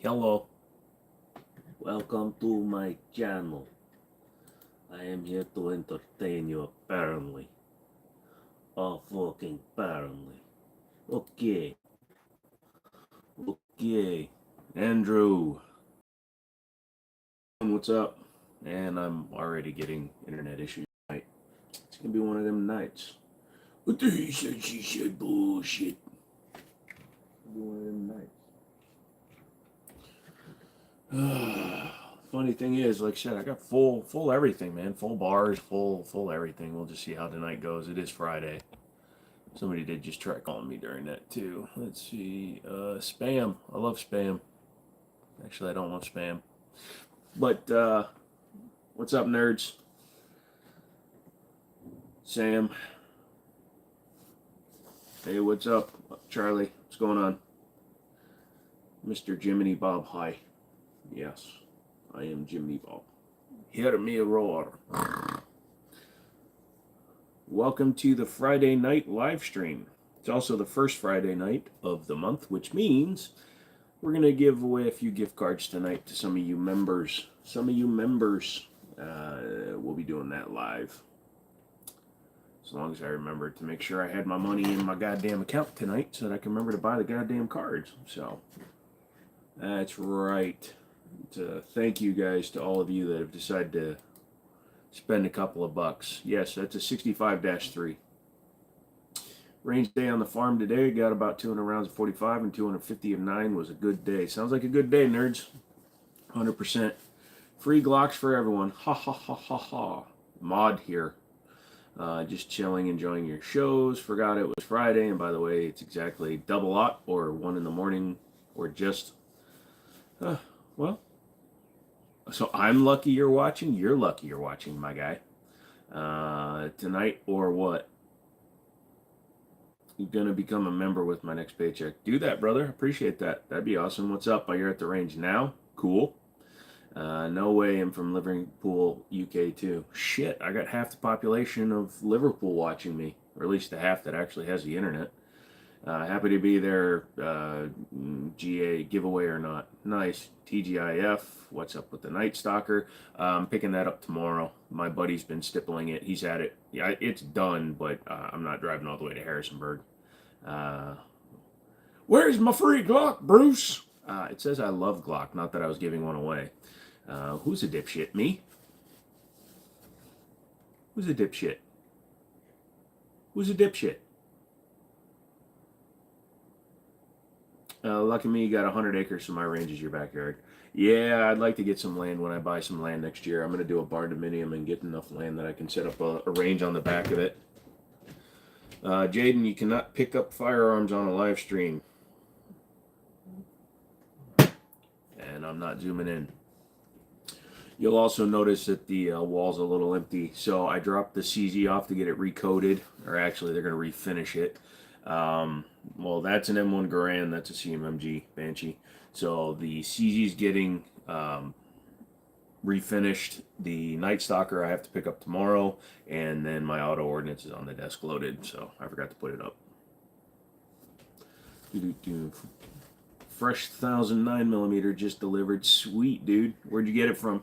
Hello, welcome to my channel. I am here to entertain you apparently. Oh, fucking apparently. Okay, okay. Andrew, what's up? And I'm already getting internet issues tonight. It's gonna be one of them nights. What the he said, she said bullshit. It's gonna be one of them nights. Funny thing is, like I said, I got full everything, man. Full bars, full everything. We'll just see how tonight goes. It is Friday. Somebody did just try calling me during that too. Let's see. Spam. I love spam. Actually, I don't love spam. But what's up, nerds? Sam. Hey, what's up, Charlie? What's going on? Mr. Jimmini Bob. Hi. Yes, I am Jimmini Bob. Hear me roar. Welcome to the Friday night live stream. It's also the first Friday night of the month, which means we're going to give away a few gift cards tonight to some of you members. We'll be doing that live. As long as I remember to make sure I had my money in my goddamn account tonight so that I can remember to buy the goddamn cards. So, that's right. Thank you guys to all of you that have decided to spend a couple of bucks. Yes, that's a 65-3. Range day on the farm today. Got about 200 rounds of 45 and 250 of 9. Was a good day. Sounds like a good day, nerds. 100%. Free Glocks for everyone. Ha ha ha ha ha. Mod here. Just chilling, enjoying your shows. Forgot it was Friday. And by the way, it's exactly double aught or 1 in the morning or just... well... So I'm lucky you're watching. You're lucky you're watching, my guy. Tonight or what? You're going to become a member with my next paycheck. Do that, brother. Appreciate that. That'd be awesome. What's up? You're at the range now? Cool. No way. I'm from Liverpool, UK too. Shit, I got half the population of Liverpool watching me. Or at least the half that actually has the internet. Happy to be there, GA giveaway or not. Nice. TGIF, what's up with the Night Stalker? I'm picking that up tomorrow. My buddy's been stippling it. He's had it. Yeah, it's done, but I'm not driving all the way to Harrisonburg. Where's my free Glock, Bruce? It says I love Glock, not that I was giving one away. Who's a dipshit? Me? Who's a dipshit? Who's a dipshit? Lucky me, you got 100 acres, so my range is your backyard. Yeah, I'd like to get some land when I buy some land next year. I'm going to do a barn dominium and get enough land that I can set up a range on the back of it. Jaden, you cannot pick up firearms on a live stream. And I'm not zooming in. You'll also notice that the wall's a little empty. So I dropped the CZ off to get it recoded. Or actually, they're going to refinish it. Well, that's an M1 Garand, that's a CMMG Banshee. So the CZ's getting refinished. The Night Stalker I have to pick up tomorrow, and then my auto ordnance is on the desk loaded, so I forgot to put it up. Fresh 1009 millimeter just delivered. Sweet, dude. Where'd you get it from?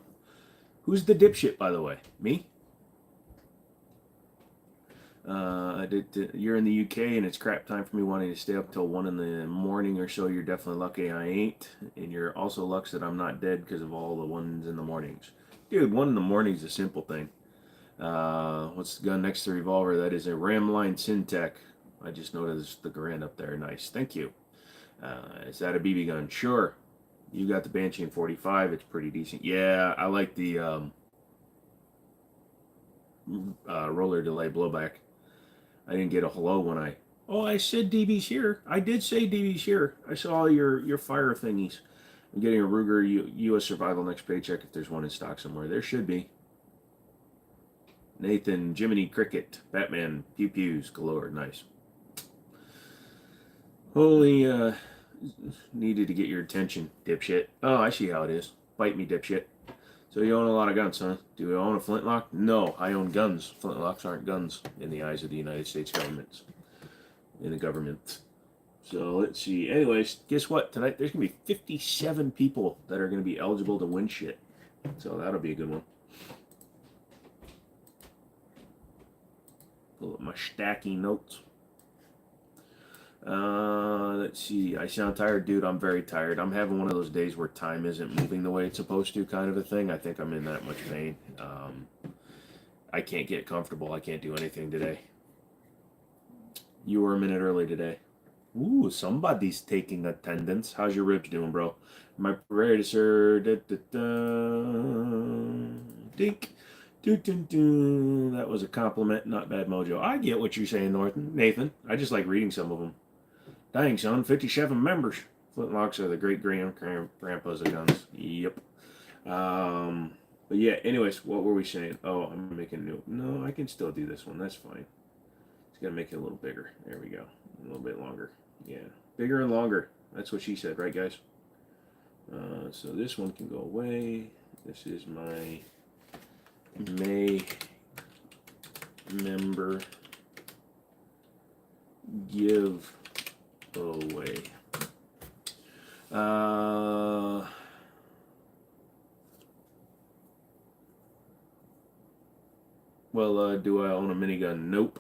Who's the dipshit, by the way? Me? You're in the UK and it's crap time for me wanting to stay up till 1 in the morning or so. You're definitely lucky I ain't. And you're also lucky that I'm not dead because of all the 1s in the mornings. Dude, 1 in the morning is a simple thing. What's the gun next to the revolver? That is a Ramline Syntec. I just noticed the Garand up there. Nice. Thank you. Is that a BB gun? Sure. You got the Banshee in 45. It's pretty decent. Yeah, I like the roller delay blowback. I didn't get a hello when I... Oh, I said DB's here. I did say DB's here. I saw your fire thingies. I'm getting a Ruger U.S. Survival next paycheck if there's one in stock somewhere. There should be. Nathan, Jimmini, Cricket, Batman, Pew Pews, galore. Nice. Only needed to get your attention, dipshit. Oh, I see how it is. Bite me, dipshit. So you own a lot of guns, huh? Do you own a flintlock? No, I own guns. Flintlocks aren't guns in the eyes of the United States government. In the government. So let's see. Anyways, guess what? Tonight there's gonna be 57 people that are gonna be eligible to win shit. So that'll be a good one. Pull up my stacking notes. Let's see. I sound tired, dude. I'm very tired. I'm having one of those days where time isn't moving the way it's supposed to, kind of a thing. I think I'm in that much pain. I can't get comfortable. I can't do anything today. You were a minute early today. Ooh, somebody's taking attendance. How's your ribs doing, bro? My parade, sir. Da, da, da. Dink. That was a compliment, not bad mojo. I get what you're saying, Nathan. I just like reading some of them. Dang, son, 57 members. Flintlocks are the great grandpas of guns. Yep. But yeah, anyways, what were we saying? Oh, I'm making a new. No, I can still do this one. That's fine. Just gotta make it a little bigger. There we go. A little bit longer. Yeah. Bigger and longer. That's what she said, right, guys? So this one can go away. This is my May member give away. Do I own a minigun? Nope.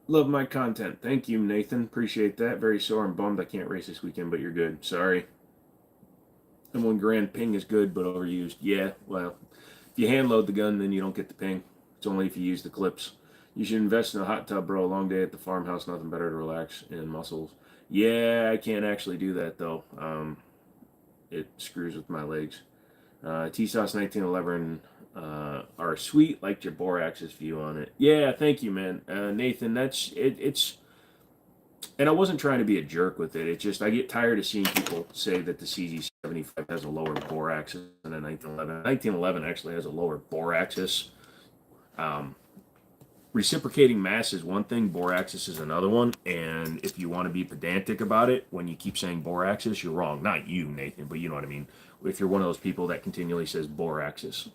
Love my content. Thank you, Nathan. Appreciate that. Very sore and bummed I can't race this weekend, but you're good. Sorry. And 1 grand ping is good, but overused. Yeah, well, if you hand load the gun, then you don't get the ping. It's only if you use the clips. You should invest in a hot tub, bro. A long day at the farmhouse, nothing better to relax and muscles. Yeah, I can't actually do that, though. It screws with my legs. T-Sauce 1911 are sweet. Liked your Borax's view on it. Yeah, thank you, man. Nathan, that's it. It's... And I wasn't trying to be a jerk with it. It's just I get tired of seeing people say that the CZ75 has a lower bore axis than a 1911. 1911 actually has a lower bore axis. Reciprocating mass is one thing, bore axis is another one. And if you want to be pedantic about it, when you keep saying bore axis, you're wrong. Not you, Nathan, but you know what I mean. If you're one of those people that continually says bore axis.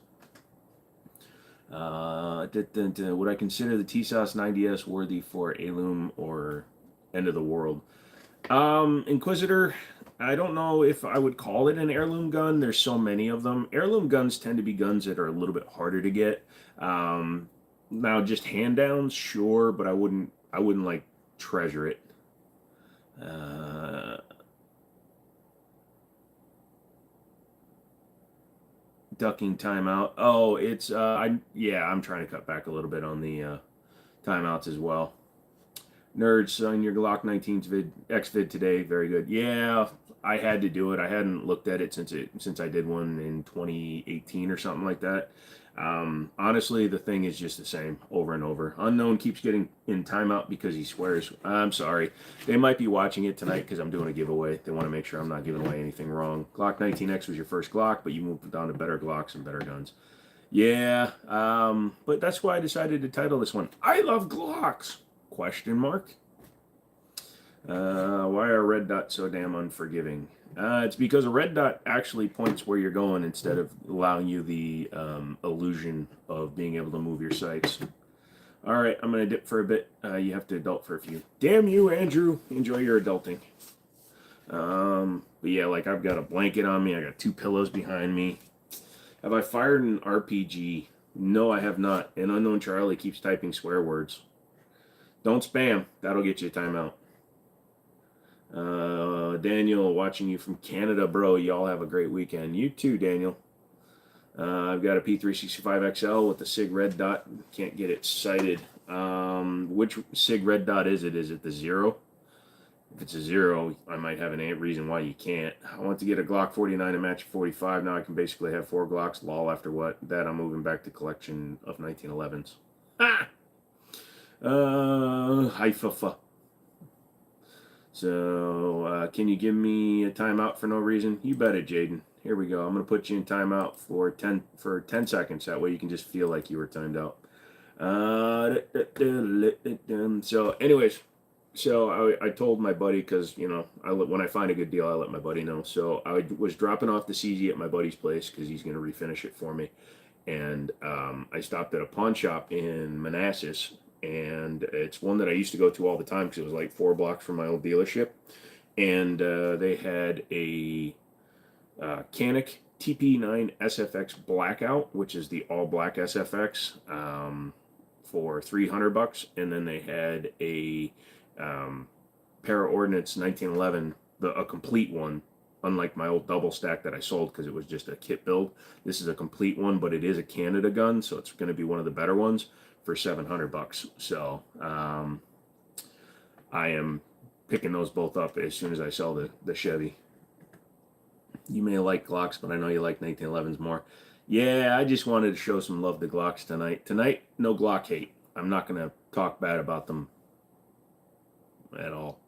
Would I consider the T-Sauce 90S worthy for Heirloom or End of the World? Inquisitor, I don't know if I would call it an heirloom gun. There's so many of them. Heirloom guns tend to be guns that are a little bit harder to get. Now just hand downs, sure, but I wouldn't like treasure it. Ducking timeout. Oh, it's I'm trying to cut back a little bit on the timeouts as well. Nerds on your Glock 19's X-Vid today. Very good. Yeah, I had to do it. I hadn't looked at it since I did one in 2018 or something like that. Honestly, the thing is just the same over and over. Unknown keeps getting in timeout because he swears. I'm sorry. They might be watching it tonight because I'm doing a giveaway. They want to make sure I'm not giving away anything wrong. Glock 19X was your first Glock, but you moved down to better Glocks and better guns. Yeah, but that's why I decided to title this one, I Love Glocks? Question mark. Why are red dots so damn unforgiving? It's because a red dot actually points where you're going instead of allowing you the illusion of being able to move your sights. All right, I'm going to dip for a bit. You have to adult for a few. Damn you, Andrew. Enjoy your adulting. But yeah, like I've got a blanket on me. I got 2 pillows behind me. Have I fired an RPG? No, I have not. And Unknown Charlie keeps typing swear words. Don't spam. That'll get you a timeout. Daniel, watching you from Canada, bro. Y'all have a great weekend. You too, Daniel. I've got a P365 XL with the SIG red dot. Can't get it sighted. Which SIG red dot is it? Is it the 0? If it's a 0, I might have an reason why you can't. I want to get a Glock 49 and match 45. Now I can basically have 4 Glocks. Lol, after what? That I'm moving back to collection of 1911s. Ah! Haifa. So, can you give me a timeout for no reason? You bet it, Jaden. Here we go. I'm going to put you in timeout for 10 seconds. That way you can just feel like you were timed out. So, anyways, I told my buddy, because, you know, when I find a good deal, I let my buddy know. So I was dropping off the CZ at my buddy's place because he's going to refinish it for me. And I stopped at a pawn shop in Manassas. and it's one that I used to go to all the time because it was like 4 blocks from my old dealership. And they had a Canic TP9 SFX Blackout, which is the all black SFX, for $300, and then they had a Para Ordnance 1911, a complete one. Unlike my old double stack that I sold because it was just a kit build, this is a complete one, but it is a Canada gun, so it's going to be one of the better ones for $700. So I am picking those both up as soon as I sell the Chevy. You may like Glocks, but I know you like 1911s more. Yeah, I just wanted to show some love to Glocks tonight. Tonight, no Glock hate. I'm not going to talk bad about them at all.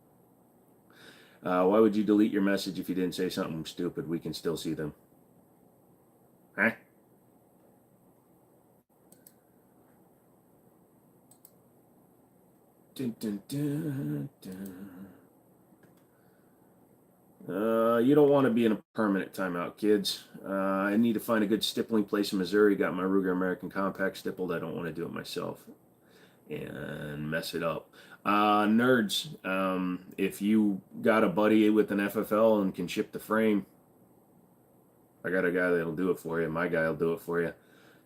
Why would you delete your message if you didn't say something stupid? We can still see them. Huh? Dun, dun, dun, dun. You don't want to be in a permanent timeout, kids. I need to find a good stippling place in Missouri. Got my Ruger American Compact stippled. I don't want to do it myself and mess it up. Nerds, if you got a buddy with an FFL and can ship the frame, I got a guy that'll do it for you. My guy will do it for you.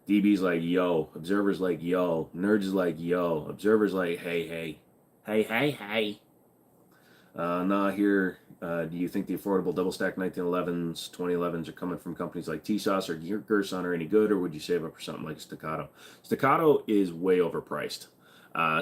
DB's like, yo. Observer's like, yo. Nerds is like, yo. Observer's like, hey, hey. Hey, hey, hey. Nah, here, do you think the affordable double stack 1911s, 2011s are coming from companies like TSOS or Gerson are any good, or would you save up for something like Staccato? Staccato is way overpriced.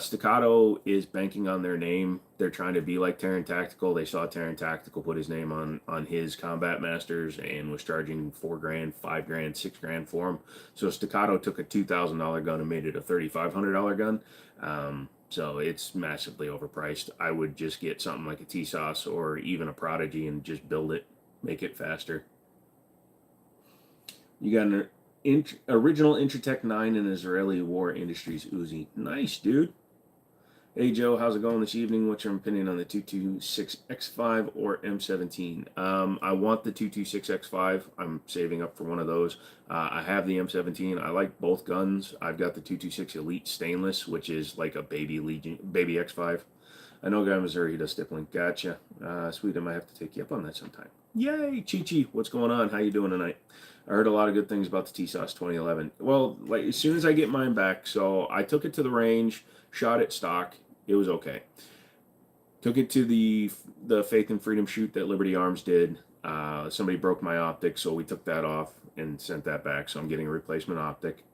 Staccato is banking on their name. They're trying to be like Terran Tactical. They saw Terran Tactical put his name on his Combat Masters and was charging $4,000, $5,000, $6,000 for them. So Staccato took a $2,000 gun and made it a $3,500 gun. So it's massively overpriced. I would just get something like a TSOS or even a Prodigy and just build it, make it faster. You got an original Intratec 9 and Israeli War Industries Uzi. Nice, dude. Hey, Joe, how's it going this evening? What's your opinion on the 226X5 or M17? I want the 226X5. I'm saving up for one of those. I have the M17. I like both guns. I've got the 226 Elite Stainless, which is like a baby X5. I know a guy in Missouri, he does stippling. Gotcha. Sweet, I might have to take you up on that sometime. Yay, Chi-Chi, what's going on? How you doing tonight? I heard a lot of good things about the TSOS 2011. Well, like as soon as I get mine back, so I took it to the range, shot it stock. It was okay. Took it to the Faith and Freedom shoot that Liberty Arms did. Somebody broke my optic, so we took that off and sent that back. So I'm getting a replacement optic,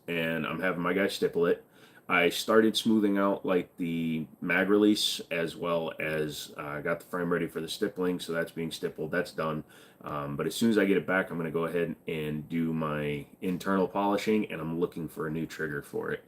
and I'm having my guy stipple it. I started smoothing out like the mag release as well as I got the frame ready for the stippling, so that's being stippled. That's done. But as soon as I get it back, I'm going to go ahead and do my internal polishing, and I'm looking for a new trigger for it.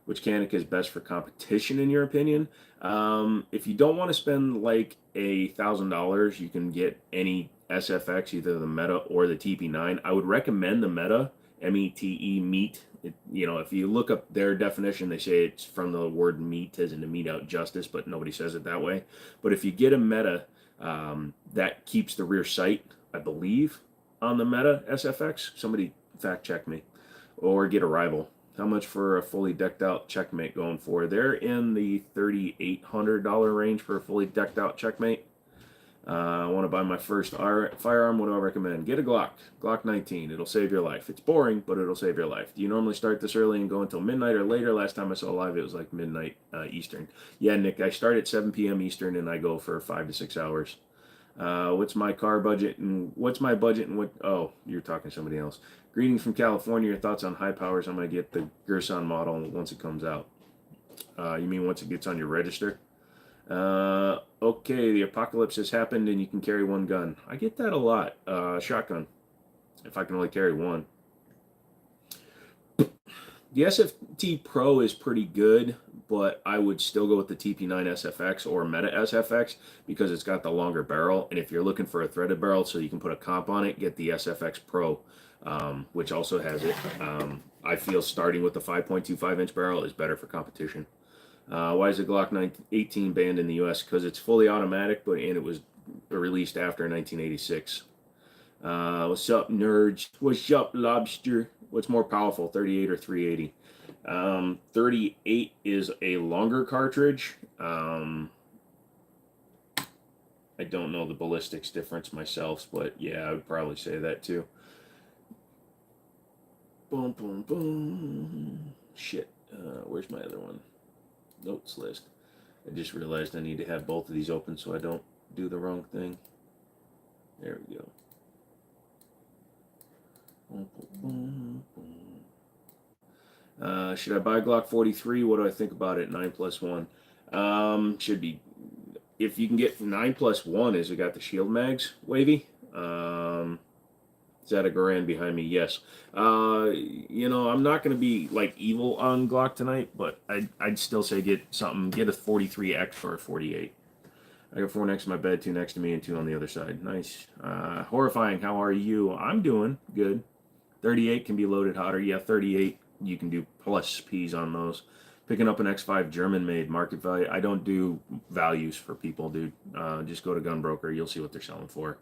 Which Canic is best for competition, in your opinion? If you don't want to spend like $1,000, you can get any SFX, either the Meta or the TP9. I would recommend the Meta, M-E-T-E, meat. If you look up their definition, they say it's from the word meat, as in to mete out justice, but nobody says it that way. But if you get a Meta, that keeps the rear sight, I believe, on the Meta SFX. Somebody fact check me. Or get a rival. How much for a fully decked out Checkmate going for? They're in the $3,800 range for a fully decked out Checkmate. I want to buy my first firearm. What do I recommend? Get a Glock. Glock 19. It'll save your life. It's boring, but it'll save your life. Do you normally start this early and go until midnight or later? Last time I saw live, it was like midnight Eastern. Yeah, Nick, I start at 7 p.m. Eastern and I go for 5 to 6 hours. What's my car budget and what's my budget and what? Oh, you're talking to somebody else. Greetings from California. Your thoughts on high powers? I'm going to get the Gerson model once it comes out. You mean once it gets on your register? Okay, the apocalypse has happened and you can carry one gun. I get that a lot. Shotgun, if I can only carry one. The SFT Pro is pretty good, but I would still go with the TP9 SFX or Meta SFX because it's got the longer barrel. And if you're looking for a threaded barrel so you can put a comp on it, get the SFX Pro, which also has it. I feel starting with the 5.25 inch barrel is better for competition. Why is the Glock 18 banned in the US? Because it's fully automatic, and it was released after 1986. What's up, nerds? What's up, lobster? What's more powerful, 38 or 380? .38 is a longer cartridge. I don't know the ballistics difference myself, but yeah, I would probably say that too. Boom, boom, boom. Shit. Where's my other one? Notes list. I just realized I need to have both of these open so I don't do the wrong thing. There we go. Boom, boom, boom, boom. Should I buy Glock 43? What do I think about it? 9+1. Should be. If you can get 9+1, is it got the shield mags, Wavy? Is that a Garand behind me? Yes. I'm not going to be like evil on Glock tonight, but I'd still say get something. Get a 43X or a 48. I got 4 next to my bed, 2 next to me, and 2 on the other side. Nice. Horrifying. How are you? I'm doing good. 38 can be loaded hotter. Yeah, 38 you can do plus P's on those. Picking up an X5 German-made market value. I don't do values for people, dude. Just go to Gunbroker. You'll see what they're selling for.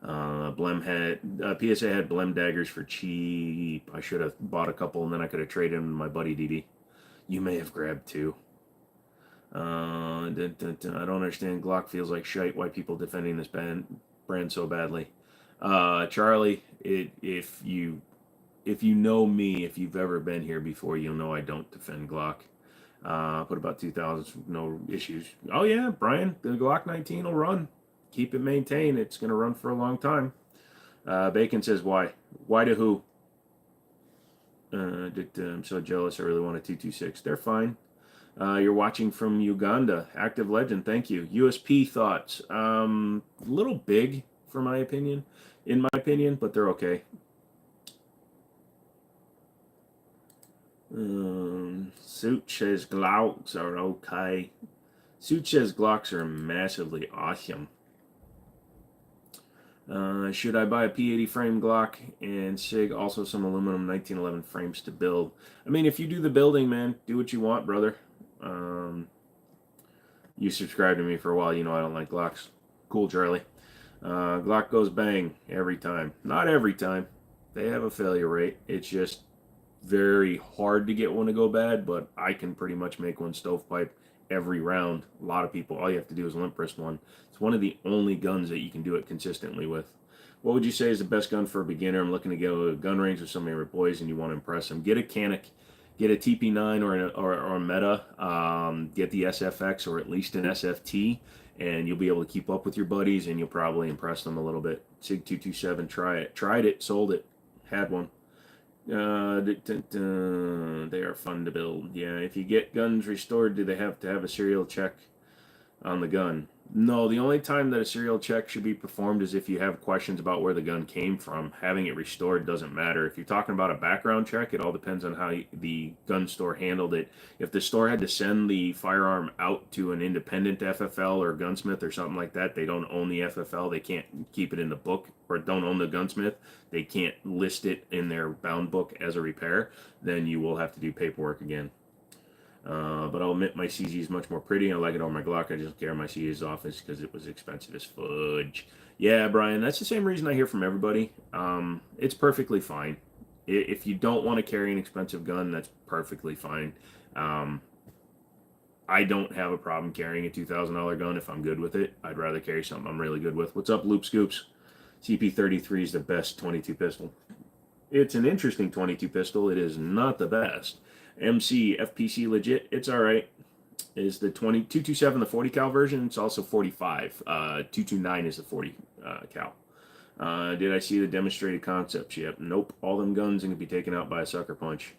PSA had Blem daggers for cheap. I should have bought a couple and then I could have traded them to my buddy DD. You may have grabbed 2. I don't understand. Glock feels like shite. Why people defending this brand so badly? Charlie, if you know me, if you've ever been here before, you'll know I don't defend Glock. Put about 2,000, no issues. Oh yeah, Brian, the Glock 19 will run. Keep it maintained. It's going to run for a long time. Bacon says, why? Why to who? I'm so jealous. I really want a 226. They're fine. You're watching from Uganda. Active Legend, thank you. USP thoughts. A little big, in my opinion, but they're okay. Suit says Glocks are okay. Suit says Glocks are massively awesome. Should I buy a P80 frame Glock and SIG, also some aluminum 1911 frames to build? I mean, if you do the building, man, do what you want, brother. You subscribed to me for a while, you know I don't like Glocks. Cool, Charlie. Glock goes bang every time. Not every time. They have a failure rate. It's just very hard to get one to go bad, but I can pretty much make one stovepipe every round. A lot of people, all you have to do is limp wrist one. It's one of the only guns that you can do it consistently with. What would you say is the best gun for a beginner? I'm looking to go to a gun range with some of your boys and you want to impress them. Get a Canic, get a TP9 or a Meta, get the SFX or at least an SFT, and you'll be able to keep up with your buddies and you'll probably impress them a little bit. SIG 227, try it. Tried it, sold it, had one. They are fun to build. Yeah, if you get guns restored, do they have to have a serial check on the gun? No, the only time that a serial check should be performed is if you have questions about where the gun came from. Having it restored doesn't matter. If you're talking about a background check, it all depends on how the gun store handled it. If the store had to send the firearm out to an independent FFL or gunsmith or something like that, they don't own the FFL, they can't keep it in the book, or don't own the gunsmith, they can't list it in their bound book as a repair, then you will have to do paperwork again. But I'll admit my CZ is much more pretty. I like it on my Glock. I just carry my CZ's office because it was expensive as fudge. Yeah, Brian, that's the same reason I hear from everybody. It's perfectly fine. If you don't want to carry an expensive gun, that's perfectly fine. I don't have a problem carrying a $2,000 gun if I'm good with it. I'd rather carry something I'm really good with. What's up, Loop Scoops? CP33 is the best 22 pistol. It's an interesting 22 pistol. It is not the best. MC FPC legit. It's all right. Is the 227 the 40 cal version? It's also 45. 229 is the 40 cal. Did I see the demonstrated concepts? Yep. Nope. All them guns can be taken out by a sucker punch.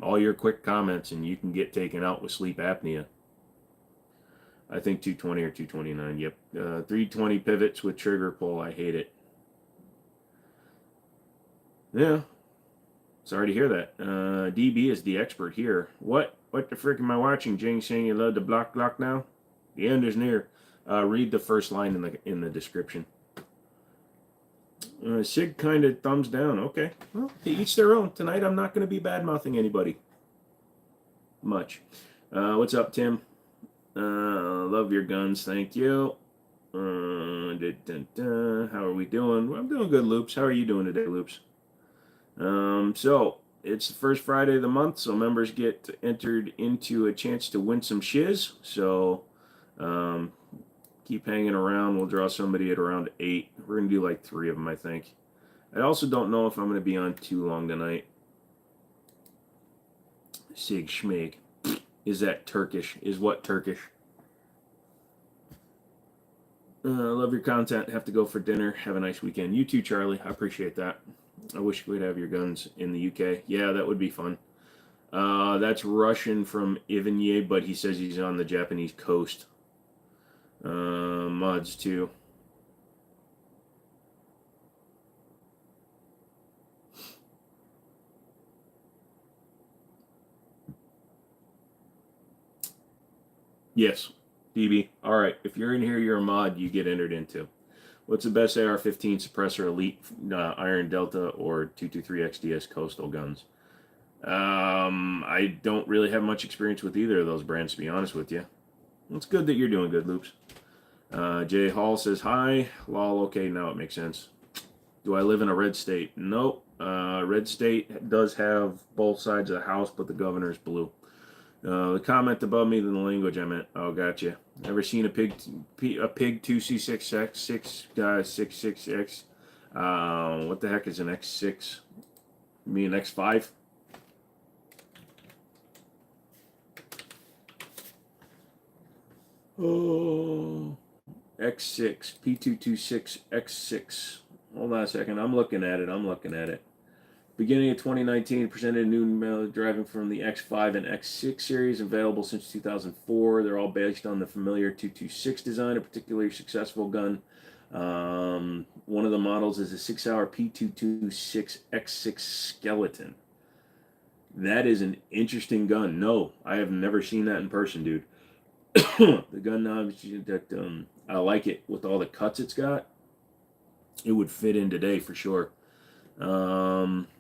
All your quick comments and you can get taken out with sleep apnea. I think 220 or 229. Yep. 320 pivots with trigger pull. I hate it. Yeah. Sorry to hear that. DB is the expert here. What the frick am I watching? Jing saying you love the Glock now? The end is near. Read the first line in the description. Sig kind of thumbs down. Okay. Well, to each their own. Tonight I'm not going to be bad-mouthing anybody. What's up, Tim? Love your guns. Thank you. How are we doing? Well, I'm doing good, Loops. How are you doing today, Loops? So it's the first Friday of the month, so members get entered into a chance to win some shiz. So um, keep hanging around. We'll draw somebody at around 8. We're gonna do like 3 of them, I think. I also don't know if I'm gonna be on too long tonight. Sig Schmig. Is that Turkish? Is what Turkish? I love your content. Have to go for dinner. Have a nice weekend. You too, Charlie. I appreciate that. I wish we'd have your guns in the UK. Yeah, that would be fun. That's Russian from Ivanye, but he says he's on the Japanese coast. Mods too. Yes, DB. All right, if you're in here, you're a mod. You get entered into. What's the best AR-15 suppressor, Elite, Iron Delta, or 223 XDS Coastal guns? I don't really have much experience with either of those brands, to be honest with you. It's good that you're doing good, Loops. Jay Hall says, hi. Lol, okay, now it makes sense. Do I live in a red state? Nope. Red state does have both sides of the house, but the governor's blue. The comment above me, the language I meant. Oh, gotcha. Ever seen a pig 2C6X, 66X? What the heck is an X6? You mean an X5? Oh, X6, P226X6. Hold on a second. I'm looking at it. Beginning of 2019, presented new driving from the X5 and X6 series, available since 2004. They're all based on the familiar 226 design, a particularly successful gun. One of the models is a 6-hour P226 X6 skeleton. That is an interesting gun. No, I have never seen that in person, dude. The gun that I like it with all the cuts it's got. It would fit in today for sure.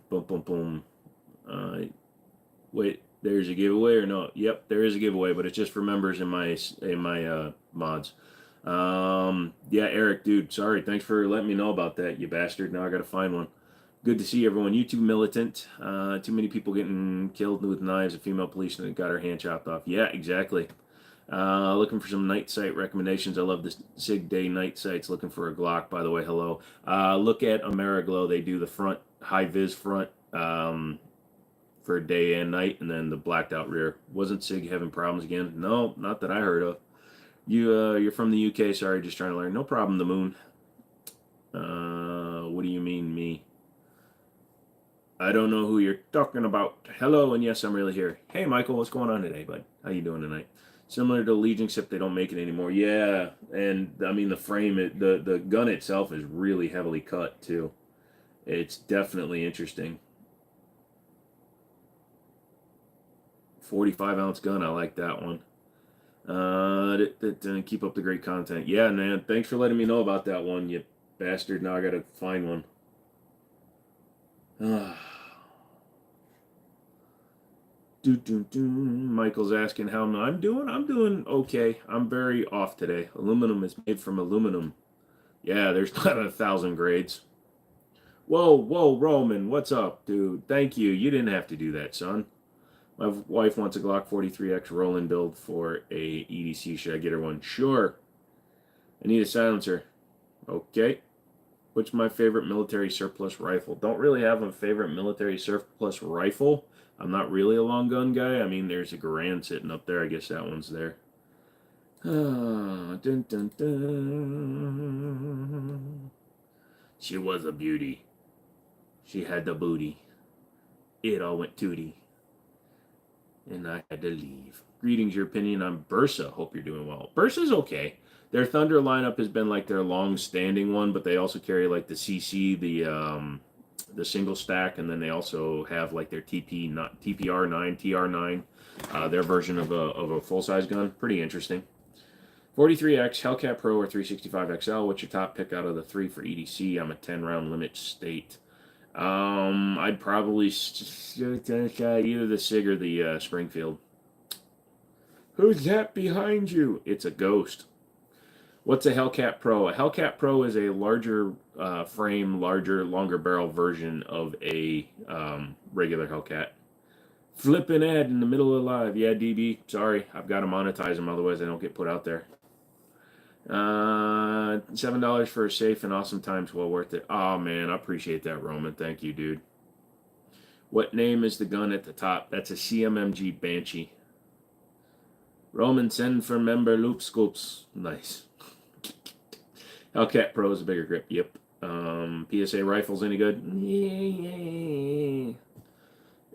Boom, boom, boom. Wait, there's a giveaway or no? Yep, there is a giveaway, but it's just for members in my mods. Yeah, Eric, dude, sorry. Thanks for letting me know about that, you bastard. Now I gotta find one. Good to see everyone. YouTube militant. Too many people getting killed with knives. A female policeman got her hand chopped off. Yeah, exactly. Looking for some night sight recommendations. I love the Sig Day night sights. Looking for a Glock, by the way. Hello. Look at Ameriglow. They do the front, high vis front for day and night, and then the blacked out rear. Wasn't Sig having problems again? No, not that I heard of. You're from the UK. Sorry, just trying to learn. No problem, the moon. What do you mean, me? I don't know who you're talking about. Hello, and yes, I'm really here. Hey, Michael, what's going on today, bud? How you doing tonight? Similar to Legion, except they don't make it anymore. Yeah, and I mean the frame, the gun itself is really heavily cut too. It's definitely interesting. 45-ounce gun, I like that one. Keep up the great content. Yeah, man, thanks for letting me know about that one, you bastard. Now I gotta find one. Michael's asking how I'm doing. I'm doing okay. I'm very off today. Aluminum is made from aluminum. Yeah, there's not 1,000 grades. Whoa, Roman, what's up, dude? Thank you. You didn't have to do that, son. My wife wants a Glock 43X Roland build for a EDC. Should I get her one? Sure. I need a silencer. Okay. What's my favorite military surplus rifle? Don't really have a favorite military surplus rifle. I'm not really a long gun guy. I mean, there's a Garand sitting up there. I guess that one's there. Dun, dun, dun. She was a beauty. She had the booty. It all went tootie. And I had to leave. Greetings, your opinion on Bursa. Hope you're doing well. Bursa's okay. Their Thunder lineup has been like their long-standing one, but they also carry like the CC, the single stack, and then they also have like their TPR9, TR9, their version of a full-size gun. Pretty interesting. 43X, Hellcat Pro, or 365XL. What's your top pick out of the 3 for EDC? I'm a 10-round limit state. I'd probably either the SIG or the Springfield. Who's that behind you? It's a ghost. What's a Hellcat Pro? A Hellcat Pro is a larger frame, longer barrel version of a regular Hellcat. Flipping ad in the middle of live. Yeah, DB. Sorry, I've got to monetize them, otherwise I don't get put out there. $7 for a safe and awesome times. Well worth it. Oh man, I appreciate that, Roman. Thank you, dude. What name is the gun at the top? That's a CMMG Banshee. Roman, send for member loop scoops. Nice. Hellcat Pro is a bigger grip. Yep. PSA rifles any good? Yeah.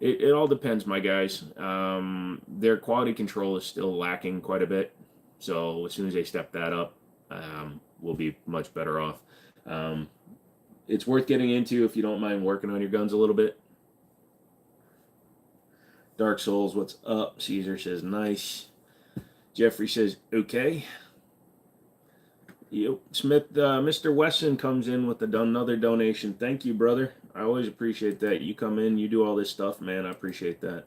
It all depends, my guys. Their quality control is still lacking quite a bit. So as soon as they step that up, we'll be much better off. It's worth getting into if you don't mind working on your guns a little bit. Dark Souls, what's up? Caesar says nice. Jeffrey says okay. Yep. Smith, Mr. Wesson comes in with another donation. Thank you, brother. I always appreciate that. You come in, you do all this stuff, man. I appreciate that.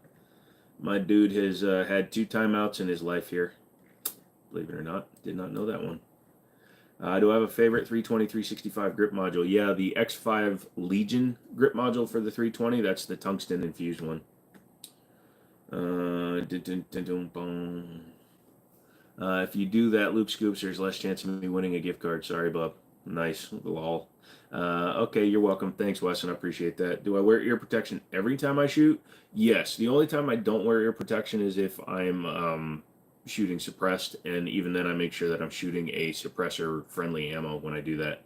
My dude has had 2 timeouts in his life here. Believe it or not. Did not know that one. Do I have a favorite 320, 365 grip module? Yeah, the X5 Legion grip module for the 320. That's the tungsten infused one. If you do that, Loop Scoops, there's less chance of me winning a gift card. Sorry, bub. Nice. Lol. Okay, you're welcome. Thanks, Wesson. I appreciate that. Do I wear ear protection every time I shoot? Yes. The only time I don't wear ear protection is if I'm shooting suppressed, and even then I make sure that I'm shooting a suppressor-friendly ammo when I do that.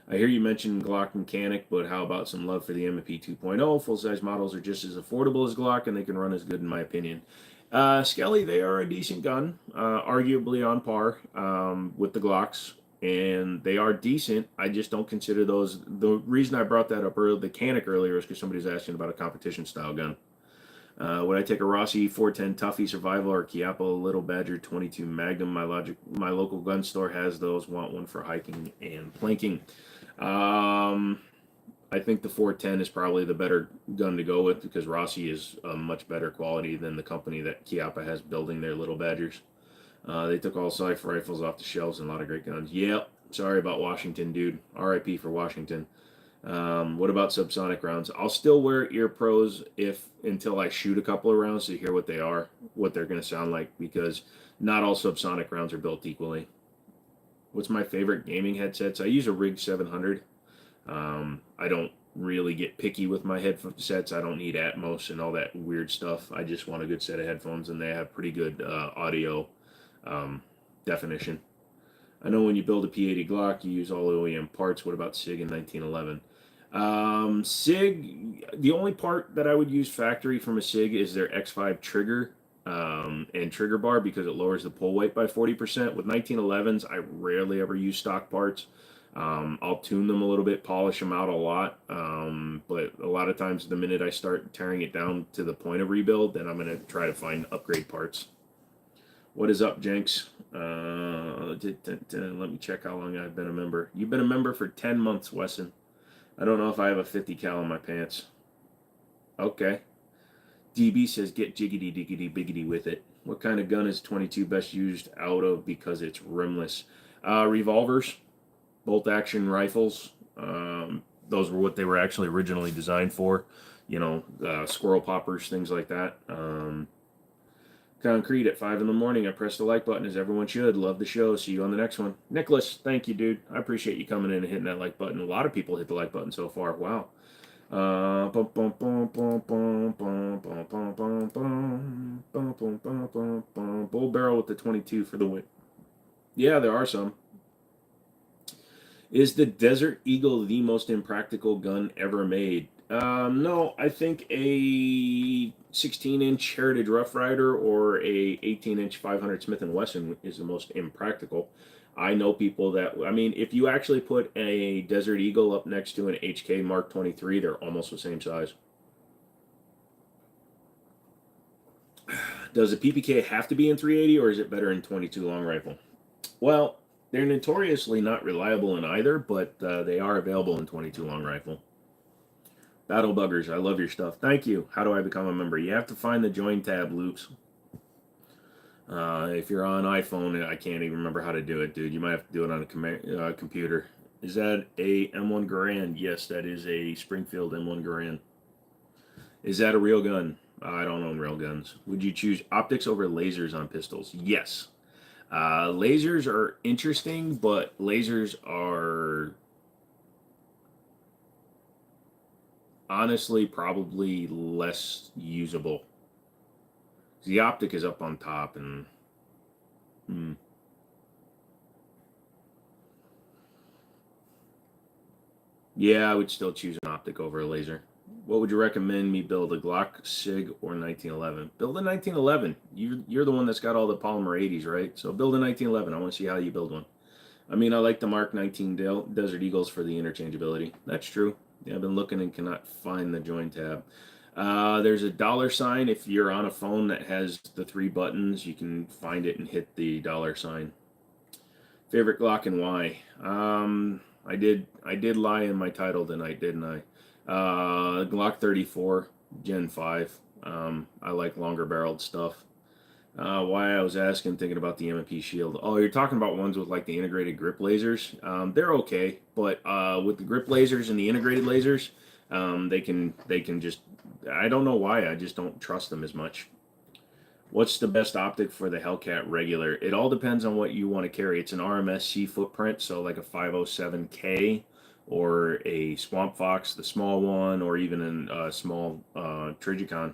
I hear you mentioned Glock mechanic, but how about some love for the MP 2.0? Full-size models are just as affordable as Glock, and they can run as good in my opinion. Skelly, they are a decent gun, arguably on par with the Glocks, and they are decent. I just don't consider those. The reason I brought that up earlier, the Canic earlier, is because somebody was asking about a competition-style gun. Would I take a Rossi 410 Tuffy Survival or Chiappa Little Badger 22 Magnum? My local gun store has those. Want one for hiking and planking. I think the 410 is probably the better gun to go with because Rossi is a much better quality than the company that Chiappa has building their Little Badgers. They took all Cypher rifles off the shelves and a lot of great guns. Yep. Sorry about Washington, dude. RIP for Washington. What about subsonic rounds? I'll still wear ear pros until I shoot a couple of rounds to hear what they are, what they're going to sound like, because not all subsonic rounds are built equally. What's my favorite gaming headsets? I use a Rig 700. I don't really get picky with my headsets. I don't need Atmos and all that weird stuff. I just want a good set of headphones, and they have pretty good audio definition. I know when you build a P80 Glock, you use all OEM parts. What about SIG in 1911? SIG, the only part that I would use factory from a SIG is their X5 trigger and trigger bar because it lowers the pull weight by 40%. With 1911s, I rarely ever use stock parts. I'll tune them a little bit, polish them out a lot, but a lot of times the minute I start tearing it down to the point of rebuild, then I'm going to try to find upgrade parts. What is up, Jenks? Let me check how long I've been a member. You've been a member for 10 months, Wesson. I don't know if I have a 50 cal in my pants. Okay. DB says get jiggity diggity biggity with it. What kind of gun is 22 best used out of because it's rimless? Revolvers, bolt action rifles. Those were what they were actually originally designed for. You know, squirrel poppers, things like that. Concrete at 5 in the morning. I pressed the like button as everyone should. Love the show. See you on the next one. Nicholas, thank you, dude. I appreciate you coming in and hitting that like button. A lot of people hit the like button so far. Wow. Bull barrel with the 22 for the win. Yeah, there are some. Is the Desert Eagle the most impractical gun ever made? No, I think a 16-inch Heritage Rough Rider or a 18-inch 500 Smith & Wesson is the most impractical. I know people that, I mean, if you actually put a Desert Eagle up next to an HK Mark 23, they're almost the same size. Does a PPK have to be in 380 or is it better in 22 long rifle? Well, they're notoriously not reliable in either, but they are available in 22 long rifle. Battle Buggers, I love your stuff. Thank you. How do I become a member? You have to find the join tab, Loops. If you're on iPhone, I can't even remember how to do it, dude. You might have to do it on a computer. Is that a M1 Garand? Yes, that is a Springfield M1 Garand. Is that a real gun? I don't own real guns. Would you choose optics over lasers on pistols? Yes. Lasers are interesting, but lasers are honestly probably less usable. The optic is up on top, and yeah, I would still choose an optic over a laser. What would you recommend me build, a Glock, SIG, or 1911? Build a 1911. You're the one that's got all the polymer 80s, right? So build a 1911. I want to see how you build one. I mean, I like the Mark 19 Desert Eagles for the interchangeability. That's true. Yeah, I've been looking and cannot find the join tab. There's a $sign. If you're on a phone that has the 3 buttons, you can find it and hit the $sign. Favorite Glock and why? I did lie in my title tonight, didn't I? Glock 34 Gen 5. I like longer barreled stuff. Why I was asking, thinking about the M&P Shield. Oh, you're talking about ones with like the integrated grip lasers. They're okay, but with the grip lasers and the integrated lasers, they can just. I don't know why. I just don't trust them as much. What's the best optic for the Hellcat regular? It all depends on what you want to carry. It's an RMSC footprint, so like a 507K or a Swamp Fox, the small one, or even a small Trigicon.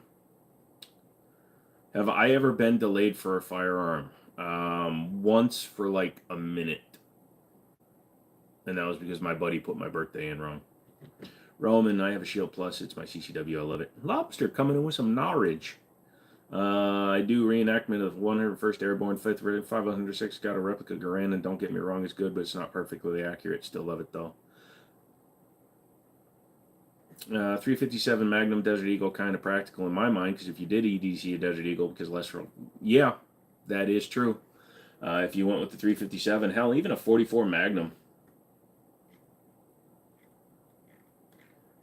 Have I ever been delayed for a firearm? Once for like a minute. And that was because my buddy put my birthday in wrong. Roman, I have a Shield Plus. It's my CCW. I love it. Lobster coming in with some knowledge. I do reenactment of 101st Airborne 5th 506. Got a replica Garand, and don't get me wrong, it's good, but it's not perfectly accurate. Still love it though. 357 Magnum Desert Eagle, kind of practical in my mind, because if you did EDC a Desert Eagle, because less, yeah, that is true. If you went with the 357, hell, even a 44 Magnum.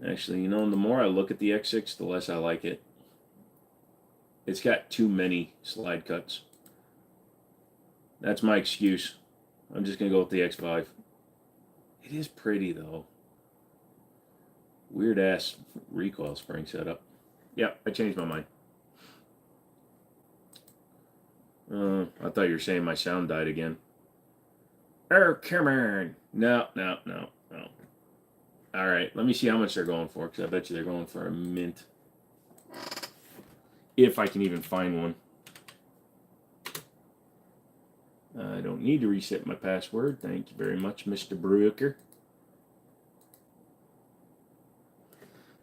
Actually, you know, the more I look at the X6, the less I like it. It's got too many slide cuts. That's my excuse. I'm just going to go with the X5. It is pretty, though. Weird ass recoil spring setup. Yeah, I changed my mind. I thought you were saying my sound died again. Come on. No. All right, let me see how much they're going for, because I bet you they're going for a mint. If I can even find one. I don't need to reset my password. Thank you very much, Mr. Brooker.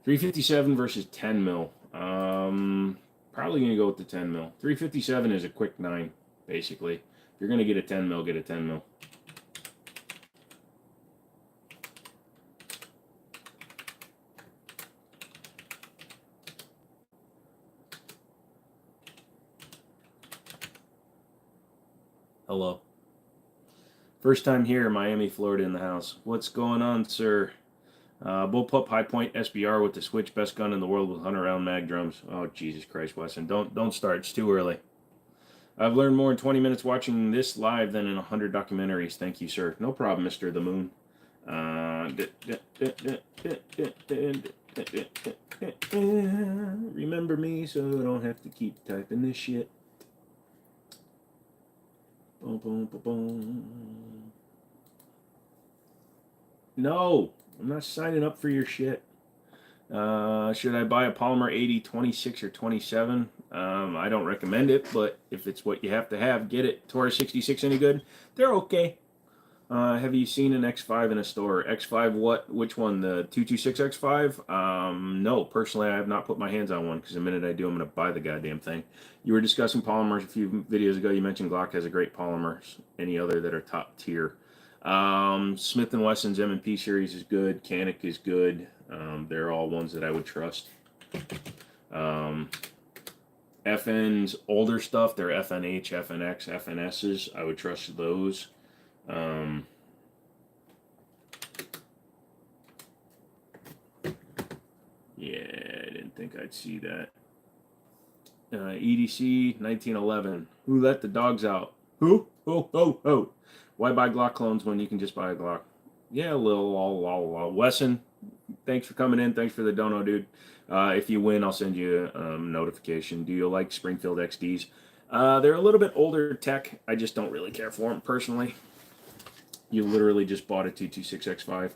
357 versus 10 mil. Probably going to go with the 10 mil. 357 is a quick 9, basically. If you're going to get a 10 mil, get a 10 mil. Hello. First time here, Miami, Florida in the house. What's going on, sir? Bullpup High Point SBR with the switch, best gun in the world with 100 round mag drums. Oh, Jesus Christ, Wesson. Don't start. It's too early. I've learned more in 20 minutes watching this live than in 100 documentaries. Thank you, sir. No problem, Mr. The Moon. Remember me so I don't have to keep typing this shit. Boom, boom, boom, boom. No, I'm not signing up for your shit. Should I buy a Polymer 80, 26, or 27? I don't recommend it, but if it's what you have to have, get it. Taurus 66 any good? They're okay. Have you seen an X5 in a store? X5 what? Which one? The 226 X5? No, personally I have not put my hands on one, because the minute I do, I'm going to buy the goddamn thing. You were discussing polymers a few videos ago. You mentioned Glock has a great polymers. Any other that are top tier? Smith & Wesson's M&P series is good. Canic is good. They're all ones that I would trust. FN's older stuff, they're FNH, FNX, FNS's. I would trust those. Yeah, I didn't think I'd see that. EDC 1911. Who let the dogs out? Who? Ho, ho, ho. Why buy Glock clones when you can just buy a Glock? Yeah, lol. Wesson, thanks for coming in. Thanks for the dono, dude. If you win, I'll send you a notification. Do you like Springfield XDs? They're a little bit older tech. I just don't really care for them personally. You literally just bought a 226X5.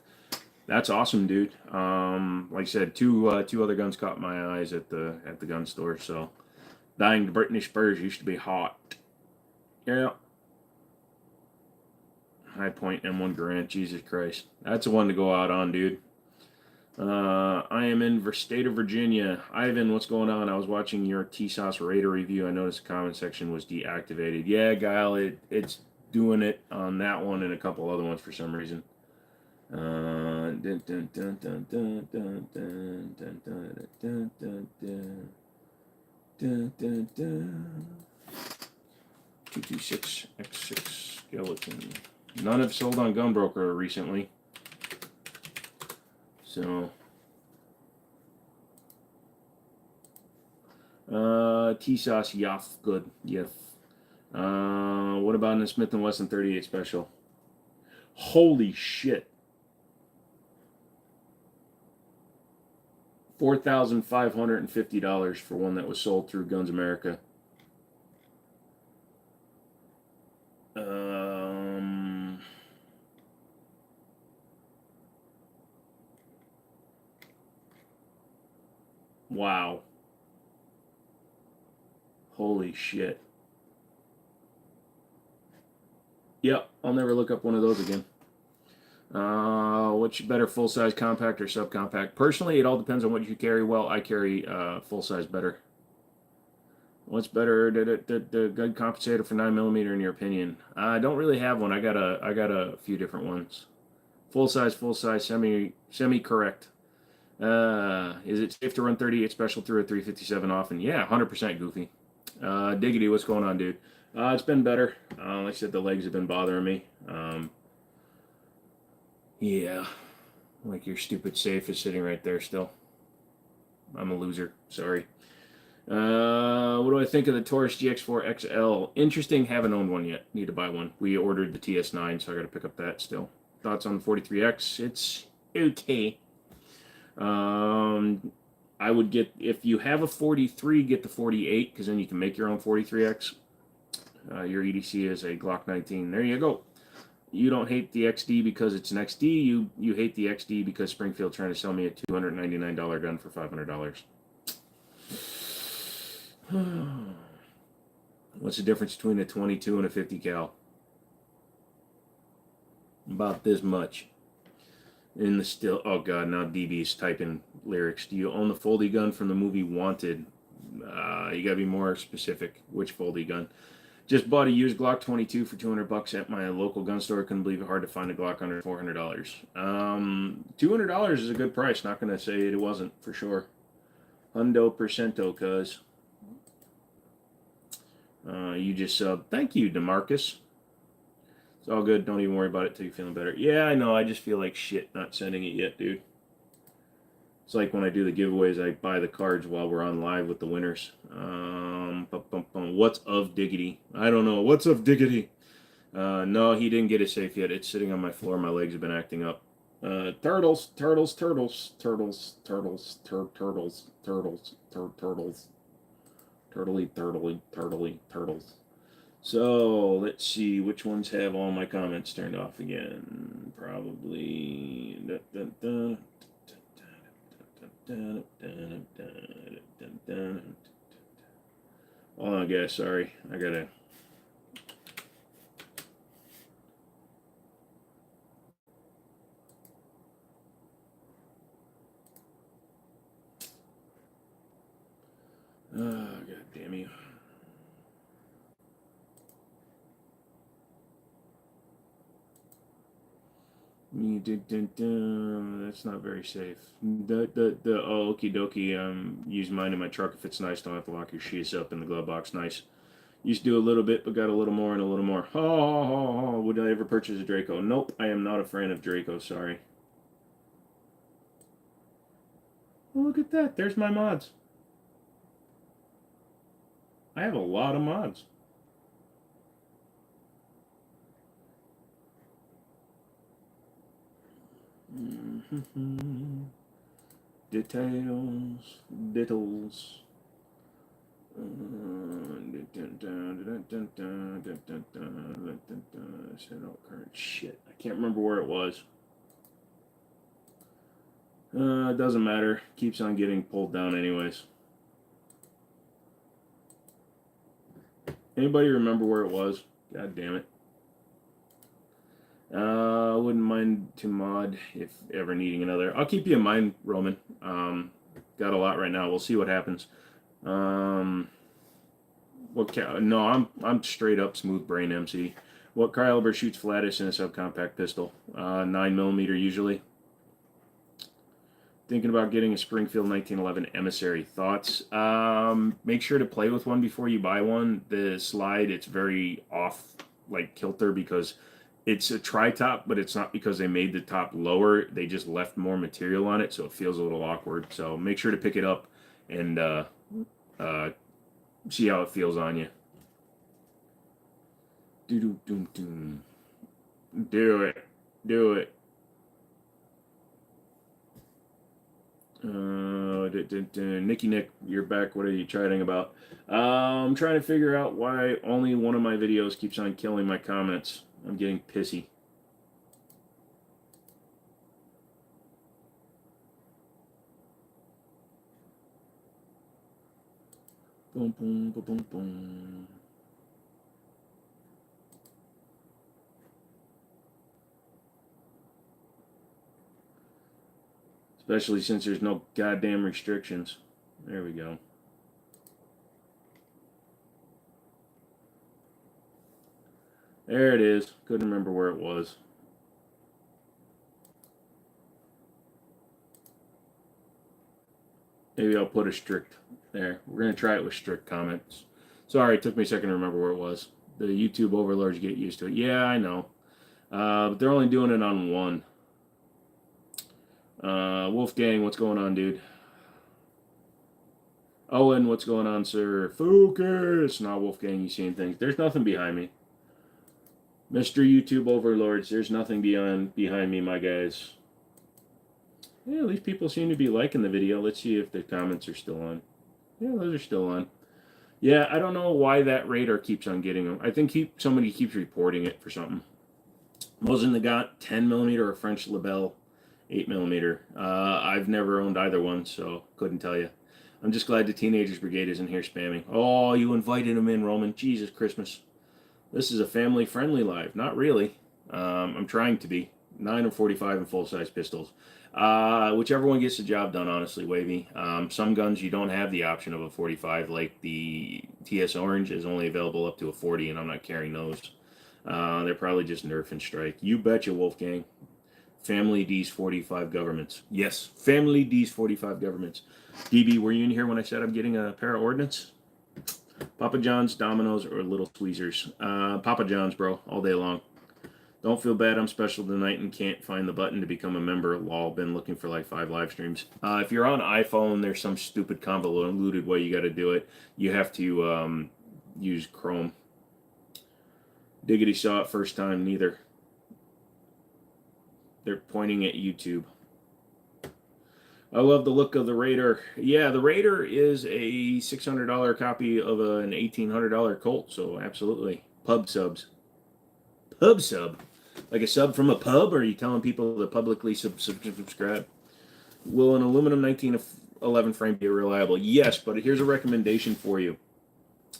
That's awesome, dude. Like I said, two other guns caught my eyes at the gun store. So, dying to British Spurs used to be hot. Yeah. High Point M1 Garand. Jesus Christ, that's the one to go out on, dude. I am in the state of Virginia. Ivan, what's going on? I was watching your T-Sauce Raider review. I noticed the comment section was deactivated. Yeah, Guile, it's doing it on that one and a couple other ones for some reason. 226X6 skeleton. None have sold on Gunbroker recently. So, T-Sauce, Yaf, good, Yaf. What about in the Smith & Wesson 38 special? Holy shit. $4,550 for one that was sold through Guns America. Wow. Holy shit. Yep, I'll never look up one of those again. What's better, full-size compact or subcompact? Personally, it all depends on what you carry. Well, I carry full-size better. What's better, the gun compensator for 9mm in your opinion? I don't really have one. I got a few different ones. Full-size, semi-correct. Is it safe to run 38 special through a 357 often? Yeah, 100% Goofy. Diggity, what's going on, dude? It's been better. Like I said, the legs have been bothering me. Yeah, like your stupid safe is sitting right there still. I'm a loser. Sorry. What do I think of the Taurus GX4 XL? Interesting. Haven't owned one yet. Need to buy one. We ordered the TS9, so I got to pick up that still. Thoughts on the 43X? It's okay. I would get, if you have a 43, get the 48, because then you can make your own 43X. Your EDC is a Glock 19. There you go. You don't hate the XD because it's an XD. You hate the XD because Springfield trying to sell me a $299 gun for $500. What's the difference between a 22 and a 50 cal? About this much. In the still, oh god, now DB's typing lyrics. Do you own the foldy gun from the movie Wanted? You gotta be more specific. Which foldy gun? Just bought a used Glock 22 for $200 at my local gun store. Couldn't believe it. Hard to find a Glock under $400. $200 is a good price. Not gonna say it wasn't for sure. Hundo percento, cuz. You just sub. Thank you, DeMarcus. It's all good. Don't even worry about it till you're feeling better. Yeah, I know. I just feel like shit not sending it yet, dude. It's like when I do the giveaways, I buy the cards while we're on live with the winners. What's of Diggity? I don't know. What's of Diggity? No, he didn't get it safe yet. It's sitting on my floor. My legs have been acting up. Turtles. Turtles. So, let's see. Which ones have all my comments turned off again? Probably... Hold on, guys. Sorry. I gotta... God damn you. That's not very safe. Oh, okie dokie. Use mine in my truck if it's nice. Don't have to lock your sheets up in the glove box. Nice. Used to do a little bit, but got a little more and a little more. Oh, would I ever purchase a Draco? Nope, I am not a fan of Draco. Sorry. Well, look at that. There's my mods. I have a lot of mods. Details. Set out current shit. I can't remember where it was. It doesn't matter. Keeps on getting pulled down anyways. Anybody remember where it was? God damn it. I wouldn't mind to mod if ever needing another. I'll keep you in mind, Roman. Got a lot right now. We'll see what happens. No, I'm straight up smooth brain MC. What caliber shoots flattest in a subcompact pistol? 9mm usually. Thinking about getting a Springfield 1911 Emissary. Thoughts? Make sure to play with one before you buy one. The slide, it's very off, like kilter, because it's a tri-top, but it's not because they made the top lower. They just left more material on it, so it feels a little awkward. So make sure to pick it up and see how it feels on you. Do it. Do it. Nicky Nick, you're back. What are you chatting about? I'm trying to figure out why only one of my videos keeps on killing my comments. I'm getting pissy. Boom, boom, boom, boom, boom. Especially since there's no goddamn restrictions. There we go. There it is. Couldn't remember where it was. Maybe I'll put a strict there. We're going to try it with strict comments. Sorry, it took me a second to remember where it was. The YouTube overlords get used to it. Yeah, I know. But they're only doing it on one. Wolfgang, what's going on, dude? Owen, what's going on, sir? Focus! Nah, Wolfgang, you seeing things. There's nothing behind me. Mr. YouTube overlords, there's nothing behind me, my guys. Yeah, at least people seem to be liking the video. Let's see if the comments are still on. Yeah, those are still on. Yeah, I don't know why that radar keeps on getting them. I think somebody keeps reporting it for something. Mosin-Nagant, 10mm or a French Lebel, 8mm. I've never owned either one, so couldn't tell you. I'm just glad the Teenagers Brigade isn't here spamming. Oh, you invited them in, Roman. Jesus Christmas. This is a family-friendly live. Not really. I'm trying to be. 9 or 45 and full-size pistols. Whichever one gets the job done, honestly, Wavy. Some guns you don't have the option of a 45, like the TS Orange is only available up to a 40, and I'm not carrying those. They're probably just nerf and strike. You betcha, Wolfgang. Family D's 45 governments. Yes, Family D's 45 governments. DB, were you in here when I said I'm getting a pair of ordnance? Papa John's, Domino's, or Little Tweezers? Papa John's, bro, all day long. Don't feel bad, I'm special tonight and can't find the button to become a member. Lol, been looking for like 5 live streams. If you're on iPhone, there's some stupid convoluted way you got to do it. You have to use Chrome. Diggity saw it first time, neither. They're pointing at YouTube. I love the look of the Raider. Yeah, the Raider is a $600 copy of an $1,800 Colt, so absolutely. Pub subs. Pub sub? Like a sub from a pub, or are you telling people to publicly subscribe? Will an aluminum 1911 frame be reliable? Yes, but here's a recommendation for you.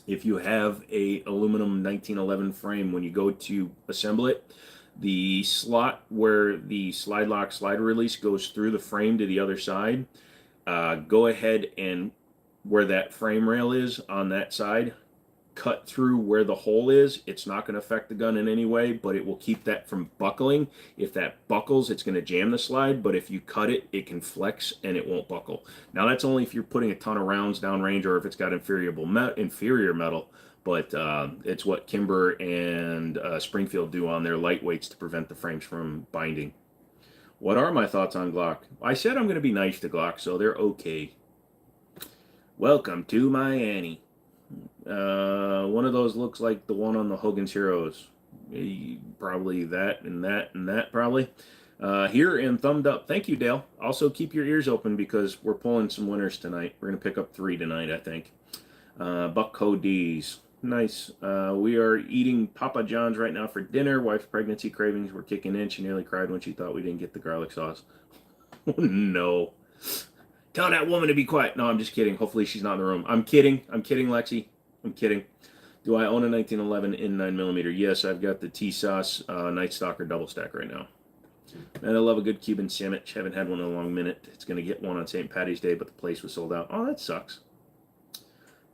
If you have a aluminum 1911 frame, when you go to assemble it, the slot where the slide lock slide release goes through the frame to the other side, go ahead and where that frame rail is on that side, cut through where the hole is. It's not going to affect the gun in any way, but it will keep that from buckling. If that buckles, it's going to jam the slide, but if you cut it, it can flex and it won't buckle. Now that's only if you're putting a ton of rounds downrange or if it's got inferior metal, but it's what Kimber and Springfield do on their lightweights to prevent the frames from binding. What are my thoughts on Glock? I said I'm going to be nice to Glock, so they're okay. Welcome to Miami. One of those looks like the one on the Hogan's Heroes. Probably that and that and that probably. Here and thumbed up. Thank you, Dale. Also keep your ears open because we're pulling some winners tonight. We're going to pick up 3 tonight, I think. Buck Cody's. Nice. We are eating Papa John's right now for dinner. Wife's pregnancy cravings were kicking in. She nearly cried when she thought we didn't get the garlic sauce. Oh, no. Tell that woman to be quiet. No, I'm just kidding. Hopefully she's not in the room. I'm kidding. I'm kidding, Lexi. I'm kidding. Do I own a 1911 in 9mm? Yes, I've got the T-Sauce Night Stalker double stack right now. And I love a good Cuban sandwich. Haven't had one in a long minute. It's going to get one on St. Patty's Day, but the place was sold out. Oh, that sucks.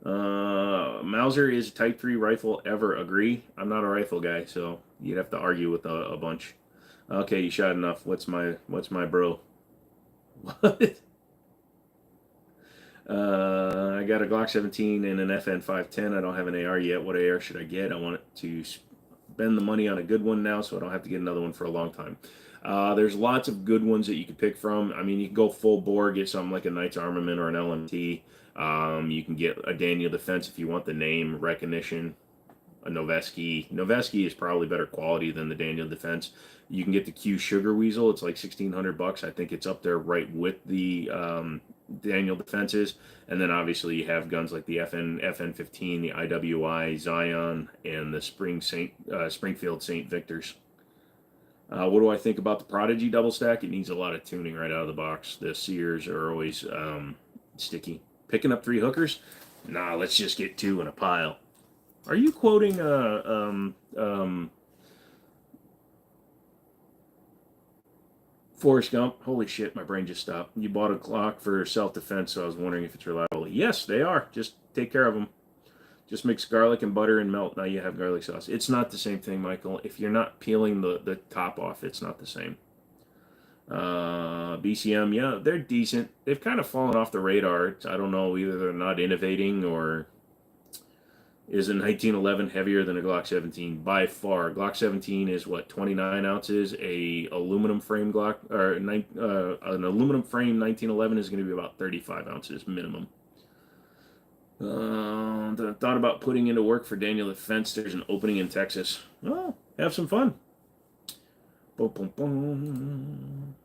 Mauser is a Type 3 rifle ever. Agree? I'm not a rifle guy, so you'd have to argue with a bunch. Okay, you shot enough. What's my bro? What? I got a Glock 17 and an FN 510. I don't have an AR yet. What AR should I get? I want it to spend the money on a good one now, so I don't have to get another one for a long time. There's lots of good ones that you can pick from. I mean, you can go full bore, get something like a Knight's Armament or an LMT. You can get a Daniel Defense if you want the name recognition. A Noveski. Noveski is probably better quality than the Daniel Defense. You can get the Q Sugar Weasel. It's like $1,600. I think it's up there right with the Daniel Defenses. And then obviously you have guns like the FN15, the IWI, Zion, and the Springfield St. Victor's. What do I think about the Prodigy double stack? It needs a lot of tuning right out of the box. The Sears are always sticky. Picking up 3 hookers? Nah, let's just get 2 in a pile. Are you quoting Forrest Gump? Holy shit, my brain just stopped. You bought a Glock for self-defense, so I was wondering if it's reliable. Yes, they are. Just take care of them. Just mix garlic and butter and melt. Now you have garlic sauce. It's not the same thing, Michael. If you're not peeling the top off, it's not the same. BCM, yeah, they're decent. They've kind of fallen off the radar. I don't know, either they're not innovating or is a 1911 heavier than a Glock 17? By far. Glock 17 is what, 29 ounces? A aluminum frame Glock, or an aluminum frame 1911 is going to be about 35 ounces minimum. Thought about putting into work for Daniel Defense. There's an opening in Texas. Oh, have some fun. Boom, boom, boom.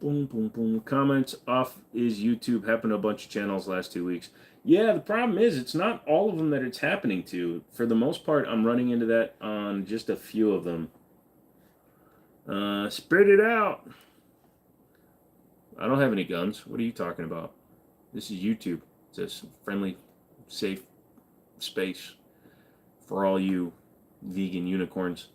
Boom, boom, boom. Comments off is YouTube. Happened to a bunch of channels last 2 weeks. Yeah, the problem is it's not all of them that it's happening to. For the most part, I'm running into that on just a few of them. Spit it out. I don't have any guns. What are you talking about? This is YouTube. It's a friendly, safe space for all you vegan unicorns.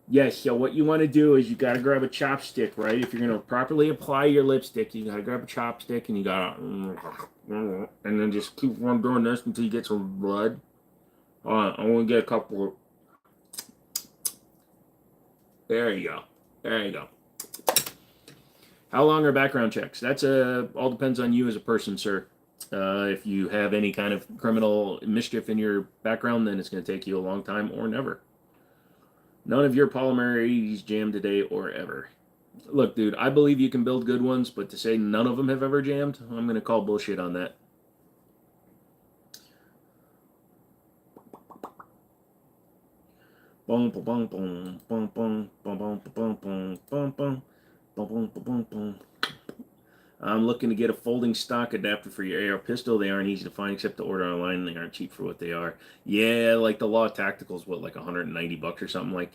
Yes, so what you want to do is you got to grab a chopstick, right? If you're going to properly apply your lipstick, you got to grab a chopstick and you got to... And then just keep on doing this until you get some blood. I'm going to get a couple... There you go. There you go. How long are background checks? That's all depends on you as a person, sir. If you have any kind of criminal mischief in your background, then it's going to take you a long time or never. None of your polymer 80s jammed today or ever. Look, dude, I believe you can build good ones, but to say none of them have ever jammed, I'm going to call bullshit on that. Boom, boom, boom, boom, boom, boom, boom, boom, boom, boom, boom, boom, boom, boom, boom. I'm looking to get a folding stock adapter for your AR pistol. They aren't easy to find except to order online, and they aren't cheap for what they are. Yeah, like the Law Tactical is what, like $190 or something. Like,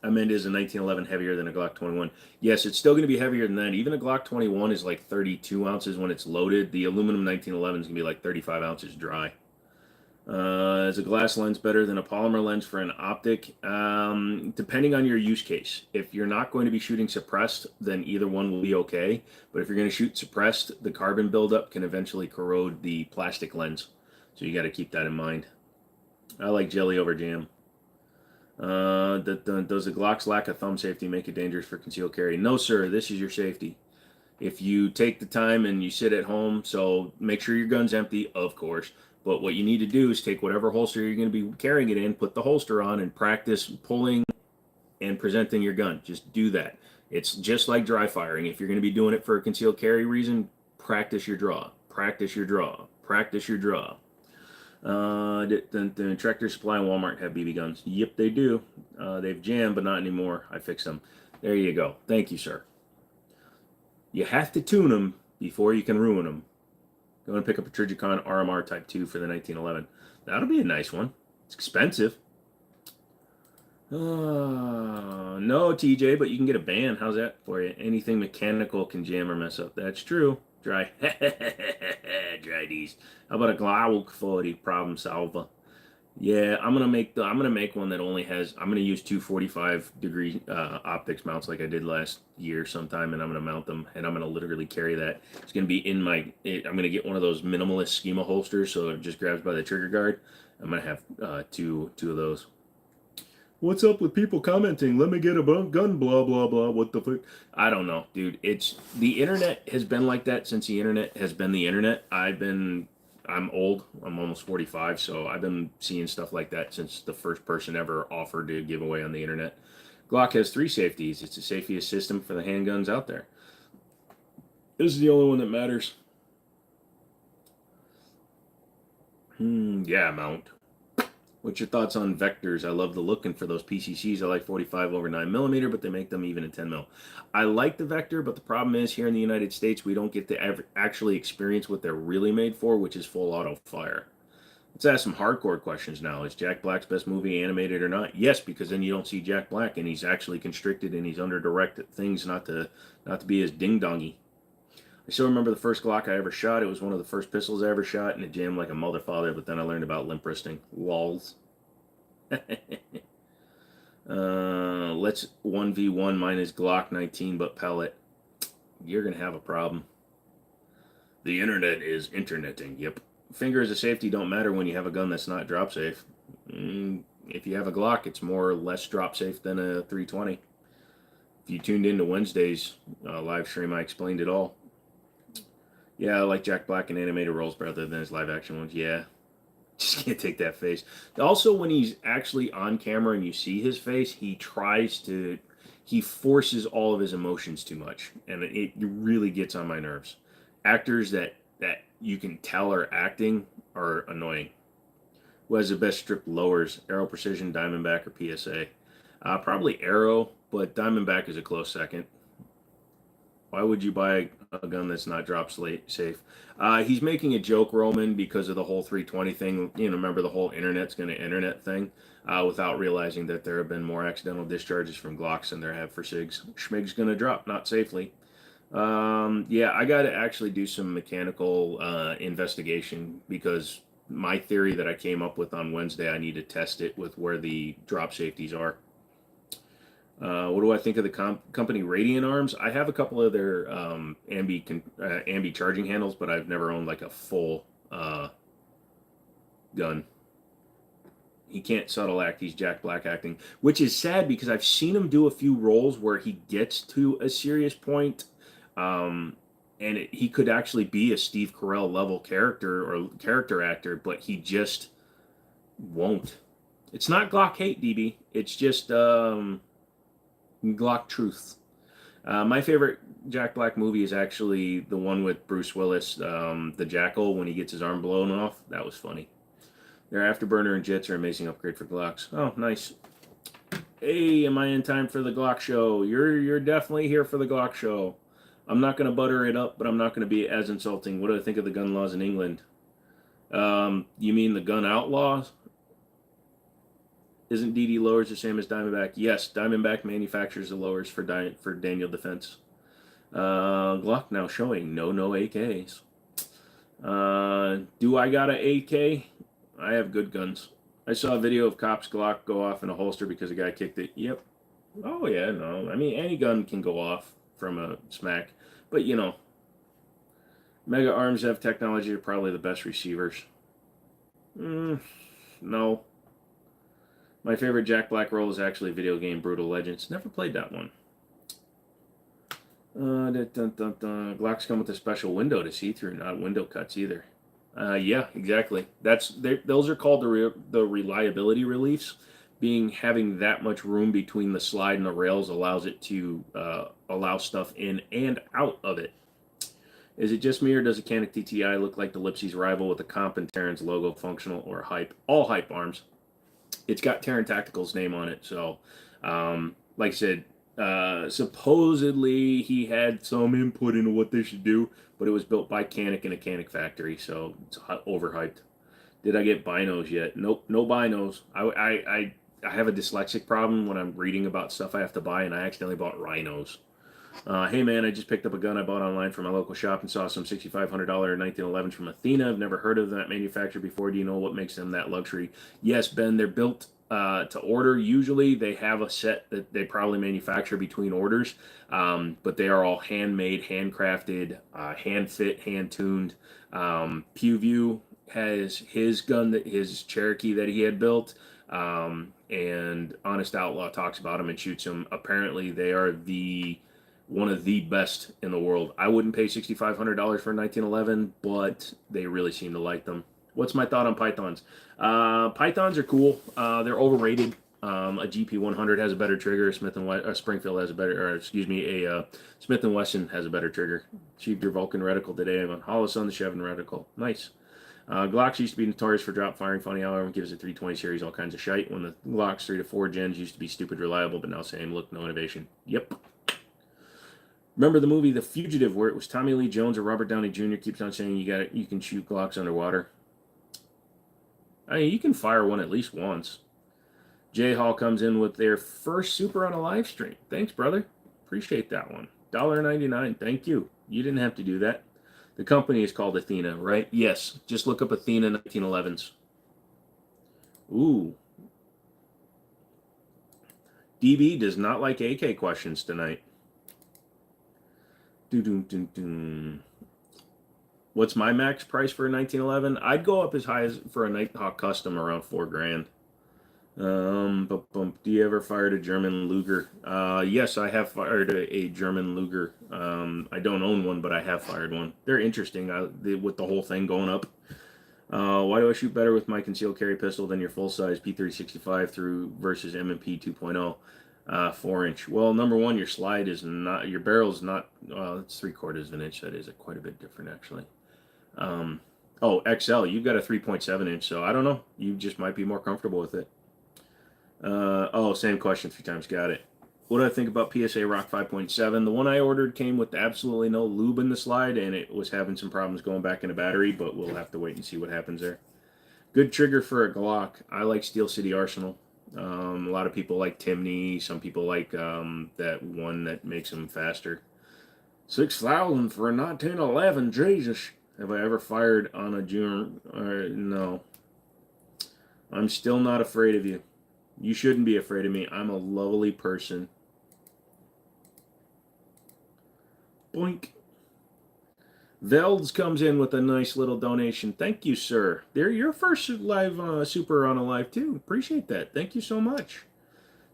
I meant is a 1911 heavier than a Glock 21. Yes, it's still going to be heavier than that. Even a Glock 21 is like 32 ounces when it's loaded. The aluminum 1911 is going to be like 35 ounces dry. Is a glass lens better than a polymer lens for an optic? Depending on your use case. If you're not going to be shooting suppressed, then either one will be okay. But if you're going to shoot suppressed, the carbon buildup can eventually corrode the plastic lens. So you got to keep that in mind. I like jelly over jam. Does the Glocks lack of thumb safety make it dangerous for concealed carry? No, sir. This is your safety. If you take the time and you sit at home, so make sure your gun's empty, of course. But what you need to do is take whatever holster you're going to be carrying it in, put the holster on, and practice pulling and presenting your gun. Just do that. It's just like dry firing. If you're going to be doing it for a concealed carry reason, practice your draw. Practice your draw. Practice your draw. Tractor Supply and Walmart have BB guns. Yep, they do. They've jammed, but not anymore. I fixed them. There you go. Thank you, sir. You have to tune them before you can ruin them. Go and pick up a Trigicon RMR Type 2 for the 1911. That'll be a nice one. It's expensive. No, TJ, but you can get a ban. How's that for you? Anything mechanical can jam or mess up. That's true. Dry. Dry D's. How about a Glock 40 problem solver? Yeah, I'm gonna make one that only has. I'm gonna use 245-degree optics mounts like I did last year sometime, and I'm gonna mount them, and I'm gonna literally carry that. It's gonna be in my. I'm gonna get one of those minimalist schema holsters, so it just grabs by the trigger guard. I'm gonna have two of those. What's up with people commenting? Let me get a gun, blah blah blah. What the fuck? I don't know, dude. It's the internet has been like that since the internet has been the internet. I'm old. I'm almost 45, so I've been seeing stuff like that since the first person ever offered to give away on the internet. Glock has 3 safeties. It's the safest system for the handguns out there. This is the only one that matters. Yeah, mount. What's your thoughts on vectors? I love the looking for those PCCs. I like 45 over 9mm, but they make them even in 10mm. I like the vector, but the problem is here in the United States, we don't get to actually experience what they're really made for, which is full auto fire. Let's ask some hardcore questions now. Is Jack Black's best movie animated or not? Yes, because then you don't see Jack Black, and he's actually constricted, and he's under direct things not to be as ding-dongy. I still remember the first Glock I ever shot. It was one of the first pistols I ever shot, and it jammed like a motherfather, but then I learned about limp wristing. Lols. Let's 1v1 minus Glock 19, but pellet. You're going to have a problem. The internet is interneting. Yep. Finger as a safety don't matter when you have a gun that's not drop safe. If you have a Glock, it's more or less drop safe than a 320. If you tuned into Wednesday's live stream, I explained it all. Yeah, I like Jack Black in animated roles rather than his live action ones. Yeah, just can't take that face. Also, when he's actually on camera and you see his face, he forces all of his emotions too much, and it really gets on my nerves. Actors that you can tell are acting are annoying. Who has the best strip lowers? Aero Precision, Diamondback, or PSA? Probably Aero, but Diamondback is a close second. Why would you buy a gun that's not drop safe? He's making a joke, Roman, because of the whole 320 thing. You know, remember the whole internet's going to internet thing, without realizing that there have been more accidental discharges from Glocks than there have for SIGs. Schmig's going to drop, not safely. Yeah, I got to actually do some mechanical investigation, because my theory that I came up with on Wednesday, I need to test it with where the drop safeties are. What do I think of the company Radiant Arms? I have a couple of their ambi charging handles, but I've never owned like a full gun. He can't subtle act. He's Jack Black acting, which is sad because I've seen him do a few roles where he gets to a serious point, and he could actually be a Steve Carell level character or character actor, but he just won't. It's not Glock hate, DB. It's just Glock truth. My favorite Jack Black movie is actually the one with Bruce Willis, The Jackal, when he gets his arm blown off. That was funny. Their Afterburner and Jets are amazing upgrade for Glocks. Oh, nice. Hey, am I in time for the Glock show? You're definitely here for the Glock show. I'm not going to butter it up, but I'm not going to be as insulting. What do I think of the gun laws in England? You mean the gun outlaws? Isn't DD lowers the same as Diamondback? Yes, Diamondback manufactures the lowers for Daniel Defense. Glock now showing no AKs. Do I got an AK? I have good guns. I saw a video of cops Glock go off in a holster because a guy kicked it. Yep. Oh yeah, no. I mean, any gun can go off from a smack, but you know, Mega Arms have technology. Are probably the best receivers. No. My favorite Jack Black role is actually a video game, Brutal Legends. Never played that one. Glocks come with a special window to see through, not window cuts either. Yeah, exactly. Those are called the reliability reliefs, having that much room between the slide and the rails allows it to allow stuff in and out of it. Is it just me, or does a Canik TTI look like the Lipsy's rival with the Comp and Terran's logo, functional or hype? All hype arms. It's got Terran Tactical's name on it. So, like I said, supposedly he had some input into what they should do, but it was built by Canik in a Canik factory, so it's overhyped. Did I get binos yet? Nope, no binos. I have a dyslexic problem when I'm reading about stuff I have to buy, and I accidentally bought rhinos. Hey man, I just picked up a gun I bought online from my local shop and saw some $6,500 1911s from Athena. I've never heard of that manufacturer before. Do you know what makes them that luxury? Yes, Ben, they're built to order. Usually they have a set that they probably manufacture between orders, but they are all handmade, handcrafted, hand fit, hand tuned. PewView has his gun, his Cherokee that he had built, and Honest Outlaw talks about him and shoots him. Apparently they are one of the best in the world. I wouldn't pay $6,500 for a 1911, but they really seem to like them. What's my thought on Pythons? Pythons are cool. They're overrated. A GP100 has a better trigger. Springfield has a better, or excuse me, a Smith & Wesson has a better trigger. Achieved your Vulcan reticle today. I'm on Hollis on the Chevin reticle. Nice. Glocks used to be notorious for drop firing funny, however, gives a 320 series all kinds of shite. When the Glocks 3 to 4 gens used to be stupid reliable, but now same look, no innovation. Yep. Remember the movie The Fugitive, where it was Tommy Lee Jones or Robert Downey Jr. keeps on saying you can shoot Glocks underwater. I mean, you can fire one at least once. Jay Hall comes in with their first super on a live stream. Thanks, brother. Appreciate that one. $1.99. Thank you. You didn't have to do that. The company is called Athena, right? Yes. Just look up Athena 1911s. Ooh. DB does not like AK questions tonight. What's my max price for a 1911? I'd go up as high as for a Nighthawk Custom around $4,000. Do you ever fired a German Luger? Yes, I have fired a German Luger. I don't own one, but I have fired one. They're interesting with the whole thing going up. Why do I shoot better with my concealed carry pistol than your full-size P365 through versus M&P 2.0? 4-inch. Well, number one, your slide is not, your barrel is not, it's 3/4 of an inch. That is quite a bit different, actually. Oh, XL, you've got a 3.7 inch, so I don't know. You just might be more comfortable with it. Same question 3 times. Got it. What do I think about PSA Rock 5.7? The one I ordered came with absolutely no lube in the slide, and it was having some problems going back in a battery, but we'll have to wait and see what happens there. Good trigger for a Glock. I like Steel City Arsenal. A lot of people like Jimmini. Some people like that one that makes them faster. 6,000 for a 1911. Jesus. Have I ever fired on a June? No. I'm still not afraid of you. You shouldn't be afraid of me. I'm a lovely person. Boink. Velds comes in with a nice little donation. Thank you, sir. They're your first live super on a live, too. Appreciate that. Thank you so much.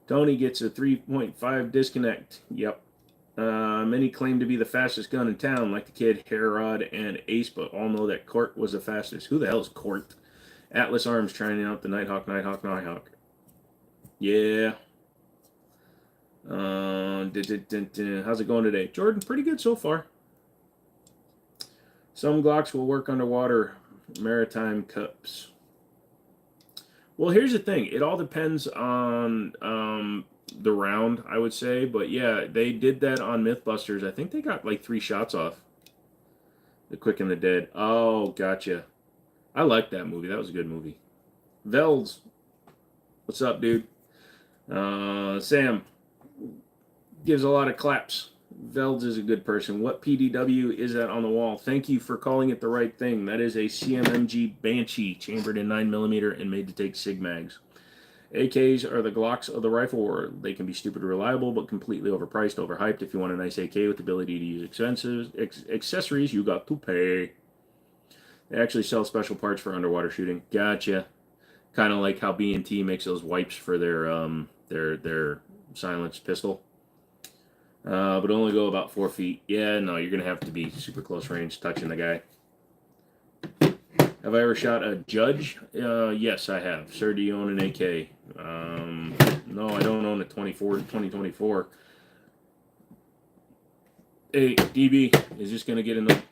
Tony gets a 3.5 disconnect. Yep. Many claim to be the fastest gun in town, like the kid, Herod, and Ace, but all know that Court was the fastest. Who the hell is Court? Atlas Arms trying out the Nighthawk. Yeah. How's it going today? Jordan, pretty good so far. Some Glocks will work underwater. Maritime cups. Well, here's the thing. It all depends on the round, I would say. But yeah, they did that on Mythbusters. I think they got like 3 shots off. The Quick and the Dead. Oh, gotcha. I like that movie. That was a good movie. Velds. What's up, dude? Sam gives a lot of claps. Velds is a good person. What PDW is that on the wall? Thank you for calling it the right thing. That is a CMMG Banshee, chambered in 9mm and made to take SIG mags. AKs are the Glocks of the rifle war. They can be stupid reliable, but completely overpriced, overhyped. If you want a nice AK with the ability to use expensive accessories, you got to pay. They actually sell special parts for underwater shooting. Gotcha. Kind of like how B&T makes those wipes for their silenced pistol. But only go about 4 feet. Yeah, no, you're going to have to be super close range touching the guy. Have I ever shot a judge? Yes, I have. Sir, do you own an AK? No, I don't own a 2024. Hey, DB, is this going to get in the...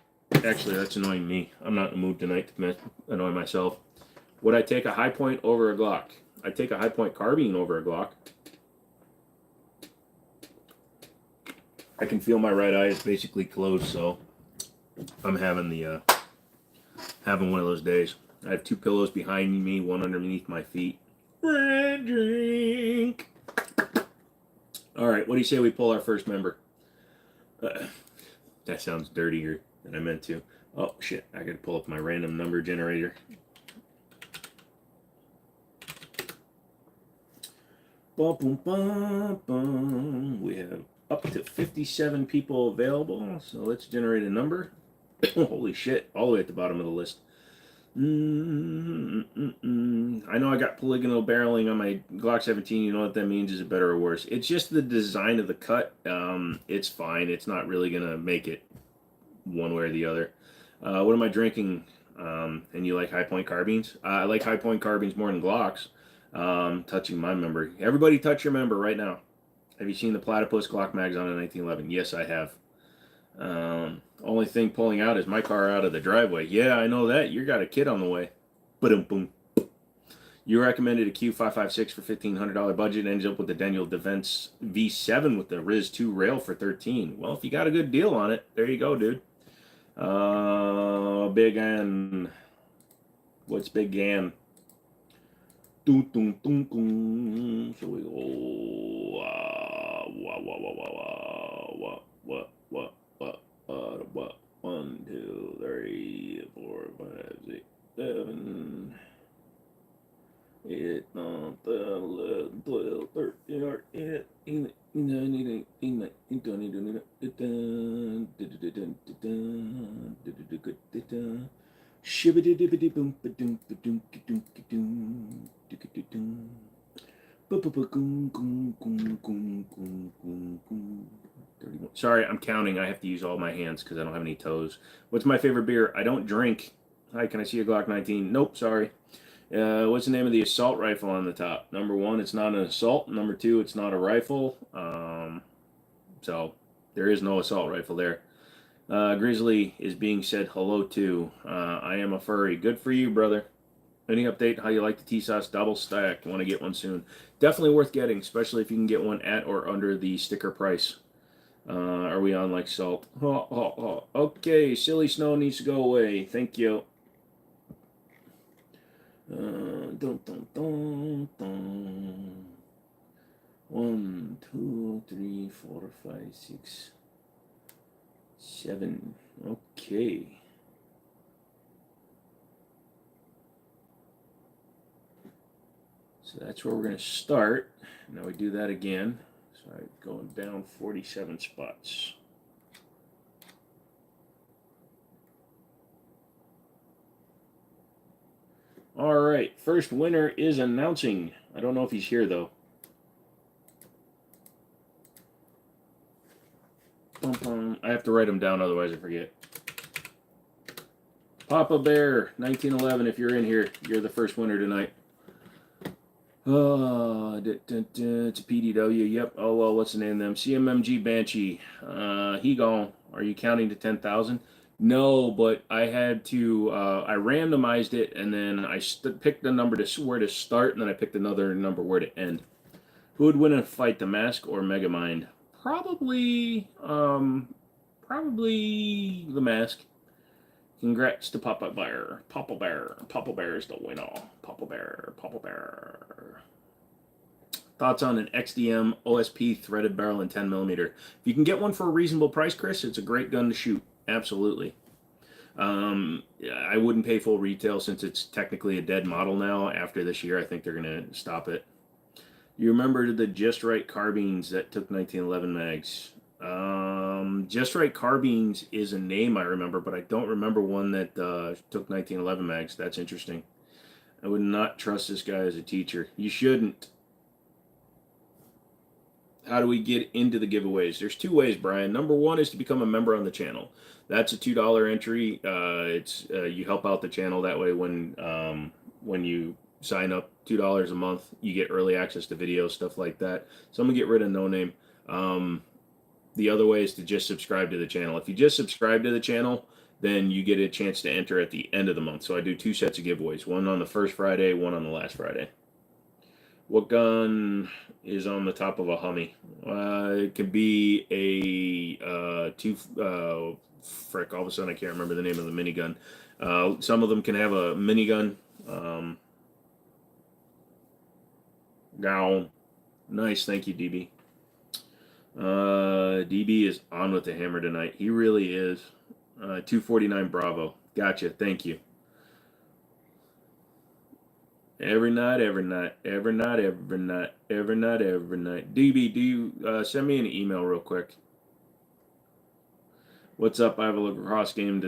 Actually, that's annoying me. I'm not in the mood tonight to annoy myself. Would I take a high point over a Glock? I'd take a high point carbine over a Glock. I can feel my right eye is basically closed, so I'm having one of those days. I have two pillows behind me, one underneath my feet. Red drink. All right, what do you say we pull our first member? That sounds dirtier than I meant to. Oh shit! I gotta pull up my random number generator. Bum, bum, bum, bum. We have up to 57 people available, so let's generate a number. Holy shit! All the way at the bottom of the list. I know I got polygonal barreling on my Glock 17. You know what that means? Is it better or worse? It's just the design of the cut. It's fine. It's not really gonna make it one way or the other. What am I drinking? And you like high point carbines? I like high point carbines more than Glocks. Touching my member. Everybody touch your member right now. Have you seen the platypus Glock mags on a 1911? Yes, I have. Only thing pulling out is my car out of the driveway. Yeah, I know that. You got a kid on the way. Boom, boom. You recommended a Q556 for $1,500 budget. Ends up with the Daniel Defense V7 with the Riz 2 rail for $13. Well, if you got a good deal on it, there you go, dude. Big N. What's Big N? Dun, dun, dun, dun. So we go. What? 1, 2, 3, 4, 5, 6, 7, 8, 9, 10, 11, 12, 13, 14, 15, 31. Sorry, I'm counting. I have to use all my hands because I don't have any toes. What's my favorite beer? I don't drink. Hi, can I see a Glock 19? Nope, sorry. What's the name of the assault rifle on the top? Number 1, it's not an assault. Number 2, it's not a rifle. So there is no assault rifle there. Grizzly is being said hello to. I am a furry. Good for you, brother. Any update how you like the T-Sauce double stack? Want to get one soon? Definitely worth getting, especially if you can get one at or under the sticker price. Are we on like salt? Okay, silly snow needs to go away. Thank you. Dun, dun, dun, dun. 1, 2, 3, 4, 5, 6, 7. Okay. So that's where we're going to start. Now we do that again. So I'm going down 47 spots. All right, first winner is announcing. I don't know if he's here though. I have to write him down, otherwise I forget. Papa Bear, 1911. If you're in here, you're the first winner tonight. It's a PDW. Yep. Oh well, what's the name of them? CMMG Banshee. He gone. Are you counting to 10,000? No, but I had to. I randomized it, and then I picked the number to where to start, and then I picked another number where to end. Who would win in a fight, the Mask or Megamind? Probably the Mask. Congrats to Papa Bear. Papa Bear. Papa Bear is the winner. Papa Bear. Papa Bear. Thoughts on an XDM OSP threaded barrel and 10mm? If you can get one for a reasonable price, Chris, it's a great gun to shoot. Absolutely. I wouldn't pay full retail since it's technically a dead model now. After this year, I think they're going to stop it. You remember the Just Right carbines that took 1911 mags? Just Right carbines is a name I remember, but I don't remember one that took 1911 mags. That's interesting. I would not trust this guy as a teacher. You shouldn't. How do we get into the giveaways? There's 2 ways, Brian. Number 1 is to become a member on the channel. That's a $2 entry. You help out the channel that way when you sign up $2 a month, you get early access to videos, stuff like that. So I'm gonna get rid of no name. The other way is to just subscribe to the channel. If you just subscribe to the channel, then you get a chance to enter at the end of the month. So I do 2 sets of giveaways, one on the first Friday, one on the last Friday. What gun is on the top of a Hummy? It could be frick, all of a sudden I can't remember the name of the minigun. Some of them can have a minigun. Now, nice, thank you, DB. DB is on with the hammer tonight. He really is. 249 Bravo. Gotcha, thank you. Every night. DB, do you send me an email real quick? What's up? I have a lacrosse game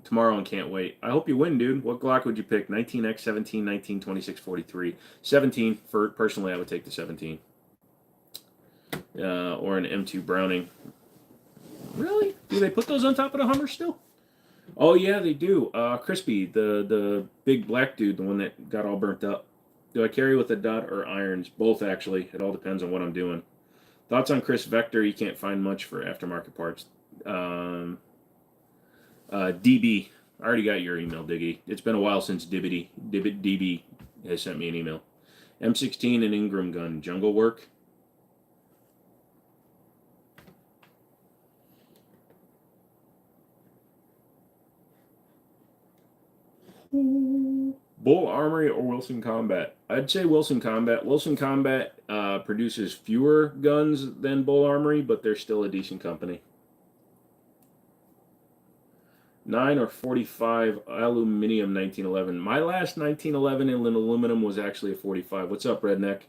tomorrow, and can't wait. I hope you win, dude. What Glock would you pick? 19X, 17, 19, 26, 43. 17. Personally, I would take the 17. Or an M2 Browning. Really? Do they put those on top of the Hummer still? Oh, yeah, they do. Crispy, the big black dude, the one that got all burnt up. Do I carry with a dot or irons? Both, actually. It all depends on what I'm doing. Thoughts on Chris Vector? You can't find much for aftermarket parts. DB. I already got your email, Diggy. It's been a while since DB has sent me an email. M16 and Ingram gun. Jungle work? Bull Armory or Wilson Combat? I'd say Wilson Combat. Wilson Combat produces fewer guns than Bull Armory, but they're still a decent company. 9 or 45 aluminum 1911. My last 1911 in aluminum was actually a 45. What's up, Redneck?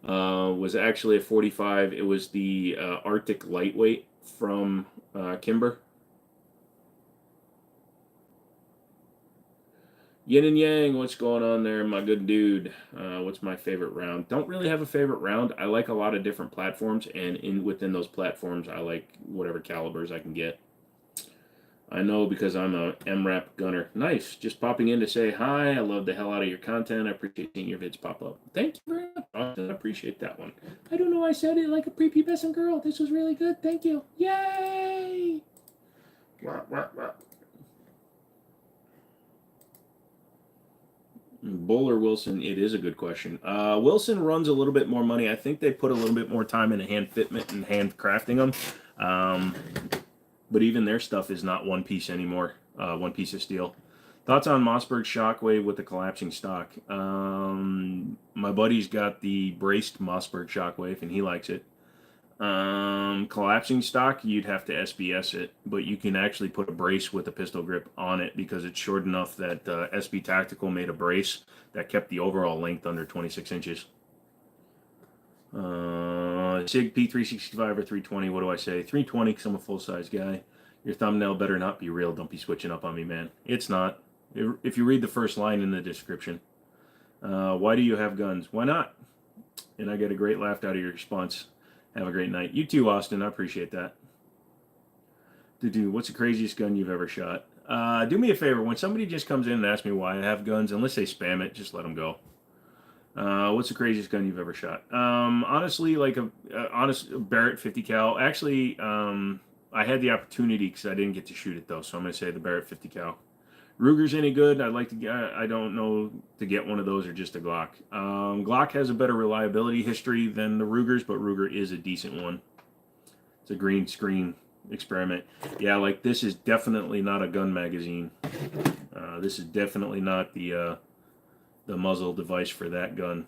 Was actually a 45. It was the Arctic Lightweight from Kimber. Yin and Yang, what's going on there, my good dude? What's my favorite round? Don't really have a favorite round. I like a lot of different platforms, and within those platforms, I like whatever calibers I can get. I know because I'm a MRAP gunner. Nice. Just popping in to say hi. I love the hell out of your content. I appreciate seeing your vids pop up. Thank you very much, Austin. I appreciate that one. I don't know why I said it like a prepubescent girl. This was really good. Thank you. Yay! Bull or Wilson? It is a good question. Wilson runs a little bit more money. I think they put a little bit more time into hand fitment and hand crafting them. But even their stuff is not one piece anymore. One piece of steel. Thoughts on Mossberg Shockwave with the collapsing stock? My buddy's got the braced Mossberg Shockwave, and he likes it. Collapsing stock, you'd have to SBS it, but you can actually put a brace with a pistol grip on it because it's short enough that SB Tactical made a brace that kept the overall length under 26 inches. Sig P365 or 320, what do I say? 320 because I'm a full-size guy. Your thumbnail better not be real. Don't be switching up on me, man. It's not. If you read the first line in the description. Why do you have guns? Why not? And I get a great laugh out of your response. Have a great night. You too, Austin. I appreciate that. What's the craziest gun you've ever shot? Do me a favor. When somebody just comes in and asks me why I have guns, unless they spam it, just let them go. What's the craziest gun you've ever shot? Honestly, like a honest Barrett 50 cal. Actually, I had the opportunity because I didn't get to shoot it though, so I'm gonna say the Barrett 50 cal. Ruger's any good? I'd like to get. I don't know to get one of those or just a Glock. Glock has a better reliability history than the Ruger's, but Ruger is a decent one. It's a green screen experiment. Yeah, like this is definitely not a gun magazine. This is definitely not the muzzle device for that gun.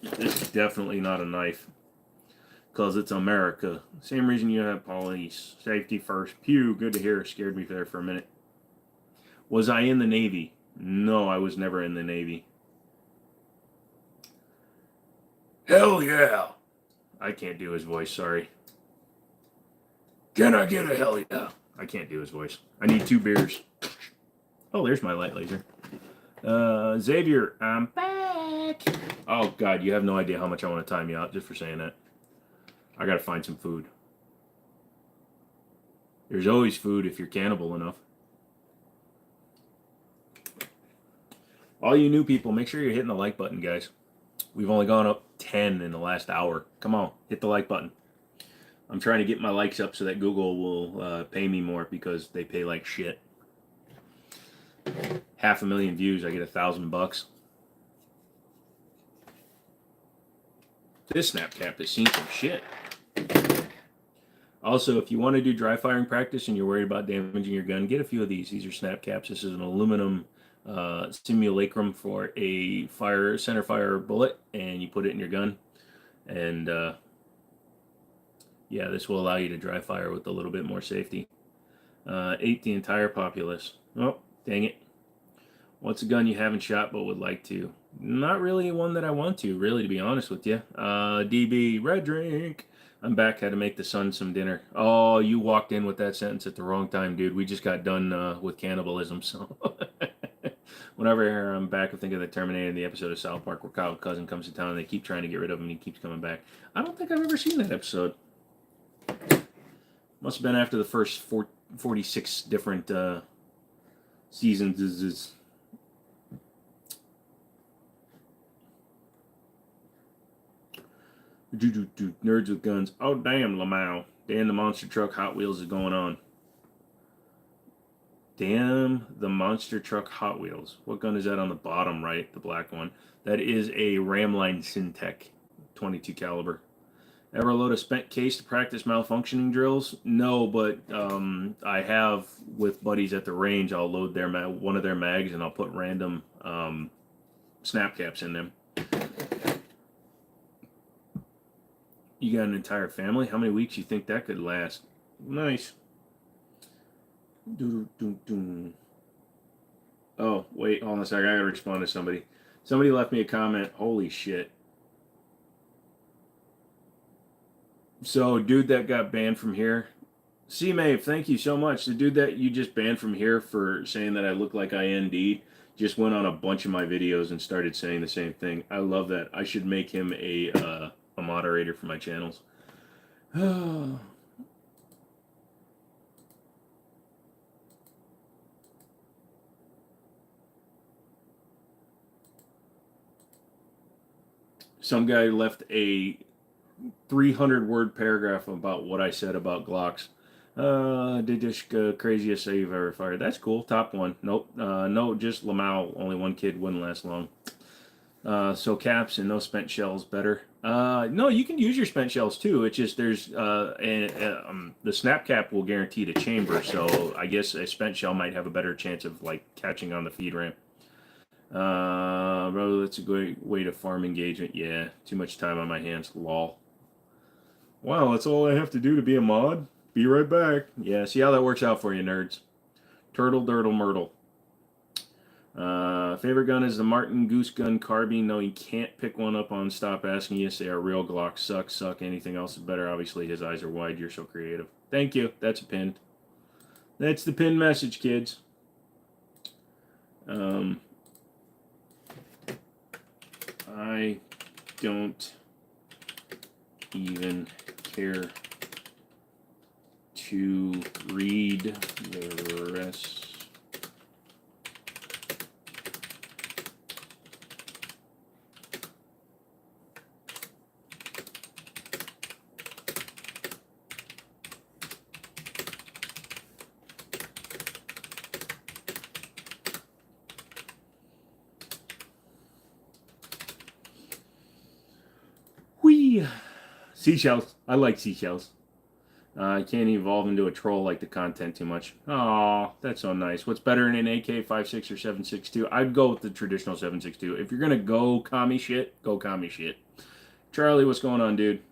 This is definitely not a knife. Because it's America. Same reason you have police. Safety first. Pew, good to hear. Scared me there for a minute. Was I in the Navy? No, I was never in the Navy. Hell yeah. I can't do his voice, sorry. Can I get a hell yeah? I can't do his voice. I need 2 beers. Oh, there's my light laser. Xavier, I'm back. Oh, God, you have no idea how much I want to time you out just for saying that. I got to find some food. There's always food if you're cannibal enough. All you new people, make sure you're hitting the like button, guys. We've only gone up 10 in the last hour. Come on, hit the like button. I'm trying to get my likes up so that Google will pay me more because they pay like shit. 500,000 views, I get $1,000. This snap cap has seen some shit. Also, if you want to do dry firing practice and you're worried about damaging your gun, get a few of these. These are snap caps. This is an aluminum simulacrum for a center fire bullet, and you put it in your gun. And yeah, this will allow you to dry fire with a little bit more safety. Ate the entire populace. Oh, dang it. What's a gun you haven't shot but would like to? Not really one that I want to, really, to be honest with you. DB, red drink. I'm back. Had to make the son some dinner. Oh, you walked in with that sentence at the wrong time, dude. We just got done with cannibalism, so... Whenever I'm back, I think of the Terminator in the episode of South Park where Kyle's cousin comes to town and they keep trying to get rid of him and he keeps coming back. I don't think I've ever seen that episode. Must have been after the first 46 different seasons. Nerds with guns. Oh, damn, Lamau. Damn, the monster truck Hot Wheels is going on. Damn, the monster truck Hot Wheels. What gun is that on the bottom right, the black one? That is a Ramline Syntec 22 caliber. Ever load a spent case to practice malfunctioning drills? No, but I have with buddies at the range. I'll load one of their mags and I'll put random snap caps in them. You got an entire family? How many weeks you think that could last? Nice. Oh, wait, hold on a second. I gotta respond to somebody. Somebody left me a comment. Holy shit. So, dude that got banned from here. C-Mave, thank you so much. The dude that you just banned from here for saying that I look like IND just went on a bunch of my videos and started saying the same thing. I love that. I should make him a moderator for my channels. Some guy left a 300-word paragraph about what I said about Glocks. Craziest save you've ever fired. That's cool. Top one. Nope. No, just Lamau. Only one kid wouldn't last long. So caps and no spent shells better. No, you can use your spent shells too. It's just there's the snap cap will guarantee the chamber, so I guess a spent shell might have a better chance of like catching on the feed ramp. Bro, that's a great way to farm engagement. Yeah, too much time on my hands. Lol. Wow, that's all I have to do to be a mod? Be right back. Yeah, see how that works out for you, nerds. Turtle, Dirtle, Myrtle. Favorite gun is the Martin Goose Gun Carbine. No, you can't pick one up on Stop Asking. Yes, they are real. Glocks suck. Anything else is better. Obviously, his eyes are wide. You're so creative. Thank you. That's a pin. That's the pin message, kids. I don't even care to read the rest. Seashells. I like seashells. I can't evolve into a troll like the content too much. Oh, that's so nice. What's better in an AK-56 or 7.62? I'd go with the traditional 7.62. If you're going to go commie shit, go commie shit. Charlie, what's going on, dude?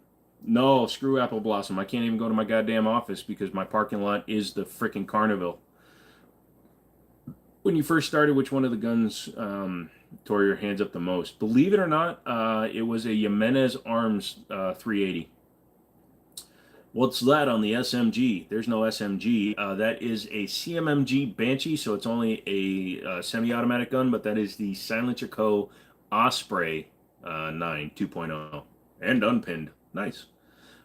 No, screw Apple Blossom. I can't even go to my goddamn office because my parking lot is the frickin' Carnival. When you first started, which one of the guns tore your hands up the most? Believe it or not, it was a Jimenez Arms 380. What's that on the SMG? There's no SMG. That is a CMMG Banshee, so it's only a semi-automatic gun, but that is the Silencer Co. Osprey 9 2.0 and unpinned. Nice.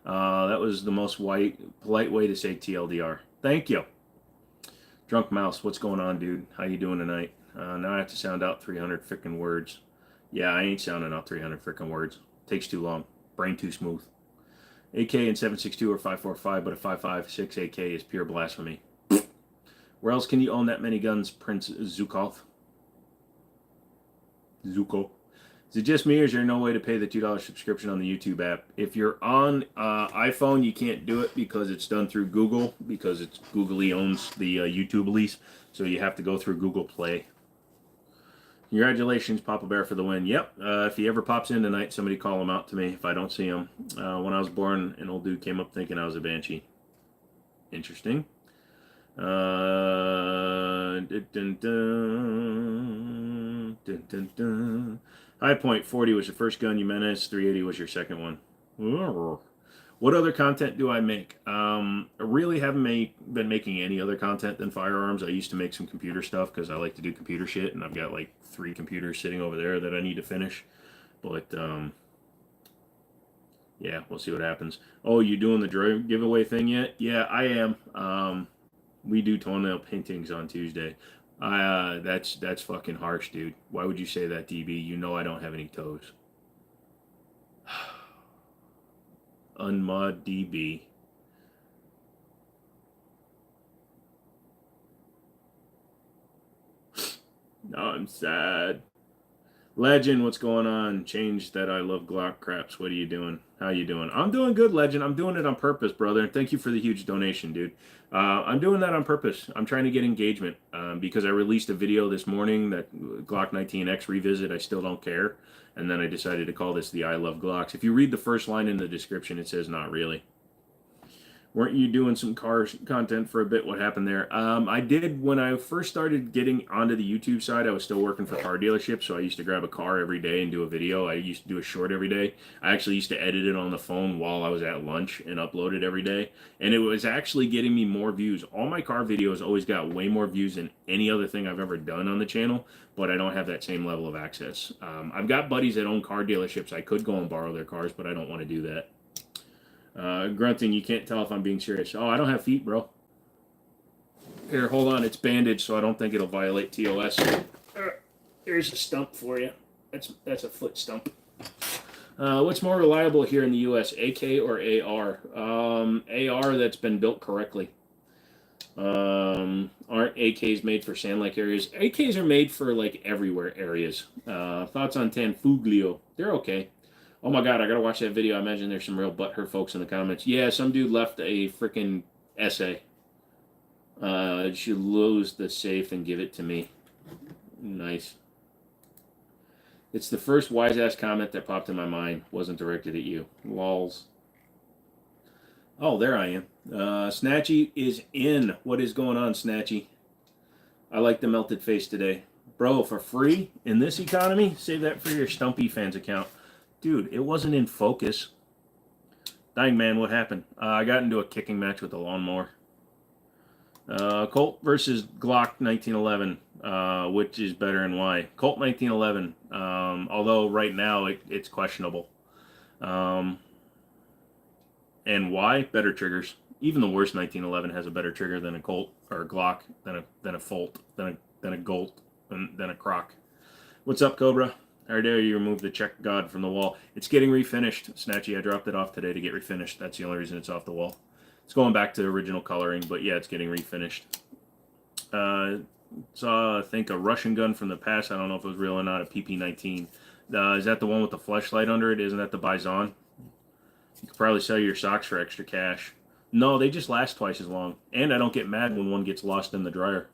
That was the most polite way to say TLDR. Thank you. Drunk Mouse, what's going on, dude? How you doing tonight? Now I have to sound out 300 frickin' words. Yeah, I ain't sounding out 300 frickin' words. Takes too long. Brain too smooth. AK and 7.62 or 5.45, but a 5.56 AK is pure blasphemy. Where else can you own that many guns, Prince Zukov? Zuko. Is it just me, or is there no way to pay the $2 subscription on the YouTube app? If you're on iPhone, you can't do it because it's done through Google, because it's Googly owns the YouTube lease, so you have to go through Google Play. Congratulations, Papa Bear, for the win. Yep, if he ever pops in tonight, somebody call him out to me if I don't see him. When I was born, an old dude came up thinking I was a banshee. Interesting. High Point 40 was your first gun you menaced. 380 was your second one. What other content do I make? I really haven't been making any other content than firearms. I used to make some computer stuff because I like to do computer shit, and I've got like 3 computers sitting over there that I need to finish. But yeah, we'll see what happens. Oh, you doing the droid giveaway thing yet? Yeah, I am. We do toenail paintings on Tuesday. That's fucking harsh, dude. Why would you say that, DB? You know I don't have any toes. Unmod DB. No, I'm sad. Legend, what's going on? Change that I love Glock craps. What are you doing? How you doing? I'm doing good, Legend. I'm doing it on purpose, brother. And thank you for the huge donation, dude. I'm doing that on purpose. I'm trying to get engagement because I released a video this morning, that Glock 19X revisit. I still don't care. And then I decided to call this the I Love Glocks. If you read the first line in the description, it says not really. Weren't you doing some car content for a bit? What happened there? I did when I first started getting onto the YouTube side. I was still working for car dealerships, so I used to grab a car every day and do a video. I used to do a short every day. I actually used to edit it on the phone while I was at lunch and upload it every day. And it was actually getting me more views. All my car videos always got way more views than any other thing I've ever done on the channel, but I don't have that same level of access. I've got buddies that own car dealerships. I could go and borrow their cars, but I don't want to do that. Grunting, you can't tell if I'm being serious. Oh, I don't have feet, bro. Here, hold on. It's bandaged, so I don't think it'll violate TOS. Here's a stump for you. That's a foot stump. What's more reliable here in the U.S., AK or AR? AR that's been built correctly. Aren't AKs made for sand-like areas? AKs are made for, like, everywhere areas. Thoughts on Tanfuglio? They're okay. Oh my god, I gotta watch that video. I imagine there's some real butthurt folks in the comments. Yeah, some dude left a freaking essay. Should lose the safe and give it to me. Nice. It's the first wise-ass comment that popped in my mind. Wasn't directed at you. Lols. Oh, there I am. Snatchy is in. What is going on, Snatchy? I like the melted face today. Bro, for free? In this economy? Save that for your Stumpy fans account. Dude, it wasn't in focus. Dying man, what happened? I got into a kicking match with a lawnmower. Colt versus Glock 1911. Which is better and why? Colt 1911. Although right now it's questionable. And why? Better triggers. Even the worst 1911 has a better trigger than a Colt or a Glock, than a Folt, than a Golt, than a Croc. What's up, Cobra? How dare you remove the check god from the wall? It's getting refinished, Snatchy. I dropped it off today to get refinished. That's the only reason it's off the wall. It's going back to the original coloring, but yeah, it's getting refinished. Saw, I think, a Russian gun from the past. I don't know if it was real or not, a PP-19. Is that the one with the flashlight under it? Isn't that the Bison? You could probably sell your socks for extra cash. No, they just last twice as long. And I don't get mad when one gets lost in the dryer.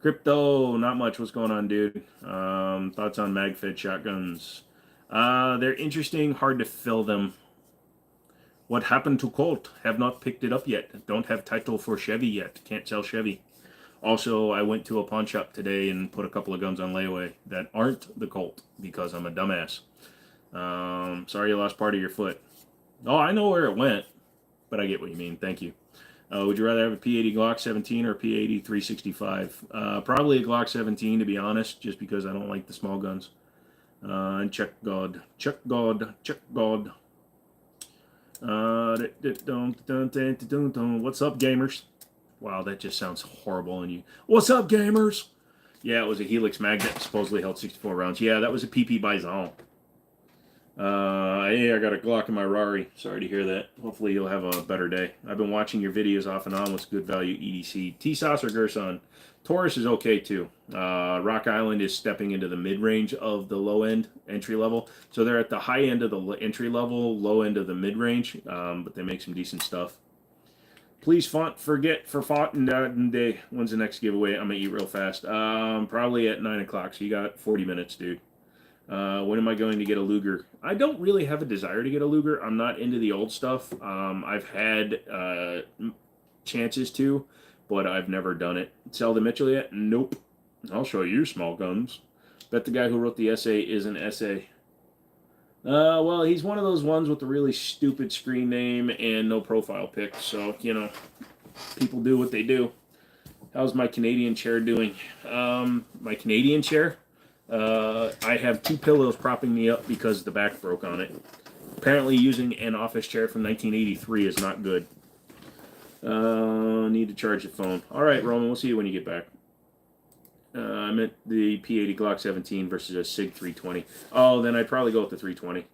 Crypto, not much. What's going on, dude? Thoughts on mag-fed shotguns? They're interesting, hard to fill them. What happened to Colt? Have not picked it up yet. Don't have title for Chevy yet. Can't sell Chevy. Also, I went to a pawn shop today and put a couple of guns on layaway that aren't the Colt because I'm a dumbass. Sorry you lost part of your foot. Oh, I know where it went, but I get what you mean. Thank you. Would you rather have a P80 Glock 17 or a P80 365? Probably a Glock 17, to be honest, just because I don't like the small guns. Check God. Check God. Check God. What's up, gamers? Wow, that just sounds horrible on you. What's up, gamers? Yeah, it was a Helix magnet, supposedly held 64 rounds. Yeah, that was a PP Bison. Hey, I got a Glock in my Rari. Sorry to hear that. Hopefully you'll have a better day. I've been watching your videos off and on with good value EDC. T-Sauce or Gerson? Taurus is okay too. Rock Island is stepping into the mid-range of the low-end entry level. So they're at the high end of the entry level, low end of the mid-range, but they make some decent stuff. Please forget for font and day. When's the next giveaway? I'm going to eat real fast. Probably at 9 o'clock, so you got 40 minutes, dude. When am I going to get a Luger? I don't really have a desire to get a Luger. I'm not into the old stuff. I've had chances to, but I've never done it. Sell the Mitchell yet? Nope. I'll show you small guns. Bet the guy who wrote the essay is an essay. Well, he's one of those ones with a really stupid screen name and no profile pic. So, you know, people do what they do. How's my Canadian chair doing? My Canadian chair? I have 2 pillows propping me up because the back broke on it. Apparently using an office chair from 1983 is not good. Need to charge the phone. Alright, Roman, we'll see you when you get back. I meant the P80 Glock 17 versus a SIG 320. Oh, then I'd probably go with the 320.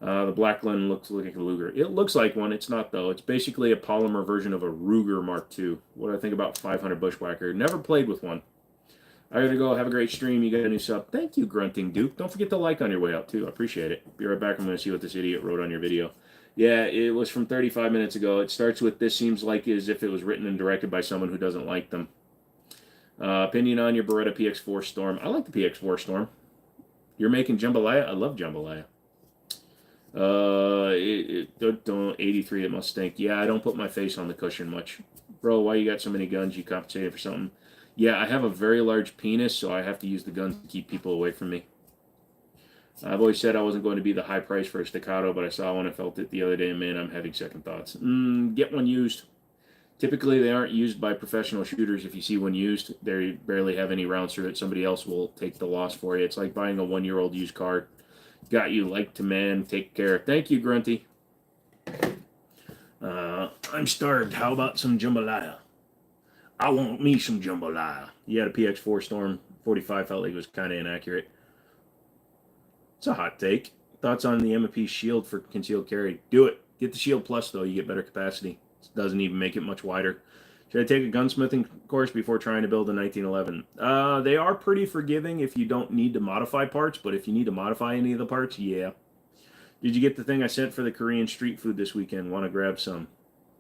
The black gun looks like a Luger. It looks like one. It's not, though. It's basically a polymer version of a Ruger Mark II. What do I think about 500 Bushwhacker? Never played with one. I gotta go. Have a great stream. You got a new sub. Thank you, Grunting Duke. Don't forget to like on your way out, too. I appreciate it. Be right back. I'm going to see what this idiot wrote on your video. Yeah, it was from 35 minutes ago. It starts with, this seems like as if it was written and directed by someone who doesn't like them. Opinion on your Beretta PX4 Storm. I like the PX4 Storm. You're making jambalaya? I love jambalaya. 83, it must stink. Yeah, I don't put my face on the cushion much. Bro, why you got so many guns? You compensated for something? Yeah, I have a very large penis, so I have to use the guns to keep people away from me. I've always said I wasn't going to be the high price for a staccato, but I saw one and felt it the other day, and man, I'm having second thoughts. Get one used. Typically, they aren't used by professional shooters. If you see one used, they barely have any rounds through it. Somebody else will take the loss for you. It's like buying a 1-year-old used car. Got you like to man. Take care. Thank you, Grunty. I'm starved. How about some jambalaya? I want me some jambalaya. You had a PX4 Storm 45, felt like it was kind of inaccurate. It's a hot take. Thoughts on the M&P Shield for concealed carry? Do it. Get the Shield Plus, though. You get better capacity. It doesn't even make it much wider. Should I take a gunsmithing course before trying to build a 1911? They are pretty forgiving if you don't need to modify parts, but if you need to modify any of the parts, yeah. Did you get the thing I sent for the Korean street food this weekend? Want to grab some?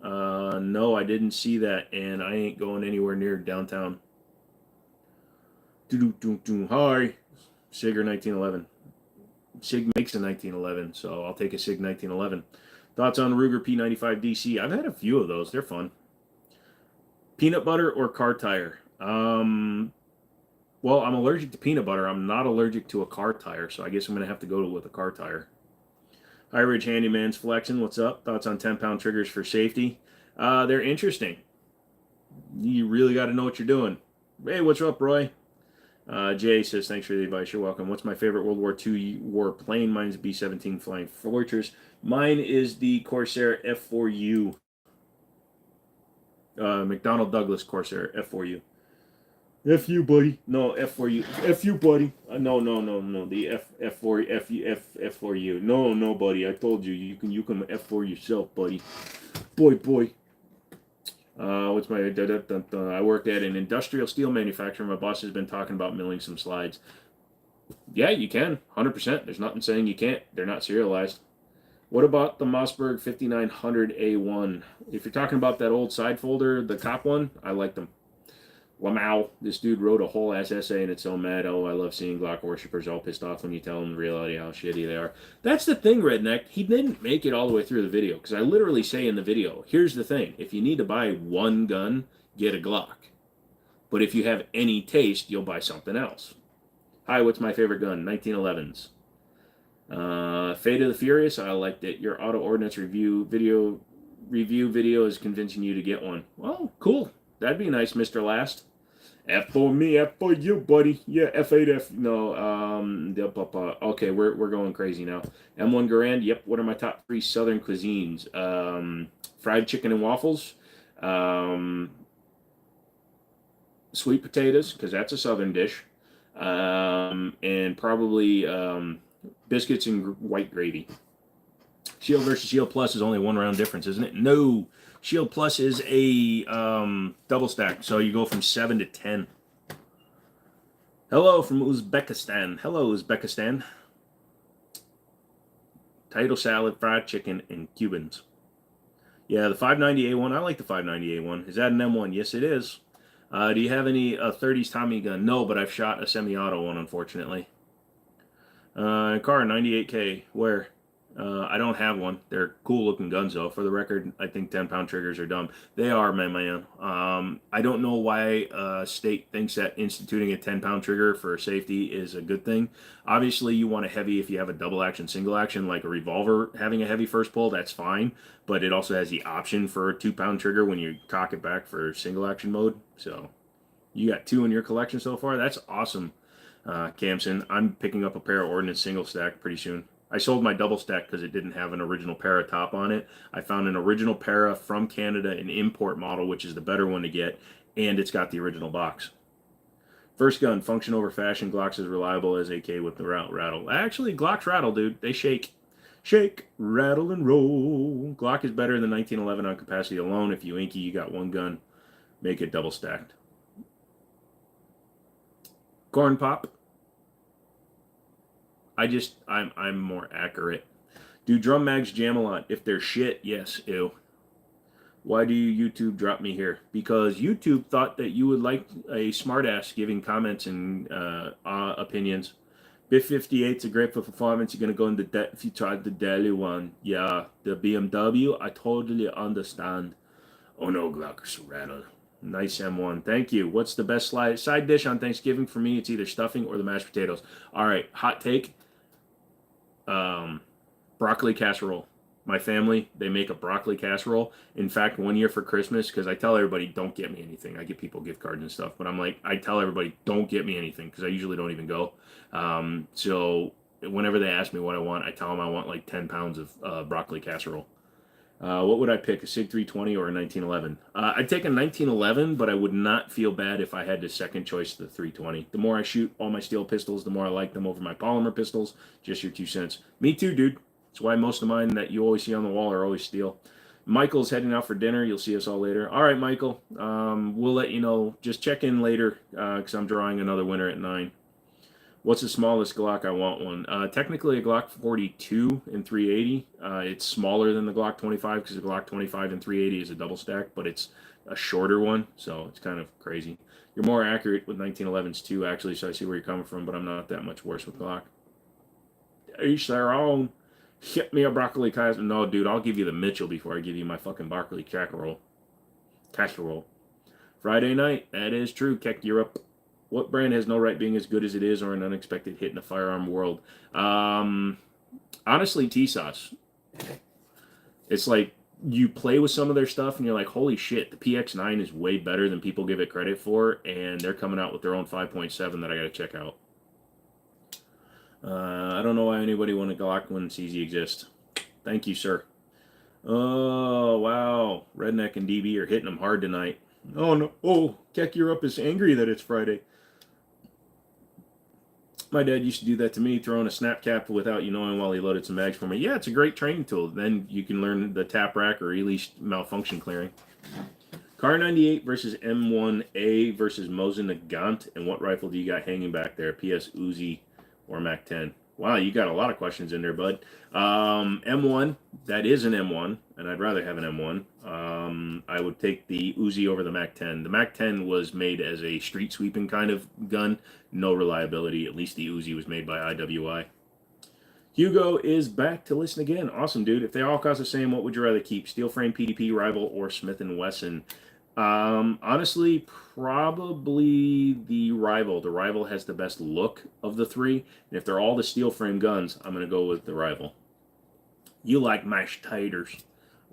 No, I didn't see that, and I ain't going anywhere near downtown. Hi. SIG or 1911? SIG makes a 1911, so I'll take a SIG 1911. Thoughts on Ruger P95 DC? I've had a few of those. They're fun. Peanut butter or car tire? Well, I'm allergic to peanut butter. I'm not allergic to a car tire, so I guess I'm going to have to go with a car tire. High Ridge Handyman's flexing. What's up? Thoughts on 10-pound triggers for safety? They're interesting. You really got to know what you're doing. Hey, what's up, Roy? Jay says, thanks for the advice. You're welcome. What's my favorite World War II war plane? Mine's B-17 Flying Fortress. Mine is the Corsair F4U. McDonnell Douglas Corsair F4U. F-U, buddy. No, F4U. F-U, buddy. No. The F4U. No, buddy. I told you. You can F4 yourself, buddy. Boy. What's my... I worked at an industrial steel manufacturer. My boss has been talking about milling some slides. Yeah, you can. 100%. There's nothing saying you can't. They're not serialized. What about the Mossberg 5900A1? If you're talking about that old side folder, the cop one, I like them. Lamau, this dude wrote a whole ass essay and it's so mad. Oh, I love seeing Glock worshippers all pissed off when you tell them the reality how shitty they are. That's the thing, Redneck. He didn't make it all the way through the video because I literally say in the video, here's the thing. If you need to buy one gun, get a Glock. But if you have any taste, you'll buy something else. Hi, what's my favorite gun? 1911s. Fate of the Furious, I liked it. Your auto ordnance review video is convincing you to get one. Well, cool. That'd be nice, Mr. Last. F for me, F for you, buddy. Yeah, F8F. No, okay, we're going crazy now. M1 Garand. Yep. What are my top three Southern cuisines? Fried chicken and waffles. Um, Sweet potatoes, because that's a Southern dish. And probably biscuits and white gravy. Shield versus Shield Plus is only one round difference, isn't it? No. Shield Plus is a double stack, so you go from 7 to 10. Hello from Uzbekistan. Hello, Uzbekistan. Title salad, fried chicken, and Cubans. Yeah, the 590A1. I like the 590A1. Is that an M1? Yes, it is. Do you have any 30s Tommy gun? No, but I've shot a semi-auto one, unfortunately. Car 98K. Where? I don't have one. They're cool looking guns though. For the record, I think 10-pound triggers are dumb. They are, man. I don't know why state thinks that instituting a 10-pound trigger for safety is a good thing. Obviously, you want a heavy if you have a double action, single action, like a revolver having a heavy first pull, that's fine. But it also has the option for a 2-pound trigger when you cock it back for single action mode. So you got 2 in your collection so far. That's awesome, Camson. I'm picking up a pair of Ordnance single stack pretty soon. I sold my double stack because it didn't have an original para top on it. I found an original para from Canada, an import model, which is the better one to get, and it's got the original box. First gun, function over fashion. Glocks is reliable as AK with the rattle. Actually, Glocks rattle, dude. They shake. Shake, rattle, and roll. Glock is better than 1911 on capacity alone. If you inky, you got one gun. Make it double stacked. Corn pop. I'm more accurate. Do drum mags jam a lot? If they're shit, yes, ew. Why do you YouTube drop me here? Because YouTube thought that you would like a smartass giving comments and opinions. Biff 58's a great performance. You're going to go into debt if you tried the daily one. Yeah, the BMW, I totally understand. Oh no, Glocks rattle. Nice M1. Thank you. What's the best side dish on Thanksgiving? For me, it's either stuffing or the mashed potatoes. All right, hot take. Broccoli casserole. My family, they make a broccoli casserole. In fact, one year for Christmas, because I tell everybody, don't get me anything. I get people gift cards and stuff, but I'm like, I tell everybody, don't get me anything, because I usually don't even go. So whenever they ask me what I want, I tell them I want like 10 pounds of broccoli casserole. What would I pick, a SIG 320 or a 1911? I'd take a 1911, but I would not feel bad if I had the second choice, the 320. The more I shoot all my steel pistols, the more I like them over my polymer pistols. Just your 2 cents. Me too, dude. That's why most of mine that you always see on the wall are always steel. Michael's heading out for dinner. You'll see us all later. All right, Michael. We'll let you know. Just check in later because I'm drawing another winner at 9. What's the smallest Glock? I want one. Technically a Glock 42 in 380. It's smaller than the Glock 25 because the Glock 25 in 380 is a double stack, but it's a shorter one, so it's kind of crazy. You're more accurate with 1911s too, actually, so I see where you're coming from, but I'm not that much worse with Glock. Each their own. Hit me a broccoli casserole. No, dude, I'll give you the Mitchell before I give you my fucking broccoli casserole. Friday night. That is true. Keck, you're up. What brand has no right being as good as it is or an unexpected hit in the firearm world? Honestly, T-Sauce. It's like you play with some of their stuff and you're like, holy shit, the PX9 is way better than people give it credit for, and they're coming out with their own 5.7 that I gotta check out. I don't know why anybody want a Glock when CZ exists. Thank you, sir. Oh, wow. Redneck and DB are hitting them hard tonight. Oh, no. Oh, Keck Europe is angry that it's Friday. My dad used to do that to me, throwing a snap cap without you knowing while he loaded some mags for me. Yeah, it's a great training tool. Then you can learn the tap rack or at least malfunction clearing. Car 98 versus M1A versus Mosin Nagant. And what rifle do you got hanging back there? PS Uzi or Mac 10? Wow, you got a lot of questions in there, bud. M1, that is an M1, and I'd rather have an M1. I would take the Uzi over the Mac 10. The Mac 10 was made as a street sweeping kind of gun. No reliability. At least the Uzi was made by IWI. Hugo is back to listen again. Awesome, dude. If they all cost the same, what would you rather keep? Steel frame PDP, Rival, or Smith & Wesson? Honestly, probably the Rival. The Rival has the best look of the three. And if they're all the steel frame guns, I'm going to go with the Rival. You like mashed taters.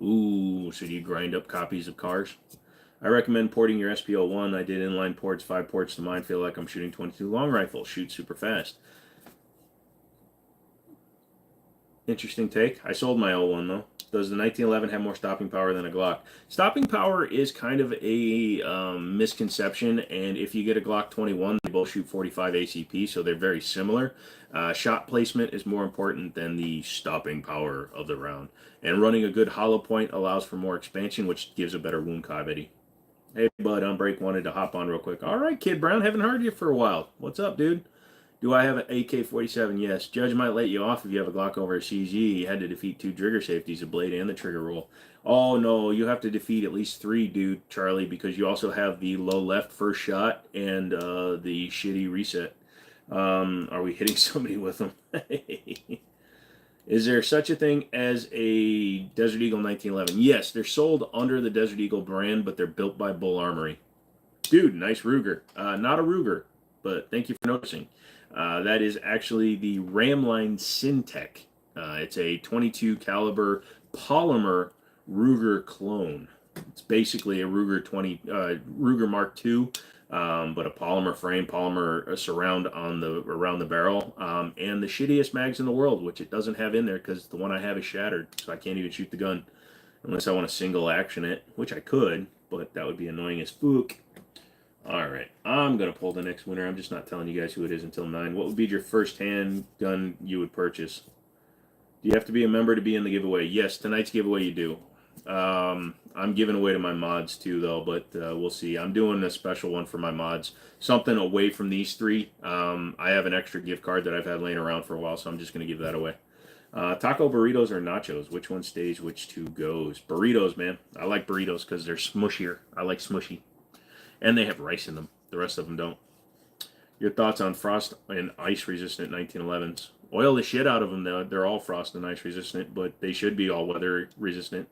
Ooh, so do you grind up copies of cars? I recommend porting your SPO1. I did inline ports, 5 ports to mine. Feel like I'm shooting 22 long rifle. Shoot super fast. Interesting take. I sold my old one though. Does the 1911 have more stopping power than a Glock? Stopping power is kind of a misconception, and if you get a Glock 21, they both shoot 45 ACP, so they're very similar. Shot placement is more important than the stopping power of the round. And running a good hollow point allows for more expansion, which gives a better wound cavity. Hey, bud, on break, wanted to hop on real quick. All right, Kid Brown, haven't heard you for a while. What's up, dude? Do I have an AK-47? Yes. Judge might let you off if you have a Glock over a CG. You had to defeat 2 trigger safeties, a blade, and the trigger roll. Oh, no, you have to defeat at least 3, dude, Charlie, because you also have the low left first shot and the shitty reset. Are we hitting somebody with them? Is there such a thing as a Desert Eagle 1911? Yes, they're sold under the Desert Eagle brand, but they're built by Bull Armory. Dude, nice Ruger. Not a Ruger, but thank you for noticing. That is actually the Ramline Syntech. It's a 22 caliber polymer Ruger clone. It's basically a Ruger Mark II, but a polymer frame, polymer surround on around the barrel, and the shittiest mags in the world, which it doesn't have in there because the one I have is shattered, so I can't even shoot the gun unless I want to single action it, which I could, but that would be annoying as fuck. Alright, I'm going to pull the next winner. I'm just not telling you guys who it is until 9. What would be your first handgun you would purchase? Do you have to be a member to be in the giveaway? Yes, tonight's giveaway you do. I'm giving away to my mods too, though, but we'll see. I'm doing a special one for my mods. Something away from these 3. I have an extra gift card that I've had laying around for a while, so I'm just going to give that away. Taco burritos or nachos? Which one stays, which 2 goes? Burritos, man. I like burritos because they're smushier. I like smushy. And they have rice in them. The rest of them don't. Your thoughts on frost and ice resistant 1911s? Oil the shit out of them. They're all frost and ice resistant, but they should be all weather resistant.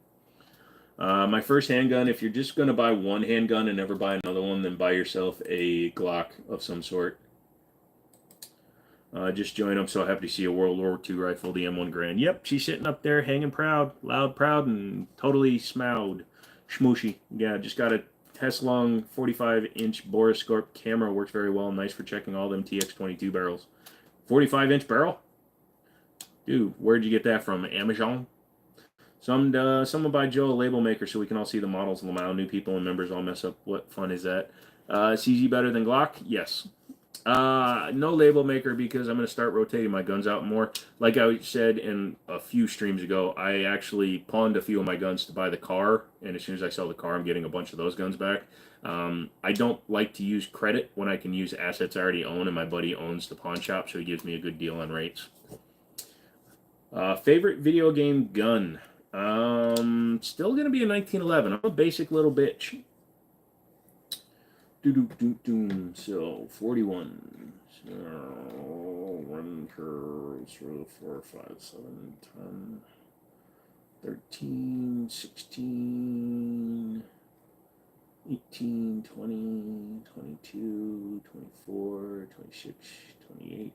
My first handgun, if you're just going to buy one handgun and never buy another one, then buy yourself a Glock of some sort. Just joined. I'm so happy to see a World War II rifle, the M1 Grand. Yep, she's sitting up there hanging proud, loud, proud, and totally smowed. Schmooshy. Yeah, just got a Heslong 45-inch Boriscorp camera. Works very well. Nice for checking all them TX22 barrels. 45-inch barrel? Dude, where'd you get that from? Amazon? Someone buy Joe a label maker so we can all see the models. Allow new people and members all mess up. What fun is that? CG better than Glock? Yes. No label maker because I'm going to start rotating my guns out more. Like I said in a few streams ago, I actually pawned a few of my guns to buy the car, and as soon as I sell the car, I'm getting a bunch of those guns back. I don't like to use credit when I can use assets I already own, and my buddy owns the pawn shop, so he gives me a good deal on rates. Favorite video game gun? Still going to be a 1911. I'm a basic little bitch. So 41. So 1, 2, 3, 4, 5, 7, 10, 13, 16, 18, 20, 22, 24, 26, 28,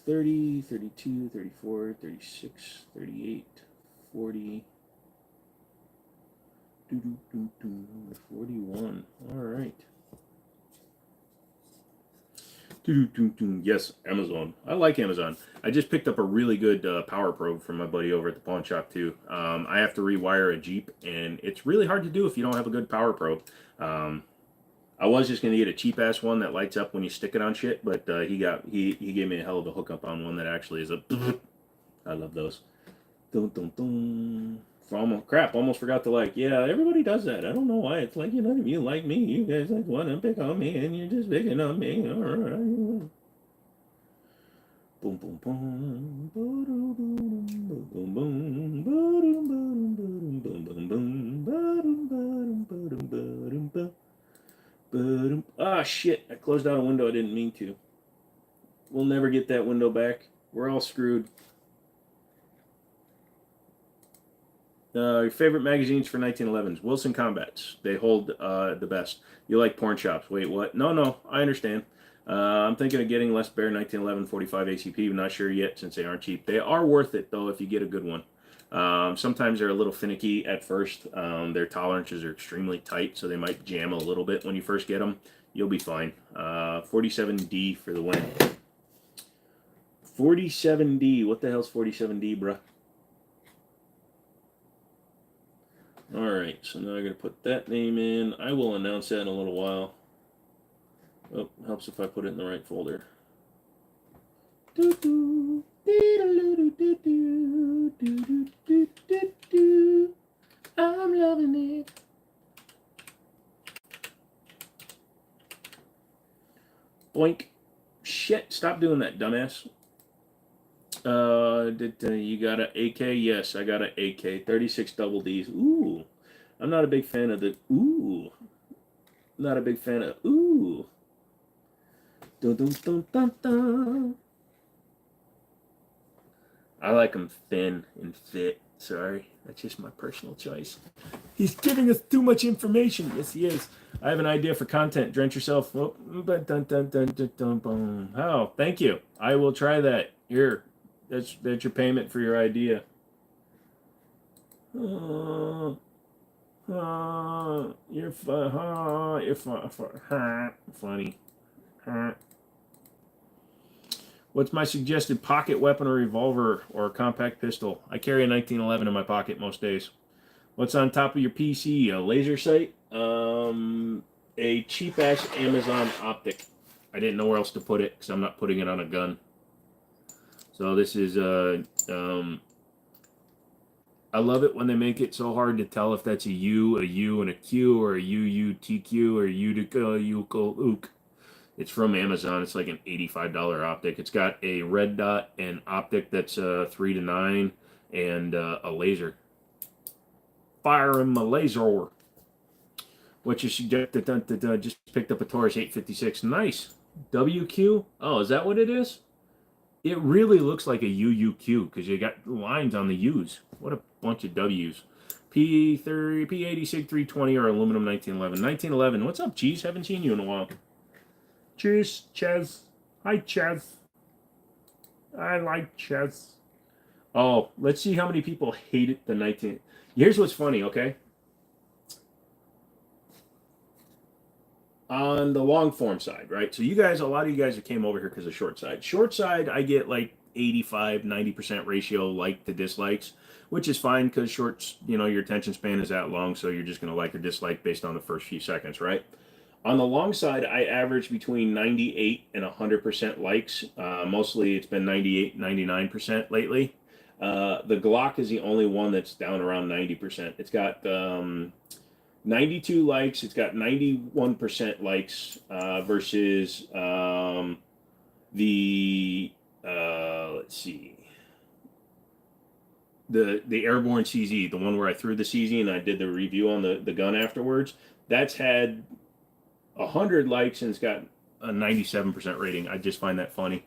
30, 32, 34, 36, 38, 40. 41. All right. Yes, Amazon. I like Amazon. I just picked up a really good power probe from my buddy over at the pawn shop too. I have to rewire a Jeep, and it's really hard to do if you don't have a good power probe. I was just gonna get a cheap ass one that lights up when you stick it on shit, but he gave me a hell of a hookup on one that actually is a. I love those. Almost forgot to like. Yeah, everybody does that. I don't know why. It's like, none of you like me. You guys like want to pick on me, and you're just picking on me. All right. Boom, boom, boom. Boom, boom, boom, boom, boom, boom, boom. Ah, shit. I closed out a window I didn't mean to. We'll never get that window back. We're all screwed. Your favorite magazines for 1911s? Wilson Combats. They hold the best. You like porn shops. Wait, what? No, I understand. I'm thinking of getting Les Bear 1911 45 ACP. I'm not sure yet since they aren't cheap. They are worth it, though, if you get a good one. Sometimes they're a little finicky at first. Their tolerances are extremely tight, so they might jam a little bit when you first get them. You'll be fine. 47D for the win. 47D. What the hell's 47D, bruh? Alright, so now I'm going to put that name in. I will announce that in a little while. Oh, helps if I put it in the right folder. I'm loving it. Boink. Shit, stop doing that, dumbass. You got an AK? Yes, I got an AK. 36 double Ds. Ooh. I'm not a big fan of the ooh. Not a big fan of ooh. Dun, dun, dun, dun, dun. I like them thin and fit. Sorry, that's just my personal choice. He's giving us too much information. Yes, he is. I have an idea for content. Drench yourself. Oh, dun, dun, dun, dun, dun, dun, dun. Oh, thank you. I will try that. Here, that's your payment for your idea. You're funny. What's my suggested pocket weapon or revolver or compact pistol? I carry a 1911 in my pocket most days. What's on top of your PC? A laser sight? A cheap ass Amazon optic. I didn't know where else to put it because I'm not putting it on a gun. So this is I love it when they make it so hard to tell if that's a U and a Q, or a UUTQ, or ook. It's from Amazon. It's like an $85 optic. It's got a red dot and optic that's 3 to 9 and a laser. Firearm a laser. What you suggest? Just picked up a Taurus 856. Nice. WQ? Oh, is that what it is? It really looks like a UUQ because you got lines on the U's. What a bunch of W's. P30, P86 320 or aluminum 1911. 1911. What's up, Cheese? Haven't seen you in a while. Cheers, Chaz. Hi, Chaz. I like Chaz. Oh, let's see how many people hated the 19. Here's what's funny, okay? On the long form side, right? So you guys, a lot of you guys that came over here because of short side. Short side, I get like 85, 90% ratio like to dislikes, which is fine because shorts, your attention span is that long, so you're just going to like or dislike based on the first few seconds, right? On the long side, I average between 98 and 100% likes. Mostly it's been 98, 99% lately. The Glock is the only one that's down around 90%. It's got 92 likes. It's got 91% likes versus let's see, the Airborne CZ, the one where I threw the CZ and I did the review on the gun afterwards. That's had 100 likes and it's got a 97% rating. I just find that funny.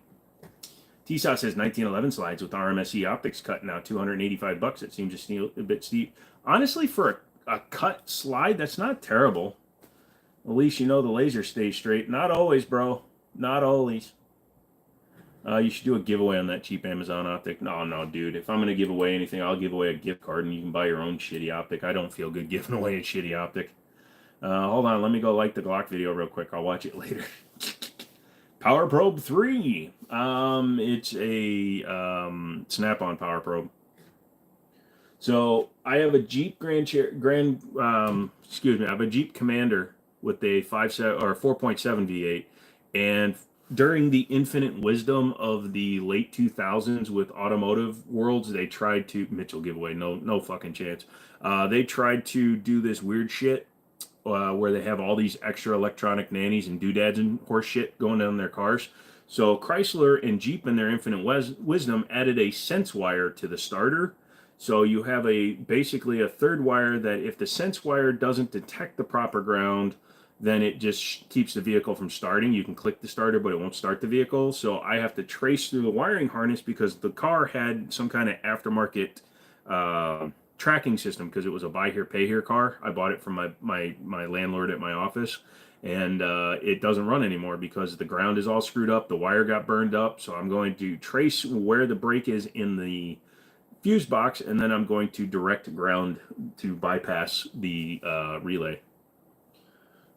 T-Saw says 1911 slides with RMSE optics cut now $285. It seems just a bit steep. Honestly, for a cut slide, that's not terrible. At least the laser stays straight. Not always, bro. Not always. You should do a giveaway on that cheap Amazon optic. No, dude. If I'm going to give away anything, I'll give away a gift card and you can buy your own shitty optic. I don't feel good giving away a shitty optic. Hold on. Let me go like the Glock video real quick. I'll watch it later. Power Probe 3. It's a snap-on Power Probe. So I have a Jeep I have a Jeep Commander with a 4.7 V8, and during the infinite wisdom of the late 2000s with automotive worlds, they tried to Mitchell giveaway. No fucking chance. They tried to do this weird shit where they have all these extra electronic nannies and doodads and horse shit going down their cars. So Chrysler and Jeep in their infinite wisdom added a sense wire to the starter. So you have basically a third wire that if the sense wire doesn't detect the proper ground, then it just keeps the vehicle from starting. You can click the starter, but it won't start the vehicle. So I have to trace through the wiring harness because the car had some kind of aftermarket tracking system because it was a buy here, pay here car. I bought it from my landlord at my office, and it doesn't run anymore because the ground is all screwed up. The wire got burned up. So I'm going to trace where the brake is in the fuse box, and then I'm going to direct ground to bypass the relay.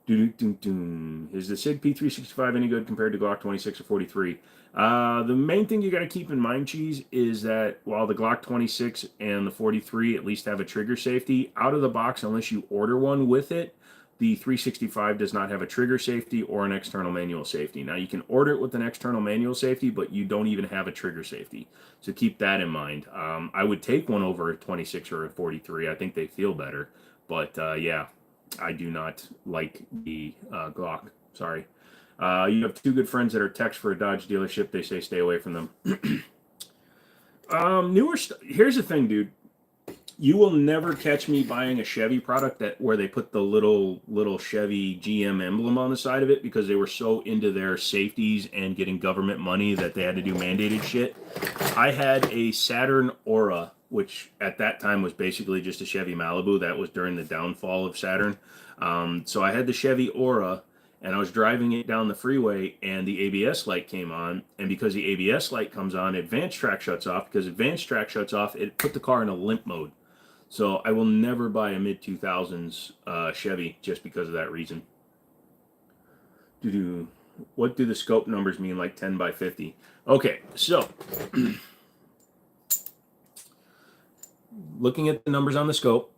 Is the SIG P365 any good compared to Glock 26 or 43? The main thing you got to keep in mind, Cheese, is that while the Glock 26 and the 43 at least have a trigger safety, out of the box, unless you order one with it, the 365 does not have a trigger safety or an external manual safety. Now, you can order it with an external manual safety, but you don't even have a trigger safety. So keep that in mind. I would take one over a 26 or a 43. I think they feel better. But yeah, I do not like the Glock. Sorry. You have two good friends that are techs for a Dodge dealership. They say stay away from them. Here's the thing, dude. You will never catch me buying a Chevy product where they put the little Chevy GM emblem on the side of it because they were so into their safeties and getting government money that they had to do mandated shit. I had a Saturn Aura, which at that time was basically just a Chevy Malibu. That was during the downfall of Saturn. So I had the Chevy Aura, and I was driving it down the freeway, and the ABS light came on. And because the ABS light comes on, advanced track shuts off. Because advanced track shuts off, it put the car in a limp mode. So I will never buy a mid-2000s Chevy just because of that reason. What do the scope numbers mean, like 10 by 50? Okay, so looking at the numbers on the scope,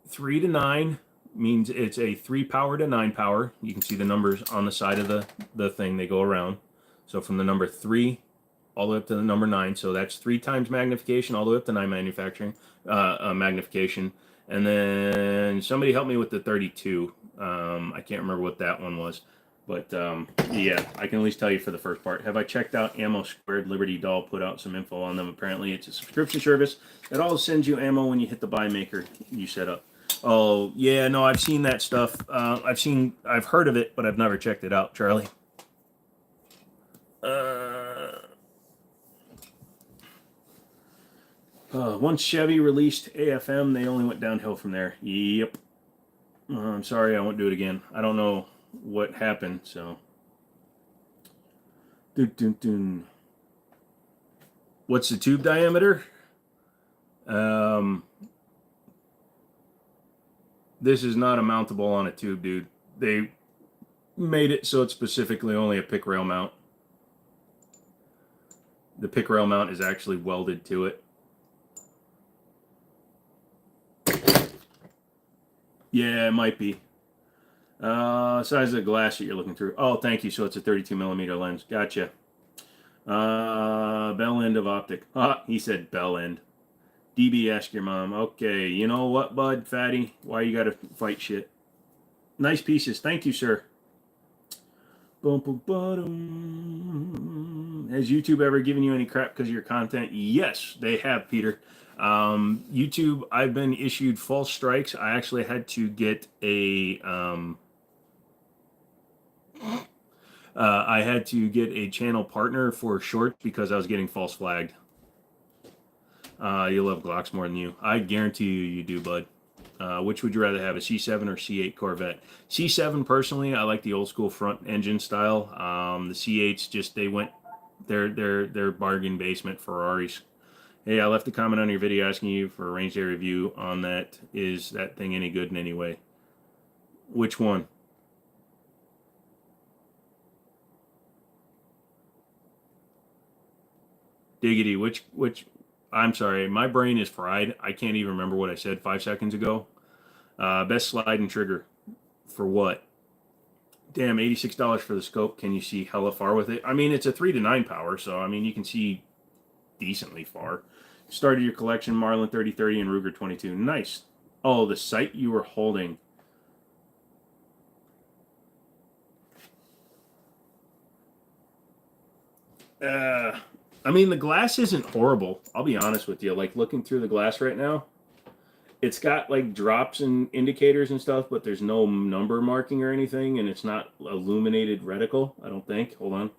3 to 9 means it's a 3 power to 9 power. You can see the numbers on the side of the thing. They go around. So from the number 3 all the way up to the number 9. So that's 3 times magnification all the way up to 9 magnification. And then somebody help me with the 32. I can't remember what that one was. But yeah, I can at least tell you for the first part. Have I checked out Ammo Squared? Liberty Doll put out some info on them. Apparently it's a subscription service that all sends you ammo when you hit the buy maker you set up. Oh, yeah, no, I've seen that stuff. I've heard of it, but I've never checked it out, Charlie. Once Chevy released AFM, they only went downhill from there. Yep. I'm sorry, I won't do it again. I don't know what happened, so. What's the tube diameter? This is not a mountable on a tube, dude. They made it so it's specifically only a pick rail mount. The pick rail mount is actually welded to it. Yeah, it might be. Size of the glass that you're looking through. Oh, thank you. So it's a 32 millimeter lens. Gotcha. Bell end of optic. He said bell end. DB, ask your mom. Okay, you know what, bud, fatty? Why you gotta fight shit? Nice pieces. Thank you, sir. Boom, boom, boom. Has YouTube ever given you any crap because of your content? Yes, they have, Peter. YouTube, I've been issued false strikes. I actually had to get a channel partner for shorts because I was getting false flagged. You love Glocks more than you. I guarantee you do, bud. Which would you rather have, a C7 or C8 Corvette? C7 personally, I like the old school front engine style. The C8s just they're bargain basement Ferraris. Hey, I left a comment on your video asking you for a range day review on that. Is that thing any good in any way? Which one? Diggity, which I'm sorry, my brain is fried. I can't even remember what I said 5 seconds ago. Best slide and trigger. For what? Damn, $86 for the scope. Can you see hella far with it? I mean, it's a 3 to 9 power, so I mean, you can see decently far. Started your collection, Marlin 3030 and Ruger 22. Nice. Oh, the sight you were holding. I mean, the glass isn't horrible. I'll be honest with you. Like, looking through the glass right now, it's got, like, drops and indicators and stuff, but there's no number marking or anything, and it's not illuminated reticle, I don't think. Hold on.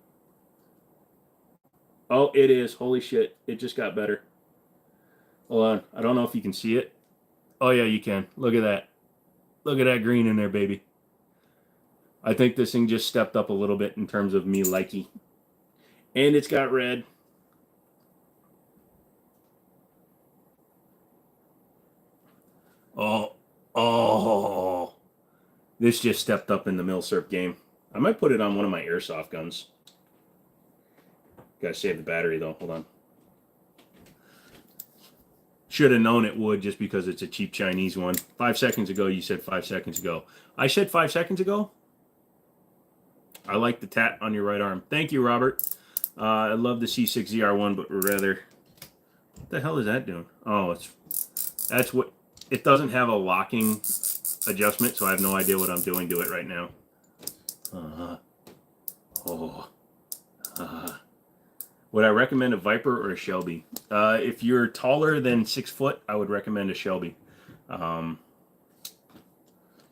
Oh, it is. Holy shit. It just got better. Hold on. I don't know if you can see it. Oh, yeah, you can. Look at that. Look at that green in there, baby. I think this thing just stepped up a little bit in terms of me likey. And it's got red. Oh, oh. This just stepped up in the Milsurp game. I might put it on one of my airsoft guns. Gotta save the battery though. Hold on. Should have known it would just because it's a cheap Chinese one. 5 seconds ago, you said 5 seconds ago. I said 5 seconds ago? I like the tat on your right arm. Thank you, Robert. I love the C6ZR1, but rather... What the hell is that doing? Oh, that's what... It doesn't have a locking adjustment, so I have no idea what I'm doing to it right now. Would I recommend a Viper or a Shelby? If you're taller than 6 foot, I would recommend a Shelby.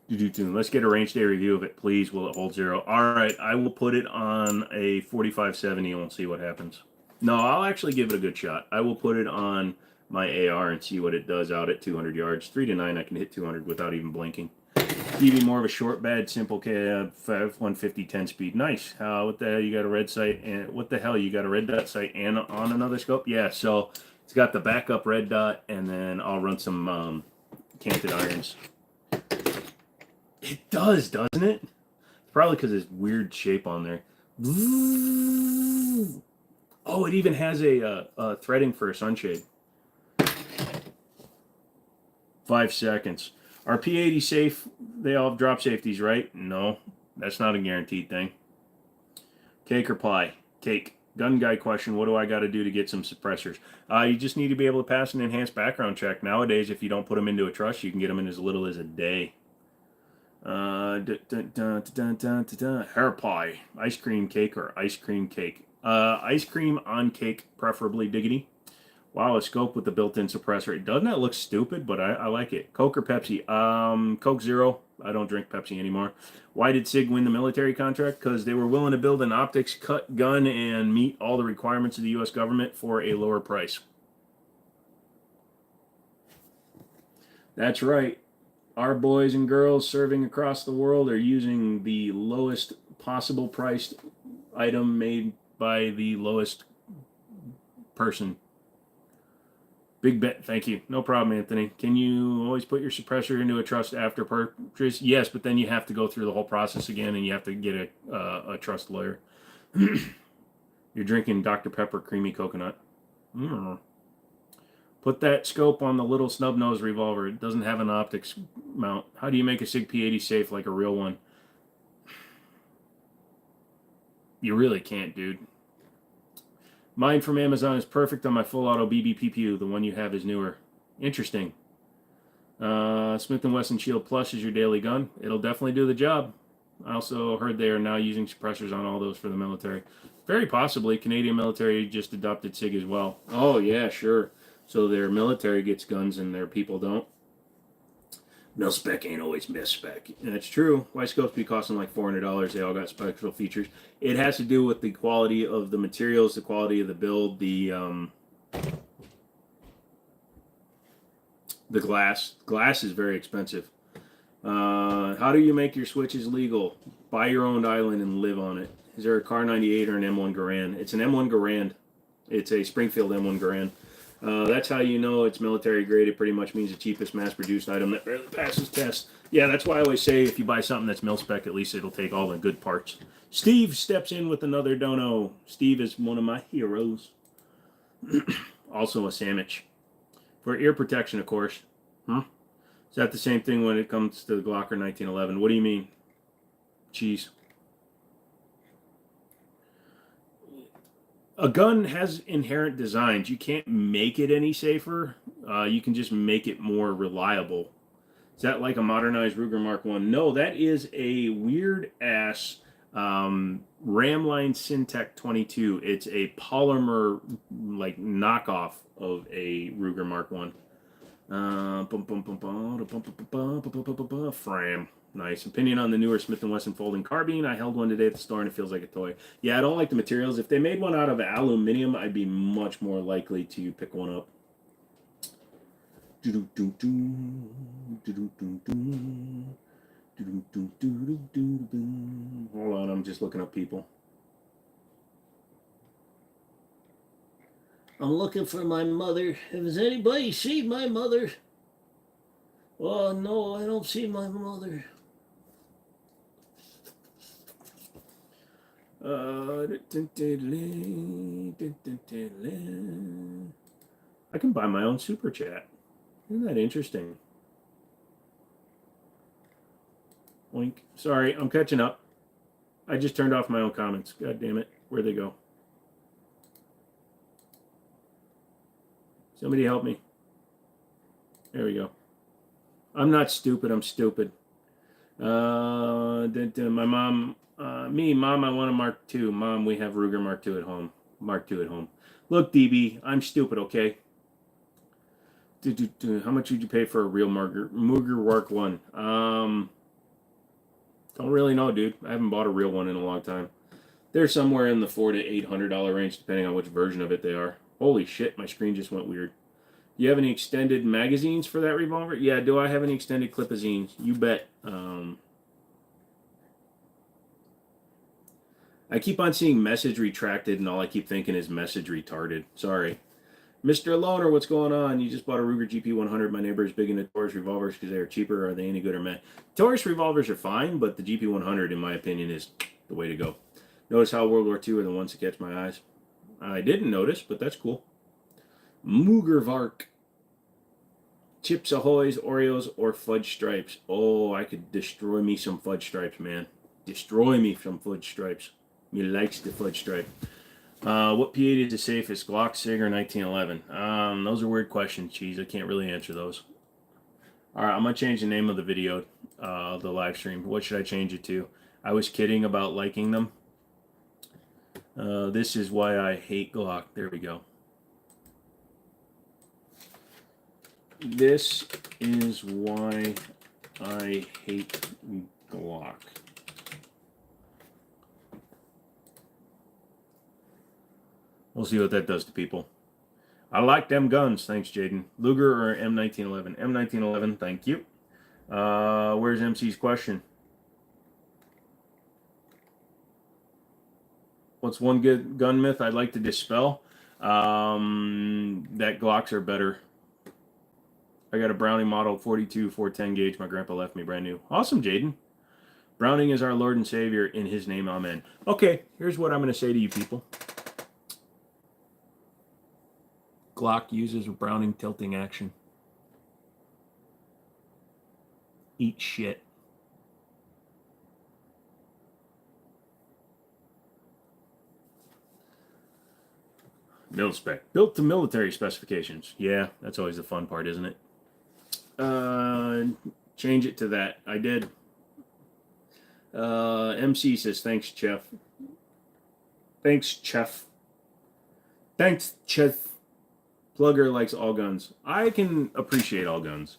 Let's get a range day review of it, please. Will it hold 0? All right, I will put it on a 45-70 and we'll see what happens. No, I'll actually give it a good shot. I will put it on my AR and see what it does out at 200 yards. 3 to 9, I can hit 200 without even blinking. DV more of a short bad, simple cab, 150, 10 speed. Nice. What the hell? You got a red sight, and what the hell? You got a red dot sight and on another scope? Yeah. So it's got the backup red dot, and then I'll run some canted irons. It does, doesn't it? It's probably because it's weird shape on there. Oh, it even has a threading for a sunshade. 5 seconds. Are P80 safe? They all have drop safeties, right? No, that's not a guaranteed thing. Cake or pie? Cake. Gun guy question, what do I got to do to get some suppressors? You just need to be able to pass an enhanced background check. Nowadays, if you don't put them into a trust, you can get them in as little as a day. Hair pie. Ice cream cake or ice cream cake? Ice cream on cake, preferably, diggity. Wow, a scope with the built-in suppressor. Doesn't that look stupid? But I like it. Coke or Pepsi? Coke Zero. I don't drink Pepsi anymore. Why did SIG win the military contract? Because they were willing to build an optics cut gun and meet all the requirements of the U.S. government for a lower price. That's right. Our boys and girls serving across the world are using the lowest possible priced item made by the lowest person. Big bet, thank you. No problem, Anthony. Can you always put your suppressor into a trust after purchase? Yes, but then you have to go through the whole process again, and you have to get a trust lawyer. You're drinking Dr. Pepper creamy coconut. Put that scope on the little snub nose revolver. It doesn't have an optics mount. How do you make a SIG P80 safe like a real one? You really can't, dude. Mine from Amazon is perfect on my full auto BBPPU. The one you have is newer. Interesting. Smith & Wesson Shield Plus is your daily gun. It'll definitely do the job. I also heard they are now using suppressors on all those for the military. Very possibly. Canadian military just adopted SIG as well. Oh, yeah, sure. So their military gets guns and their people don't. Mil-spec ain't always mis-spec. That's true. Why scopes be costing like $400? They all got special features. It has to do with the quality of the materials, the quality of the build, the glass. Glass is very expensive. How do you make your switches legal? Buy your own island and live on it. Is there a Car 98 or an M1 Garand? It's an M1 Garand. It's a Springfield M1 Garand. That's how you know it's military grade. It pretty much means the cheapest mass-produced item that barely passes tests. Yeah, that's why I always say if you buy something that's mil-spec, at least it'll take all the good parts. Steve steps in with another dono. Steve is one of my heroes. Also a sandwich. For ear protection, of course. Is that the same thing when it comes to the Glock or 1911? What do you mean? Cheese. A gun has inherent designs. You can't make it any safer. You can just make it more reliable. Is that like a modernized Ruger Mark 1? No, that is a weird-ass Ramline Syntec 22. It's a polymer, like, knockoff of a Ruger Mark 1. Fram. Nice. Opinion on the newer Smith & Wesson folding carbine. I held one today at the store and it feels like a toy. Yeah, I don't like the materials. If they made one out of aluminum, I'd be much more likely to pick one up. Hold on, I'm just looking up people. I'm looking for my mother. Has anybody seen my mother? Oh no, I don't see my mother. I can buy my own super chat. Isn't that interesting? Oink. Sorry, I'm catching up. I just turned off my own comments. God damn it. Where'd they go? Somebody help me. There we go. I'm not stupid. I'm stupid. My mom, Mom, I want a Mark II. Mom, we have Ruger Mark II at home. Mark II at home. Look, DB, I'm stupid, okay? How much would you pay for a real Ruger Mark One? Don't really know, dude. I haven't bought a real one in a long time. They're somewhere in the $400 to $800 range, depending on which version of it they are. Holy shit, my screen just went weird. Do you have any extended magazines for that revolver? Yeah, do I have any extended clip-a-zines? You bet. I keep on seeing message retracted, and all I keep thinking is message retarded. Sorry. Mr. Loner, what's going on? You just bought a Ruger GP100. My neighbor is big into Taurus revolvers because they are cheaper. Are they any good or meh? Taurus revolvers are fine, but the GP100, in my opinion, is the way to go. Notice how World War II are the ones that catch my eyes. I didn't notice, but that's cool. Moogervark. Chips Ahoy's, Oreos, or Fudge Stripes. Oh, I could destroy me some Fudge Stripes, man. Destroy me some Fudge Stripes. Me likes the Fudge Stripe. What P80 is the safest? Glock, Sig, or 1911? Those are weird questions, Cheese. I can't really answer those. Alright, I'm going to change the name of the video, the live stream. What should I change it to? I was kidding about liking them. This is why I hate Glock. There we go. This is why I hate Glock. We'll see what that does to people. I like them guns. Thanks, Jaden. Luger or M1911? M1911, thank you. Where's MC's question? What's one good gun myth I'd like to dispel? That Glocks are better. I got a Browning model 42 410 gauge. My grandpa left me brand new. Awesome, Jaden. Browning is our Lord and Savior. In his name, amen. Okay, here's what I'm going to say to you people. Glock uses Browning tilting action. Eat shit. Mil spec. Built to military specifications. Yeah, that's always the fun part, isn't it? Change it to that. I did. MC says, thanks, Chef. Thanks, Chef. Thanks, Chef. Plugger likes all guns. I can appreciate all guns.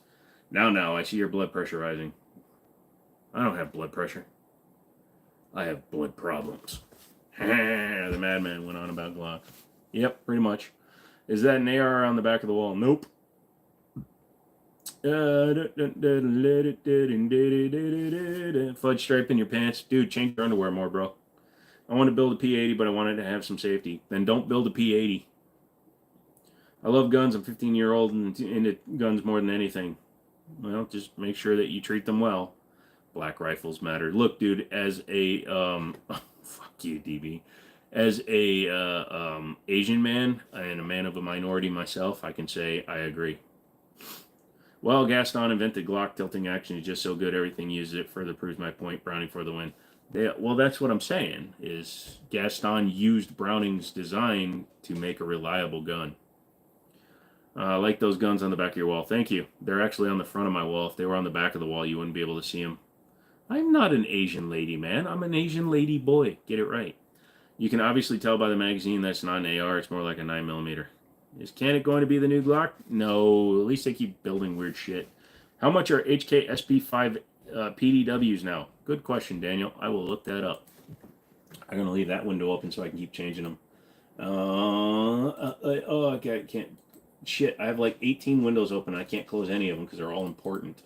Now, I see your blood pressure rising. I don't have blood pressure. I have blood problems. The madman went on about Glock. Yep, pretty much. Is that an AR on the back of the wall? Nope. Fudge stripe in your pants. Dude, change your underwear more, bro. I want to build a P80, but I wanted to have some safety. Then don't build a P80. I love guns. I'm 15-year-old and into guns more than anything. Well, just make sure that you treat them well. Black rifles matter. Look, dude, as a fuck you, DB. As a Asian man and a man of a minority myself, I can say I agree. Well, Gaston invented Glock tilting action. He's just so good, everything uses it. Further proves my point. Browning for the win. Well, that's what I'm saying. Is Gaston used Browning's design to make a reliable gun. I like those guns on the back of your wall. Thank you. They're actually on the front of my wall. If they were on the back of the wall, you wouldn't be able to see them. I'm not an Asian lady, man. I'm an Asian lady boy. Get it right. You can obviously tell by the magazine that's not an AR. It's more like a 9mm. Is Canik going to be the new Glock? No. At least they keep building weird shit. How much are HK SP5 PDWs now? Good question, Daniel. I will look that up. I'm going to leave that window open so I can keep changing them. Okay, I can't. Shit, I have like 18 windows open. I can't close any of them because they're all important.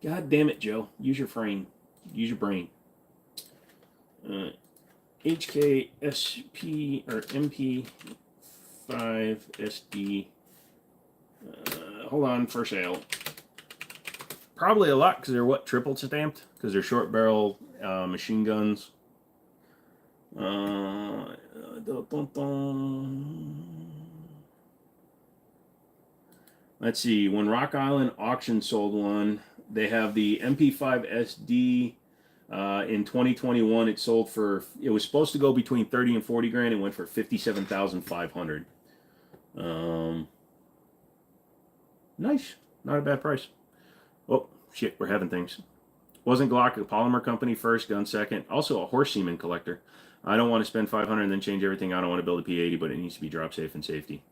God damn it, Joe. Use your brain. Use your brain. HKSP or MP5SD. Hold on, for sale. Probably a lot because they're what, triple stamped? Because they're short barrel machine guns. Let's see. When Rock Island Auction sold one, they have the MP5 SD. In 2021, it sold for. It was supposed to go between 30 and 40 grand. It went for 57,500. Nice, not a bad price. Oh shit, we're having things. Wasn't Glock a polymer company first, gun second? Also a horse semen collector. I don't want to spend 500 and then change everything. I don't want to build a P80, but it needs to be drop safe and safety.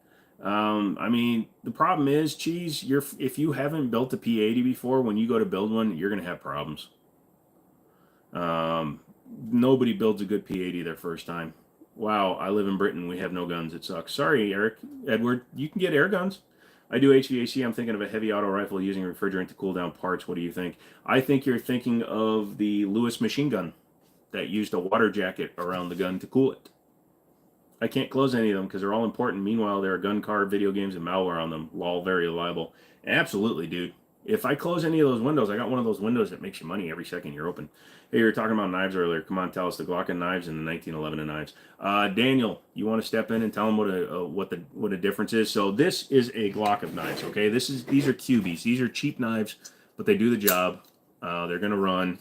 I mean, the problem is, Cheese, if you haven't built a P80 before, when you go to build one, you're going to have problems. Nobody builds a good P80 their first time. Wow, I live in Britain. We have no guns. It sucks. Sorry, Edward. You can get air guns. I do HVAC. I'm thinking of a heavy auto rifle using refrigerant to cool down parts. What do you think? I think you're thinking of the Lewis machine gun that used a water jacket around the gun to cool it. I can't close any of them because they're all important. Meanwhile, there are gun card, video games, and malware on them. All very reliable. Absolutely, dude. If I close any of those windows, I got one of those windows that makes you money every second you're open. Hey, you were talking about knives earlier. Come on, tell us the Glock and knives and the 1911 and knives. Daniel, you want to step in and tell them what a difference is? So this is a Glock of knives. Okay, these are cubies. These are cheap knives, but they do the job. They're gonna run.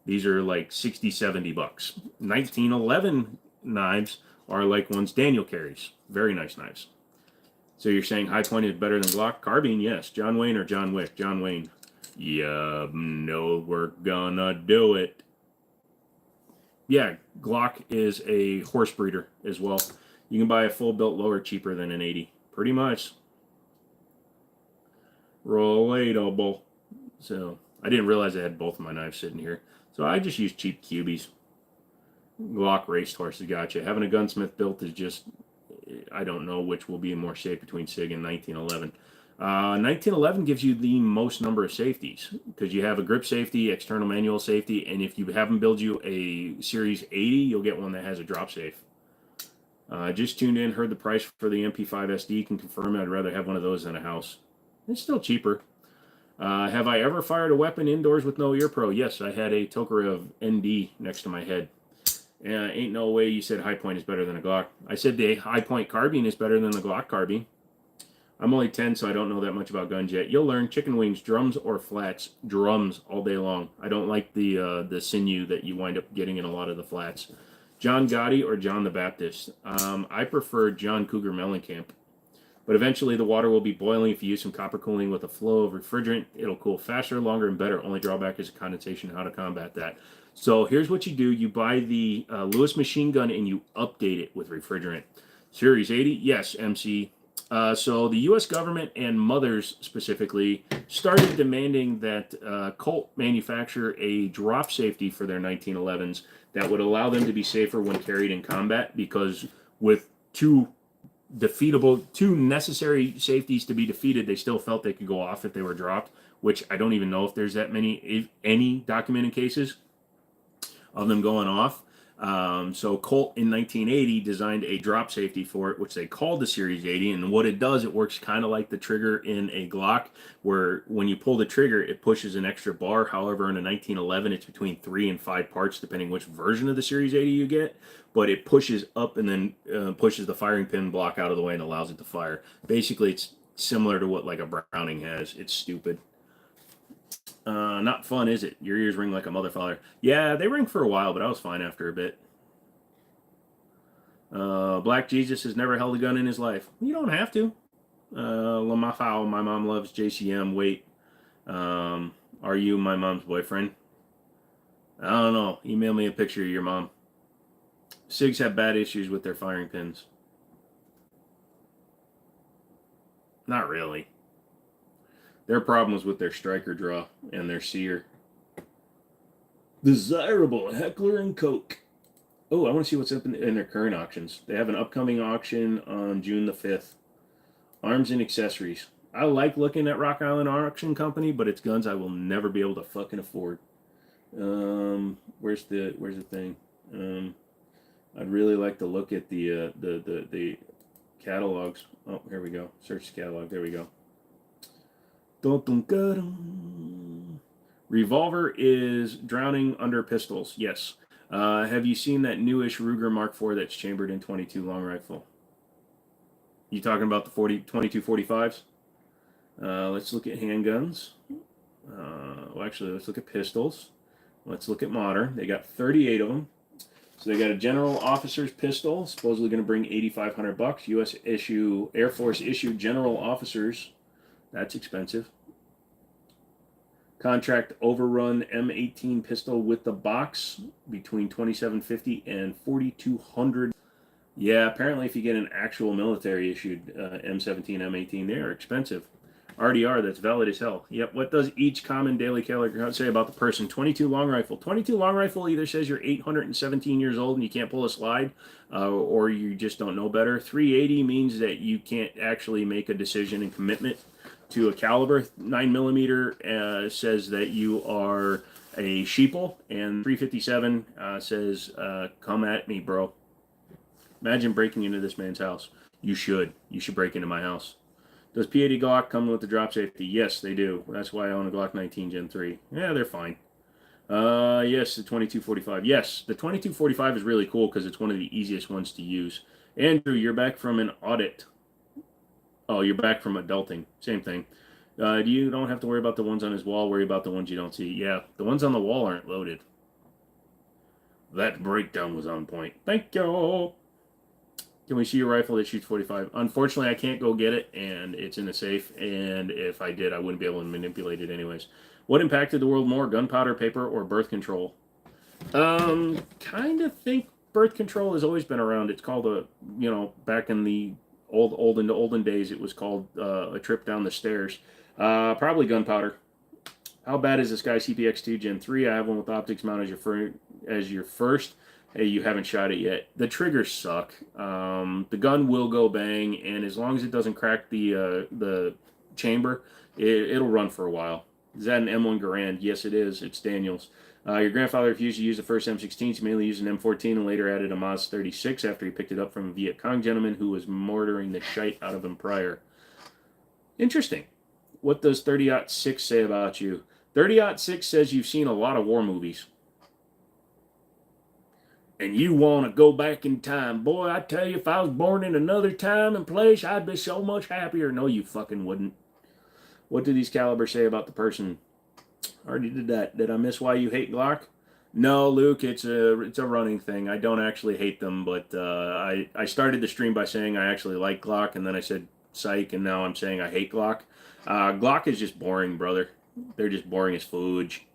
These are like 60, 70 bucks. 1911 knives are like ones Daniel carries. Very nice knives. So you're saying high point is better than Glock? Carbine, yes. John Wayne or John Wick? John Wayne. Yeah, no, we're gonna do it. Yeah, Glock is a horse breeder as well. You can buy a full built lower cheaper than an 80. Pretty much. Relatable. So I didn't realize I had both of my knives sitting here. So I just use cheap cubies. Glock racehorses, gotcha. Having a gunsmith built is just, I don't know which will be more safe between SIG and 1911. 1911 gives you the most number of safeties because you have a grip safety, external manual safety, and if you have them build you a Series 80, you'll get one that has a drop safe. Just tuned in, heard the price for the MP5 SD, can confirm I'd rather have one of those than a house. It's still cheaper. Have I ever fired a weapon indoors with no ear pro? Yes, I had a Tokarev ND next to my head. Ain't no way you said high point is better than a Glock. I said the high point carbine is better than the Glock carbine. I'm only 10, so I don't know that much about guns yet. You'll learn. Chicken wings, drums or flats? Drums all day long. I don't like the sinew that you wind up getting in a lot of the flats. John Gotti or John the Baptist? I prefer John Cougar Mellencamp. But eventually the water will be boiling if you use some copper cooling with a flow of refrigerant. It'll cool faster, longer, and better. Only drawback is condensation. How to combat that? So here's what you do. You buy the Lewis machine gun and you update it with refrigerant. Series 80? Yes, MC. So the U.S. government and mothers specifically started demanding that Colt manufacture a drop safety for their 1911s that would allow them to be safer when carried in combat, because with two necessary safeties to be defeated, they still felt they could go off if they were dropped, which I don't even know if there's that many, if any, documented cases of them going off. So Colt in 1980 designed a drop safety for it, which they called the Series 80. And what it does, it works kind of like the trigger in a Glock, where when you pull the trigger, it pushes an extra bar. However, in a 1911, it's between 3 and 5 parts, depending which version of the Series 80 you get. But it pushes up and then pushes the firing pin block out of the way and allows it to fire. Basically, it's similar to what like a Browning has. It's stupid. Not fun, is it? Your ears ring like a motherfucker. Yeah, they ring for a while, but I was fine after a bit. Black Jesus has never held a gun in his life. You don't have to. Lamafao, my mom loves JCM. Wait, are you my mom's boyfriend? I don't know. Email me a picture of your mom. SIGs have bad issues with their firing pins. Not really. Their problem was with their striker draw and their sear. Desirable Heckler and Koch. Oh, I want to see what's up in their current auctions. They have an upcoming auction on June the 5th. Arms and accessories. I like looking at Rock Island Auction Company, but it's guns I will never be able to fucking afford. Where's the thing? I'd really like to look at the catalogs. Oh, here we go. Search the catalog. There we go. Revolver is drowning under pistols. Yes. Have you seen that newish Ruger Mark IV that's chambered in 22 long rifle? You talking about the 22 45s? Let's look at handguns. Well, actually, let's look at pistols. Let's look at modern. They got 38 of them. So they got a general officer's pistol, supposedly going to bring $8,500. U.S. issue, Air Force issued general officers. That's expensive. Contract overrun M18 pistol with the box between $2,750 and $4,200. Yeah, apparently if you get an actual military issued M17, M18, they are expensive. RDR, that's valid as hell. Yep, what does each common daily killer say about the person? 22 long rifle. 22 long rifle either says you're 817 years old and you can't pull a slide, or you just don't know better. 380 means that you can't actually make a decision and commitment to a caliber. 9mm says that you are a sheeple, and 357 says, come at me, bro. Imagine breaking into this man's house. You should break into my house. Does P80 Glock come with the drop safety? Yes, they do. That's why I own a Glock 19 Gen 3. Yeah, they're fine. Yes, the 2245. Yes, the 2245 is really cool because it's one of the easiest ones to use. Andrew, you're back from an audit. Oh, you're back from adulting. Same thing. You don't have to worry about the ones on his wall. Worry about the ones you don't see. Yeah, the ones on the wall aren't loaded. That breakdown was on point. Thank you. Can we see your rifle that shoots 45? Unfortunately, I can't go get it, and it's in a safe, and if I did, I wouldn't be able to manipulate it anyways. What impacted the world more, gunpowder, paper, or birth control? Kind of think birth control has always been around. It's called back in the olden days, it was called a trip down the stairs. Probably gunpowder. How bad is this guy CPX2 Gen 3? I have one with optics mount as your first. Hey, you haven't shot it yet. The triggers suck. The gun will go bang, and as long as it doesn't crack the chamber, it'll run for a while. Is that an M1 Garand? Yes, it is. It's Daniels. Your grandfather refused to use the first M16. He mainly used an M14 and later added a Maz 36 after he picked it up from a Viet Cong gentleman who was mortaring the shite out of him prior. Interesting. What does 30-06 say about you? 30-06 says you've seen a lot of war movies. And you want to go back in time. Boy, I tell you, if I was born in another time and place, I'd be so much happier. No, you fucking wouldn't. What do these calibers say about the person? Already did that. Did I miss why you hate Glock? No, Luke, it's a running thing. I don't actually hate them, but I started the stream by saying I actually like Glock, and then I said psych, and now I'm saying I hate Glock. Glock is just boring, brother. They're just boring as fudge.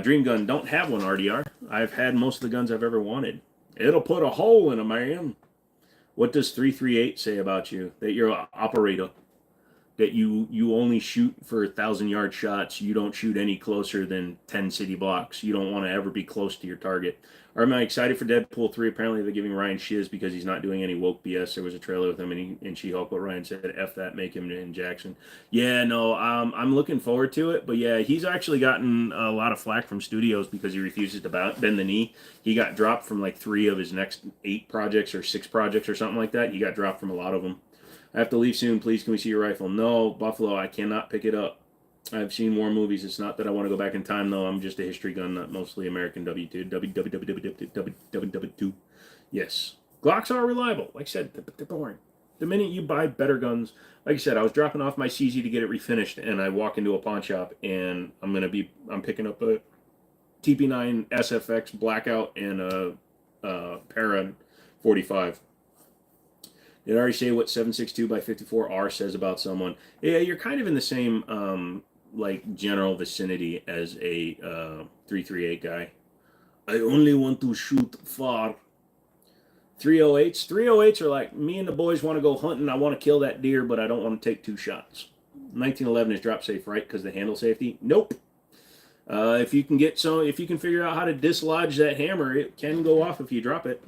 Dream gun, don't have one, RDR. I've had most of the guns I've ever wanted. It'll put a hole in a man. What does 338 say about you? That you're an operator. That you only shoot for 1,000-yard shots. You don't shoot any closer than 10 city blocks. You don't want to ever be close to your target. Am I excited for Deadpool 3? Apparently they're giving Ryan shiz because he's not doing any woke BS. There was a trailer with him and She-Hulk, but Ryan said, F that, make him in Jackson. Yeah, no, I'm looking forward to it. But yeah, he's actually gotten a lot of flack from studios because he refuses to bend the knee. He got dropped from like 3 of his next 8 projects or 6 projects or something like that. He got dropped from a lot of them. I have to leave soon. Please, can we see your rifle? No, Buffalo, I cannot pick it up. I've seen war movies. It's not that I want to go back in time, though. I'm just a history gun, not mostly American W2. WWW. Yes. Glocks are reliable. Like I said, they're boring. The minute you buy better guns, like I said, I was dropping off my CZ to get it refinished, and I walk into a pawn shop, and I'm picking up a TP9 SFX Blackout and a Para 45. Did I already say what 762x54R says about someone? Yeah, you're kind of in the same general vicinity as a 338 guy. I only want to shoot far. 308s? 308s are like, me and the boys want to go hunting. I want to kill that deer, but I don't want to take 2 shots. 1911 is drop safe, right? Because the handle safety? Nope. If you can figure out how to dislodge that hammer, it can go off if you drop it.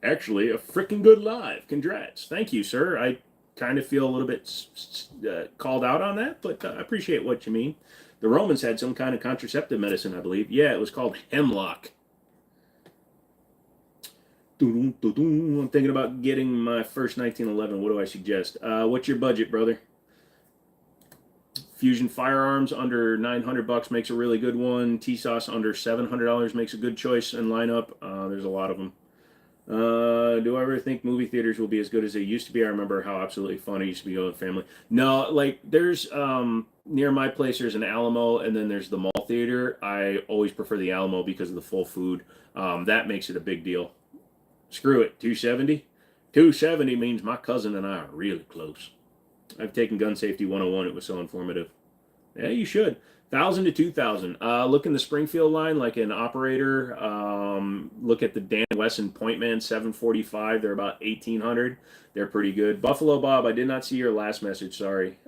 Actually, a freaking good live. Congrats. Thank you, sir. I kind of feel a little bit called out on that, but I appreciate what you mean. The Romans had some kind of contraceptive medicine, I believe. Yeah, it was called hemlock. I'm thinking about getting my first 1911. What do I suggest? What's your budget, brother? Fusion Firearms under $900 makes a really good one. T-Sauce under $700 makes a good choice and lineup. There's a lot of them. Do I ever think movie theaters will be as good as they used to be? I remember how absolutely fun it used to be with family. No, like there's near my place there's an Alamo and then there's the mall theater. I always prefer the Alamo because of the full food. That makes it a big deal. Screw it, 270. 270 means my cousin and I are really close. I've taken Gun Safety 101. It was so informative. Yeah, you should. 1,000 to 2,000. Look in the Springfield line, like an operator. Look at the Dan Wesson Pointman 745. They're about 1,800. They're pretty good. Buffalo Bob, I did not see your last message. Sorry.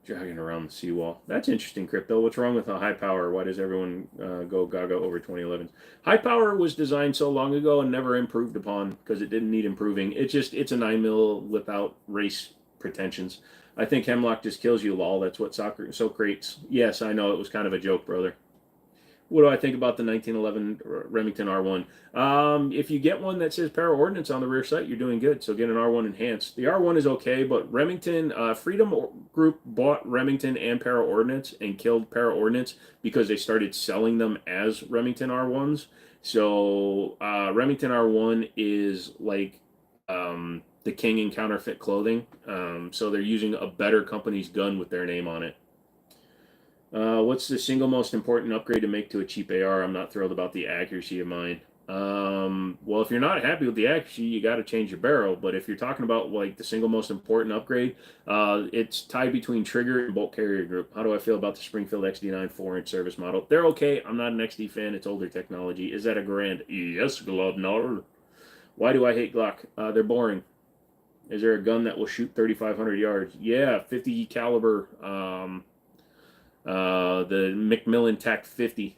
Jogging around the seawall. That's interesting, Crypto. What's wrong with a high power? Why does everyone go gaga over 2011s? High power was designed so long ago and never improved upon because it didn't need improving. It's a 9mm without race pretensions. I think Hemlock just kills you, lol. That's what Socrates. Yes, I know. It was kind of a joke, brother. What do I think about the 1911 Remington R1? If you get one that says para ordnance on the rear sight, you're doing good. So get an R1 enhanced. The R1 is okay, but Remington, Freedom Group bought Remington and para ordnance and killed para ordnance because they started selling them as Remington R1s. So Remington R1 is like the king in counterfeit clothing. So they're using a better company's gun with their name on it. What's the single most important upgrade to make to a cheap AR? I'm not thrilled about the accuracy of mine. Well, if you're not happy with the accuracy, you got to change your barrel. But if you're talking about like the single most important upgrade, it's tied between trigger and bolt carrier group. How do I feel about the Springfield XD9 4-inch service model? They're okay. I'm not an XD fan. It's older technology. Is that a grand? Yes, Globner. Why do I hate Glock? They're boring. Is there a gun that will shoot 3,500 yards? Yeah, 50 caliber. The Macmillan TAC 50.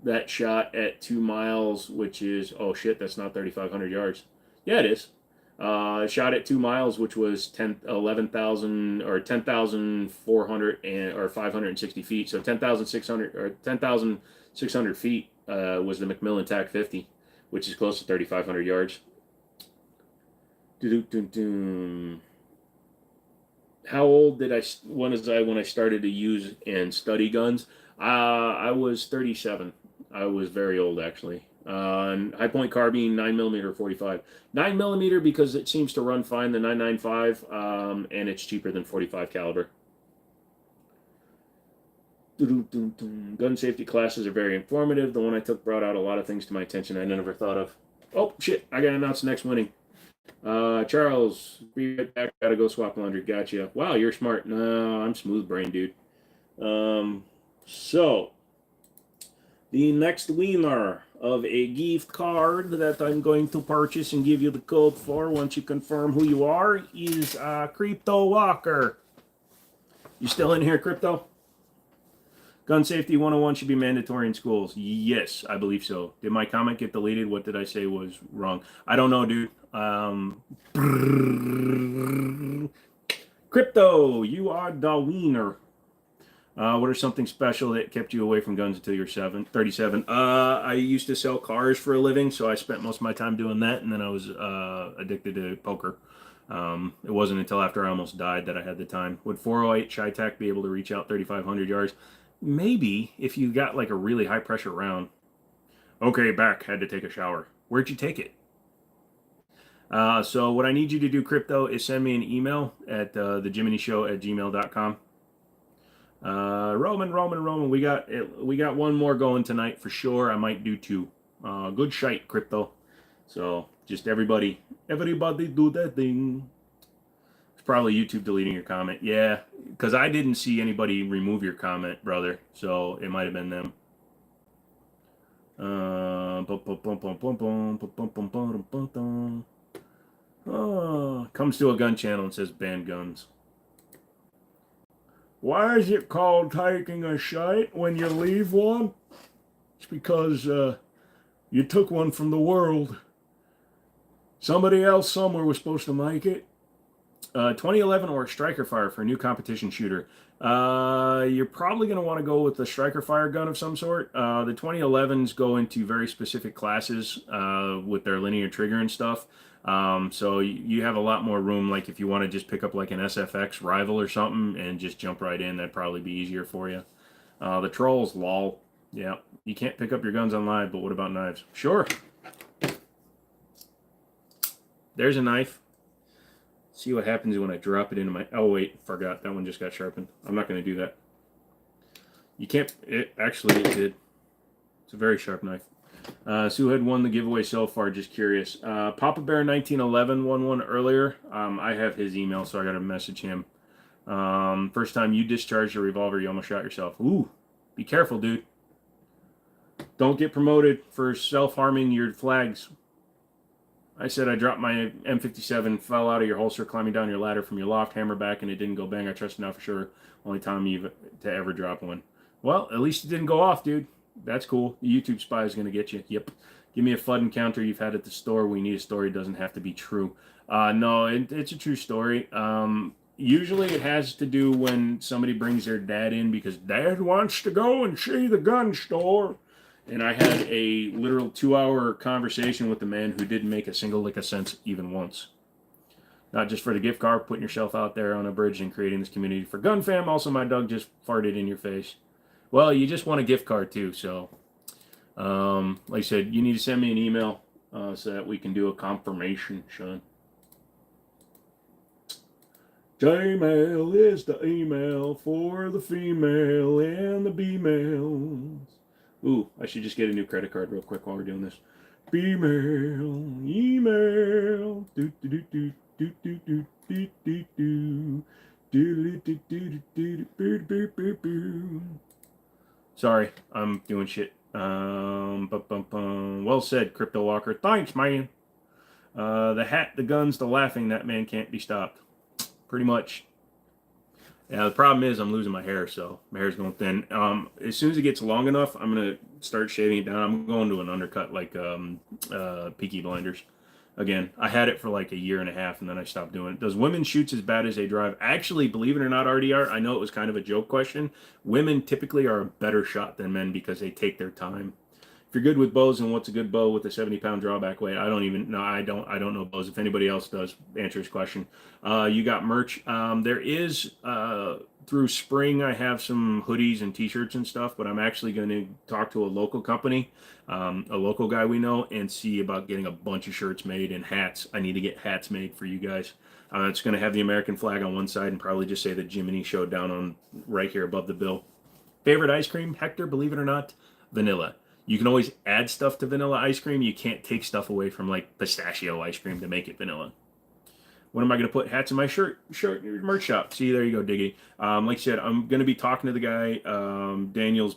That shot at 2 miles, which is, oh shit, that's not 3,500 yards. Yeah, it is. Shot at 2 miles, which was 11,000 or 10,400 or 560 feet. So 10,600 or 10,600 feet was the Macmillan TAC 50, which is close to 3,500 yards. How old did when I started to use and study guns? I was 37. I was very old, actually. High point carbine, 9mm 45. 9mm because it seems to run fine, the 995, and it's cheaper than 45 caliber. Gun safety classes are very informative. The one I took brought out a lot of things to my attention I never thought of. Oh, shit, I got to announce the next winning. Charles, be right back. Gotta go swap laundry. Gotcha. Wow, you're smart. No, I'm smooth brain, dude. So the next winner of a gift card that I'm going to purchase and give you the code for once you confirm who you are is Crypto Walker. You still in here, Crypto? Gun safety 101 should be mandatory in schools. Yes, I believe so. Did my comment get deleted? What did I say was wrong? I don't know, dude. Crypto, you are the winner. What are something special that kept you away from guns until you're 37? I used to sell cars for a living, so I spent most of my time doing that, and then I was addicted to poker. It wasn't until after I almost died that I had the time. Would 408 Chi-Tac be able to reach out 3,500 yards? Maybe, if you got like a really high pressure round. Okay, back, had to take a shower. Where'd you take it? So what I need you to do, Crypto, is send me an email at thejimminishow@gmail.com. Roman, we got one more going tonight for sure. I might do 2. Good shite, Crypto. So just everybody do that thing. It's probably YouTube deleting your comment. Yeah, because I didn't see anybody remove your comment, brother. So it might have been them. Comes to a gun channel and says ban guns. Why is it called taking a shite when you leave one? It's because you took one from the world. Somebody else somewhere was supposed to make it. 2011 or Striker Fire for a new competition shooter. You're probably going to want to go with the Striker Fire gun of some sort. The 2011s go into very specific classes with their linear trigger and stuff. So you have a lot more room. Like if you want to just pick up like an SFX rival or something and just jump right in, that'd probably be easier for you. The trolls, lol. Yeah, you can't pick up your guns on live, but what about knives? Sure. There's a knife. See what happens when I drop it into my... Oh, wait, forgot. That one just got sharpened. I'm not going to do that. You can't... Actually, it did. It's a very sharp knife. Sue had won the giveaway so far, just curious. Papa Bear 1911 won one earlier. I have his email, so I got to message him. First time you discharged a revolver, you almost shot yourself. Ooh, be careful, dude. Don't get promoted for self-harming your flags. I said I dropped my M57, fell out of your holster, climbing down your ladder from your loft, hammer back, and it didn't go bang. I trust now for sure. Only time you've to ever drop one. Well, at least it didn't go off, dude. That's cool. The YouTube spy is going to get you. Yep. Give me a FUD encounter you've had at the store. We need a story. It doesn't have to be true. No, it's a true story. Usually it has to do when somebody brings their dad in because dad wants to go and see the gun store. And I had a literal 2-hour conversation with the man who didn't make a single lick of sense even once. Not just for the gift card, putting yourself out there on a bridge and creating this community for Gun Fam. Also, my dog just farted in your face. Well, you just want a gift card too, so like I said, you need to send me an email so that we can do a confirmation, Sean. J-mail is the email for the female and the B-mails. Ooh, I should just get a new credit card real quick while we're doing this. B-mail, email, do do do do do do do do do do do do do do do do. Sorry, I'm doing shit. Well said, Crypto Walker. Thanks, man. The hat, the guns, the laughing, that man can't be stopped. Pretty much. Yeah, the problem is I'm losing my hair, so my hair's going thin. As soon as it gets long enough, I'm going to start shaving it down. I'm going to an undercut like Peaky Blinders. Again, I had it for like a year and a half, and then I stopped doing it. Does women shoot as bad as they drive? Actually, believe it or not, RDR, I know it was kind of a joke question. Women typically are a better shot than men because they take their time. If you're good with bows, and what's a good bow with a 70-pound drawback weight? I don't even know. I don't know bows. If anybody else does, answer his question. You got merch. There is through spring. I have some hoodies and T-shirts and stuff, but I'm actually going to talk to a local company, a local guy we know, and see about getting a bunch of shirts made and hats. I need to get hats made for you guys. It's going to have the American flag on one side and probably just say the Jimmini show down on right here above the bill. Favorite ice cream, Hector? Believe it or not, vanilla. You can always add stuff to vanilla ice cream. You can't take stuff away from like pistachio ice cream to make it vanilla. When am I going to put hats in my shirt merch shop? See, there you go, Diggy. Like I said, I'm going to be talking to the guy. Daniel's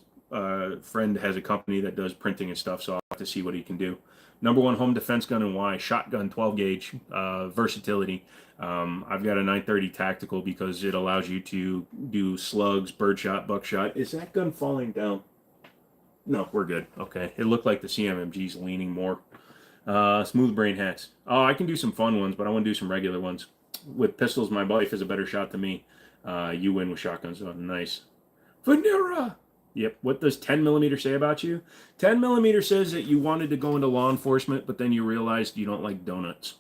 friend has a company that does printing and stuff, so I'll have to see what he can do. Number one home defense gun and why? Shotgun, 12 gauge, versatility. I've got a 930 tactical because it allows you to do slugs, birdshot, buckshot. Is that gun falling down? No, we're good. Okay. It looked like the CMMG's leaning more. Smooth brain hats. Oh, I can do some fun ones, but I want to do some regular ones. With pistols, my wife is a better shot than me. You win with shotguns. Oh, nice. Vanilla! Yep. What does 10 millimeter say about you? 10 millimeter says that you wanted to go into law enforcement, but then you realized you don't like donuts.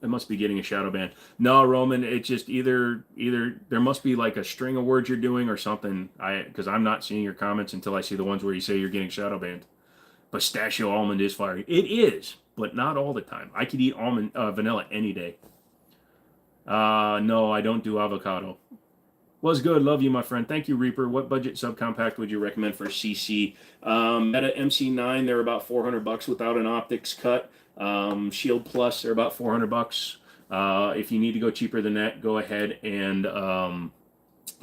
It must be getting a shadow ban. No, Roman, it's just either there must be like a string of words you're doing or something. Because I'm not seeing your comments until I see the ones where you say you're getting shadow banned. Pistachio almond is fire. It is, but not all the time. I could eat almond vanilla any day. No, I don't do avocado. Was good. Love you, my friend. Thank you, Reaper. What budget subcompact would you recommend for CC? Meta MC9, they're about $400 without an optics cut. Shield Plus, they're about $400. If you need to go cheaper than that, go ahead and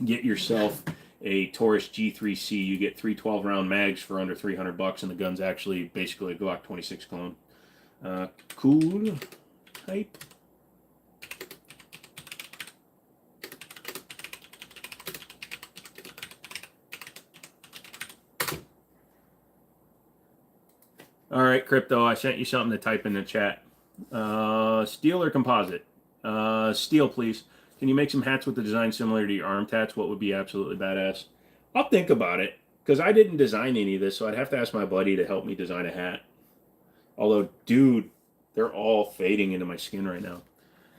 get yourself a Taurus G3C. You get 3 12-round mags for under $300, and the gun's actually basically a Glock 26 clone. Cool. Hype. All right, Crypto, I sent you something to type in the chat. Steel or composite? Steel, please. Can you make some hats with the design similar to your arm tats? What would be absolutely badass? I'll think about it, because I didn't design any of this, so I'd have to ask my buddy to help me design a hat. Although, dude, They're all fading into my skin right now.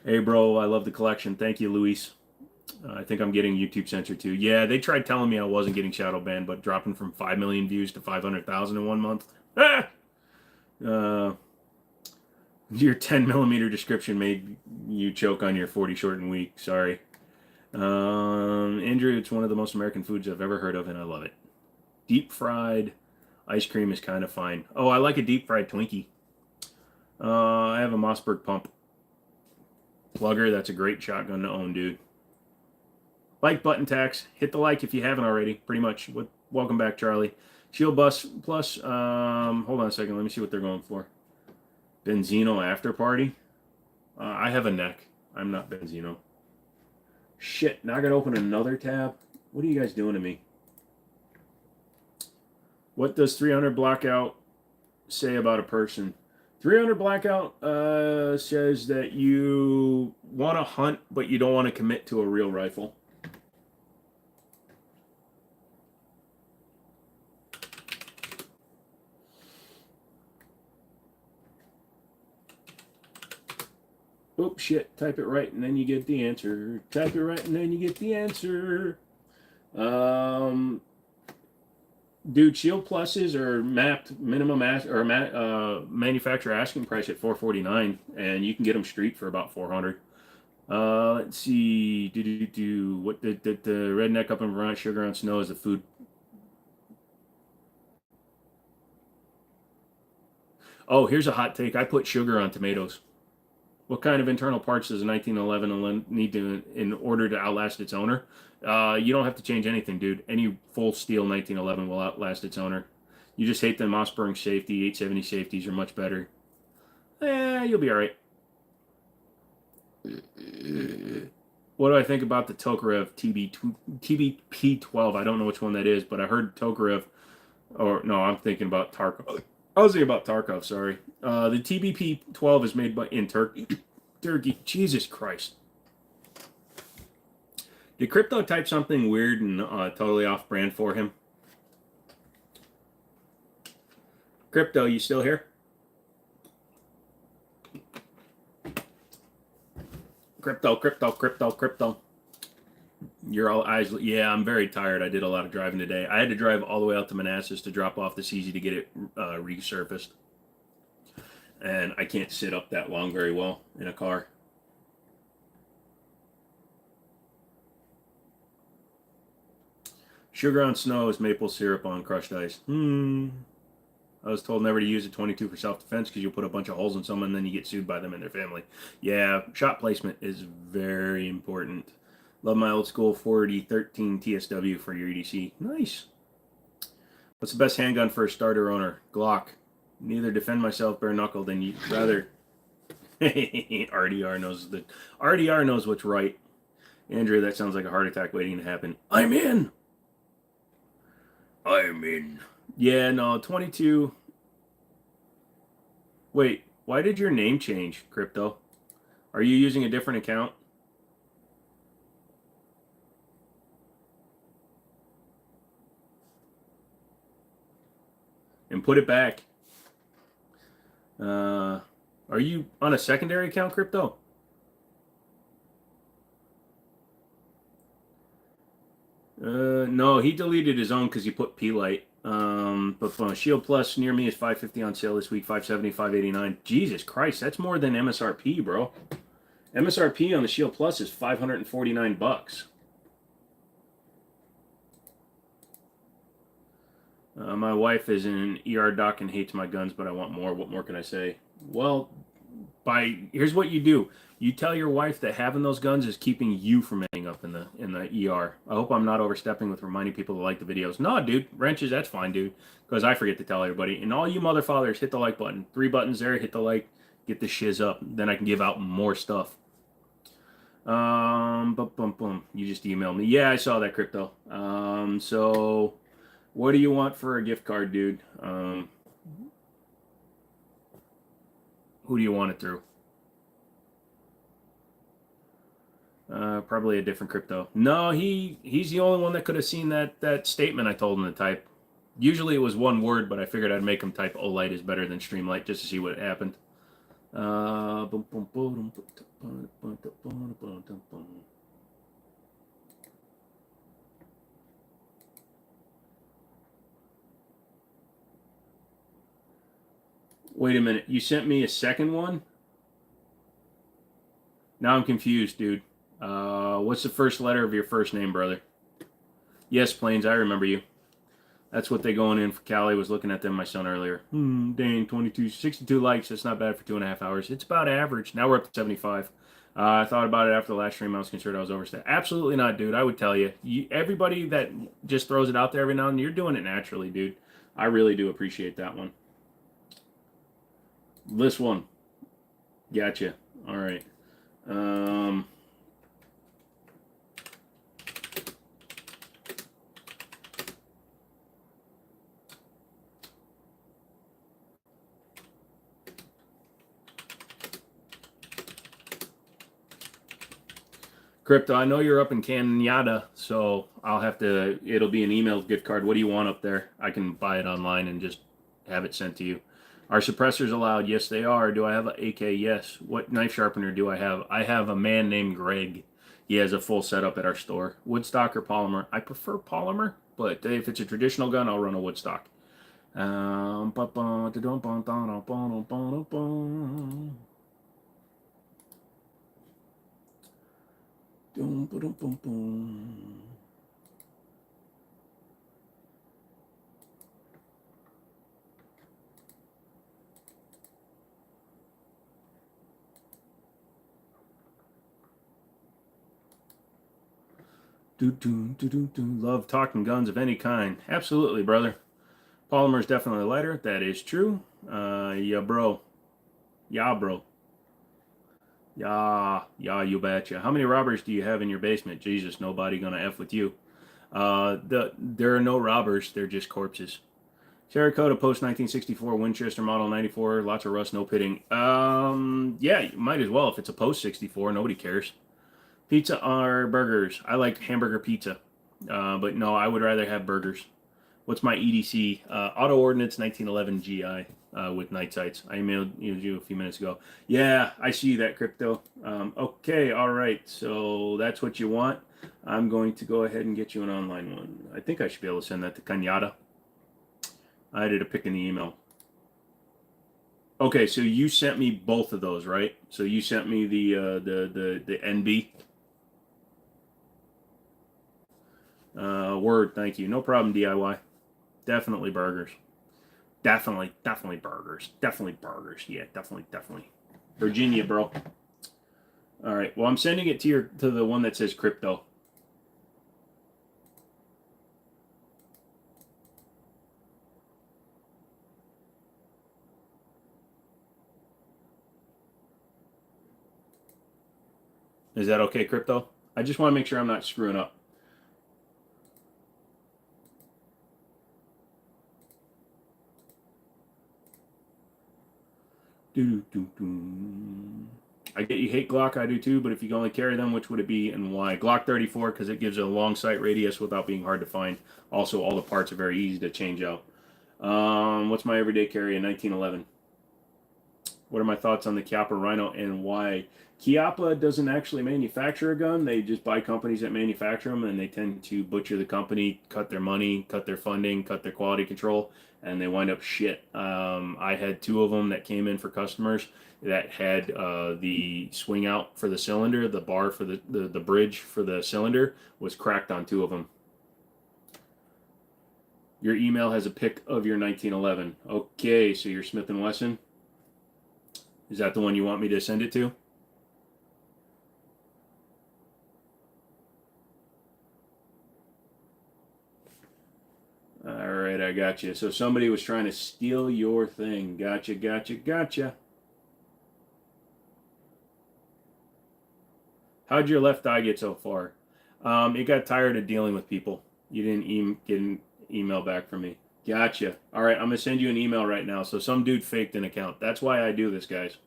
Hey, bro, I love the collection. Thank you, Luis. I think I'm getting YouTube censored too. Yeah, they tried telling me I wasn't getting shadow banned, but dropping from 5 million views to 500,000 in 1 month. Ah! Your 10 millimeter description made you choke on your 40 short and weak. Sorry. Andrew, it's one of the most American foods I've ever heard of, and I love it. Deep fried ice cream is kind of fine. Oh, I like a deep fried Twinkie. I have a Mossberg pump. Plugger, that's a great shotgun to own, dude. Like button tax. Hit the like if you haven't already. Pretty much. Welcome back, Charlie. Shield Bus Plus. Hold on a second. Let me see what they're going for. Benzino After Party. I have a neck. I'm not Benzino. Shit. Now I gotta open another tab. What are you guys doing to me? What does 300 Blackout say about a person? 300 Blackout says that you want to hunt, but you don't want to commit to a real rifle. Oops, shit. Type it right and then you get the answer. Type it right and then you get the answer. Dude, Shield Pluses are mapped minimum manufacturer asking price at $449, and you can get them street for about $400. Let's see. What the redneck up in Vermont, sugar on snow is the food. Oh, here's a hot take. I put sugar on tomatoes. What kind of internal parts does a 1911 need to in order to outlast its owner? You don't have to change anything, dude. Any full steel 1911 will outlast its owner. You just hate the Mossberg safety. 870 safeties are much better. You'll be all right. What do I think about the Tokarev TBP-12? I don't know which one that is, but I heard Tokarev. Or no, I'm thinking about Tarkov. I was thinking about Tarkov. Sorry. The TBP-12 is made in Turkey. Jesus Christ. Did Crypto type something weird and totally off brand for him? Crypto, you still here? Crypto. You're all eyes. Yeah, I'm very tired. I did a lot of driving today. I had to drive all the way out to Manassas to drop off the CZ to get it resurfaced. And I can't sit up that long very well in a car. Sugar on snow is maple syrup on crushed ice. I was told never to use a 22 for self-defense because you'll put a bunch of holes in someone and then you get sued by them and their family. Yeah, shot placement is very important. Love my old school 4013 TSW for your EDC. Nice. What's the best handgun for a starter owner? Glock. Neither defend myself bare knuckle than you rather. RDR knows what's right. Andrew, that sounds like a heart attack waiting to happen. I'm in. Yeah, no, 22. Wait, why did your name change, Crypto? Are you using a different account? And put it back. Are you on a secondary account, Crypto? No, he deleted his own because he put P-Light. But Shield Plus near me is $550 on sale this week, $570, $589. Jesus Christ, that's more than MSRP, bro. MSRP on the Shield Plus is $549. My wife is an ER doc and hates my guns, but I want more. What more can I say? Well, here's what you do. You tell your wife that having those guns is keeping you from ending up in the ER. I hope I'm not overstepping with reminding people to like the videos. No, dude, wrenches, that's fine, dude. Because I forget to tell everybody. And all you mother fathers, hit the like button. 3 buttons there, hit the like, get the shiz up. Then I can give out more stuff. You just emailed me. Yeah, I saw that, Crypto. So what do you want for a gift card, dude? Who do you want it through? Probably a different Crypto. No, he's the only one that could have seen that statement I told him to type. Usually it was one word, but I figured I'd make him type OLight is better than Streamlight just to see what happened. Boom, boom, boom, Wait a minute. You sent me a second one? Now I'm confused, dude. What's the first letter of your first name, brother? Yes, Plains, I remember you. That's what they going in for. Callie was looking at them, my son, earlier. Dang, 62 likes. That's not bad for 2.5 hours. It's about average. Now we're up to 75. I thought about it after the last stream. I was concerned I was overstaying. Absolutely not, dude. I would tell you. Everybody that just throws it out there every now and then, you're doing it naturally, dude. I really do appreciate that one. This one. Gotcha. All right. Crypto, I know you're up in Canada, so I'll have to, it'll be an email gift card. What do you want up there? I can buy it online and just have it sent to you. Are suppressors allowed? Yes, they are. Do I have an AK? Yes. What knife sharpener do I have? I have a man named Greg. He has a full setup at our store. Woodstock or polymer? I prefer polymer, but if it's a traditional gun, I'll run a Woodstock. Love talking guns of any kind. Absolutely, brother. Polymer is definitely lighter. That is true. Yeah, bro. Yeah, bro. Yeah, you betcha. How many robbers do you have in your basement? Jesus, nobody gonna F with you. There are no robbers. They're just corpses. Terracotta post 1964 Winchester model 94. Lots of rust, no pitting. Yeah, you might as well if it's a post 64. Nobody cares. Pizza or burgers? I like hamburger pizza. But no, I would rather have burgers. What's my EDC? Auto Ordnance 1911 GI with night sights. I emailed you a few minutes ago. Yeah, I see that, Crypto. Okay, all right. So that's what you want. I'm going to go ahead and get you an online one. I think I should be able to send that to Canada. I did a pick in the email. Okay, so you sent me both of those, right? So you sent me the NB. Word, thank you. No problem, DIY. Definitely burgers. Definitely burgers. Definitely burgers. Yeah, definitely. Virginia, bro. All right. Well, I'm sending it to the one that says crypto. Is that okay, crypto? I just want to make sure I'm not screwing up. I get you hate Glock, I do too, but if you can only carry them, which would it be and why? Glock 34, because it gives a long sight radius without being hard to find. Also, all the parts are very easy to change out. What's my everyday carry in 1911? What are my thoughts on the Chiappa Rhino and why? Chiappa doesn't actually manufacture a gun. They just buy companies that manufacture them, and they tend to butcher the company, cut their money, cut their funding, cut their quality control, and they wind up shit. I had 2 of them that came in for customers that had the swing out for the cylinder, the bar for the bridge for the cylinder was cracked on 2 of them. Your email has a pic of your 1911. Okay, so you're Smith & Wesson. Is that the one you want me to send it to? All right, I got you. So somebody was trying to steal your thing. Gotcha. How'd your left eye get so far? It got tired of dealing with people. You didn't get an email back from me. Gotcha. All right, I'm going to send you an email right now. So some dude faked an account. That's why I do this, guys.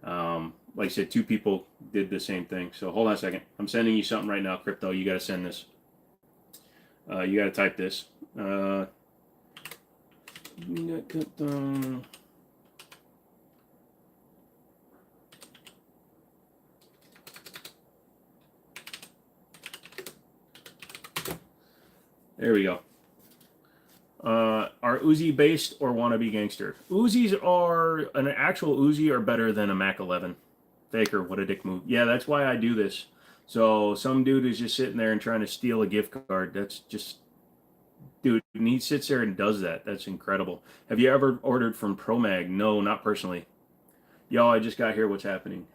Like I said, 2 people did the same thing. So hold on a second. I'm sending you something right now, Crypto. You got to send this. You got to type this. There we go. Are Uzi based or wannabe gangster? Uzis are an actual Uzi are better than a Mac 11. Faker, what a dick move. Yeah, that's why I do this. So some dude is just sitting there and trying to steal a gift card. That's just, dude, and he sits there and does that. That's incredible. Have you ever ordered from ProMag? No, not personally. Yo, I just got here. What's happening?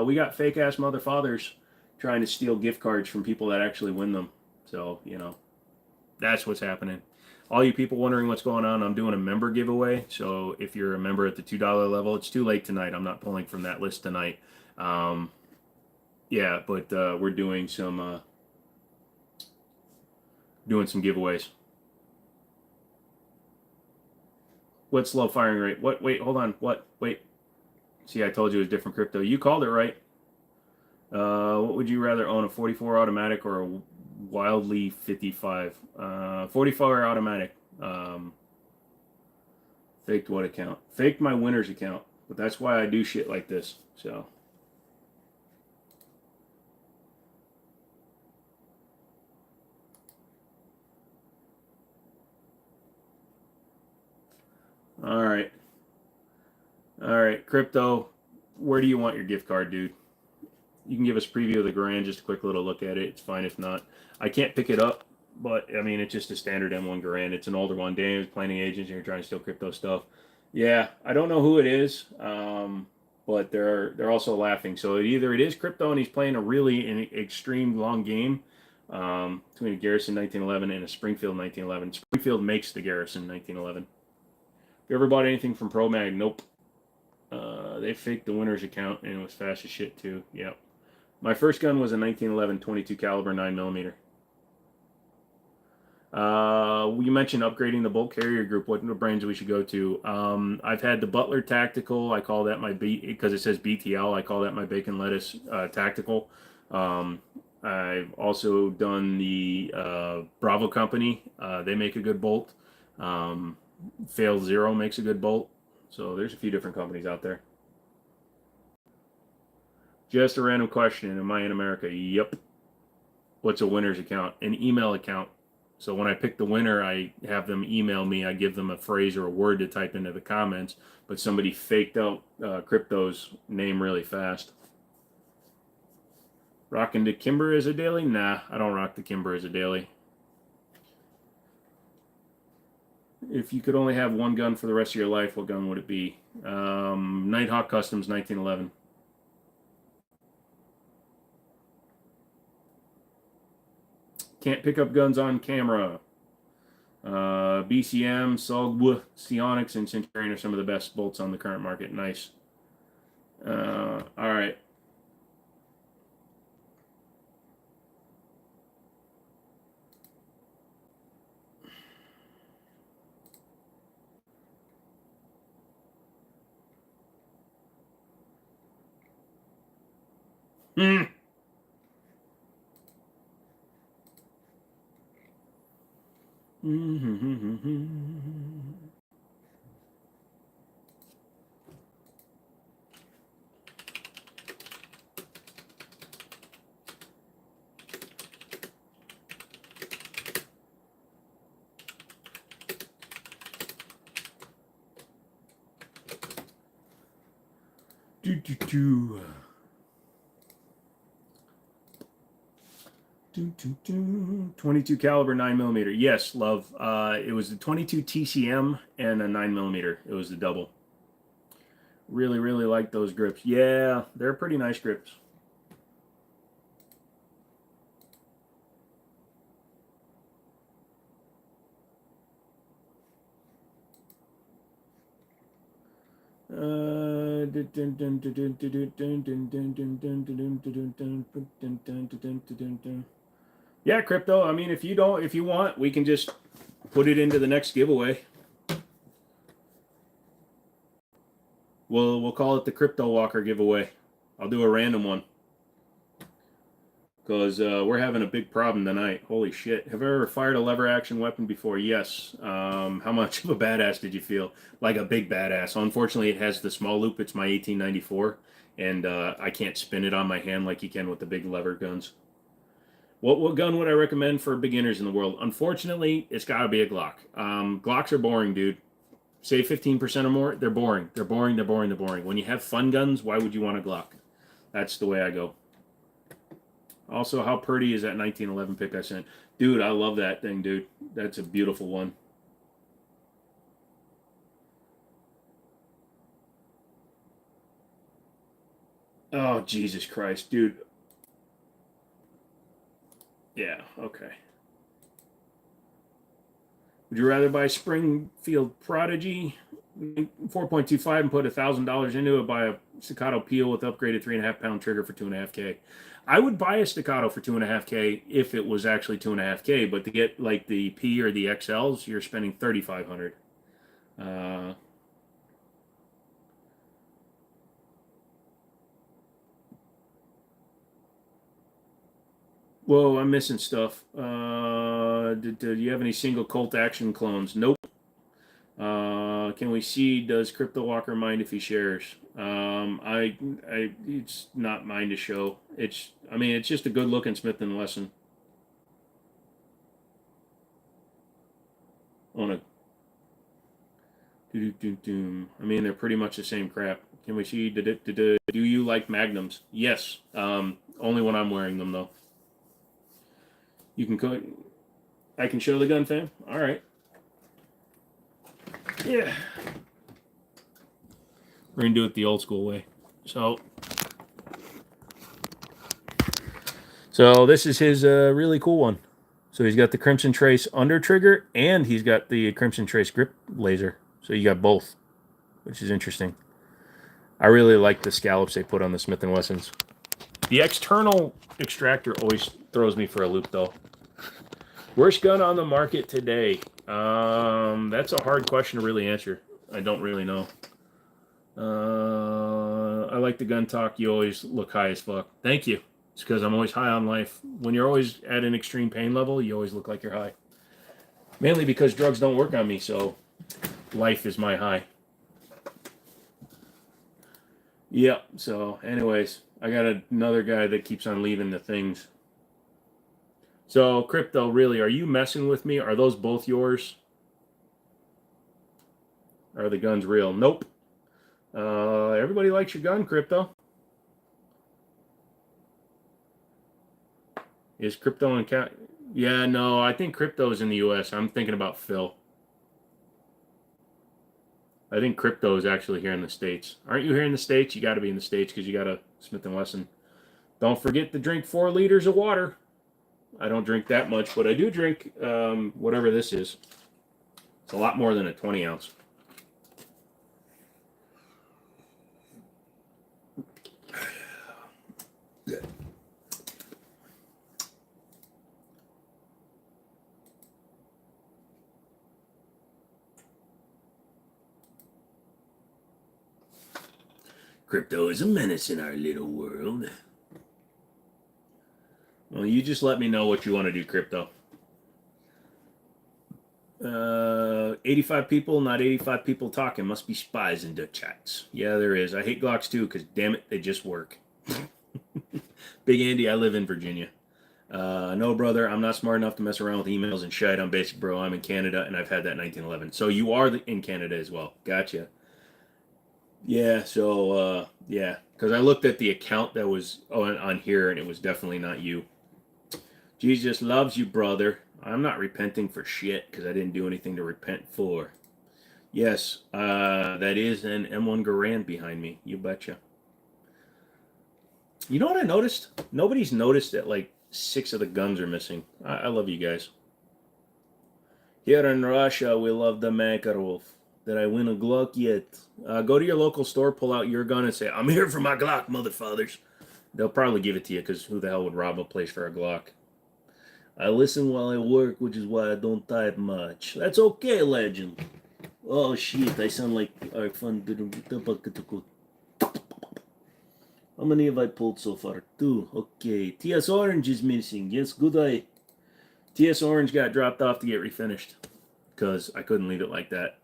We got fake ass motherfathers trying to steal gift cards from people that actually win them. So, that's what's happening. All you people wondering what's going on, I'm doing a member giveaway. So if you're a member at the $2 level, it's too late tonight. I'm not pulling from that list tonight. Yeah, but we're doing some giveaways. What's low firing rate? What? Wait, hold on. What? Wait. See, I told you it was different crypto. You called it right. What would you rather own, a 44 automatic or a wildly 55? 44 automatic. Faked what account? Faked my winner's account. But that's why I do shit like this. So. All right. All right, crypto. Where do you want your gift card, dude? You can give us a preview of the Garand, just a quick little look at it. It's fine if not. I can't pick it up, but I mean, it's just a standard M1 Garand. It's an older one. Daniel's planning agents, and you're trying to steal crypto stuff. Yeah, I don't know who it is, but they're also laughing. So either it is crypto and he's playing a really extreme long game between a Garrison 1911 and a Springfield 1911. Springfield makes the Garrison 1911. You ever bought anything from ProMag? Nope. They faked the winner's account and it was fast as shit too. Yep. My first gun was a 1911 22 caliber 9mm. You mentioned upgrading the bolt carrier group. What brands we should go to? I've had the Butler Tactical. I call that my because it says BTL. I call that my bacon lettuce tactical. I've also done the Bravo Company. They make a good bolt. Fail Zero makes a good bolt. So there's a few different companies out there. Just a random question. Am I in America? Yep. What's a winner's account? An email account. So when I pick the winner, I have them email me. I give them a phrase or a word to type into the comments. But somebody faked out Crypto's name really fast. Rocking the Kimber as a daily? Nah, I don't rock the Kimber as a daily. If you could only have one gun for the rest of your life, what gun would it be? Nighthawk Customs 1911. Can't pick up guns on camera. BCM, Sogw, Sionix, and Centurion are some of the best bolts on the current market. Nice. All right. Hmm. Do, do, do. 22 caliber 9mm. Yes, love. It was the 22 TCM and a 9mm. It was the double. Really, really like those grips. Yeah, they're pretty nice grips. Yeah, crypto. I mean, if you want, we can just put it into the next giveaway. We'll call it the Crypto Walker giveaway. I'll do a random one because we're having a big problem tonight. Holy shit! Have I ever fired a lever action weapon before? Yes. How much of a badass did you feel? Like a big badass. Unfortunately, it has the small loop. It's my 1894, and I can't spin it on my hand like you can with the big lever guns. What gun would I recommend for beginners in the world? Unfortunately, it's got to be a Glock. Glocks are boring, dude. Save 15% or more. They're boring. They're boring. They're boring. They're boring. When you have fun guns, why would you want a Glock? That's the way I go. Also, how pretty is that 1911 pick I sent? Dude, I love that thing, dude. That's a beautiful one. Oh, Jesus Christ, dude. Yeah, okay. Would you rather buy Springfield Prodigy 4.25 and put $1,000 into it, buy a staccato peel with upgraded 3.5 pound trigger for 2.5K? I would buy a staccato for 2.5K if it was actually 2.5K, but to get like the P or the XLs, you're spending 3,500. Whoa, I'm missing stuff. Do you have any single Colt action clones? Nope. Can we see? Does Crypto Walker mind if he shares? It's not mine to show. I mean, it's just a good looking Smith and Wesson. On a. I mean, they're pretty much the same crap. Can we see? Do you like Magnums? Yes. Only when I'm wearing them though. You can. I can show the gun, fam. All right. Yeah. We're going to do it the old school way. So this is his really cool one. So he's got the Crimson Trace under trigger, and he's got the Crimson Trace grip laser. So you got both, which is interesting. I really like the scallops they put on the Smith & Wessons. The external extractor always throws me for a loop, though. Worst gun on the market today? That's a hard question to really answer. I don't really know. I like the gun talk. You always look high as fuck. Thank you. It's because I'm always high on life. When you're always at an extreme pain level, you always look like you're high. Mainly because drugs don't work on me, so life is my high. Yep, so anyways, I got another guy that keeps on leaving the things. So, Crypto, really, are you messing with me? Are those both yours? Are the guns real? Nope. Everybody likes your gun, Crypto. Is Crypto in Cat? Yeah, no, I think Crypto is in the U.S. I'm thinking about Phil. I think Crypto is actually here in the States. Aren't you here in the States? You got to be in the States because you got a Smith & Wesson. Don't forget to drink 4 liters of water. I don't drink that much, but I do drink whatever this is. It's a lot more than a 20 ounce. Crypto is a menace in our little world. Well, you just let me know what you want to do, Crypto. 85 people, not 85 people talking. Must be spies in the chats. Yeah, there is. I hate Glocks too, because damn it, they just work. Big Andy, I live in Virginia. No, brother, I'm not smart enough to mess around with emails and shit. I'm basic, bro. I'm in Canada, and I've had that 1911. So you are in Canada as well. Gotcha. Yeah, so, yeah. Because I looked at the account that was on here, and it was definitely not you. Jesus loves you, brother. I'm not repenting for shit, because I didn't do anything to repent for. Yes, that is an M1 Garand behind me. You betcha. You know what I noticed? Nobody's noticed that, like, 6 of the guns are missing. I love you guys. Here in Russia, we love the Makarov. Did I win a Glock yet? Go to your local store, pull out your gun, and say, I'm here for my Glock, motherfuckers. They'll probably give it to you, because who the hell would rob a place for a Glock? I listen while I work, which is why I don't type much. That's okay, legend. Oh, shit, I sound like our fun. How many have I pulled so far? 2. Okay. TS Orange is missing. Yes, good eye. TS Orange got dropped off to get refinished. Because I couldn't leave it like that.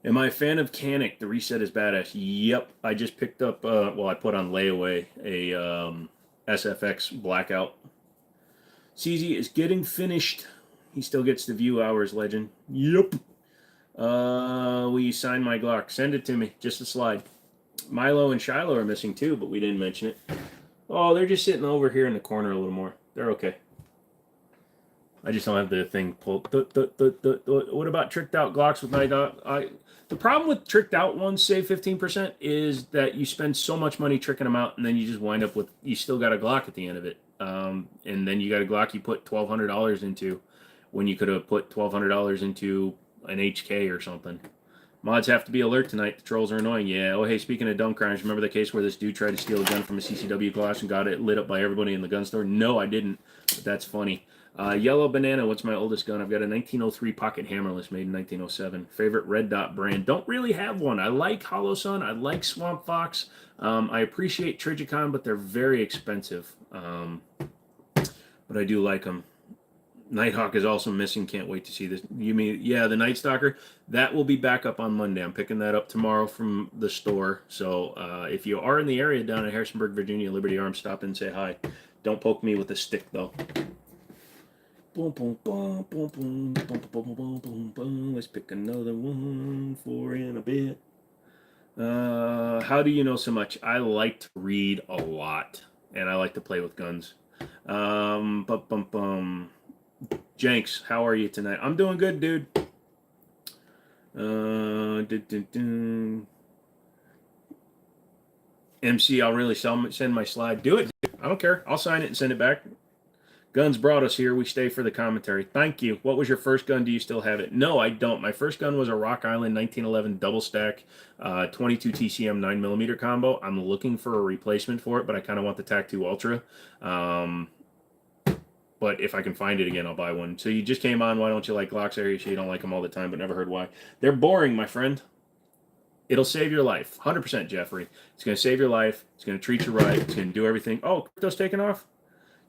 Am I a fan of Canic? The reset is badass. Yep. I just picked up, well, I put on layaway a SFX Blackout. CZ is getting finished. He still gets the view hours, legend. Yep. Will you sign my Glock? Send it to me. Just a slide. Milo and Shiloh are missing too, but we didn't mention it. Oh, they're just sitting over here in the corner a little more. They're okay. I just don't have the thing pulled. What about tricked out Glocks with night? The problem with tricked out ones, save 15%, is that you spend so much money tricking them out, and then you just wind up with, you still got a Glock at the end of it. And then you got a Glock you put $1,200 into when you could have put $1,200 into an HK or something. Mods have to be alert tonight. The trolls are annoying. Yeah. Oh, hey, speaking of dumb crimes, remember the case where this dude tried to steal a gun from a CCW class and got it lit up by everybody in the gun store? No, I didn't. But that's funny. Yellow Banana, what's my oldest gun? I've got a 1903 pocket hammerless made in 1907. Favorite red dot brand? Don't really have one. I like Hollow Sun. I like Swamp Fox. I appreciate Trigicon, but they're very expensive. But I do like them. Nighthawk is also missing. Can't wait to see this. You mean, yeah, the Night Stalker? That will be back up on Monday. I'm picking that up tomorrow from the store. So if you are in the area down in Harrisonburg, Virginia, Liberty Arms, stop in and say hi. Don't poke me with a stick, though. Boom, boom, boom, boom, boom, boom, boom, boom, boom, boom. Let's pick another one for in a bit. How do you know so much? I like to read a lot, and I like to play with guns. Jenks, how are you tonight? I'm doing good, dude. MC, I'll really send my slide. Do it, dude. I don't care. I'll sign it and send it back. Guns brought us here. We stay for the commentary. Thank you. What was your first gun? Do you still have it? No, I don't. My first gun was a Rock Island 1911 double stack 22 TCM 9mm combo. I'm looking for a replacement for it, but I kind of want the TAC 2 Ultra. But if I can find it again, I'll buy one. So you just came on. Why don't you like Glocks? Area? You don't like them all the time, but never heard why. They're boring, my friend. It'll save your life. 100%, Jeffrey. It's going to save your life. It's going to treat you right. It's going to do everything. Oh, crypto's taking off?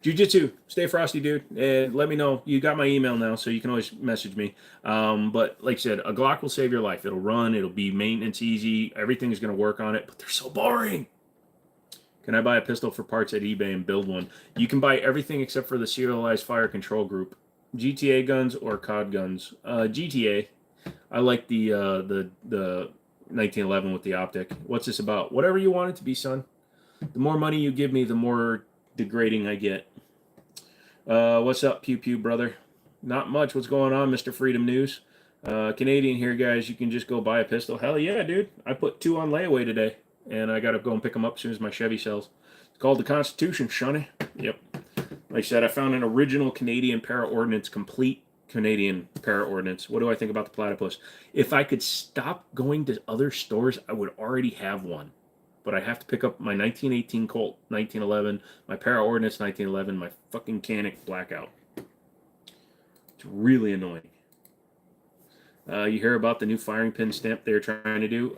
Jiu-Jitsu, stay frosty, dude. And let me know. You got my email now, so you can always message me. But like I said, a Glock will save your life. It'll run. It'll be maintenance easy. Everything is going to work on it, but they're so boring. Can I buy a pistol for parts at eBay and build one? You can buy everything except for the serialized fire control group. GTA guns or COD guns. GTA. I like the 1911 with the optic. What's this about? Whatever you want it to be, son. The more money you give me, the more degrading I get. What's up, Pew Pew, brother? Not much. What's going on, Mr. Freedom News? Canadian here, guys. You can just go buy a pistol. Hell yeah, dude. I put 2 on layaway today, and I got to go and pick them up as soon as my Chevy sells. It's called the Constitution, Shunny. Yep. Like I said, I found an original Canadian para-ordnance, complete Canadian para-ordnance. What do I think about the platypus? If I could stop going to other stores, I would already have one. But I have to pick up my 1918 Colt 1911, my para-ordnance 1911, my fucking Canic Blackout. It's really annoying. You hear about the new firing pin stamp they're trying to do?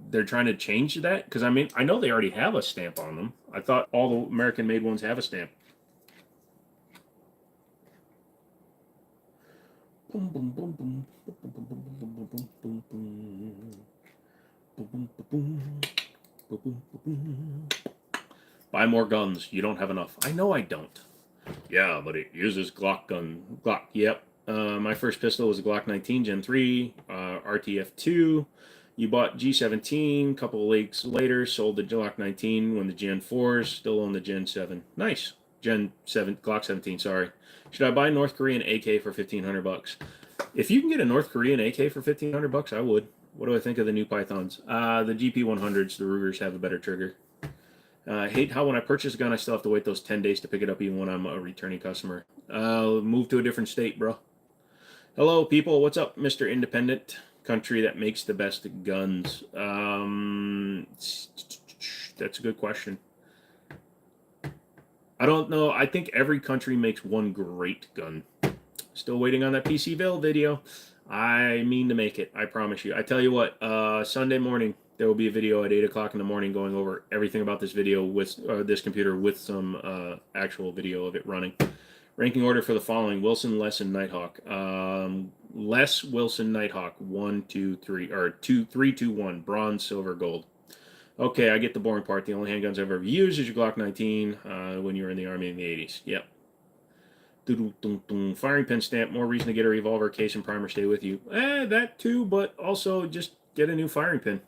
They're trying to change that? Because, I mean, I know they already have a stamp on them. I thought all the American-made ones have a stamp. Boom, boom, boom, boom. Boom, boom, boom, boom, boom, boom, boom, boom. Boom, boom, boom, boom. Buy more guns. You don't have enough. I know I don't. Yeah, but it uses Glock gun. Glock, yep. My first pistol was a Glock 19 Gen 3, RTF2. You bought G17, a couple of weeks later, sold the Glock 19 when the Gen 4s, still own the Gen 7. Nice. Gen 7, Glock 17, sorry. Should I buy North Korean AK for $1,500? If you can get a North Korean AK for $1,500, I would. What do I think of the new Pythons? The GP100s, the Rugers have a better trigger. I hate how when I purchase a gun, I still have to wait those 10 days to pick it up even when I'm a returning customer. Move to a different state, bro. Hello, people. What's up, Mr. Independent? Country that makes the best guns. That's a good question. I don't know. I think every country makes one great gun. Still waiting on that PCville video. I mean to make it. I promise you. I tell you what, Sunday morning, there will be a video at 8 o'clock in the morning going over everything about this video with this computer with some actual video of it running. Ranking order for the following: Wilson, Les, and Nighthawk. Les, Wilson, Nighthawk. 1, 2, 3, or 2, 3, 2, 1. Bronze, silver, gold. Okay, I get the boring part. The only handguns I've ever used is your Glock 19 when you were in the Army in the 80s. Yep. Firing pin stamp. More reason to get a revolver case and primer stay with you. That too, but also just get a new firing pin.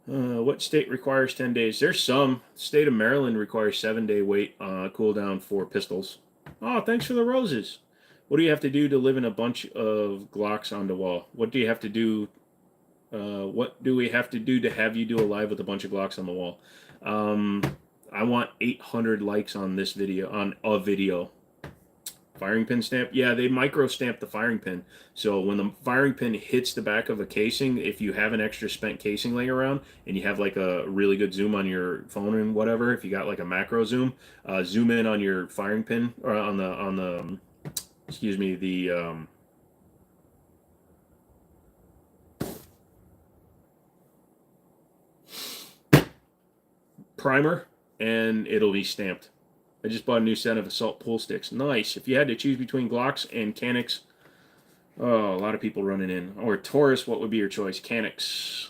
What state requires 10 days? There's some. State of Maryland requires 7-day wait cooldown for pistols. Oh, thanks for the roses. What do you have to do to live in a bunch of Glocks on the wall? What do you have to do? What do we have to do to have you do a live with a bunch of Glocks on the wall? I want 800 likes on this video, on a video. Firing pin stamp? Yeah, they micro stamp the firing pin. So when the firing pin hits the back of a casing, if you have an extra spent casing laying around and you have like a really good zoom on your phone and whatever, if you got like a macro zoom, zoom in on your firing pin or on the excuse me, the primer, and it'll be stamped. I just bought a new set of assault pull sticks. Nice. If you had to choose between Glocks and Canics, oh, a lot of people running in. Or Taurus, what would be your choice? Canics.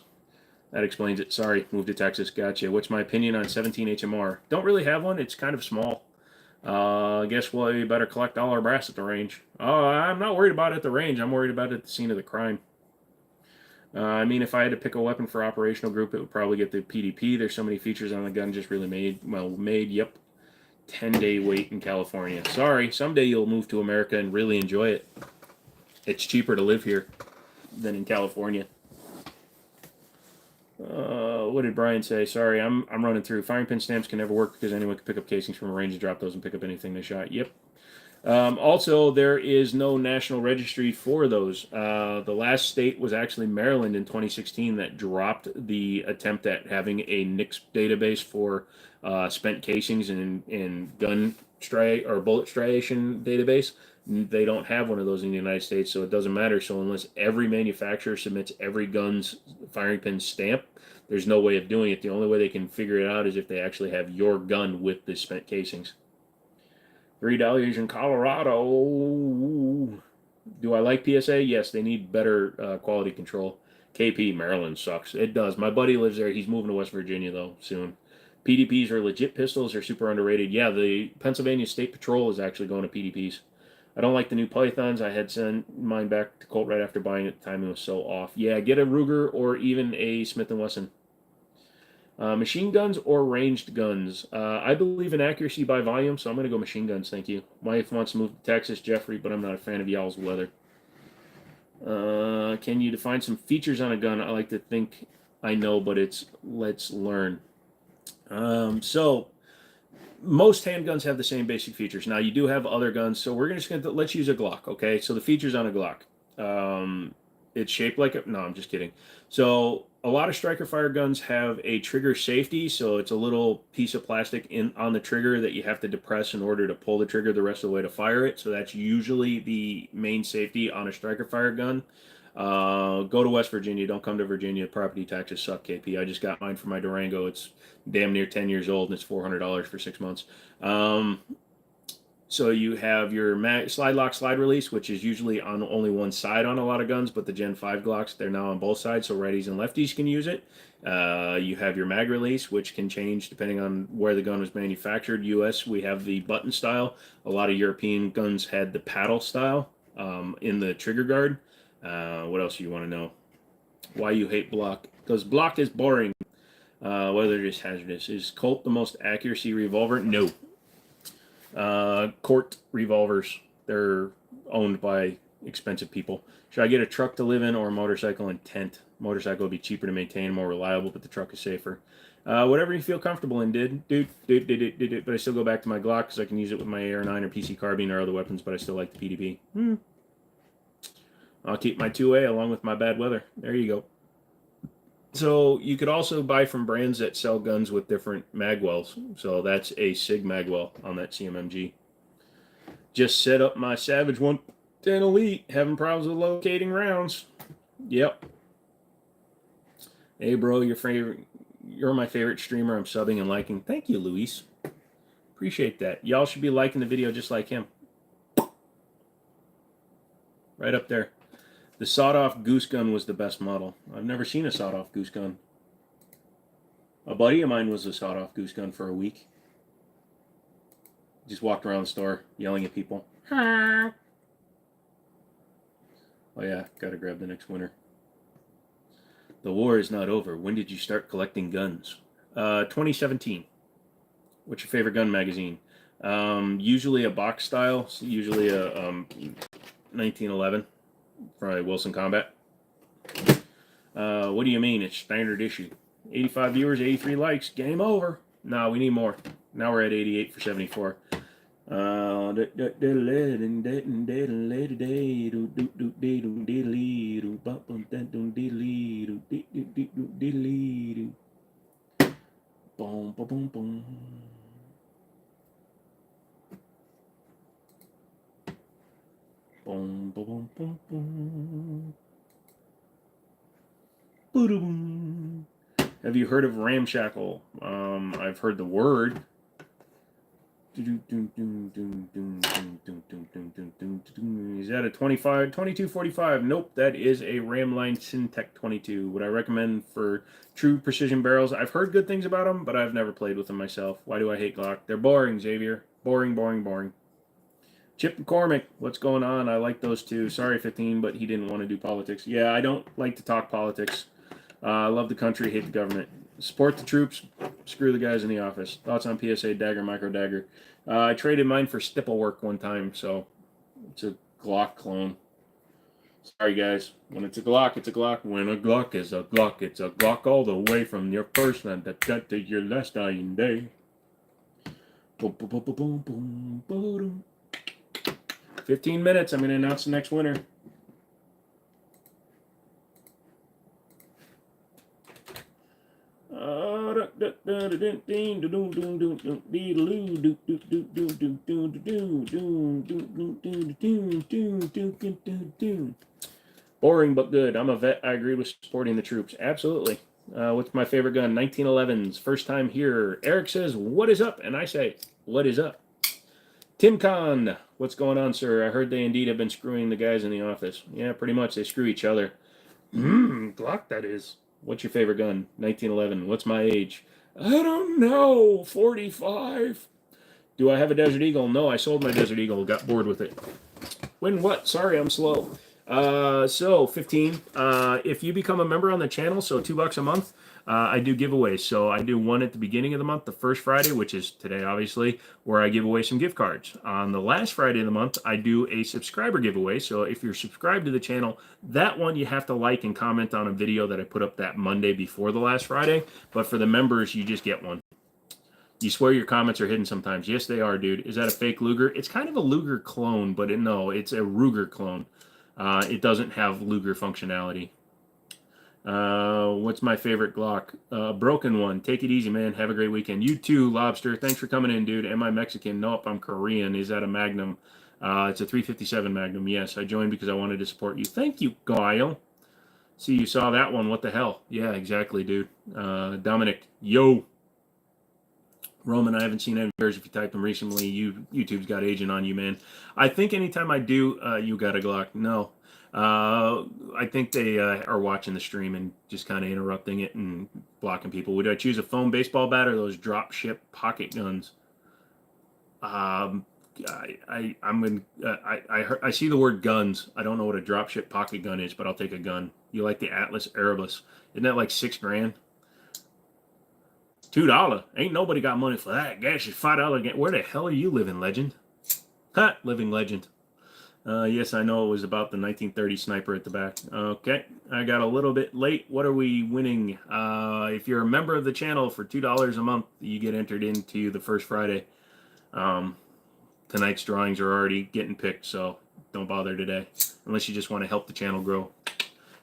That explains it. Sorry, moved to Texas. Gotcha. What's my opinion on 17 HMR? Don't really have one. It's kind of small. Guess what? You better collect all our brass at the range. Oh, I'm not worried about it at the range. I'm worried about it at the scene of the crime. I mean, if I had to pick a weapon for operational group, it would probably get the PDP. There's so many features on the gun, just really made. Yep. 10-day wait in California. Sorry, someday you'll move to America and really enjoy it. It's cheaper to live here than in California. What did Brian say? Sorry, I'm running through. Firing pin stamps can never work because anyone can pick up casings from a range and drop those and pick up anything they shot. Yep. Also, there is no national registry for those. The last state was actually Maryland in 2016 that dropped the attempt at having a NICS database for spent casings and gun or bullet striation database. They don't have one of those in the United States, so it doesn't matter. So unless every manufacturer submits every gun's firing pin stamp, there's no way of doing it. The only way they can figure it out is if they actually have your gun with the spent casings. $3 in Colorado. Do I like PSA? Yes, they need better quality control. KP, Maryland sucks. It does. My buddy lives there. He's moving to West Virginia, though, soon. PDPs are legit pistols. They're super underrated. Yeah, the Pennsylvania State Patrol is actually going to PDPs. I don't like the new Pythons. I had sent mine back to Colt right after buying it. The timing was so off. Yeah, get a Ruger or even a Smith & Wesson. Machine guns or ranged guns? I believe in accuracy by volume, so I'm going to go machine guns, thank you. Wife wants to move to Texas, Jeffrey, but I'm not a fan of y'all's weather. Can you define some features on a gun? I like to think I know, but let's learn. So most handguns have the same basic features. Now, you do have other guns, so we're just going to, let's use a Glock, okay? So the features on a Glock. It's shaped like a, no, I'm just kidding. So a lot of striker fire guns have a trigger safety, so it's a little piece of plastic on the trigger that you have to depress in order to pull the trigger the rest of the way to fire it. So that's usually the main safety on a striker fire gun. Go to West Virginia. Don't come to Virginia. Property taxes suck, KP. I just got mine for my Durango. It's damn near 10 years old, and it's $400 for 6 months. So you have your slide lock, slide release, which is usually on only one side on a lot of guns, but the Gen 5 Glocks, they're now on both sides, so righties and lefties can use it. You have your mag release, which can change depending on where the gun was manufactured. US, we have the button style. A lot of European guns had the paddle style in the trigger guard. What else do you want to know? Why you hate block? Because block is boring. Whether it is hazardous. Is Colt the most accuracy revolver? No. Court revolvers. They're owned by expensive people. Should I get a truck to live in or a motorcycle in tent? Motorcycle would be cheaper to maintain, more reliable, but the truck is safer. Whatever you feel comfortable in, dude. But I still go back to my Glock because I can use it with my AR-9 or PC carbine or other weapons, but I still like the PDP. I'll keep my 2A along with my bad weather. There you go. So you could also buy from brands that sell guns with different magwells. So that's a SIG magwell on that CMMG. Just set up my Savage 110 Elite. Having problems with locating rounds. Yep. Hey, bro, you're my favorite streamer. I'm subbing and liking. Thank you, Luis. Appreciate that. Y'all should be liking the video just like him. Right up there. The sawed-off goose gun was the best model. I've never seen a sawed-off goose gun. A buddy of mine was a sawed-off goose gun for a week. Just walked around the store yelling at people. Oh yeah, gotta grab the next winner. The war is not over. When did you start collecting guns? 2017. What's your favorite gun magazine? Usually a box style. So usually a 1911 from Wilson Combat. What do you mean? It's standard issue. 85 viewers, 83 likes. Game over. No, we need more. Now we're at 88 for 74. Boom, boom, boom, boom. Boom, boom, boom, boom, boom. Have you heard of ramshackle? I've heard the word. Is that a 25, 2245? Nope, that is a Ramline Syntec 22. Would I recommend for true precision barrels? I've heard good things about them, but I've never played with them myself. Why do I hate Glock? They're boring, Xavier. Boring, boring, boring. Chip McCormick, what's going on? I like those two. Sorry, 15, but he didn't want to do politics. Yeah, I don't like to talk politics. I love the country, hate the government. Support the troops, screw the guys in the office. Thoughts on PSA Dagger, Micro Dagger? I traded mine for Stipplework one time, so it's a Glock clone. Sorry, guys. When it's a Glock, it's a Glock. When a Glock is a Glock, it's a Glock all the way from your first night to your last dying day. Boom, boom, boom, boom, boom, boom, boom. 15 minutes. I'm going to announce the next winner. Boring but good. I'm a vet. I agree with supporting the troops. Absolutely. What's my favorite gun? 1911s. First time here. Eric says, what is up? And I say, what is up? Tim Kahn, what's going on, sir? I heard they indeed have been screwing the guys in the office. Yeah, pretty much. They screw each other. Glock, that is. What's your favorite gun? 1911. What's my age? I don't know. 45. Do I have a Desert Eagle? No, I sold my Desert Eagle. Got bored with it. When what? Sorry, I'm slow. So 15. If you become a member on the channel, so $2 a month, I do giveaways. So I do one at the beginning of the month, the first Friday, which is today, obviously, where I give away some gift cards. On the last Friday of the month, I do a subscriber giveaway. So if you're subscribed to the channel, that one you have to like and comment on a video that I put up that Monday before the last Friday. But for the members, you just get one. You swear your comments are hidden sometimes. Yes, they are, dude. Is that a fake Luger? It's kind of a Luger clone, but no, it's a Ruger clone. It doesn't have Luger functionality. What's my favorite Glock? Broken one. Take it easy, man. Have a great weekend. You too, Lobster. Thanks for coming in, dude. Am I Mexican? Nope, I'm Korean. Is that a Magnum? It's a 357 Magnum. Yes, I joined because I wanted to support you. Thank you, Guile. See, you saw that one. What the hell? Yeah, exactly, dude. Dominic, yo. Roman, I haven't seen any videos if you typed them recently. YouTube's got agent on you, man. I think anytime I do, you got a Glock. No. I think they are watching the stream and just kind of interrupting it and blocking people. Would I choose a foam baseball bat or those drop ship pocket guns? I see the word guns. I don't know what a drop ship pocket gun is, but I'll take a gun. You like the Atlas Erebus? Isn't that like $6 grand? $2. Ain't nobody got money for that. Gas is $5. Where the hell are you living, legend? Ha! Living legend. Yes, I know it was about the 1930 sniper at the back. Okay, I got a little bit late. What are we winning? If you're a member of the channel for $2 a month, you get entered into the first Friday. Tonight's drawings are already getting picked, so don't bother today. Unless you just want to help the channel grow.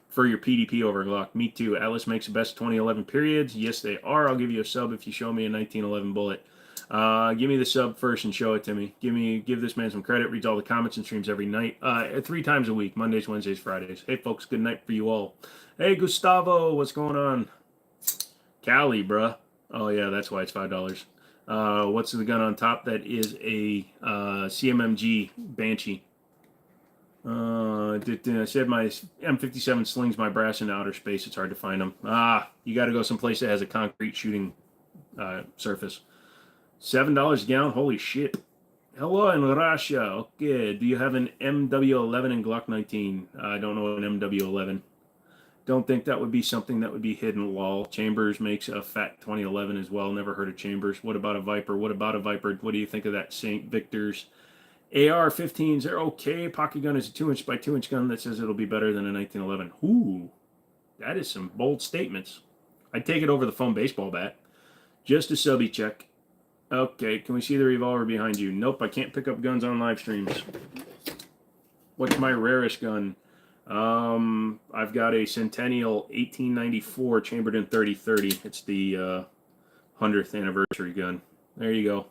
For your PDP over Glock. Me too. Atlas makes the best 2011 periods. Yes, they are. I'll give you a sub if you show me a 1911 bullet. Give me the sub first and show it to me. Give this man some credit. Reads all the comments and streams every night. 3 times a week. Mondays, Wednesdays, Fridays. Hey, folks. Good night for you all. Hey, Gustavo. What's going on? Cali, bruh. Oh, yeah. That's why it's $5. What's the gun on top? That is a CMMG Banshee. I said my M57 slings my brass into outer space. It's hard to find them. You got to go someplace that has a concrete shooting surface. $7 a gallon? Holy shit. Hello in Russia. Okay. Do you have an MW11 and Glock 19? I don't know an MW11. Don't think that would be something that would be hidden. Lol. Chambers makes a fat 2011 as well. Never heard of Chambers. What about a Viper? What about a Viper? What do you think of that St. Victor's? AR-15s are okay. Pocket gun is a 2-inch by 2-inch gun that says it'll be better than a 1911. Ooh, that is some bold statements. I'd take it over the foam baseball bat. Just a subby check. Okay, can we see the revolver behind you? Nope, I can't pick up guns on live streams. What's my rarest gun? I've got a Centennial 1894 chambered in 30-30. It's the 100th anniversary gun. There you go.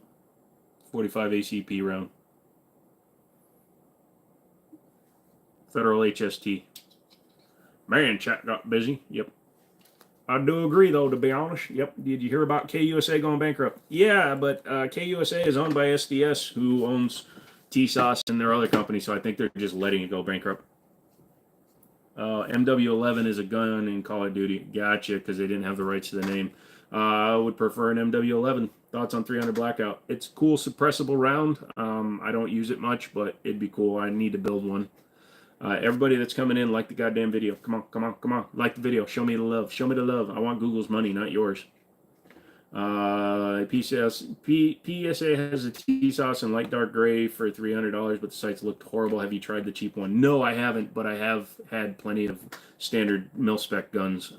45 ACP round. Federal HST. Man, chat got busy. Yep. I do agree, though, to be honest. Yep. Did you hear about KUSA going bankrupt? Yeah, but KUSA is owned by SDS, who owns TSOS and their other company, so I think they're just letting it go bankrupt. MW11 is a gun in Call of Duty. Gotcha, because they didn't have the rights to the name. I would prefer an MW11. Thoughts on 300 Blackout? It's a cool suppressible round. I don't use it much, but it'd be cool. I need to build one. Everybody that's coming in, like the goddamn video. Come on, come on, come on. Like the video. Show me the love. Show me the love. I want Google's money, not yours. PSA has a T-Sauce in light dark gray for $300, but the sights looked horrible. Have you tried the cheap one? No, I haven't, but I have had plenty of standard mil-spec guns.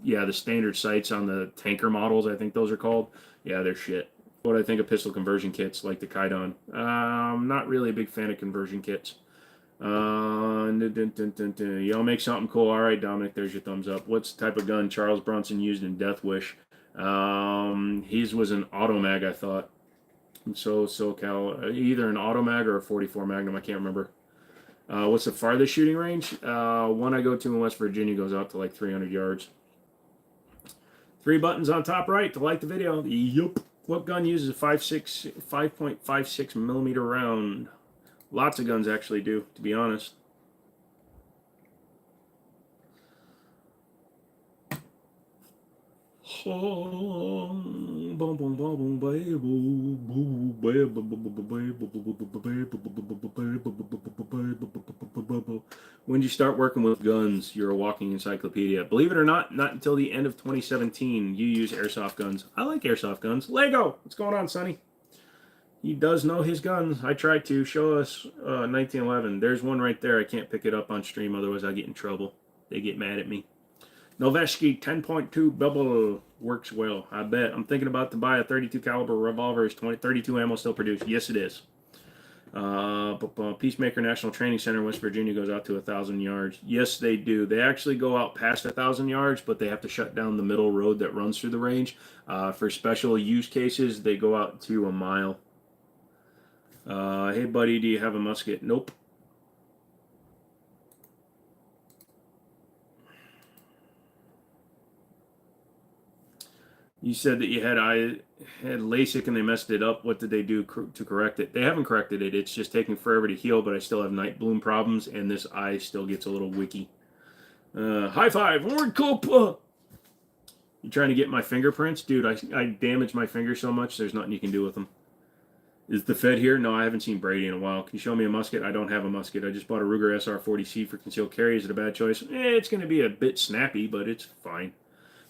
Yeah, the standard sights on the tanker models, I think those are called. Yeah, they're shit. What do I think of pistol conversion kits like the Kaidon? I'm not really a big fan of conversion kits. Y'all make something cool. All right, Dominic, there's your thumbs up. What's the type of gun Charles Bronson used in Death Wish? His was an automag, I thought. So SoCal, either an automag or a 44 Magnum. I can't remember. What's the farthest shooting range? One I go to in West Virginia goes out to like 300 yards. 3 buttons on top right to like the video. Yup. What gun uses a 5.56 millimeter round? Lots of guns actually do, to be honest. When did you start working with guns? You're a walking encyclopedia. Believe it or not, not until the end of 2017 you use airsoft guns. I like airsoft guns. Lego! What's going on, Sonny? He does know his guns. I tried to show us 1911. There's one right there. I can't pick it up on stream, otherwise I get in trouble. They get mad at me. Noveski 10.2 bubble works well. I bet. I'm thinking about to buy a 32 caliber revolver. Is 32 ammo still produced? Yes, it is. Peacemaker National Training Center in West Virginia goes out to 1,000 yards. Yes, they do. They actually go out past 1,000 yards, but they have to shut down the middle road that runs through the range. For special use cases, they go out to a mile. Hey, buddy, do you have a musket? Nope. You said that you had LASIK and they messed it up. What did they do to correct it? They haven't corrected it. It's just taking forever to heal, but I still have night bloom problems, and this eye still gets a little wicky. High five, Lord Copa! You trying to get my fingerprints? Dude, I damaged my finger so much, there's nothing you can do with them. Is the Fed here? No, I haven't seen Brady in a while. Can you show me a musket? I don't have a musket. I just bought a Ruger SR40C for concealed carry. Is it a bad choice? It's going to be a bit snappy, but it's fine.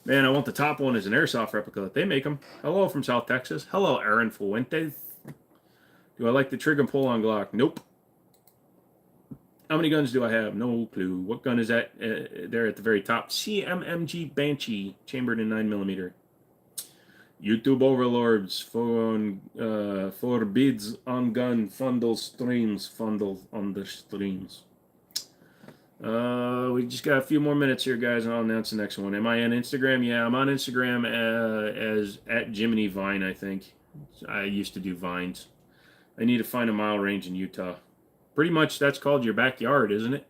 Man, I want the top one as an airsoft replica. They make them. Hello from South Texas. Hello, Aaron Fuentes. Do I like the trigger and pull on Glock? Nope. How many guns do I have? No clue. What gun is that there at the very top? CMMG Banshee, chambered in 9mm. YouTube overlords forbids on gun fundle streams fundle on the streams. We just got a few more minutes here, guys, and I'll announce the next one. Am I on Instagram? Yeah, I'm on Instagram as at Jimmini Vine, I think. I used to do Vines. I need to find a mile range in Utah. Pretty much that's called your backyard, isn't it?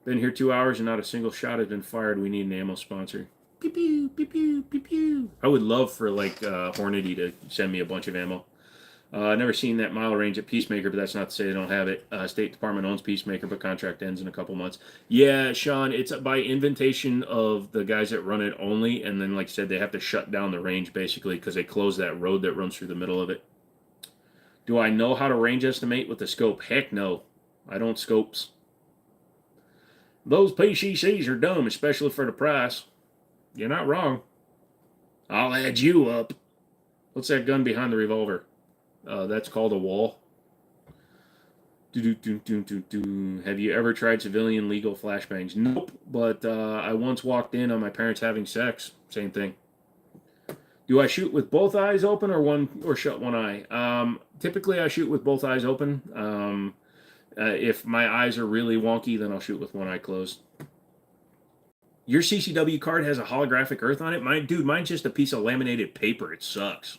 Been here 2 hours and not a single shot has been fired. We need an ammo sponsor. Pew, pew, pew, pew, pew, pew. I would love for like Hornady to send me a bunch of ammo. Never seen that mile range at Peacemaker, but that's not to say they don't have it. State Department owns Peacemaker, but contract ends in a couple months. Yeah, Sean, it's by invitation of the guys that run it only, and then, like I said, they have to shut down the range basically because they close that road that runs through the middle of it. Do I know how to range estimate with the scope? Heck no. I don't scopes. Those PCCs are dumb, especially for the price. You're not wrong. I'll add you up. What's that gun behind the revolver? That's called a wall. Have you ever tried civilian legal flashbangs? Nope, but I once walked in on my parents having sex. Same thing. Do I shoot with both eyes open or shut one eye? Typically, I shoot with both eyes open. If my eyes are really wonky, then I'll shoot with one eye closed. Your CCW card has a holographic earth on it? Mine's just a piece of laminated paper. It sucks.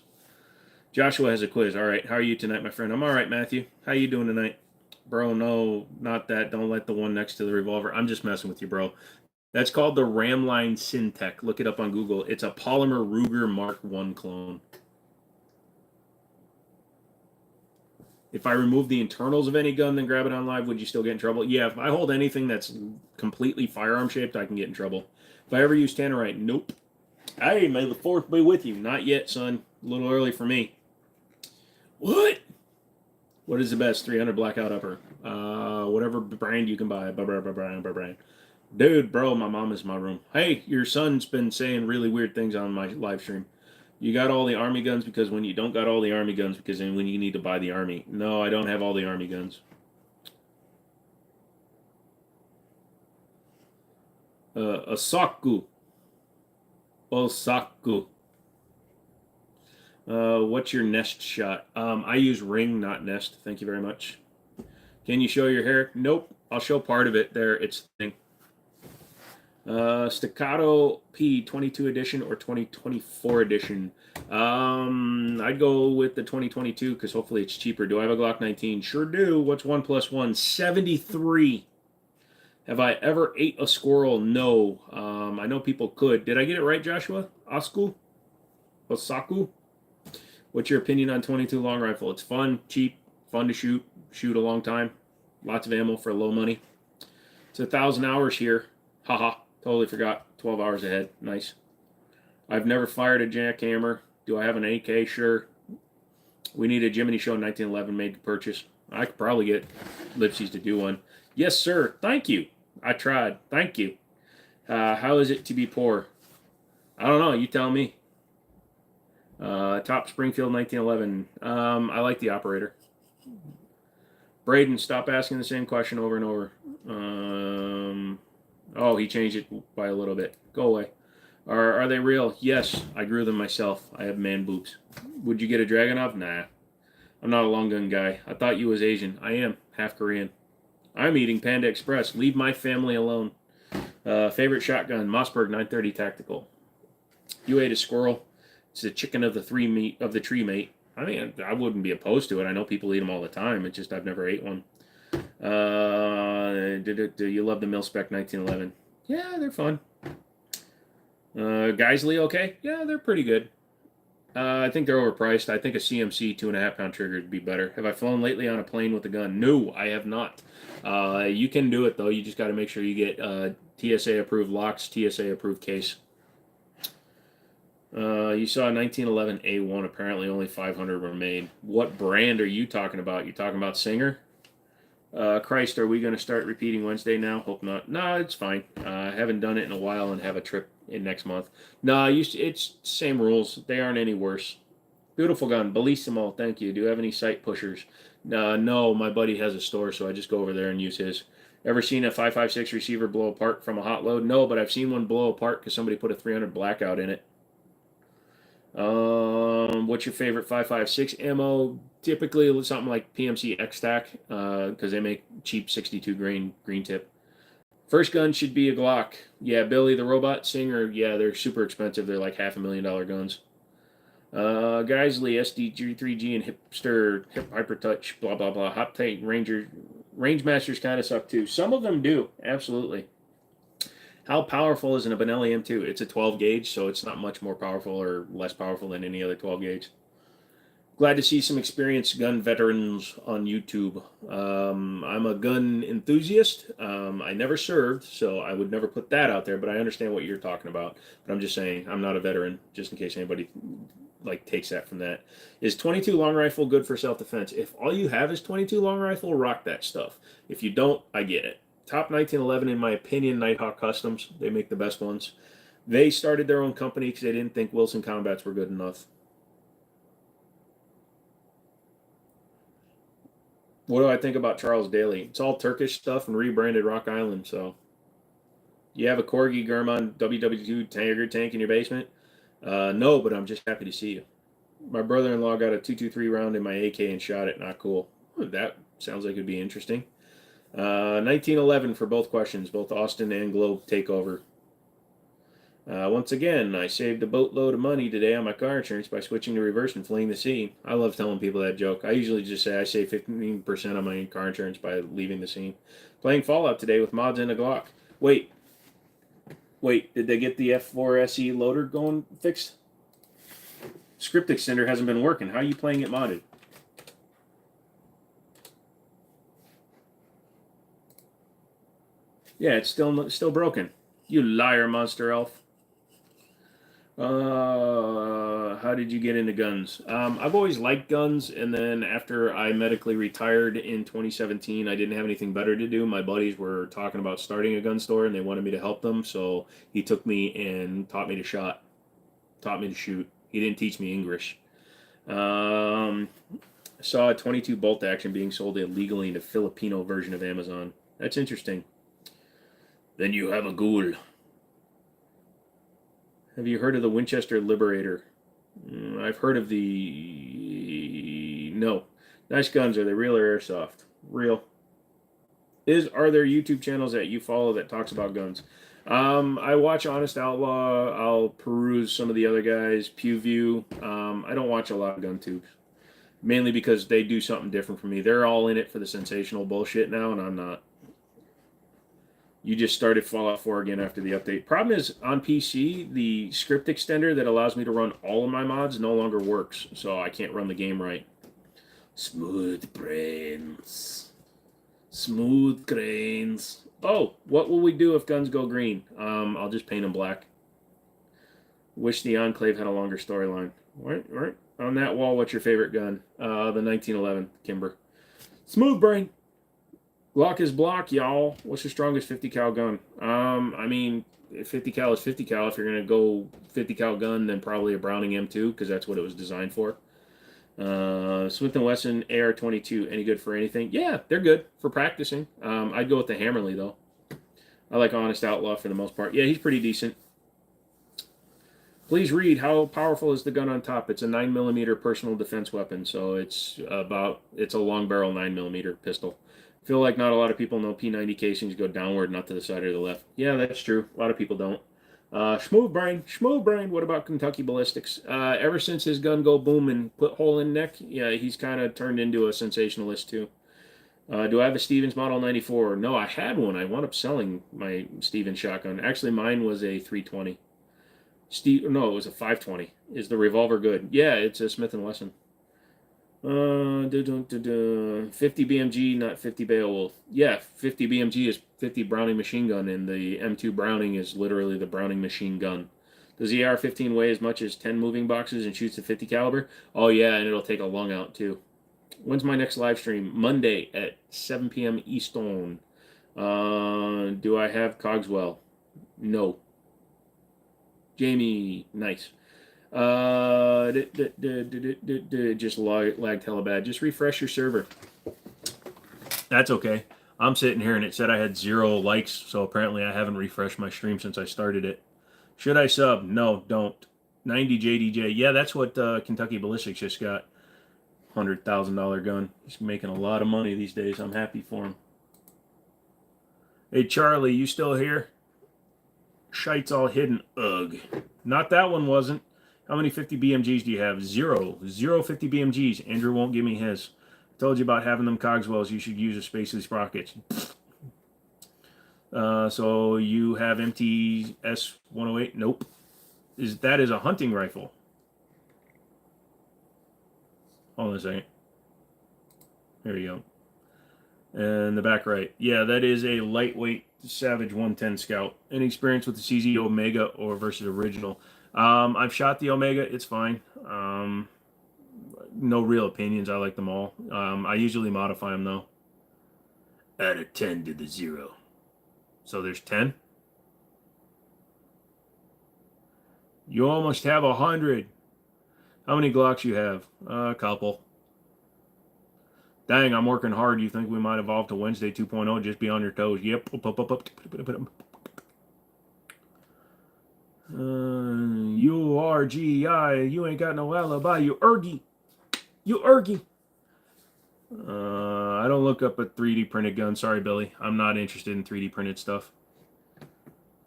Joshua has a quiz. All right, how are you tonight, my friend? I'm all right, Matthew. How you doing tonight? Bro, no, not that. Don't let the one next to the revolver. I'm just messing with you, bro. That's called the Ramline Syntech. Look it up on Google. It's a polymer Ruger Mark I clone. If I remove the internals of any gun, then grab it on live, would you still get in trouble? Yeah, if I hold anything that's completely firearm shaped, I can get in trouble. If I ever use tannerite, nope. Hey, may the fourth be with you. Not yet, son. A little early for me. What? What is the best 300 blackout upper? Whatever brand you can buy. Brand. Dude, bro, my mom is in my room. Hey, your son's been saying really weird things on my live stream. You got all the army guns because when you don't got all the army guns because then when you need to buy the army. No, I don't have all the army guns. Osaku. What's your nest shot? I use ring, not nest. Thank you very much. Can you show your hair? Nope. I'll show part of it there. It's thing. Staccato P 22 edition or 2024 edition. I'd go with the 2022 because hopefully it's cheaper. Do I have a Glock 19? Sure do. What's 1 plus 1? 73. Have I ever ate a squirrel? No. I know people could. Did I get it right, Joshua? Osaku? What's your opinion on 22 long rifle? It's fun, cheap, fun to shoot a long time. Lots of ammo for low money. It's 1,000 hours here. Haha, totally forgot. 12 hours ahead. Nice. I've never fired a jackhammer. Do I have an AK? Sure. We need a Jimmini show 1911 made to purchase. I could probably get Lipsies to do one. Yes, sir. Thank you. I tried. Thank you. How is it to be poor? I don't know. You tell me. Top Springfield 1911. I like the operator. Braden, stop asking the same question over and over. Oh, he changed it by a little bit. Go away. Are they real? Yes, I grew them myself. I have man boobs. Would you get a Dragunov? Nah. I'm not a long gun guy. I thought you was Asian. I am. Half Korean. I'm eating Panda Express. Leave my family alone. Favorite shotgun? Mossberg 930 Tactical. You ate a squirrel. It's the chicken of the tree mate. I mean, I wouldn't be opposed to it. I know people eat them all the time. It's just I've never ate one. Do you love the Mil-Spec 1911? Yeah, they're fun. Geisley, okay? Yeah, they're pretty good. I think they're overpriced. I think a CMC 2.5 pound trigger would be better. Have I flown lately on a plane with a gun? No, I have not. You can do it though. You just got to make sure you get TSA approved locks, TSA approved case. You saw a 1911 A1. Apparently, only 500 were made. What brand are you talking about? You talking about Singer? Christ, are we going to start repeating Wednesday now? Hope not. No, it's fine. I haven't done it in a while and have a trip in next month. No, it's same rules. They aren't any worse. Beautiful gun. Bellissimo. Thank you. Do you have any sight pushers? No, my buddy has a store, so I just go over there and use his. Ever seen a 5.56 receiver blow apart from a hot load? No, but I've seen one blow apart because somebody put a 300 blackout in it. What's your favorite 5.56 ammo? Typically something like PMC X-Tac, because they make cheap 62 grain green tip. First gun should be a Glock. Yeah, Billy the Robot Singer. Yeah, they're super expensive. They're like $500,000 guns. Geisley, SD3G, and Hipster, Hypertouch, blah blah blah. Hot Tight Ranger, Rangemasters kind of suck too. Some of them do, absolutely. How powerful is an Benelli M2? It's a 12 gauge, so it's not much more powerful or less powerful than any other 12 gauge. Glad to see some experienced gun veterans on YouTube. I'm a gun enthusiast. I never served, so I would never put that out there, but I understand what you're talking about. But I'm just saying, I'm not a veteran, just in case anybody like takes that from that. Is 22 long rifle good for self-defense? If all you have is 22 long rifle, rock that stuff. If you don't, I get it. Top 1911, in my opinion, Nighthawk Customs. They make the best ones. They started their own company because they didn't think Wilson Combats were good enough. What do I think about Charles Daly? It's all Turkish stuff and rebranded Rock Island. So, you have a Corgi German WW2 Tiger tank in your basement? No, but I'm just happy to see you. My brother-in-law got a 223 round in my AK and shot it. Not cool. That sounds like it'd be interesting. 1911 for both questions, both Austin and Globe takeover. Once again, I saved a boatload of money today on my car insurance by switching to reverse and fleeing the scene. I love telling people that joke. I usually just say I save 15% on my car insurance by leaving the scene. Playing Fallout today with mods and a Glock. Wait, did they get the F4 SE loader going fixed? Script extender hasn't been working. How are you playing it modded? Yeah, it's still broken. You liar, Monster Elf. How did you get into guns? I've always liked guns, and then after I medically retired in 2017, I didn't have anything better to do. My buddies were talking about starting a gun store, and they wanted me to help them, so he took me and taught me to shoot. He didn't teach me English. Saw a 22 bolt action being sold illegally in a Filipino version of Amazon. That's interesting. Then you have a ghoul. Have you heard of the Winchester Liberator? I've heard of the... No. Nice guns. Are they real or airsoft? Real. Are there YouTube channels that you follow that talks about guns? I watch Honest Outlaw. I'll peruse some of the other guys. PewView. I don't watch a lot of gun tubes. Mainly because they do something different from me. They're all in it for the sensational bullshit now, and I'm not. You just started Fallout 4 again after the update. Problem is, on PC, the script extender that allows me to run all of my mods no longer works, so I can't run the game right. Smooth brains. Smooth grains. Oh, what will we do if guns go green? I'll just paint them black. Wish the Enclave had a longer storyline. Right. On that wall, what's your favorite gun? The 1911 Kimber. Smooth brain. Glock is block, y'all. What's your strongest 50 cal gun? I mean, 50 cal is 50 cal. If you're gonna go 50 cal gun, then probably a Browning M2 because that's what it was designed for. Smith & Wesson AR-22, any good for anything? Yeah, they're good for practicing. I'd go with the Hammerly though. I like Honest Outlaw for the most part. Yeah, he's pretty decent. Please read, how powerful is the gun on top? It's a 9mm personal defense weapon, so it's a long barrel 9mm pistol. I feel like not a lot of people know P90 casings go downward, not to the side or the left. Yeah, that's true. A lot of people don't. Schmoo brain. What about Kentucky Ballistics? Ever since his gun go boom and put hole in neck, yeah, he's kind of turned into a sensationalist too. Do I have a Stevens Model 94? No, I had one. I wound up selling my Stevens shotgun. Actually, mine was a 320. No, it was a 520. Is the revolver good? Yeah, it's a Smith & Wesson. 50 BMG, not 50 Beowulf. Yeah, 50 BMG is 50 Browning machine gun, and the M2 Browning is literally the Browning machine gun. Does the AR-15 weigh as much as 10 moving boxes and shoots a 50 caliber? Oh yeah, and it'll take a lung out too. When's my next live stream? Monday at 7 p.m. Eastern. Do I have Cogswell? No. Jamie, nice. Just lagged hella bad. Just refresh your server. That's okay. I'm sitting here and it said I had 0 likes, so apparently I haven't refreshed my stream since I started it. Should I sub? No, don't. 90 JDJ. Yeah, that's what Kentucky Ballistics just got. $100,000 gun. He's making a lot of money these days. I'm happy for him. Hey, Charlie, you still here? Shite's all hidden. Ugh. Not that one wasn't. How many 50 BMGs do you have? 0. 0 50 BMGs. Andrew won't give me his. I told you about having them Cogswells. You should use a space sprockets. So you have MTS 108? Nope. That is a hunting rifle. Hold on a second. There you go. And the back right. Yeah, that is a lightweight Savage 110 Scout. Any experience with the CZ Omega or versus original? I've shot the Omega. It's fine. No real opinions. I like them all. I usually modify them, though. Add a 10 to the 0. So there's 10. You almost have 100. How many Glocks you have? A couple. Dang, I'm working hard. You think we might evolve to Wednesday 2.0? Just be on your toes. Yep. U-R-G-I. You ain't got no alibi. You ergy. You ergy. I don't look up a 3D printed gun. Sorry, Billy. I'm not interested in 3D printed stuff.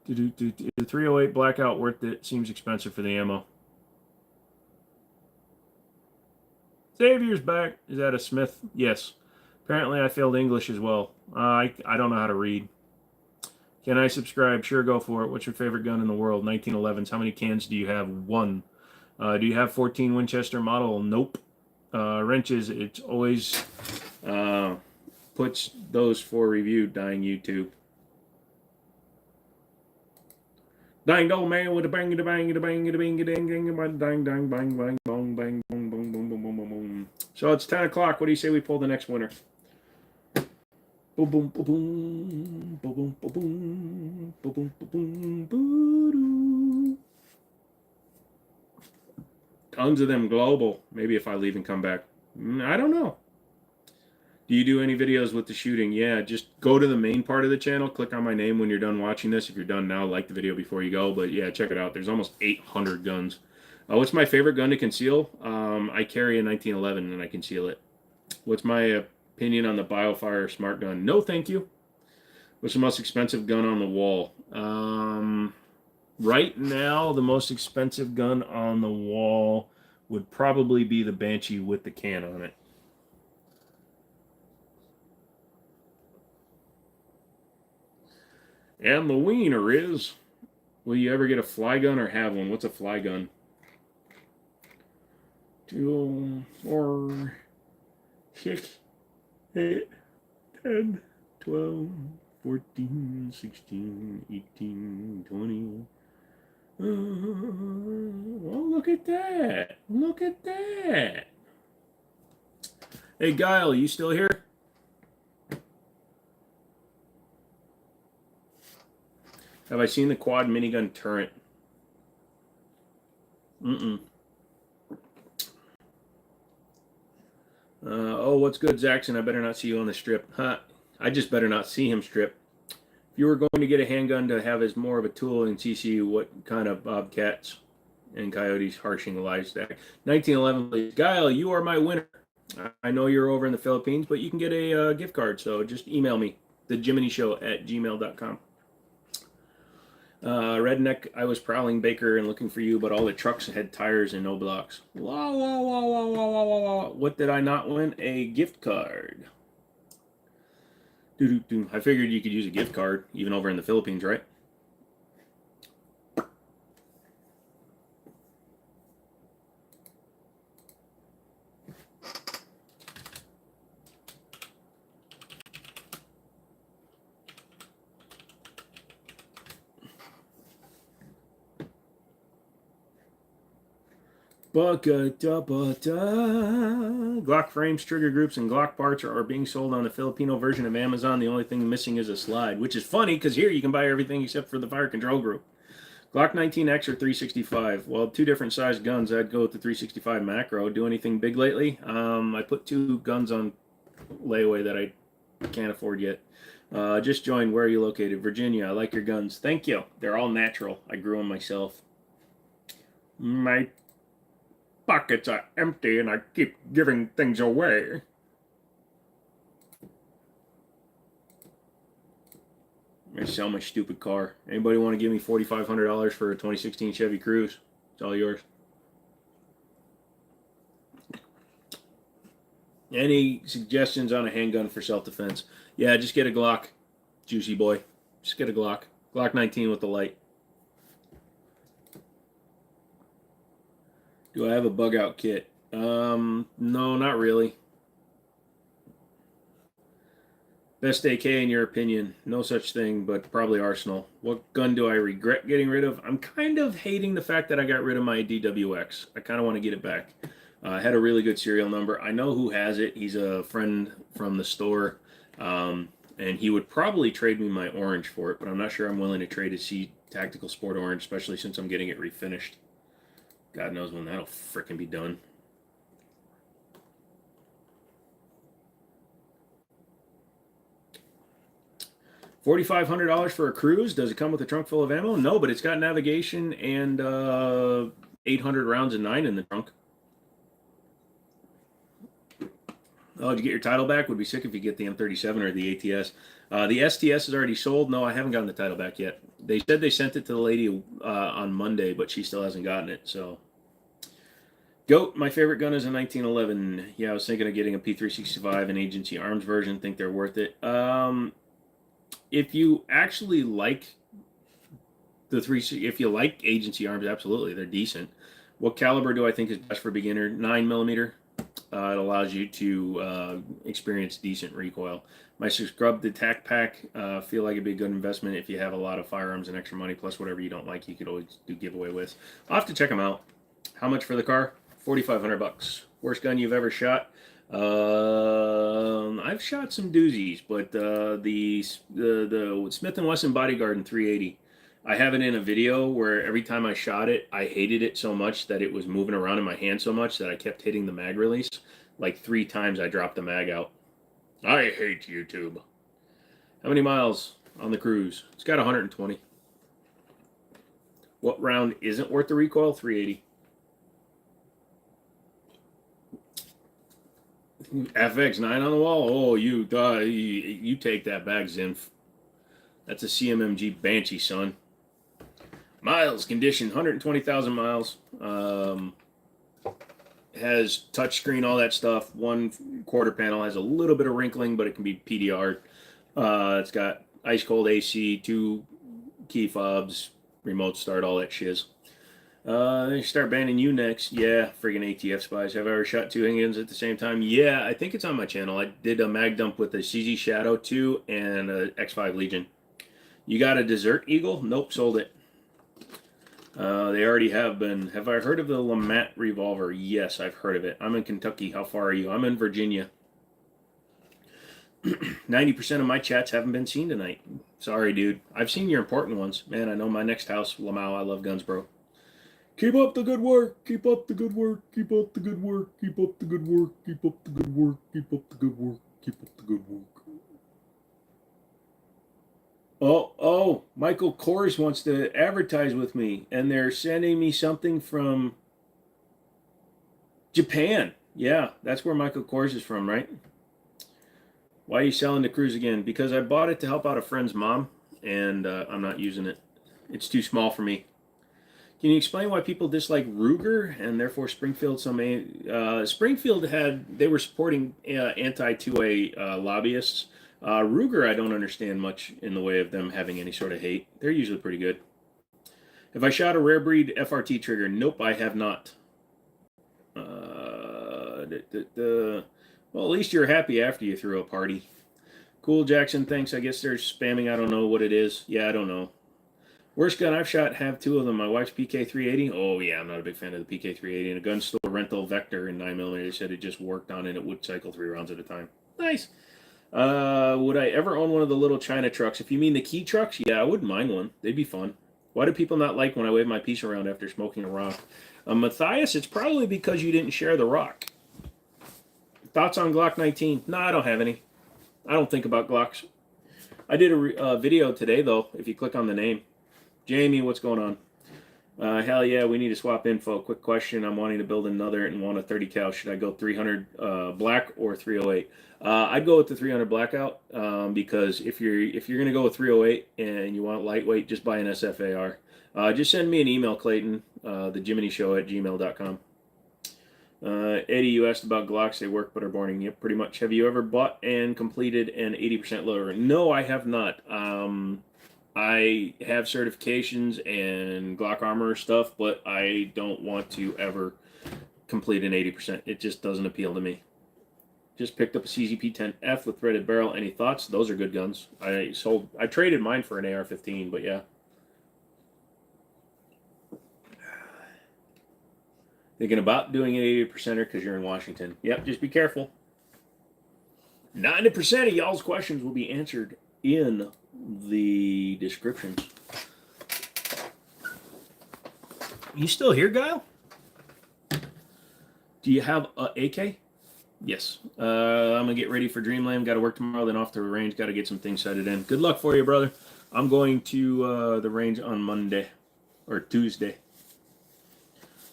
Is the 308 Blackout worth it? Seems expensive for the ammo. Xavier's back. Is that a Smith? Yes. Apparently I failed English as well. I don't know how to read. Can I subscribe? Sure, go for it. What's your favorite gun in the world? 1911s. How many cans do you have? 1. Do you have 14 Winchester model? Nope. Wrenches, it's always puts those for review. Dying YouTube. Dang old man with a bang, a bang, a bang, a bang, a dang, dang, dang, dang, bang, bang, bong, bang, boom, boom, boom, boom, boom, boom, boom. So it's 10 o'clock. What do you say we pull the next winner? Boom, boom, boom, boom, boom, boom, boom, boom, boom, boom. Tons of them global. Maybe if I leave and come back. I don't know. Do you do any videos with the shooting? Yeah, just go to the main part of the channel. Click on my name when you're done watching this. If you're done now, like the video before you go. But yeah, check it out. There's almost 800 guns. What's my favorite gun to conceal? I carry a 1911 and I conceal it. What's my opinion on the Biofire Smart Gun? No, thank you. What's the most expensive gun on the wall? Right now, the most expensive gun on the wall would probably be the Banshee with the can on it. And the wiener is, will you ever get a fly gun or have one? What's a fly gun? 2, 4, 6, 8, 10, 12, 14, 16, 18, 20. Oh, look at that. Look at that. Hey, Guile, you still here? Have I seen the quad minigun turret? Oh, what's good, Zaxxon? I better not see you on the strip. Huh? I just better not see him strip. If you were going to get a handgun to have as more of a tool in CCU, what kind of bobcats and coyotes harshing the live stack? 1911, please. Guile, you are my winner. I know you're over in the Philippines, but you can get a gift card, so just email me, thejimmini@gmail.com. Redneck, I was prowling Baker and looking for you, but all the trucks had tires and no blocks. Wah, wah, wah, wah, wah, wah, wah, wah. What did I not win? A gift card. I figured you could use a gift card, even over in the Philippines, right? Glock frames, trigger groups, and Glock parts are being sold on the Filipino version of Amazon. The only thing missing is a slide, which is funny because here you can buy everything except for the fire control group. Glock 19X or 365. Well, 2 different sized guns. I'd go with the 365 macro. Do anything big lately? I put 2 guns on layaway that I can't afford yet. Just joined. Where are you located? Virginia. I like your guns. Thank you. They're all natural. I grew them myself. My pockets are empty and I keep giving things away. I'm gonna sell my stupid car. Anybody want to give me $4,500 for a 2016 Chevy Cruze? It's all yours. Any suggestions on a handgun for self-defense? Yeah, just get a Glock, juicy boy. Just get a Glock. Glock 19 with the light. Do I have a bug out kit? No, not really. Best AK in your opinion? No such thing, but probably Arsenal. What gun do I regret getting rid of? I'm kind of hating the fact that I got rid of my DWX. I kind of want to get it back. I had a really good serial number. I know who has it. He's a friend from the store, and he would probably trade me my orange for it, but I'm not sure I'm willing to trade a C Tactical Sport Orange, especially since I'm getting it refinished. God knows when that'll frickin' be done. $4,500 for a cruise. Does it come with a trunk full of ammo? No, but it's got navigation and 800 rounds of 9 in the trunk. Oh, did you get your title back? Would be sick if you get the M37 or the ATS. The STS is already sold. No, I haven't gotten the title back yet. They said they sent it to the lady on Monday, but she still hasn't gotten it. So, GOAT, my favorite gun is a 1911. Yeah, I was thinking of getting a P365 and Agency Arms version. Think they're worth it. If you actually like if you like Agency Arms, absolutely, they're decent. What caliber do I think is best for a beginner? 9mm. It allows you to experience decent recoil. My scrubbed attack pack feel like it'd be a good investment if you have a lot of firearms and extra money, plus whatever you don't like, you could always do giveaway with. I'll have to check them out. How much for the car? $4,500. Worst gun you've ever shot? I've shot some doozies, but the Smith & Wesson Bodyguard in 380. I have it in a video where every time I shot it, I hated it so much that it was moving around in my hand so much that I kept hitting the mag release. Like 3 times I dropped the mag out. I hate YouTube. How many miles on the cruise? It's got 120. What round isn't worth the recoil? 380. FX9 on the wall? Oh, you take that back, Zinf. That's a CMMG Banshee, son. Miles, condition, 120,000 miles. Has touchscreen, all that stuff. 1 quarter panel, has a little bit of wrinkling, but it can be PDR. It's got ice cold AC, 2 key fobs, remote start, all that shiz. They start banning you next. Yeah, friggin' ATF spies. Have I ever shot 2 handguns at the same time? Yeah, I think it's on my channel. I did a mag dump with a CZ Shadow 2 and a X5 Legion. You got a Desert Eagle? Nope, sold it. They already have been. Have I heard of the Lamat revolver? Yes, I've heard of it. I'm in Kentucky. How far are you? I'm in Virginia. 90% of my chats haven't been seen tonight. Sorry, dude. I've seen your important ones. Man, I know my next house, Lamau. I love guns, bro. Keep up the good work. Keep up the good work. Keep up the good work. Keep up the good work. Keep up the good work. Keep up the good work. Keep up the good work. Oh, Michael Kors wants to advertise with me, and they're sending me something from Japan. Yeah, that's where Michael Kors is from, right? Why are you selling the cruise again? Because I bought it to help out a friend's mom, and I'm not using it. It's too small for me. Can you explain why people dislike Ruger and therefore Springfield? Springfield they were supporting anti-2A lobbyists. Ruger, I don't understand much in the way of them having any sort of hate. They're usually pretty good. Have I shot a rare breed FRT trigger? Nope, I have not. Well, at least you're happy after you threw a party. Cool Jackson, thanks. I guess they're spamming. I don't know what it is. Yeah, I don't know. Worst gun I've shot, have 2 of them. My wife's PK380. Oh, yeah, I'm not a big fan of the PK380. And a gun store rental Vector in 9mm. They said it just worked on it. It would cycle 3 rounds at a time. Nice. Would I ever own one of the little China trucks? If you mean the key trucks, yeah, I wouldn't mind one. They'd be fun. Why do people not like when I wave my piece around after smoking a rock? Matthias, it's probably because you didn't share the rock. Thoughts on Glock 19? No, I don't have any. I don't think about Glocks. I did a video today, though, if you click on the name. Jamie, what's going on? Hell yeah, we need to swap info. Quick question. I'm wanting to build another and want a 30 cal. Should I go 300 black or 308? I'd go with the 300 blackout because if you're gonna go with 308 and you want lightweight, just buy an SFAR. Just send me an email, Clayton, the Jimmini Show at gmail.com. Eddie, you asked about Glocks. They work but are boring. Yep, pretty much. Have you ever bought and completed an 80% loader? No, I have not. I have certifications and Glock armor stuff, but I don't want to ever complete an 80%. It just doesn't appeal to me. Just picked up a CZP-10F with threaded barrel. Any thoughts? Those are good guns. I traded mine for an AR-15, but yeah. Thinking about doing an 80%er because you're in Washington. Yep, just be careful. 90% of y'all's questions will be answered in the descriptions. You still here, Guile? Do you have a AK? Yes. I'm going to get ready for Dreamland. Got to work tomorrow, then off to the range. Got to get some things set it in. Good luck for you, brother. I'm going to the range on Monday or Tuesday.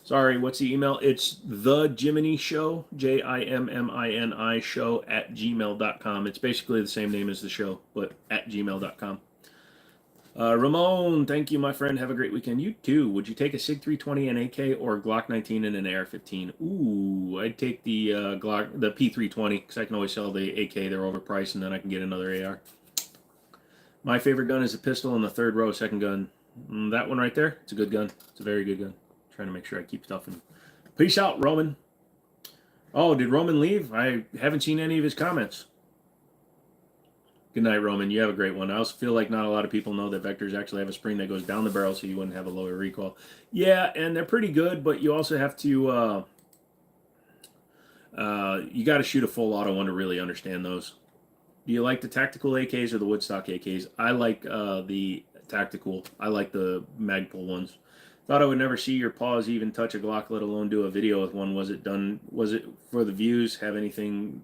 Sorry, what's the email? It's the Jimmini Show, Jimmini show @gmail.com. It's basically the same name as the show, but @gmail.com. Ramon, thank you, my friend. Have a great weekend. You too. Would you take a SIG 320 and AK or a Glock 19 and an AR-15? Ooh, I'd take the Glock, the P320, because I can always sell the AK. They're overpriced, and then I can get another AR. My favorite gun is a pistol in the third row, second gun. That one right there, it's a good gun. It's a very good gun. Trying to make sure I keep stuff in. Peace out, Roman. Oh, did Roman leave? I haven't seen any of his comments. Good night, Roman. You have a great one. I also feel like not a lot of people know that Vectors actually have a spring that goes down the barrel so you wouldn't have a lower recoil. Yeah, and they're pretty good, but you also have to, you got to shoot a full auto one to really understand those. Do you like the tactical AKs or the Woodstock AKs? I like the tactical. I like the Magpul ones. Thought I would never see your paws even touch a Glock, let alone do a video with one. Was it for the views? Have anything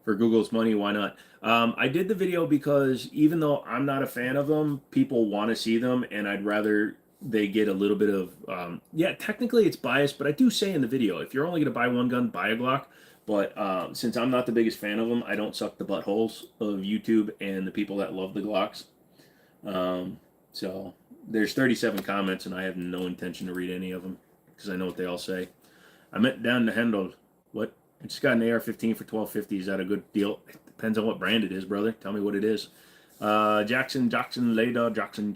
for Google's money? Why not? I did the video because even though I'm not a fan of them, people want to see them, and I'd rather they get a little bit of, yeah, technically it's biased, but I do say in the video, if you're only going to buy one gun, buy a Glock. But since I'm not the biggest fan of them, I don't suck the buttholes of YouTube and the people that love the Glocks. So there's 37 comments, and I have no intention to read any of them because I know what they all say. I meant down the handle. What? I just got an AR-15 for $12.50. Is that a good deal? It depends on what brand it is, brother. Tell me what it is. Jackson, Leda, Jackson.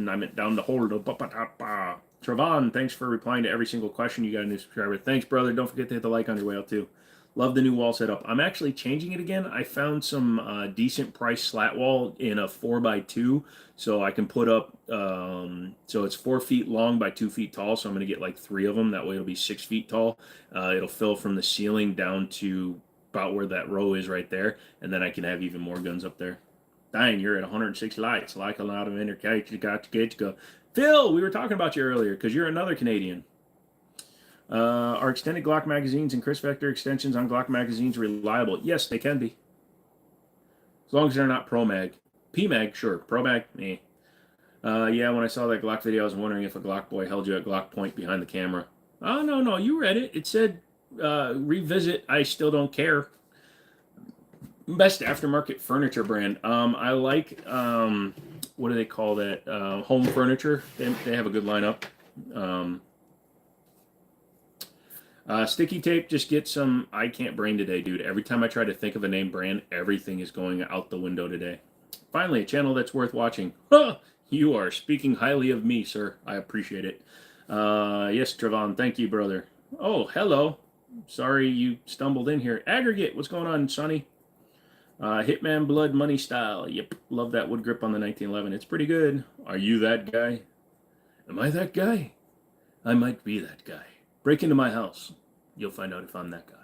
I meant down the holder. Trevon, thanks for replying to every single question. You got a new subscriber. Thanks, brother. Don't forget to hit the like on your way out, too. Love the new wall setup. I'm actually changing it again. I found some decent price slat wall in a 4x2, so I can put up, so it's 4 feet long by 2 feet tall, so I'm going to get like 3 of them. That way it'll be 6 feet tall. It'll fill from the ceiling down to about where that row is right there, and then I can have even more guns up there. Dang, you're at 106 lights. Like a lot of intercage. You got to get to go. Phil, we were talking about you earlier because you're another Canadian. Are extended Glock magazines and Chris Vector extensions on Glock magazines reliable? Yes, they can be. As long as they're not Pro Mag. P-Mag, sure. Pro Mag, eh. Yeah, when I saw that Glock video, I was wondering if a Glock boy held you at Glock point behind the camera. Oh, no, you read it. It said, revisit, I still don't care. Best aftermarket furniture brand. I like, what do they call that? Home furniture. They have a good lineup. Sticky tape, just get some. I can't brain today, dude. Every time I try to think of a name brand, everything is going out the window today. Finally, a channel that's worth watching. Huh! You are speaking highly of me, sir. I appreciate it. Yes, Trevon, thank you, brother. Oh, hello. Sorry you stumbled in here. Aggregate, what's going on, Sonny? Hitman Blood Money Style. Yep, love that wood grip on the 1911. It's pretty good. Are you that guy? Am I that guy? I might be that guy. Break into my house. You'll find out if I'm that guy.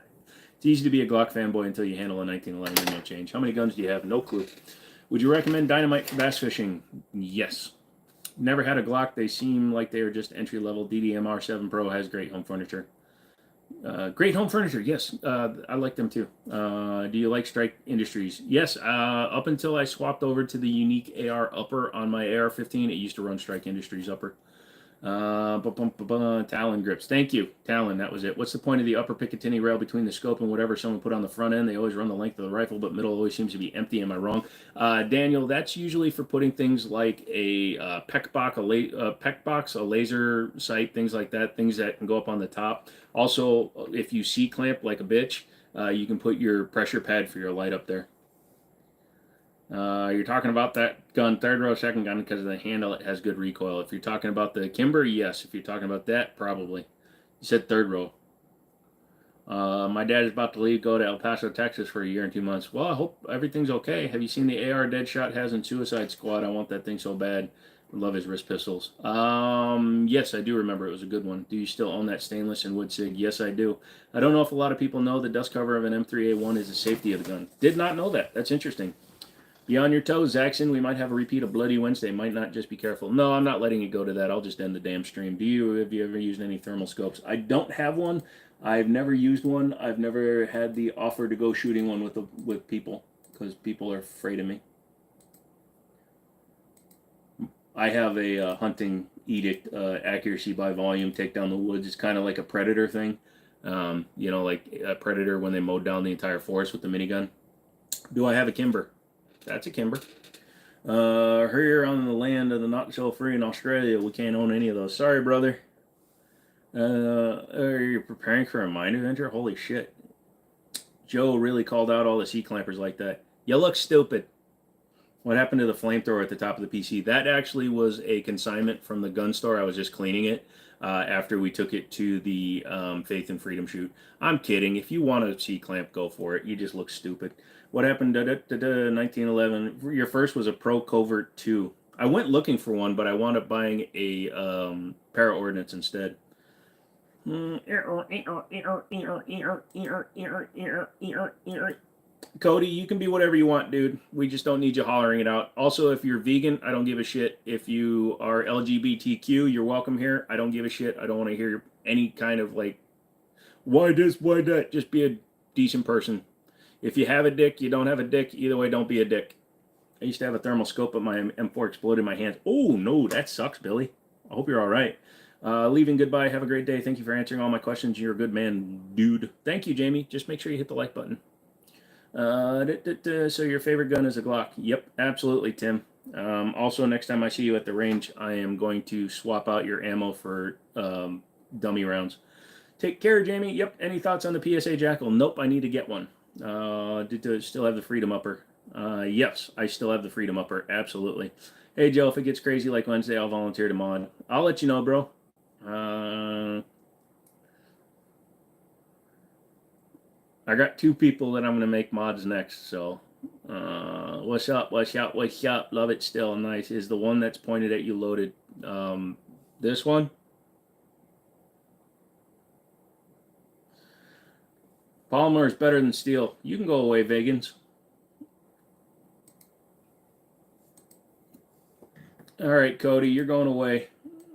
It's easy to be a Glock fanboy until you handle a 1911 and no change. How many guns do you have? No clue. Would you recommend dynamite for bass fishing? Yes. Never had a Glock. They seem like they are just entry level. DDMR 7 Pro has great home furniture. Great home furniture. Yes. I like them too. Do you like Strike Industries? Yes. Up until I swapped over to the unique AR upper on my AR-15, it used to run Strike Industries upper. Talon grips. Thank you, Talon. That was it. What's the point of the upper Picatinny rail between the scope and whatever someone put on the front end? They always run the length of the rifle, but middle always seems to be empty. Am I wrong? Daniel, that's usually for putting things like a PEC box, a laser sight, things like that, things that can go up on the top. Also, if you C-clamp like a bitch, you can put your pressure pad for your light up there. You're talking about that gun, third row, second gun, because of the handle, it has good recoil. If you're talking about the Kimber, yes. If you're talking about that, probably. You said third row. My dad is about to leave, go to El Paso, Texas for a year and 2 months. Well, I hope everything's okay. Have you seen the AR Deadshot has in Suicide Squad? I want that thing so bad. I love his wrist pistols. Yes, I do remember it was a good one. Do you still own that stainless and wood sig? Yes, I do. I don't know if a lot of people know the dust cover of an M3A1 is the safety of the gun. Did not know that. That's interesting. Be on your toes, Zaxxon. We might have a repeat of Bloody Wednesday. Might not, just be careful. No, I'm not letting it go to that. I'll just end the damn stream. Have you ever used any thermal scopes? I don't have one. I've never used one. I've never had the offer to go shooting one with people because people are afraid of me. I have a hunting edict, accuracy by volume, take down the woods. It's kind of like a predator thing. Like a predator when they mowed down the entire forest with the minigun. Do I have a Kimber? That's a Kimber. Here on the land of the not so free in Australia, we can't own any of those. Sorry, brother. Are you preparing for a mine adventure? Holy shit. Joe really called out all the C-clampers like that. You look stupid. What happened to the flamethrower at the top of the PC? That actually was a consignment from the gun store. I was just cleaning it after we took it to the Faith and Freedom shoot. I'm kidding. If you want a C-clamp, go for it. You just look stupid. What happened? 1911. Your first was a Pro Covert 2. I went looking for one, but I wound up buying a Para Ordnance instead. Cody, you can be whatever you want, dude. We just don't need you hollering it out. Also, if you're vegan, I don't give a shit. If you are LGBTQ, you're welcome here. I don't give a shit. I don't want to hear any kind of like, why this, why that. Just be a decent person. If you have a dick, you don't have a dick. Either way, don't be a dick. I used to have a thermal scope, but my M4 exploded in my hands. Oh, no, that sucks, Billy. I hope you're all right. Leaving goodbye. Have a great day. Thank you for answering all my questions. You're a good man, dude. Thank you, Jamie. Just make sure you hit the like button. So your favorite gun is a Glock? Yep, absolutely, Tim. Also, next time I see you at the range, I am going to swap out your ammo for dummy rounds. Take care, Jamie. Yep. Any thoughts on the PSA Jackal? Nope. I need to get one. Do still have the Freedom Upper? Yes, I still have the Freedom Upper. Absolutely. Hey, Joe, if it gets crazy like Wednesday, I'll volunteer to mod. I'll let you know, bro. I got 2 people that I'm going to make mods next, so what's up, what's up, what's up? Love it still. Nice. Is the one that's pointed at you loaded? This one? Polymer is better than steel. You can go away, vegans. All right, Cody, you're going away.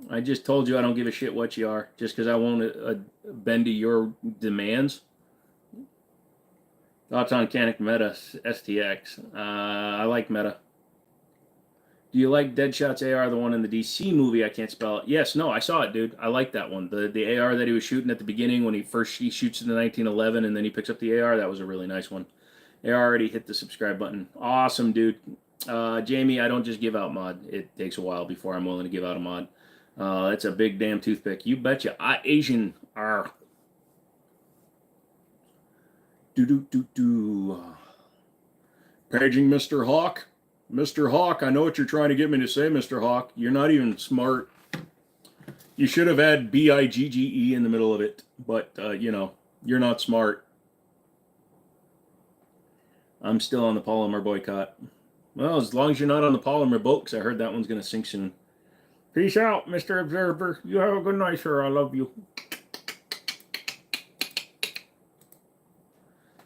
I just told you I don't give a shit what you are, just because I won't bend to your demands. Thoughts on Canic Meta STX? I like Meta. Do you like Deadshot's AR, the one in the DC movie? I can't spell it. Yes, no, I saw it, dude. I like that one. The AR that he was shooting at the beginning when he shoots in the 1911 and then he picks up the AR. That was a really nice one. AR already hit the subscribe button. Awesome, dude. Jamie, I don't just give out mod. It takes a while before I'm willing to give out a mod. That's a big damn toothpick. You betcha. Asian. R. Paging Mr. Hawk. Mr. Hawk, I know what you're trying to get me to say, Mr. Hawk. You're not even smart. You should have had BIGGE in the middle of it, but, you're not smart. I'm still on the polymer boycott. Well, as long as you're not on the polymer boat, because I heard that one's going to sink soon. Peace out, Mr. Observer. You have a good night, sir. I love you.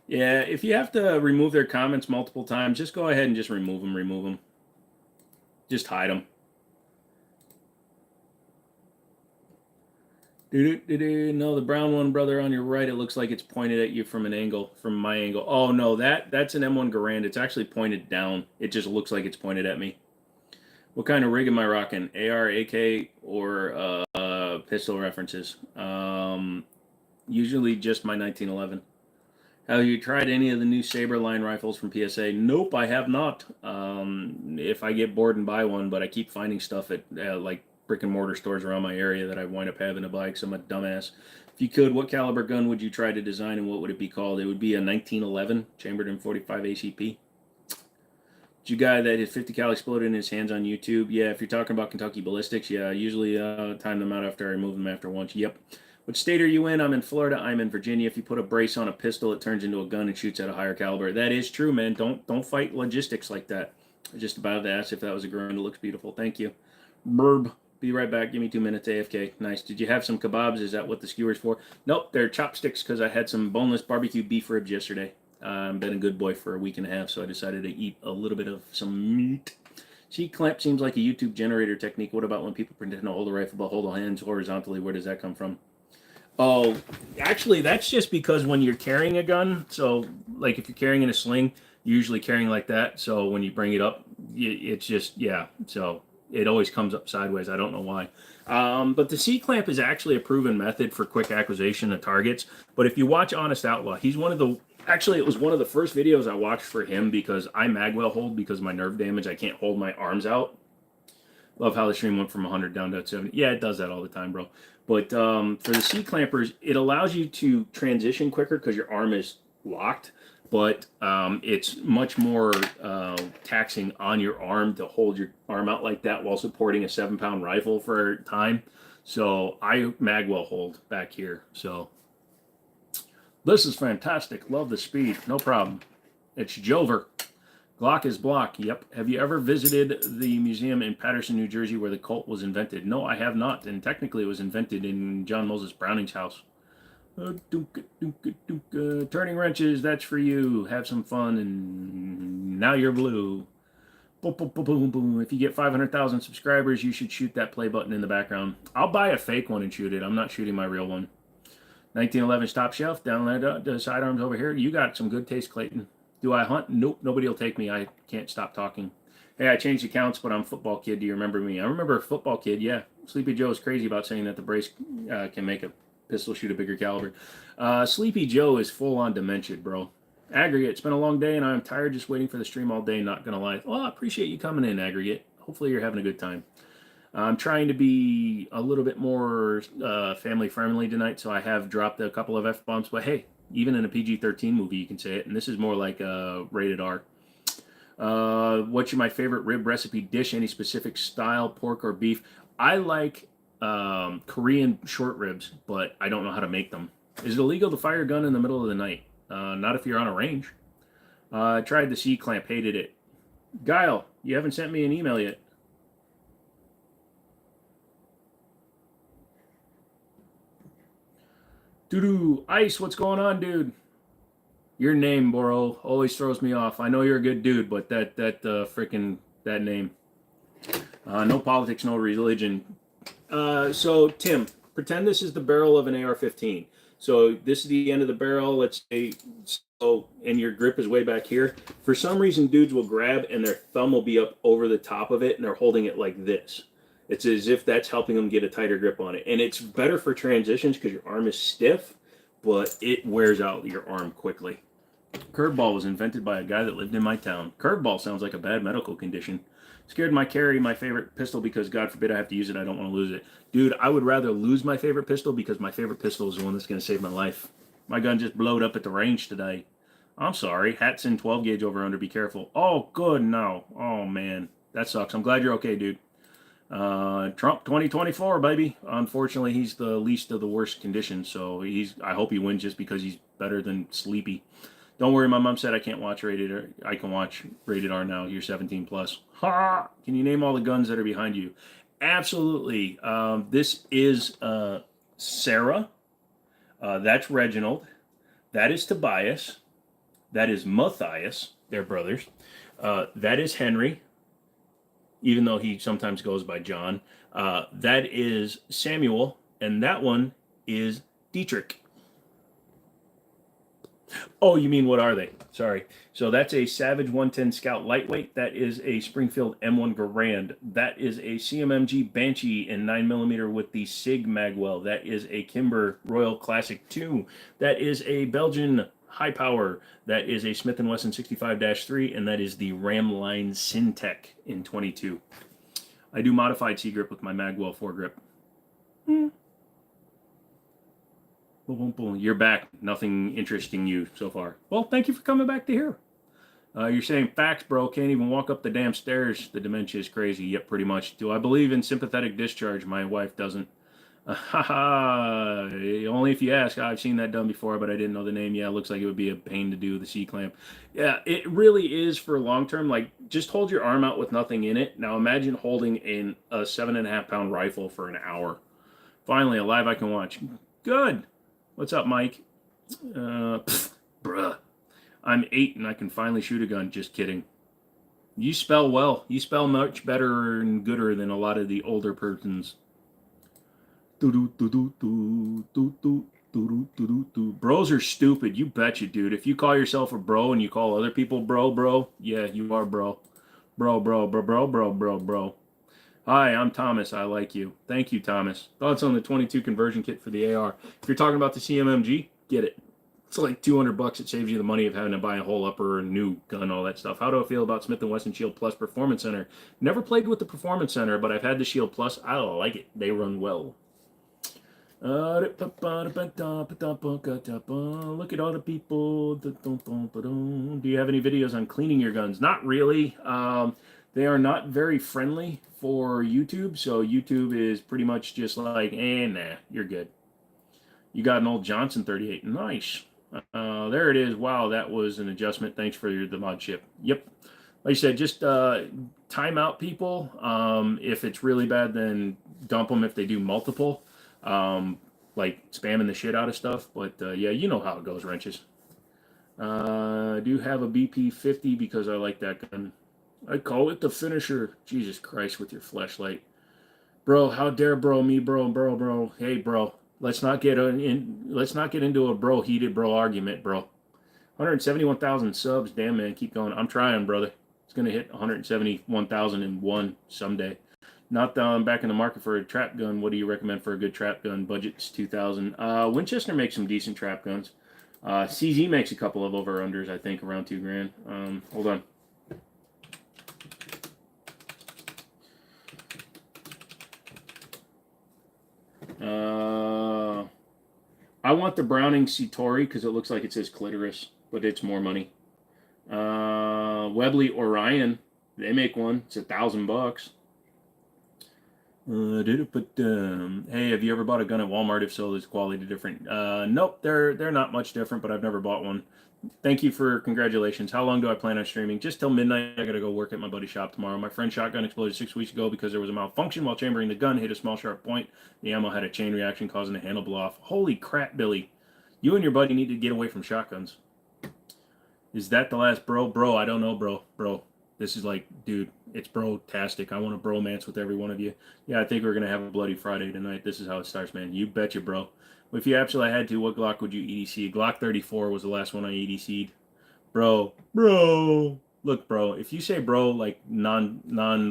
Yeah, if you have to remove their comments multiple times, just go ahead and just remove them. Just hide them. No, the brown one, brother, on your right, it looks like it's pointed at you from my angle. Oh, no, that's an M1 Garand. It's actually pointed down. It just looks like it's pointed at me. What kind of rig am I rocking? AR, AK, or pistol references? Usually just my 1911. Have you tried any of the new Saberline rifles from PSA? Nope, I have not. If I get bored and buy one, but I keep finding stuff at like brick and mortar stores around my area that I wind up having to buy because I'm a dumbass. If you could, what caliber gun would you try to design and what would it be called? It would be a 1911 chambered in 45 ACP. You guy that his 50 cal exploded in his hands on YouTube? Yeah, if you're talking about Kentucky ballistics, yeah, I usually time them out after I remove them after once. Yep. What state are you in? I'm in Florida. I'm in Virginia. If you put a brace on a pistol, it turns into a gun and shoots at a higher caliber. That is true, man. Don't fight logistics like that. I just about to ask if that was a groan. It looks beautiful. Thank you. Burb. Be right back. Give me 2 minutes. AFK. Nice. Did you have some kebabs? Is that what the skewer's for? Nope. They're chopsticks because I had some boneless barbecue beef ribs yesterday. I've been a good boy for a week and a half, so I decided to eat a little bit of some meat. C-clamp seems like a YouTube generator technique. What about when people pretend to hold a rifle but hold the hands horizontally? Where does that come from? Oh, actually, that's just because when you're carrying a gun, so like if you're carrying in a sling, you're usually carrying like that. So when you bring it up, it's just, yeah. So it always comes up sideways. I don't know why. But the C-clamp is actually a proven method for quick acquisition of targets. But if you watch Honest Outlaw, he's one of the, actually, it was one of the first videos I watched for him because I magwell hold because of my nerve damage. I can't hold my arms out. Love how the stream went from 100 down to 70. Yeah, it does that all the time, bro. But for the C-clampers, it allows you to transition quicker because your arm is locked. But it's much more taxing on your arm to hold your arm out like that while supporting a 7-pound rifle for time. So I magwell hold back here. So this is fantastic. Love the speed. No problem. It's Jover. Glock is block. Yep. Have you ever visited the museum in Paterson, New Jersey, where the Colt was invented? No, I have not. And technically, it was invented in John Moses Browning's house. Turning wrenches. That's for you. Have some fun, and now you're blue. Boom, boom, boom, boom, boom. If you get 500,000 subscribers, you should shoot that play button in the background. I'll buy a fake one and shoot it. I'm not shooting my real one. 1911 top shelf. Down there, the sidearms over here. You got some good taste, Clayton. Do I hunt? Nope. Nobody will take me. I can't stop talking. Hey, I changed accounts, but I'm Football Kid. Do you remember me? I remember Football Kid, yeah. Sleepy Joe is crazy about saying that the brace can make a pistol shoot a bigger caliber. Sleepy Joe is full on dementia, bro. Aggregate, it's been a long day, and I'm tired just waiting for the stream all day, not going to lie. Well, I appreciate you coming in, Aggregate. Hopefully you're having a good time. I'm trying to be a little bit more family-friendly tonight, so I have dropped a couple of F-bombs, but hey, even in a PG-13 movie, you can say it, and this is more like rated R. What's my favorite rib recipe dish? Any specific style, pork or beef? I like Korean short ribs, but I don't know how to make them. Is it illegal to fire a gun in the middle of the night? Not if you're on a range. Tried the C-clamp, hated it. Guile, you haven't sent me an email yet. Doo-doo, Ice, what's going on, dude? Your name, Boro, always throws me off. I know you're a good dude, but that freaking that name. No politics, no religion. So, Tim, pretend this is the barrel of an AR-15. So this is the end of the barrel, let's say, so, and your grip is way back here. For some reason, dudes will grab and their thumb will be up over the top of it, and they're holding it like this. It's as if that's helping them get a tighter grip on it. And it's better for transitions because your arm is stiff, but it wears out your arm quickly. Curveball was invented by a guy that lived in my town. Curveball sounds like a bad medical condition. Scared my carry my favorite pistol because God forbid I have to use it. I don't want to lose it. Dude, I would rather lose my favorite pistol because my favorite pistol is the one that's going to save my life. My gun just blowed up at the range today. I'm sorry. Hat's in 12 gauge over under. Be careful. Oh, good. No. Oh, man. That sucks. I'm glad you're okay, dude. Trump 2024, baby. Unfortunately, he's the least of the worst conditions. So I hope he wins just because he's better than Sleepy. Don't worry, my mom said I can't watch rated R. I can watch rated R now. You're 17 plus. Ha! Can you name all the guns that are behind you? Absolutely. This is Sarah. That's Reginald. That is Tobias. That is Matthias. They're brothers. That is Henry, even though he sometimes goes by John. That is Samuel. And that one is Dietrich. Oh, you mean what are they? Sorry. So that's a Savage 110 Scout Lightweight. That is a Springfield M1 Garand. That is a CMMG Banshee in 9mm with the SIG Magwell. That is a Kimber Royal Classic 2. That is a Belgian High Power. That is a Smith & Wesson 65-3. And that is the Ramline Syntec in 22. I do modified C-grip with my Magwell foregrip. Boom, boom, boom. You're back. Nothing interesting you so far. Well, thank you for coming back to here. You're saying facts, bro. Can't even walk up the damn stairs. The dementia is crazy. Yep, pretty much. Do I believe in sympathetic discharge? My wife doesn't. Only if you ask. I've seen that done before, but I didn't know the name. Yeah, it looks like it would be a pain to do the C clamp. Yeah, it really is for long term. Like, just hold your arm out with nothing in it. Now imagine holding in a 7.5 pound rifle for an hour. Finally, a live I can watch. Good. What's up, Mike? Bruh. I'm 8 and I can finally shoot a gun. Just kidding. You spell well. You spell much better and gooder than a lot of the older persons. Bros are stupid. You betcha, dude. If you call yourself a bro and you call other people bro, yeah, you are bro. Bro. Hi, I'm Thomas. I like you. Thank you, Thomas. Thoughts on the 22 conversion kit for the AR? If you're talking about the CMMG, get it. It's like $200. It saves you the money of having to buy a whole upper, new gun, all that stuff. How do I feel about Smith & Wesson Shield Plus Performance Center? Never played with the Performance Center, but I've had the Shield Plus. I like it. They run well. Look at all the people. Do you have any videos on cleaning your guns? Not really. They are not very friendly for YouTube, so YouTube is pretty much just like, nah, you're good. You got an old Johnson 38. Nice. There it is. Wow, that was an adjustment. Thanks for the mod chip. Yep. Like I said, just time out people. If it's really bad, then dump them if they do multiple. Like spamming the shit out of stuff. But yeah, you know how it goes, wrenches. I do have a BP-50 because I like that gun. I call it the finisher. Jesus Christ with your flashlight. Bro, how dare me, bro. Hey, bro. Let's not get into a heated argument, bro. 171,000 subs. Damn, man. Keep going. I'm trying, brother. It's going to hit 171,001 someday. Not that I'm back in the market for a trap gun. What do you recommend for a good trap gun? Budget's 2,000. Winchester makes some decent trap guns. CZ makes a couple of over-unders, I think, around $2,000. Hold on. I want the Browning Citori because it looks like it says clitoris, but it's more money. Webley Orion, they make one. It's $1,000. Hey, have you ever bought a gun at Walmart? If so, is quality different? Nope, they're not much different, but I've never bought one. Thank you for congratulations. How long do I plan on streaming? Just till midnight. I gotta go work at my buddy's shop tomorrow. My friend's shotgun exploded 6 weeks ago because there was a malfunction while chambering the gun, hit a small sharp point. The ammo had a chain reaction causing the handle blow off. Holy crap, Billy. You and your buddy need to get away from shotguns. Is that the last bro? Bro, I don't know, bro. This is like, dude, it's bro-tastic. I want a bromance with every one of you. Yeah, I think we're gonna have a bloody Friday tonight. This is how it starts, man. You betcha, bro. If you absolutely had to, what Glock would you EDC? Glock 34 was the last one I EDC'd. Bro. Look, bro, if you say bro like non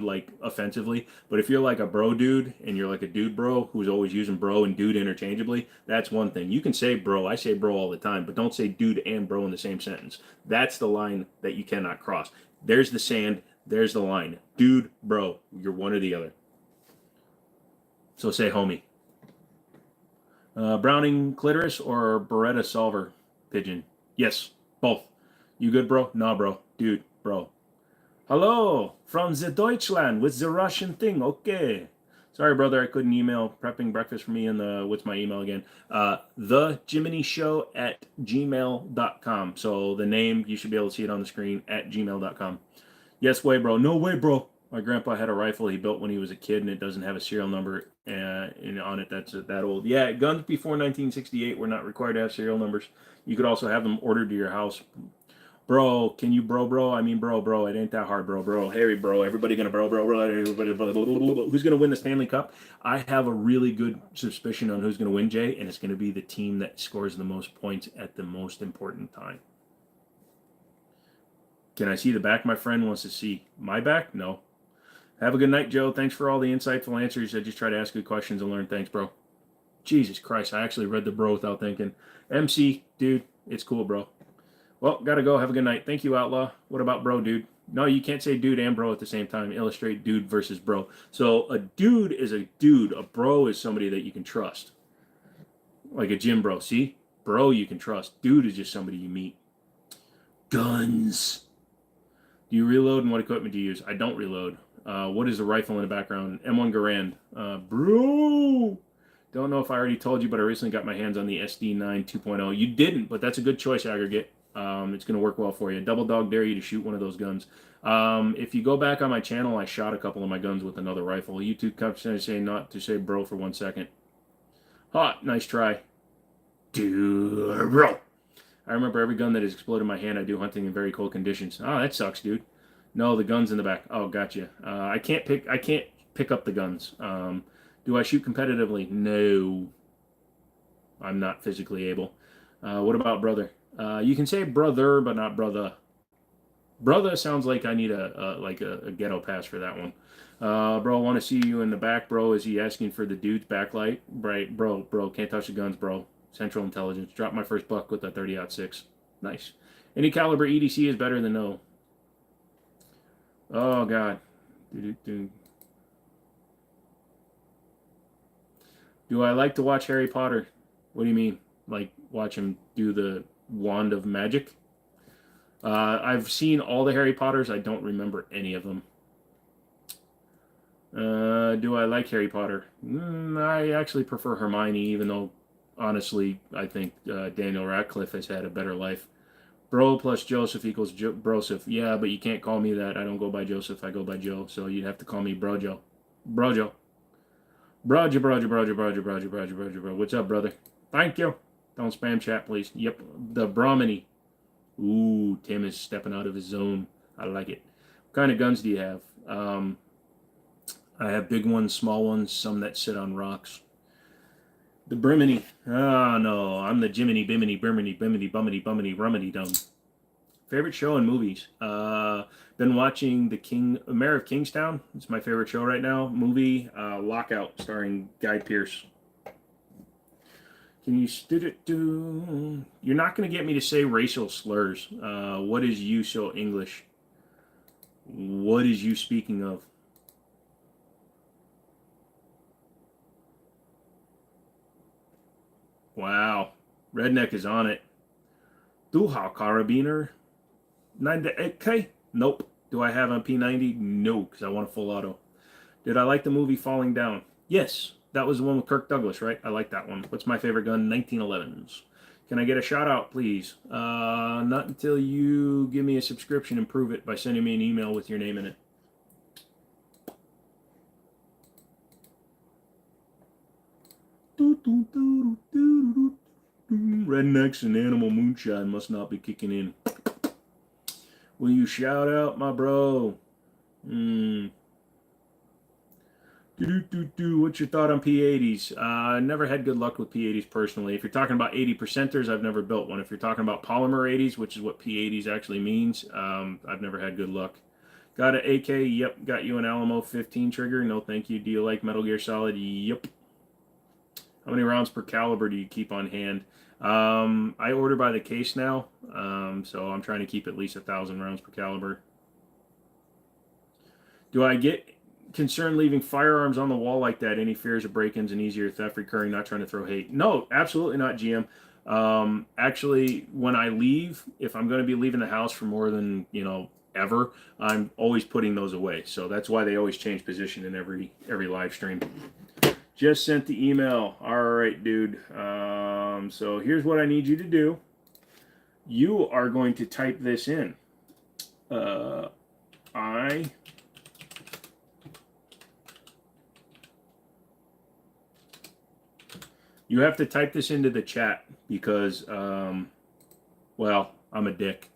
like offensively, but if you're like a bro dude and you're like a dude bro who's always using bro and dude interchangeably, that's one thing. You can say bro. I say bro all the time, but don't say dude and bro in the same sentence. That's the line that you cannot cross. There's the sand, there's the line. Dude, bro, you're one or the other. So say homie. Browning clitoris or Beretta solver pigeon? Yes, both. You good, bro? Nah, bro. Dude, bro. Hello, from the Deutschland with the Russian thing. Okay. Sorry, brother, I couldn't email. Prepping breakfast for me and what's my email again? The Jimmini Show at gmail.com. So the name, you should be able to see it on the screen at gmail.com. Yes, way, bro. No way, bro. My grandpa had a rifle he built when he was a kid, and it doesn't have a serial number on it. That's that old. Yeah, guns before 1968 were not required to have serial numbers. You could also have them ordered to your house. Bro, can you bro? I mean, bro. It ain't that hard, bro. Harry, bro. Everybody gonna bro. Everybody, who's gonna win the Stanley Cup? I have a really good suspicion on who's gonna win, Jay, and it's gonna be the team that scores the most points at the most important time. Can I see the back? My friend wants to see my back. No. Have a good night, Joe. Thanks for all the insightful answers. I just try to ask good questions and learn. Thanks, bro. Jesus Christ, I actually read the bro without thinking. MC, dude, it's cool, bro. Well, gotta go. Have a good night. Thank you, Outlaw. What about bro, dude? No, you can't say dude and bro at the same time. Illustrate dude versus bro. So a dude is a dude. A bro is somebody that you can trust. Like a gym bro. See? Bro you can trust. Dude is just somebody you meet. Guns. Do you reload and what equipment do you use? I don't reload. What is the rifle in the background? M1 Garand. Bro, Don't know if I already told you, but I recently got my hands on the SD9 2.0. You didn't, but that's a good choice, Aggregate. It's going to work well for you. Double dog dare you to shoot one of those guns. If you go back on my channel, I shot a couple of my guns with another rifle. YouTube comes in and say not to say bro for 1 second. Hot, nice try. Dude, bro. I remember every gun that has exploded in my hand. I do hunting in very cold conditions. Oh, that sucks, dude. No, the gun's in the back. Oh, gotcha. I can't pick up the guns. Do I shoot competitively? No. I'm not physically able. What about brother? You can say brother, but not brother. Brother sounds like I need a ghetto pass for that one. Bro, want to see you in the back, bro. Is he asking for the dude's backlight? Right, bro, can't touch the guns, bro. Central Intelligence. Dropped my first buck with a 30-06. Nice. Any caliber EDC is better than no. Oh, God. Do I like to watch Harry Potter? What do you mean? Like, watch him do the wand of magic? I've seen all the Harry Potters. I don't remember any of them. Do I like Harry Potter? I actually prefer Hermione, even though, honestly, I think Daniel Radcliffe has had a better life. Bro plus Joseph equals Broseph. Yeah, but you can't call me that. I don't go by Joseph. I go by Joe. So you'd have to call me Brojo. Brojo. Brojo. What's up, brother? Thank you. Don't spam chat, please. Yep. The Brahmini. Ooh, Tim is stepping out of his zone. I like it. What kind of guns do you have? I have big ones, small ones, some that sit on rocks. The Brimini. Oh, no. I'm the Jimmini, Bimini, Brimini, Bimini, Bummini, Bummini, Rummini, Dum. Favorite show and movies? Been watching Mayor of Kingstown. It's my favorite show right now. Movie, Lockout, starring Guy Pearce. Can you do? You're not going to get me to say racial slurs. What is you so English? What is you speaking of? Wow. Redneck is on it. Du har Carabiner? 98K? Nope. Do I have a P90? No, because I want a full auto. Did I like the movie Falling Down? Yes. That was the one with Kirk Douglas, right? I like that one. What's my favorite gun? 1911s. Can I get a shout out, please? Not until you give me a subscription and prove it by sending me an email with your name in it. Rednecks and Animal Moonshine must not be kicking in. Will you shout out my bro? What's your thought on P80s? I never had good luck with P80s personally. If you're talking about 80%ers, I've never built one. If you're talking about polymer 80s, which is what P80s actually means, I've never had good luck. Got an AK? Yep. Got you an Alamo 15 trigger? No, thank you. Do you like Metal Gear Solid? Yep. How many rounds per caliber do you keep on hand? I order by the case now, so I'm trying to keep at least 1,000 rounds per caliber. Do I get concerned leaving firearms on the wall like that? Any fears of break-ins and easier theft recurring? Not trying to throw hate. No, absolutely not, GM. Actually, when I leave, if I'm going to be leaving the house for more than, ever, I'm always putting those away. So that's why they always change position in every live stream. Just sent the email. All right, dude. So here's what I need you to do. You are going to type this in. You have to type this into the chat because, well, I'm a dick.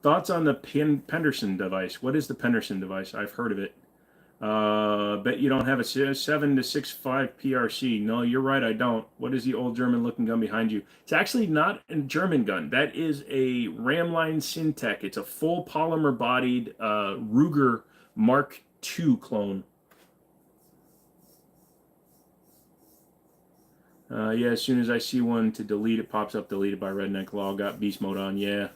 Thoughts on the Penderson device? What is the Penderson device? I've heard of it. Bet you don't have a 7.65 PRC. No, you're right, I don't. What is the old German-looking gun behind you? It's actually not a German gun. That is a Ramline Syntec. It's a full polymer-bodied Ruger Mark II clone. Yeah, as soon as I see one to delete, it pops up deleted by Redneck Law. Got beast mode on, yeah.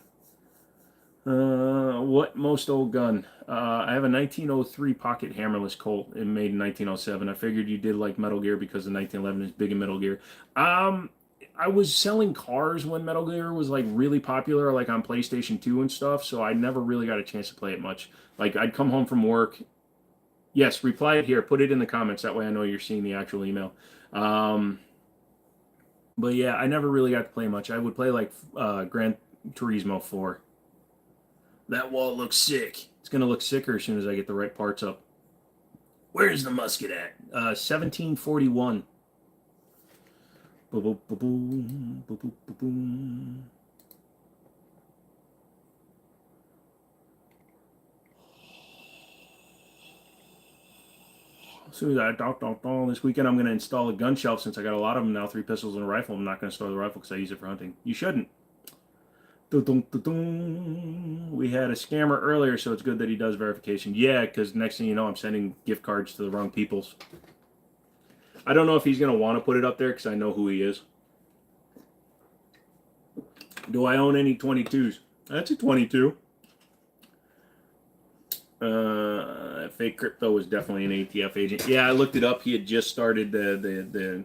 What most old gun? I have a 1903 pocket hammerless Colt and made in 1907. I figured you did like Metal Gear because the 1911 is big in Metal Gear. I was selling cars when Metal Gear was like really popular, like on PlayStation 2 and stuff, so I never really got a chance to play it much. Like I'd come home from work. Yes, reply it here. Put it in the comments. That way I know you're seeing the actual email. But yeah, I never really got to play much. I would play like Gran Turismo 4. That wall looks sick. It's going to look sicker as soon as I get the right parts up. Where's the musket at? 1741. Boom, boom, boom, boom, boom, boom. As soon as I this weekend, I'm going to install a gun shelf since I got a lot of them now. 3 pistols and a rifle. I'm not going to store the rifle because I use it for hunting. You shouldn't. We had a scammer earlier, so it's good that he does verification. Yeah, because next thing you know, I'm sending gift cards to the wrong peoples. I don't know if he's going to want to put it up there because I know who he is. Do I own any 22s? That's a 22. Fake Crypto was definitely an ATF agent. Yeah, I looked it up. He had just started the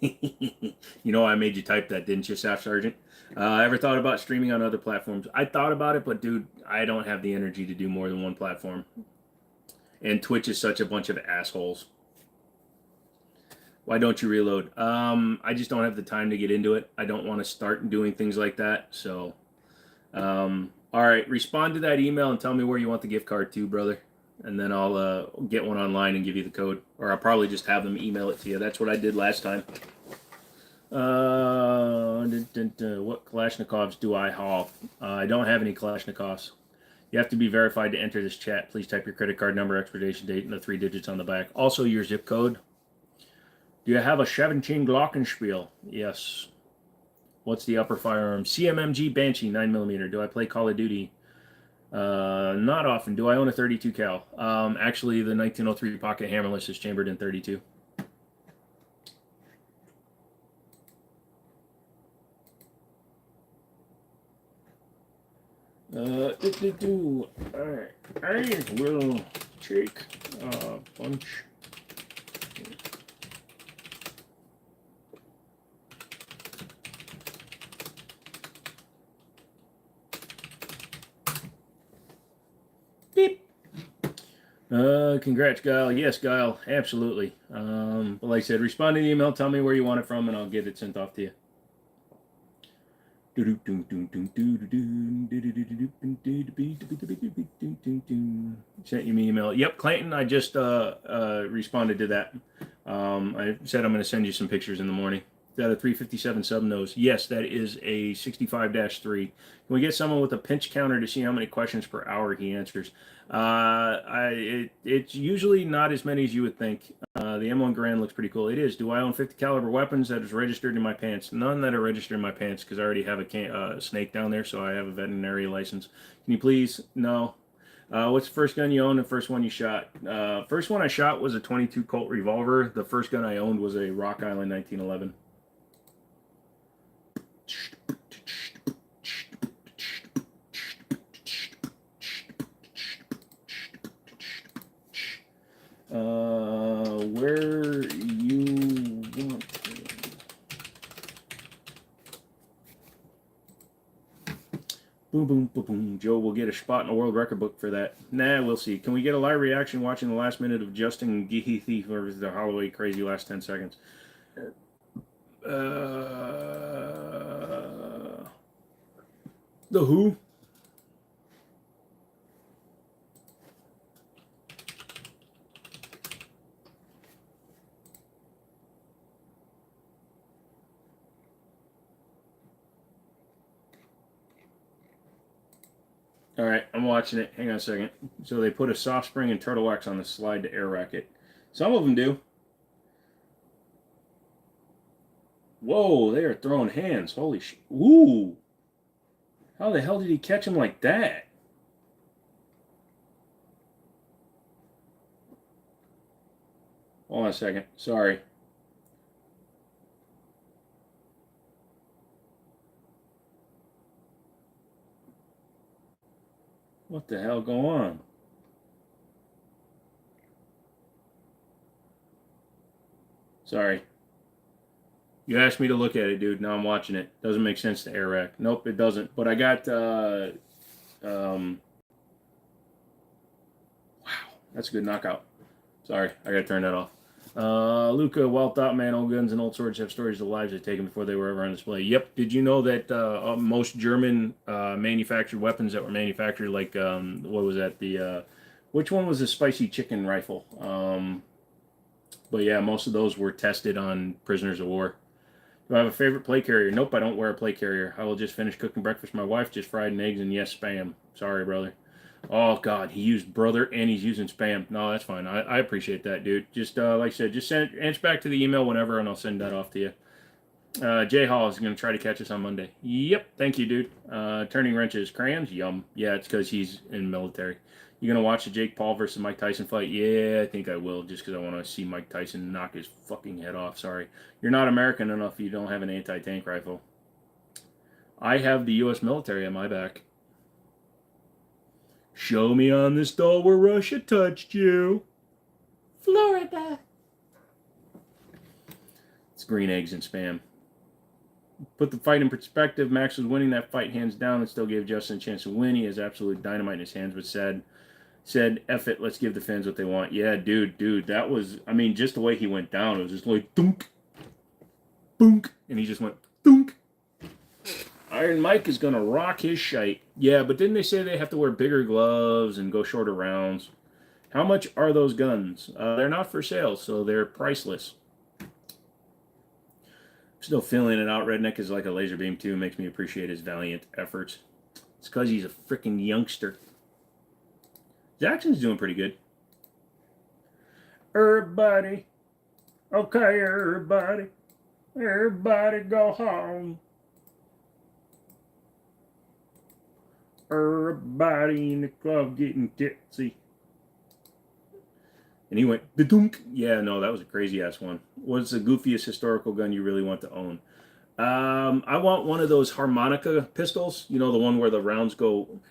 you know, I made you type that, didn't you, Staff Sergeant? Ever thought about streaming on other platforms? I thought about it, but dude, I don't have the energy to do more than one platform. And Twitch is such a bunch of assholes. Why don't you reload? I just don't have the time to get into it. I don't want to start doing things like that. So, all right, respond to that email and tell me where you want the gift card to, brother. And then I'll get one online and give you the code. Or I'll probably just have them email it to you. That's what I did last time. What Kalashnikovs do I haul? I don't have any Kalashnikovs. You have to be verified to enter this chat. Please type your credit card number, expiration date, and the 3 digits on the back. Also, your zip code. Do you have a 17 Glockenspiel? Yes. What's the upper firearm? CMMG Banshee 9mm. Do I play Call of Duty? Not often. Do I own a 32 cal? Actually, the 1903 pocket hammerless is chambered in 32. Alright, I will take a bunch. Beep. Congrats, Guile. Yes, Guile, absolutely. But like I said, respond to the email, tell me where you want it from, and I'll get it sent off to you. Sent you me email. Yep, Clayton, I just responded to that. I said I'm going to send you some pictures in the morning. Is that a 357 sub nose? Yes, that is a 65-3. Can we get someone with a pinch counter to see how many questions per hour he answers? It's usually not as many as you would think. The M1 Garand looks pretty cool. It is. Do I own 50 caliber weapons that is registered in my pants? None that are registered in my pants because I already have a snake down there, so I have a veterinary license. Can you please? No. What's the first gun you owned and first one you shot? First one I shot was a 22 Colt revolver. The first gun I owned was a Rock Island 1911. Where you want to. Boom, boom, boom, boom. Joe will get a spot in the world record book for that. Nah, we'll see. Can we get a live reaction watching the last minute of Justin Geehy or the Holloway crazy last 10 seconds? The who? All right, I'm watching it. Hang on a second. So they put a soft spring and turtle wax on the slide to air rack it. Some of them do. Whoa, they are throwing hands. Holy shit. Ooh. How the hell did he catch him like that? Hold on a second. Sorry. What the hell going on? Sorry. You asked me to look at it, dude. Now I'm watching it. Doesn't make sense to air rack. Nope, it doesn't. But I got, wow, That's a good knockout. Sorry, I gotta turn that off. Luca, well thought, man. Old guns and old swords have stories of lives they've taken before they were ever on display. Yep. Did you know that most German manufactured weapons that were manufactured, like what was that? The which one was the spicy chicken rifle? But yeah, most of those were tested on prisoners of war. Do I have a favorite plate carrier? Nope, I don't wear a plate carrier. I will just finish cooking breakfast for my wife, just fried and eggs, and yes, spam. Sorry, brother. Oh God, he used brother and he's using spam. No, that's fine. I appreciate that, dude. Just like I said, just answer back to the email whenever, and I'll send that off to you. Jay Hall is going to try to catch us on Monday. Yep, thank you, dude. Turning wrenches, crayons, yum. Yeah, it's because he's in the military. You gonna watch the Jake Paul versus Mike Tyson fight? Yeah, I think I will, just because I want to see Mike Tyson knock his fucking head off. Sorry, you're not American enough. You don't have an anti-tank rifle. I have the U.S. military on my back. Show me on this doll where Russia touched you. Florida. It's green eggs and spam. Put the fight in perspective. Max was winning that fight hands down and still gave Justin a chance to win. He has absolute dynamite in his hands, but said, F it, let's give the fans what they want. Yeah, dude, that was, I mean, just the way he went down, it was just like, dunk, boonk, and he just went, dunk. Iron Mike is going to rock his shite. Yeah, but didn't they say they have to wear bigger gloves and go shorter rounds? How much are those guns? They're not for sale, so they're priceless. Still feeling it out. Redneck is like a laser beam, too. Makes me appreciate his valiant efforts. It's because he's a freaking youngster. Jackson's doing pretty good. Everybody. Okay, everybody. Everybody go home. Everybody in the club getting tipsy. And he went, da-dunk. Yeah, no, that was a crazy-ass one. What's the goofiest historical gun you really want to own? I want one of those harmonica pistols. You know, the one where the rounds go...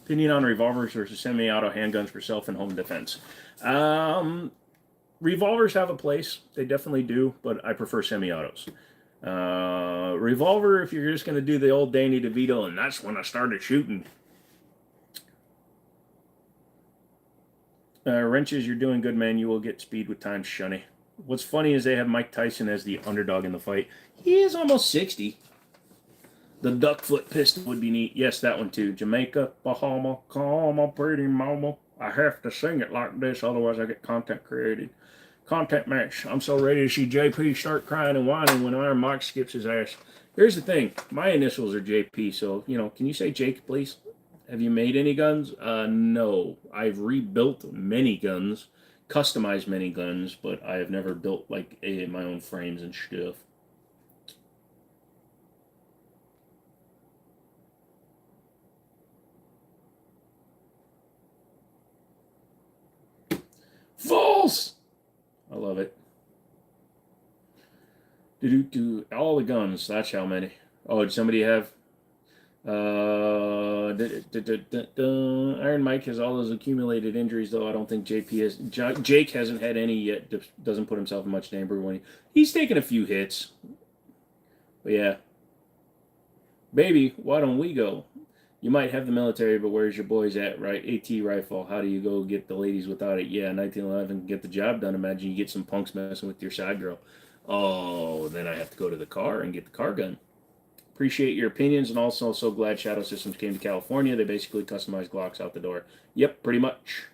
Opinion on revolvers versus semi-auto handguns for self and home defense. Revolvers have a place. They definitely do, but I prefer semi-autos. Revolver, if you're just going to do the old Danny DeVito, and that's when I started shooting. Wrenches, you're doing good, man. You will get speed with time, Shunny. What's funny is they have Mike Tyson as the underdog in the fight. He is almost 60. The duck foot pistol would be neat. Yes, that one too. Jamaica, Bahama, come on, pretty mama. I have to sing it like this, otherwise I get content created. Content match. I'm so ready to see JP start crying and whining when Iron Mike skips his ass. Here's the thing. My initials are JP, so, you know, can you say Jake, please? Have you made any guns? No. I've rebuilt many guns, customized many guns, but I have never built, like, my own frames and stuff. False! I love it. All the guns. That's how many. Oh, did somebody have... Iron Mike has all those accumulated injuries, though I don't think JP has. Jake hasn't had any yet. Doesn't put himself in much danger when he's taken a few hits. But yeah, baby, why don't we go? You might have the military, but where's your boys at, right? AT rifle. How do you go get the ladies without it? Yeah, 1911, get the job done. Imagine you get some punks messing with your side girl. Oh, then I have to go to the car and get the car gun. Appreciate your opinions, and also so glad Shadow Systems came to California. They basically customized Glocks out the door. Yep, pretty much.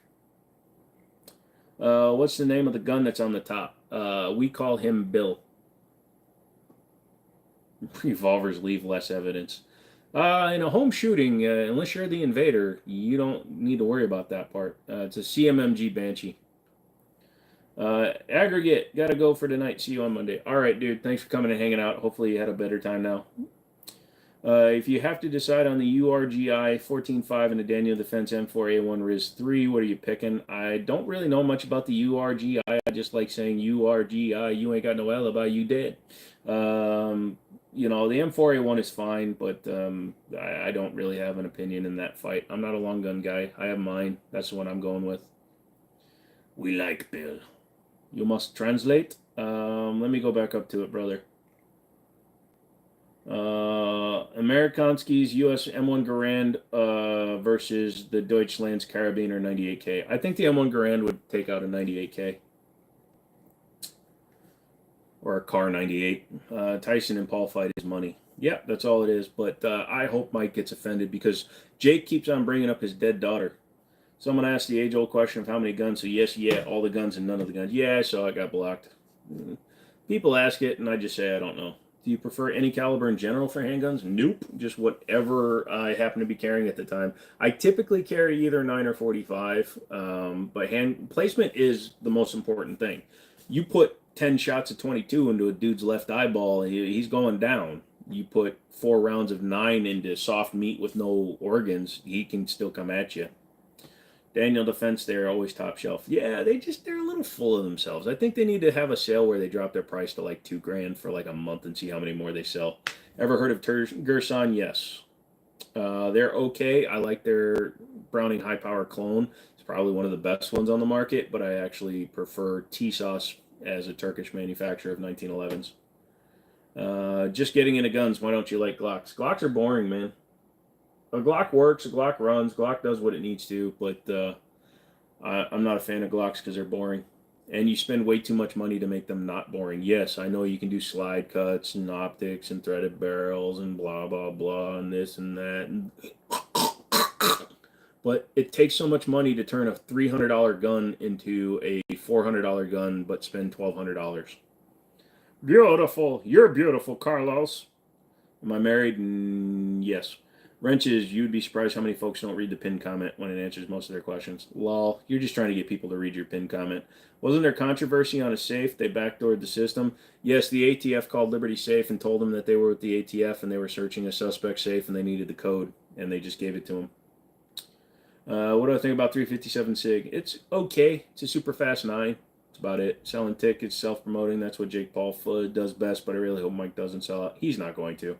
What's the name of the gun that's on the top? We call him Bill. Revolvers leave less evidence. In a home shooting, unless you're the invader, you don't need to worry about that part. It's a CMMG Banshee. Aggregate, gotta go for tonight. See you on Monday. All right, dude. Thanks for coming and hanging out. Hopefully you had a better time now. If you have to decide on the URGI 14.5 and the Daniel Defense M4A1 Riz 3, what are you picking? I don't really know much about the URGI. I just like saying URGI. You ain't got no alibi. You dead. You know, the M4A1 is fine, but I don't really have an opinion in that fight. I'm not a long gun guy. I have mine. That's the one I'm going with. We like Bill. You must translate. Let me go back up to it, brother. Amerikanski's US M1 Garand versus the Deutschland's Carabiner 98K. I think the M1 Garand would take out a 98K. Or a car 98. Tyson and Paul fight is money. Yeah, that's all it is. But I hope Mike gets offended because Jake keeps on bringing up his dead daughter. Someone asked the age-old question of how many guns. So yes, yeah, all the guns and none of the guns. Yeah, so I got blocked. People ask it, and I just say I don't know. Do you prefer any caliber in general for handguns? Nope. Just whatever I happen to be carrying at the time. I typically carry either 9 or 45, but hand placement is the most important thing. You put 10 shots of 22 into a dude's left eyeball, he's going down. You put 4 rounds of 9 into soft meat with no organs, he can still come at you. Daniel Defense, they're always top shelf. Yeah, they're a little full of themselves. I think they need to have a sale where they drop their price to like $2,000 for like a month and see how many more they sell. Ever heard of Gerson? Yes. They're okay. I like their Browning high power clone. It's probably one of the best ones on the market, but I actually prefer T-Sauce as a Turkish manufacturer of 1911s. Just getting into guns. Why don't you like Glocks? Glocks are boring, man. A Glock works, a Glock runs, Glock does what it needs to, but I'm not a fan of Glocks because they're boring. And you spend way too much money to make them not boring. Yes, I know you can do slide cuts and optics and threaded barrels and blah, blah, blah, and this and that. But it takes so much money to turn a $300 gun into a $400 gun, but spend $1,200. Beautiful. You're beautiful, Carlos. Am I married? Yes. Wrenches, you'd be surprised how many folks don't read the pinned comment when it answers most of their questions. Lol, you're just trying to get people to read your pinned comment. Wasn't there controversy on a safe? They backdoored the system. Yes, the ATF called Liberty Safe and told them that they were with the ATF and they were searching a suspect safe and they needed the code, and they just gave it to them. What do I think about 357 SIG? It's okay. It's a super fast 9. That's about it. Selling tickets, self-promoting. That's what Jake Paul does best, but I really hope Mike doesn't sell it. He's not going to.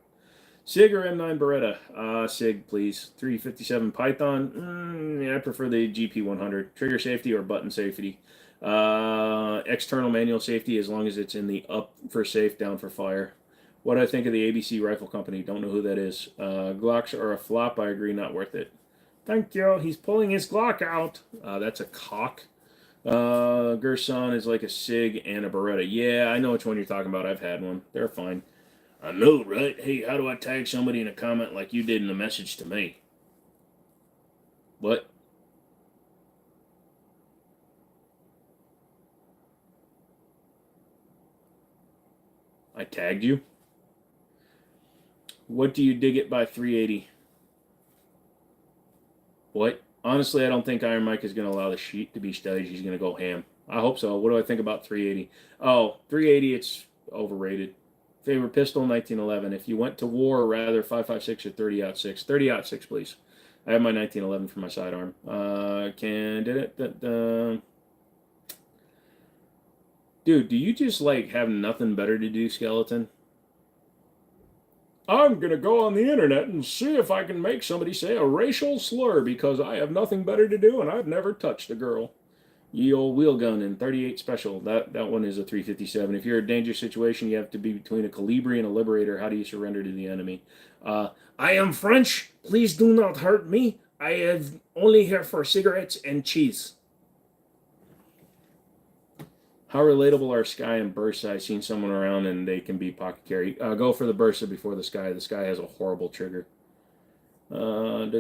SIG or M9 Beretta? SIG, please. 357 Python? Yeah, I prefer the GP100. Trigger safety or button safety? External manual safety as long as it's in the up for safe, down for fire. What do I think of the ABC Rifle Company? Don't know who that is. Glocks are a flop. I agree, not worth it. Thank you. He's pulling his Glock out. That's a cock. Gerson is like a SIG and a Beretta. Yeah, I know which one you're talking about. I've had one. They're fine. I know, right? Hey, how do I tag somebody in a comment like you did in the message to me? What? I tagged you? What do you dig it by 380? What? Honestly, I don't think Iron Mike is going to allow the sheet to be staged. He's going to go ham. I hope so. What do I think about 380? Oh, 380, it's overrated. Favorite pistol, 1911. If you went to war, rather 5.56 or 30-06. 30-06, please. I have my 1911 for my sidearm. Dude, do you just like have nothing better to do, Skeleton? I'm gonna go on the internet and see if I can make somebody say a racial slur because I have nothing better to do and I've never touched a girl. Ye old wheel gun in 38 special. That one is a 357. If you're in a dangerous situation, you have to be between a Colibri and a Liberator. How do you surrender to the enemy? I am French. Please do not hurt me. I am only here for cigarettes and cheese. How relatable are Sky and Bursa? I've seen someone around and they can be pocket carry. Go for the Bursa before the Sky. The Sky has a horrible trigger. What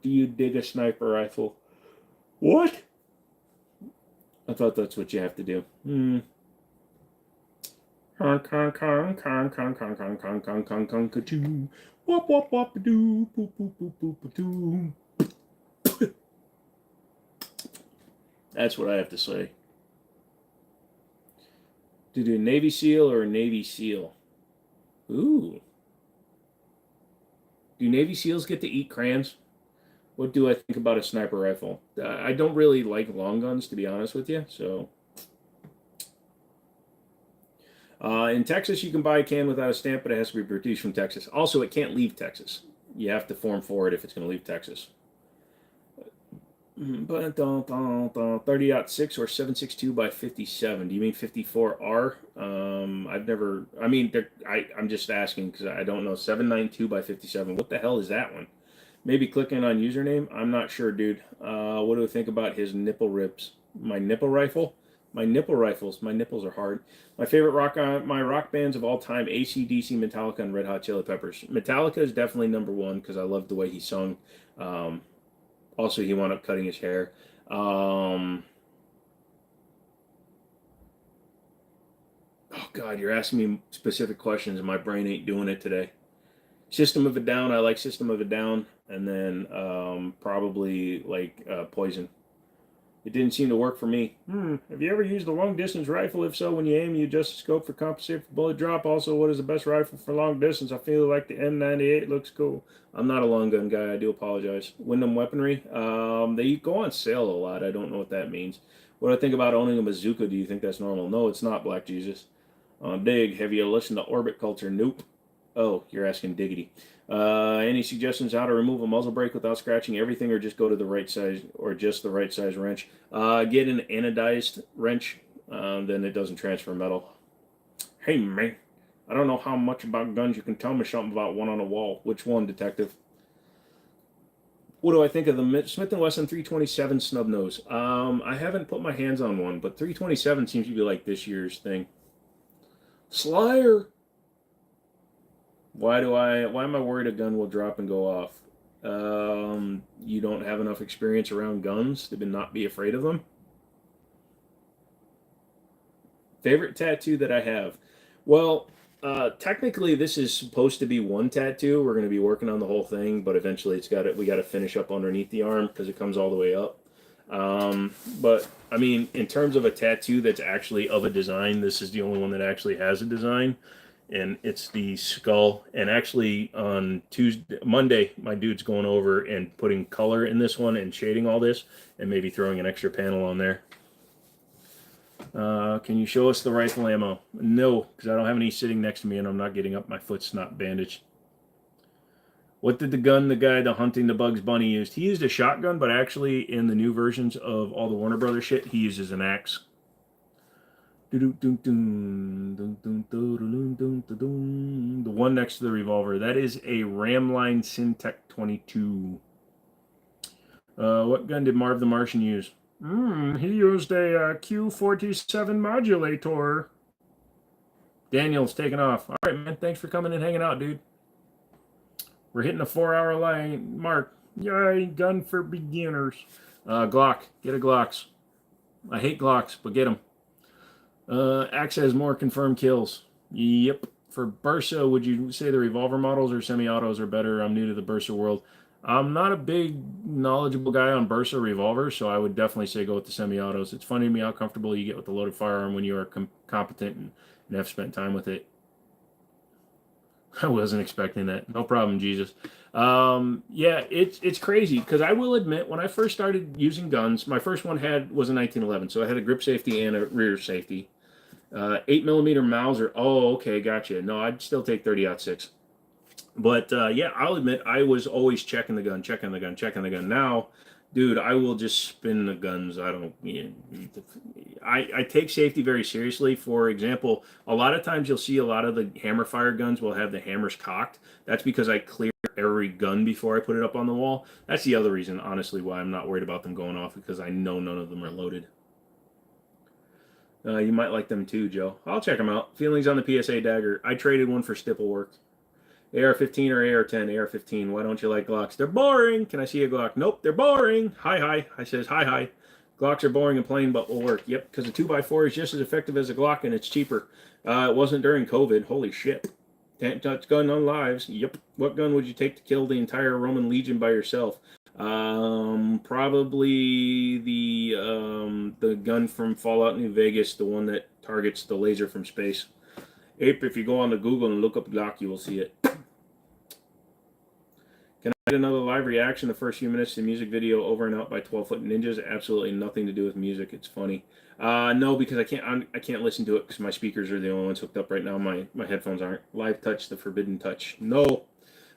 do you dig a sniper rifle? What? I thought that's what you have to do. That's what I have to say. To do Navy SEAL or Navy SEAL? Ooh. Do Navy SEALs get to eat crayons? What do I think about a sniper rifle? I don't really like long guns, to be honest with you. So, in Texas, you can buy a can without a stamp, but it has to be produced from Texas. Also, it can't leave Texas. You have to form for it if it's going to leave Texas. But 30.6 or 7.62 by 57. Do you mean 54R? I've never. I mean, I'm just asking because I don't know. 792 by 57. What the hell is that one? Maybe clicking on username. I'm not sure, dude. What do we think about his nipple rips? My nipple rifle. My nipple rifles. My nipples are hard. My favorite my rock bands of all time: AC/DC, Metallica, and Red Hot Chili Peppers. Metallica is definitely number one because I love the way he sung. Um, Also, he wound up cutting his hair. Oh God, you're asking me specific questions, and my brain ain't doing it today. System of a Down, I like System of a Down, and then probably like Poison. It didn't seem to work for me. Have you ever used a long distance rifle? If so, when you aim, you adjust the scope for compensate for bullet drop. Also, what is the best rifle for long distance? I feel like the M98 looks cool. I'm not a long gun guy. I do apologize. Wyndham Weaponry. They go on sale a lot. I don't know what that means. What do I think about owning a bazooka? Do you think that's normal? No, it's not, Black Jesus. Dig, have you listened to Orbit Culture? Nope. Oh, you're asking Diggity. Any suggestions how to remove a muzzle brake without scratching everything, or just go to the right size, or just the right size wrench? Get an anodized wrench, then it doesn't transfer metal. Hey man, I don't know how much about guns. You can tell me something about one on a wall. Which one, detective? What do I think of the Smith & Wesson 327 snub nose? I haven't put my hands on one, but 327 seems to be like this year's thing. Slayer. Why am I worried a gun will drop and go off? You don't have enough experience around guns to not be afraid of them. Favorite tattoo that I have? Well, technically this is supposed to be one tattoo. We're going to be working on the whole thing, but eventually we got to finish up underneath the arm because it comes all the way up. But I mean, in terms of a tattoo that's actually of a design, this is the only one that actually has a design. And it's the skull. And actually on Monday, my dude's going over and putting color in this one and shading all this and maybe throwing an extra panel on there. Can you show us the rifle ammo? No, because I don't have any sitting next to me and I'm not getting up. My foot's not bandaged. What did the guy, the hunting the Bugs Bunny used? He used a shotgun, but actually in the new versions of all the Warner Brothers shit, he uses an axe. The one next to the revolver. That is a Ramline Syntec 22. What gun did Marv the Martian use? He used a Q47 modulator. Daniel's taking off. All right, man. Thanks for coming and hanging out, dude. We're hitting the 4-hour line mark. Yay, gun for beginners. Glock. Get a Glocks. I hate Glocks, but get them. Axe has more confirmed kills. Yep. For Bursa, would you say the revolver models or semi-autos are better? I'm new to the Bursa world. I'm not a big knowledgeable guy on Bursa revolvers, so I would definitely say go with the semi-autos. It's funny to me how comfortable you get with the loaded firearm when you are competent and have spent time with it. I wasn't expecting that. No problem, Jesus. Yeah, it's crazy because I will admit when I first started using guns, my first one was a 1911, so I had a grip safety and a rear safety. 8mm Mauser. Oh, okay, gotcha. No, I'd still take 30-06. But yeah, I'll admit I was always checking the gun. Now, dude, I will just spin the guns. I don't. I take safety very seriously. For example, a lot of times you'll see a lot of the hammer fire guns will have the hammers cocked. That's because I clear every gun before I put it up on the wall. That's the other reason, honestly, why I'm not worried about them going off, because I know none of them are loaded. You might like them too, Joe. I'll check them out. Feelings on the PSA dagger. I traded one for stipple work. AR-15 or AR-10? AR-15. Why don't you like Glocks? They're boring. Can I see a Glock? Nope, they're boring. Hi. I says hi. Glocks are boring and plain, but will work. Yep, because a 2x4 is just as effective as a Glock and it's cheaper. It wasn't during COVID. Holy shit. Can't touch gun on lives. Yep. What gun would you take to kill the entire Roman legion by yourself? Probably the gun from Fallout New Vegas, the one that targets the laser from space. Ape, if you go on to Google and look up Glock, you will see it. Can I get another live reaction the first few minutes to the music video Over and Out by 12-Foot Ninjas? Absolutely nothing to do with music. It's funny. No, because I can't listen to it because my speakers are the only ones hooked up right now. My headphones aren't. Live touch, the forbidden touch. No.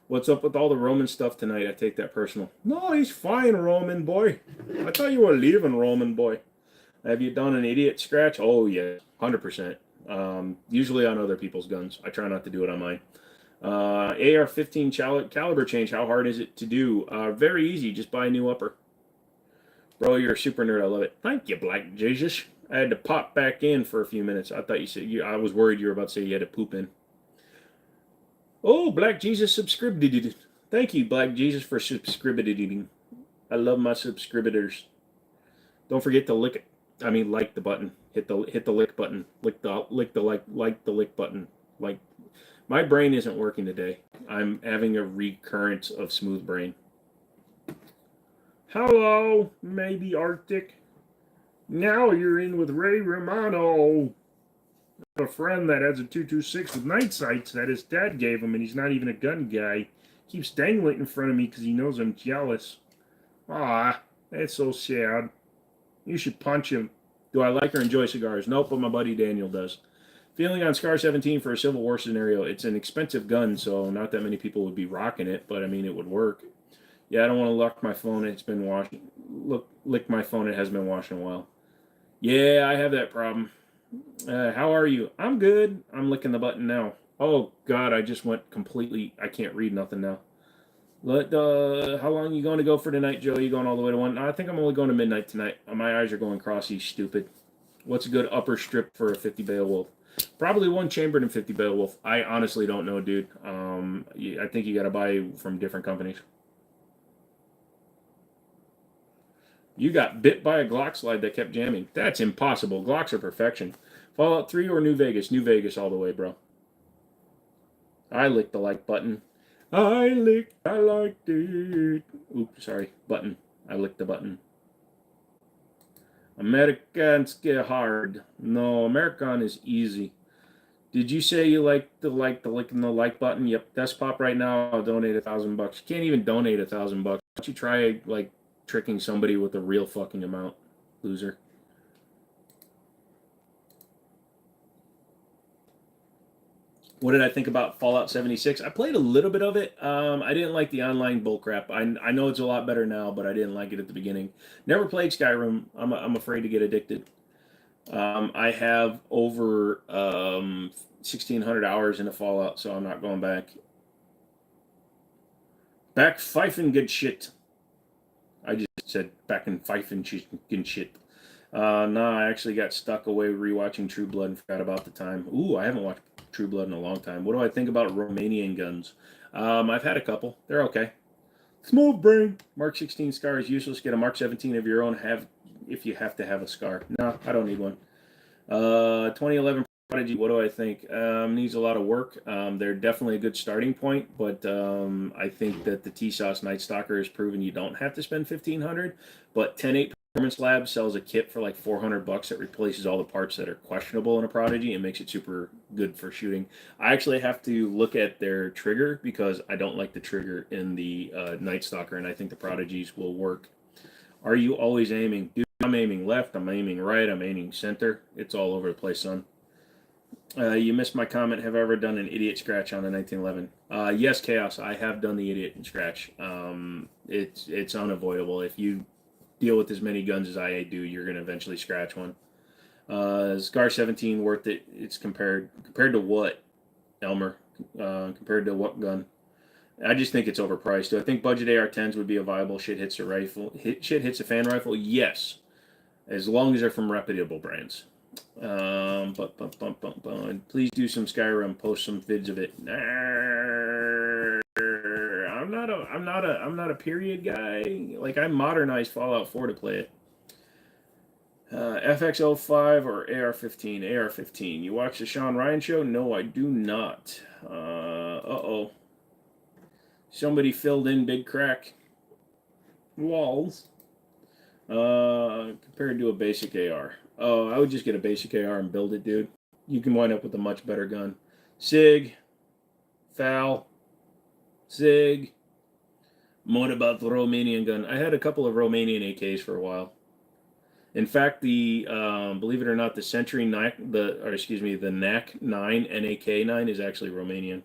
What's up with all the Roman stuff tonight? I take that personal. No, he's fine, Roman boy. I thought you were leaving, Roman boy. Have you done an idiot scratch? Oh, yeah, 100%. Usually on other people's guns. I try not to do it on mine. AR-15 caliber change. How hard is it to do? Very easy. Just buy a new upper. Bro, you're a super nerd. I love it. Thank you, Black Jesus. I had to pop back in for a few minutes. I thought you said I was worried you were about to say you had to poop in. Oh, Black Jesus subscribed. Thank you, Black Jesus, for subscribing. I love my subscribers. Don't forget to lick it. I mean, like the button. Hit the lick button. Lick the lick button. Like, my brain isn't working today. I'm having a recurrence of smooth brain. Hello, maybe Arctic. Now you're in with Ray Romano. I have a friend that has a 226 with night sights that his dad gave him, and he's not even a gun guy. Keeps dangling in front of me because he knows I'm jealous. Ah, that's so sad. You should punch him. Do I like or enjoy cigars? Nope, but my buddy Daniel does. Feeling on Scar 17 for a Civil War scenario. It's an expensive gun, so not that many people would be rocking it, but I mean, it would work. Yeah, I don't want to lock my phone. It's been washed. Lick my phone. It hasn't been washed in a while. Yeah, I have that problem. How are you? I'm good. I'm licking the button now. Oh, God, I just went completely... I can't read nothing now. How long you going to go for tonight, Joe? You going all the way to 1? I think I'm only going to midnight tonight. My eyes are going crossy, stupid. What's a good upper strip for a 50 Beowulf? Probably one chambered and 50 Beowulf. I honestly don't know, dude. I think you got to buy from different companies. You got bit by a Glock slide that kept jamming. That's impossible. Glocks are perfection. Fallout 3 or New Vegas? New Vegas all the way, bro. I licked the like button. I liked it. Oops, sorry. Button. I licked the button. Americans get hard. No, American is easy. Did you say you like the licking the like button? Yep. Despop right now. I'll donate $1,000. You can't even donate $1,000. Why don't you try like tricking somebody with a real fucking amount, loser? What did I think about Fallout 76? I played a little bit of it. I didn't like the online bullcrap. I know it's a lot better now, but I didn't like it at the beginning. Never played Skyrim. I'm afraid to get addicted. I have over 1,600 hours into Fallout, so I'm not going back. Back fifing good shit. I just said back in fifing shit. No, I actually got stuck away rewatching True Blood and forgot about the time. Ooh, I haven't watched True Blood in a long time. What do I think about Romanian guns? I've had a couple. They're okay. Small brain. Mark 16 scar is useless. Get a Mark 17 of your own if you have to have a scar. No, I don't need one. 2011 Prodigy, what do I think? Needs a lot of work. They're definitely a good starting point, but I think that the T-Sauce Night Stalker has proven you don't have to spend $1,500, but 10.8 Performance Lab sells a kit for like $400 that replaces all the parts that are questionable in a Prodigy and makes it super good for shooting. I actually have to look at their trigger because I don't like the trigger in the Night Stalker, and I think the Prodigies will work. Are you always aiming? Dude, I'm aiming left, I'm aiming right, I'm aiming center. It's all over the place, son. You missed my comment. Have I ever done an idiot scratch on the 1911? Yes, Chaos. I have done the idiot scratch. It's unavoidable. If you deal with as many guns as I do, you're going to eventually scratch one. Scar 17 worth it. It's compared to what, Elmer? Compared to what gun? I just think it's overpriced. Do I think budget AR-10s would be a viable shit hits a fan rifle? Yes, as long as they're from reputable brands. Please do some Skyrim. Post some vids of it. I'm not a period guy. Like, I modernized Fallout 4 to play it. FX05 or AR-15? AR-15. You watch the Sean Ryan show? No, I do not. Uh-oh. Somebody filled in big crack walls. Compared to a basic AR. Oh, I would just get a basic AR and build it, dude. You can wind up with a much better gun. Sig. Foul. Sig. What about the Romanian gun? I had a couple of Romanian AKs for a while. In fact, the believe it or not, the Century 9, the NAC 9 NAK 9 is actually Romanian.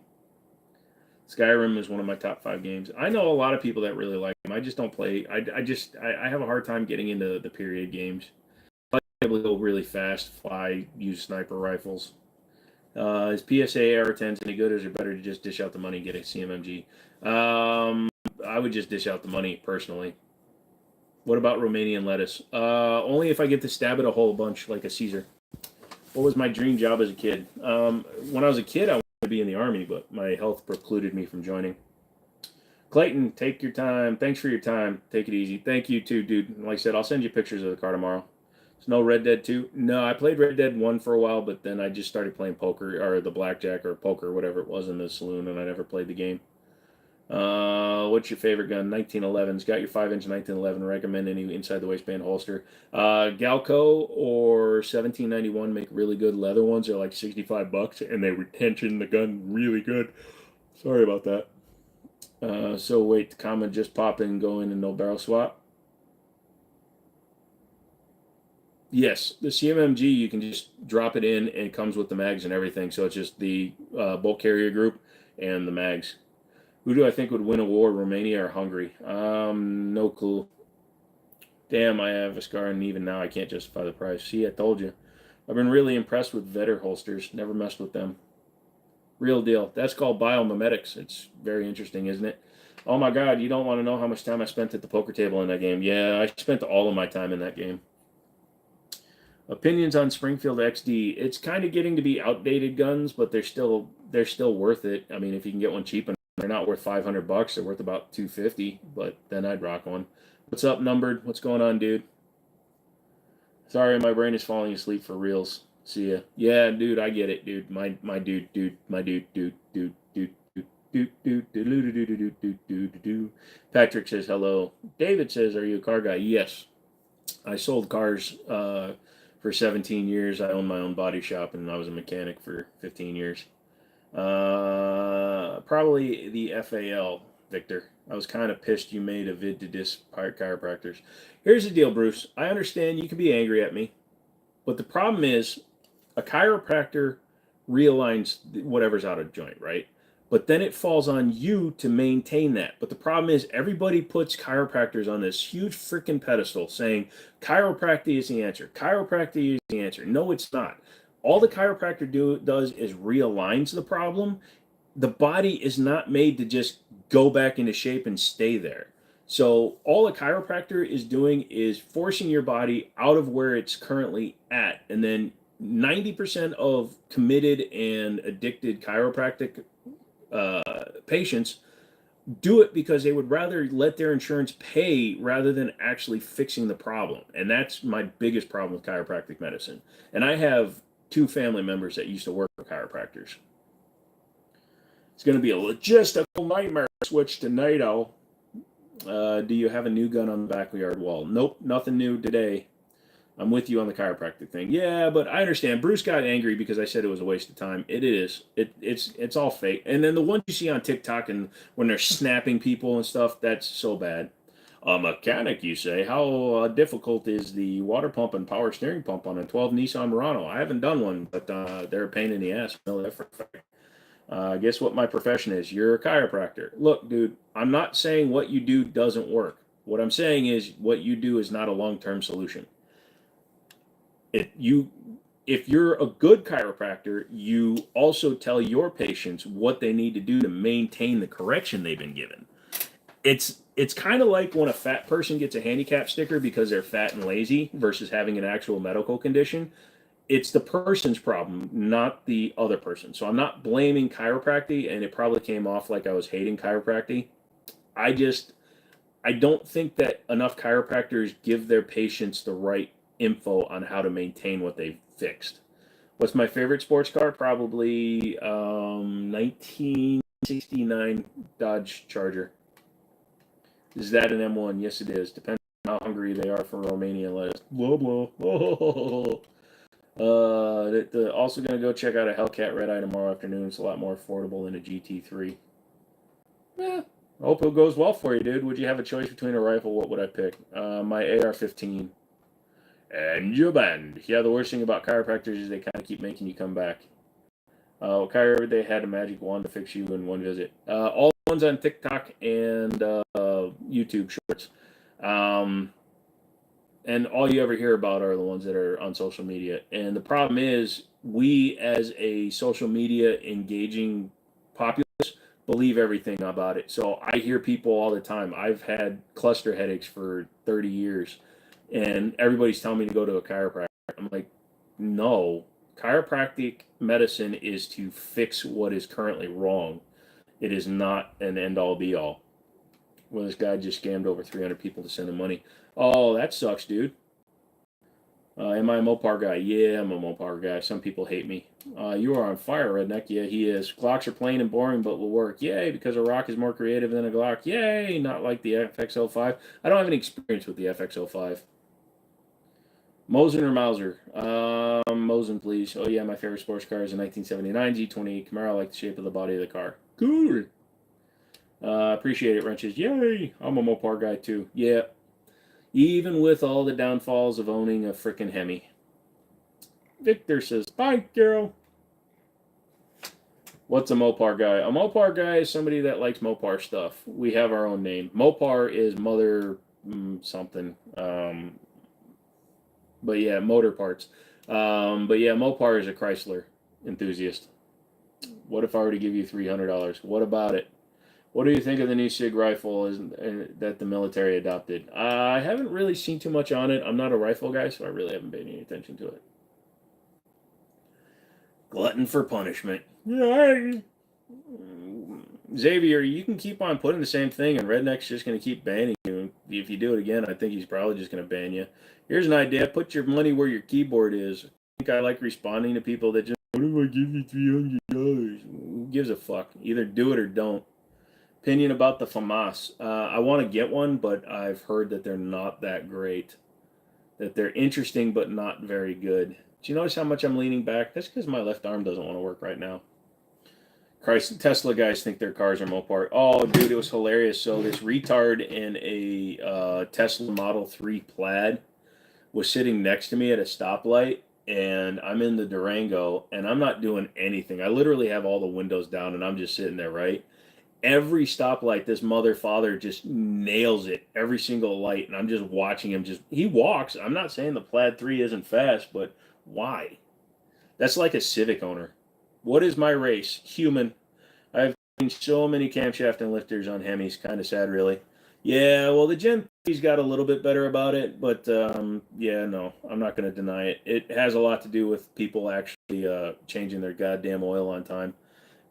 Skyrim is one of my top 5 games. I know a lot of people that really like them. I just don't play. I have a hard time getting into the period games. I like to be able to go really fast, fly, use sniper rifles. Is PSA AR-10s any good, or is it better to just dish out the money and get a CMMG? I would just dish out the money, personally. What about Romanian lettuce? Only if I get to stab it a whole bunch, like a Caesar. What was my dream job as a kid? When I was a kid, I wanted to be in the Army, but my health precluded me from joining. Clayton, take your time. Thanks for your time. Take it easy. Thank you, too, dude. Like I said, I'll send you pictures of the car tomorrow. There's no Red Dead 2? No, I played Red Dead 1 for a while, but then I just started playing poker, or the blackjack, or poker, whatever it was in the saloon, and I never played the game. What's your favorite gun? 1911's. Got your 5-inch 1911. Recommend any inside the waistband holster. Galco or 1791 make really good leather ones. They're like $65, and they retention the gun really good. Sorry about that. So wait, the comment just pop in, go in, and no barrel swap. Yes, the CMMG, you can just drop it in, and it comes with the mags and everything. So it's just the bulk carrier group and the mags. Who do I think would win a war, Romania or Hungary? No clue. Damn, I have a scar, and even now I can't justify the price. See, I told you. I've been really impressed with Vetter holsters. Never messed with them. Real deal. That's called biomimetics. It's very interesting, isn't it? Oh my God, you don't want to know how much time I spent at the poker table in that game. Yeah, I spent all of my time in that game. Opinions on Springfield XD. It's kind of getting to be outdated guns, but they're still worth it. I mean, if you can get one cheap, and they're not worth $500, they're worth about $250. But then I'd rock one. What's up, numbered? What's going on, dude? Sorry, my brain is falling asleep for reals. See ya. Yeah, dude, I get it, dude. My dude, my dude. Patrick says hello. David says, "Are you a car guy?" Yes, I sold cars for 17 years. I owned my own body shop, and I was a mechanic for 15 years. Probably the FAL, Victor. I was kind of pissed you made a vid to diss chiropractors. Here's the deal, Bruce. I understand you can be angry at me, but the problem is a chiropractor realigns whatever's out of joint, right? But then it falls on you to maintain that. But the problem is everybody puts chiropractors on this huge freaking pedestal saying chiropractic is the answer. Chiropractic is the answer. No, it's not. All the chiropractor does is realigns the problem. The body is not made to just go back into shape and stay there. So all a chiropractor is doing is forcing your body out of where it's currently at. And then 90% of committed and addicted chiropractic patients do it because they would rather let their insurance pay rather than actually fixing the problem. And that's my biggest problem with chiropractic medicine. And I have 2 family members that used to work for chiropractors. It's going to be a logistical nightmare switch to NATO. Do you have a new gun on the backyard wall? Nope, nothing new today. I'm with you on the chiropractic thing. Yeah, but I understand. Bruce got angry because I said it was a waste of time. It is. It's all fake. And then the ones you see on TikTok and when they're snapping people and stuff, that's so bad. A mechanic, you say? How difficult is the water pump and power steering pump on a 12 Nissan Murano? I haven't done one, but they're a pain in the ass. I know that for a fact. Guess what my profession is? You're a chiropractor. Look, dude, I'm not saying what you do doesn't work. What I'm saying is what you do is not a long-term solution. If you're a good chiropractor, you also tell your patients what they need to do to maintain the correction they've been given. It's kind of like when a fat person gets a handicap sticker because they're fat and lazy versus having an actual medical condition. It's the person's problem, not the other person. So I'm not blaming chiropractic, and it probably came off like I was hating chiropractic. I don't think that enough chiropractors give their patients the right info on how to maintain what they've fixed. What's my favorite sports car? Probably 1969 Dodge Charger. Is that an M1? Yes, it is. Depends on how hungry they are for Romania lettuce. Blah, blah. Also going to go check out a Hellcat Red Eye tomorrow afternoon. It's a lot more affordable than a GT3. Yeah, I hope it goes well for you, dude. Would you have a choice between a rifle? What would I pick? My AR-15. And you're banned. Yeah, the worst thing about chiropractors is they kind of keep making you come back. Kyrie every day had a magic wand to fix you in one visit. All the ones on TikTok and YouTube Shorts. And all you ever hear about are the ones that are on social media. And the problem is, we as a social media engaging populace believe everything about it. So I hear people all the time. I've had cluster headaches for 30 years, and everybody's telling me to go to a chiropractor. I'm like, no. Chiropractic medicine is to fix what is currently wrong. It is not an end all be all. Well, this guy just scammed over 300 people to send him money. Oh, that sucks, dude. Am I a Mopar guy? Yeah, I'm a Mopar guy. Some people hate me. You are on fire, Redneck. Yeah, he is. Glocks are plain and boring, but will work. Yay, because a rock is more creative than a Glock. Yay, not like the FX05. I don't have any experience with the FX05. Mosin or Mauser? Mosin, please. Oh, yeah, my favorite sports car is a 1979 G28 Camaro. I like the shape of the body of the car. Cool. Appreciate it, Wrenches. Yay, I'm a Mopar guy, too. Yeah. Even with all the downfalls of owning a frickin' Hemi. Victor says, bye, Carol. What's a Mopar guy? A Mopar guy is somebody that likes Mopar stuff. We have our own name. Mopar is mother something. But yeah, motor parts. But yeah, Mopar is a Chrysler enthusiast. What if I were to give you $300? What about it? What do you think of the new SIG rifle that the military adopted? I haven't really seen too much on it. I'm not a rifle guy, so I really haven't paid any attention to it. Glutton for punishment. Yeah. Xavier, you can keep on putting the same thing, and Redneck's just going to keep banning you. If you do it again, I think he's probably just going to ban you. Here's an idea. Put your money where your keyboard is. I think I like responding to people that just, what if I give you $300? Who gives a fuck? Either do it or don't. Opinion about the FAMAS. I want to get one, but I've heard that they're not that great. That they're interesting, but not very good. Do you notice how much I'm leaning back? That's because my left arm doesn't want to work right now. Christ, Tesla guys think their cars are Mopar. Oh, dude, it was hilarious. So this retard in a Tesla Model 3 Plaid was sitting next to me at a stoplight, and I'm in the Durango, and I'm not doing anything. I literally have all the windows down, and I'm just sitting there, right? Every stoplight, this father just nails it. Every single light, and I'm just watching him. He walks. I'm not saying the Plaid 3 isn't fast, but why? That's like a Civic owner. What is my race? Human. I've seen so many camshaft and lifters on Hemis. Kind of sad, really. Yeah, well, the Gen 3's got a little bit better about it, but yeah, no, I'm not going to deny it. It has a lot to do with people actually changing their goddamn oil on time.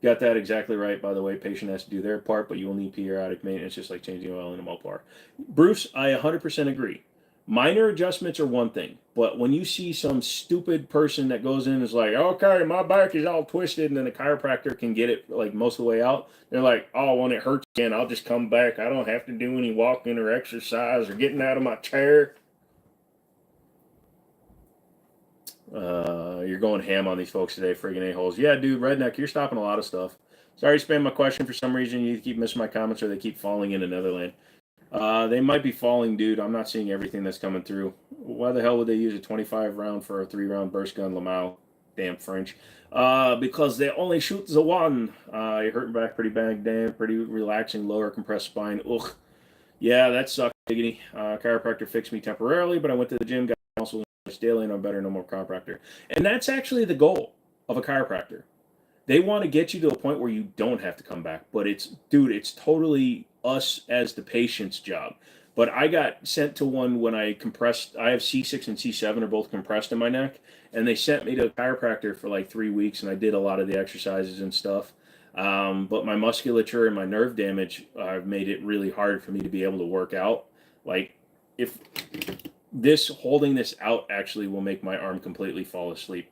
Got that exactly right, by the way. Patient has to do their part, but you will need periodic maintenance, just like changing oil in a Mopar. Bruce, I 100% agree. Minor adjustments are one thing, but when you see some stupid person that goes in and is like, okay, my back is all twisted, and then the chiropractor can get it like most of the way out, they're like, oh, when it hurts again, I'll just come back. I don't have to do any walking or exercise or getting out of my chair. You're going ham on these folks today, friggin' a-holes. Yeah, dude, Redneck, you're stopping a lot of stuff. Sorry to spam my question. For some reason, you keep missing my comments or they keep falling into Netherland. They might be falling, dude. I'm not seeing everything that's coming through. Why the hell would they use a 25 round for a 3-round burst gun, Lamau? Damn French. Because they only shoot the one. You're hurting back pretty bad, damn. Pretty relaxing, lower compressed spine. Ugh. Yeah, that sucks, diggity. Chiropractor fixed me temporarily, but I went to the gym, got muscles daily, and I'm better, no more chiropractor. And that's actually the goal of a chiropractor. They want to get you to a point where you don't have to come back. But it's totally us as the patient's job. But I got sent to one when I compressed. I have C6 and C7 are both compressed in my neck. And they sent me to a chiropractor for like 3 weeks. And I did a lot of the exercises and stuff. But my musculature and my nerve damage made it really hard for me to be able to work out. Like, if holding this out actually will make my arm completely fall asleep.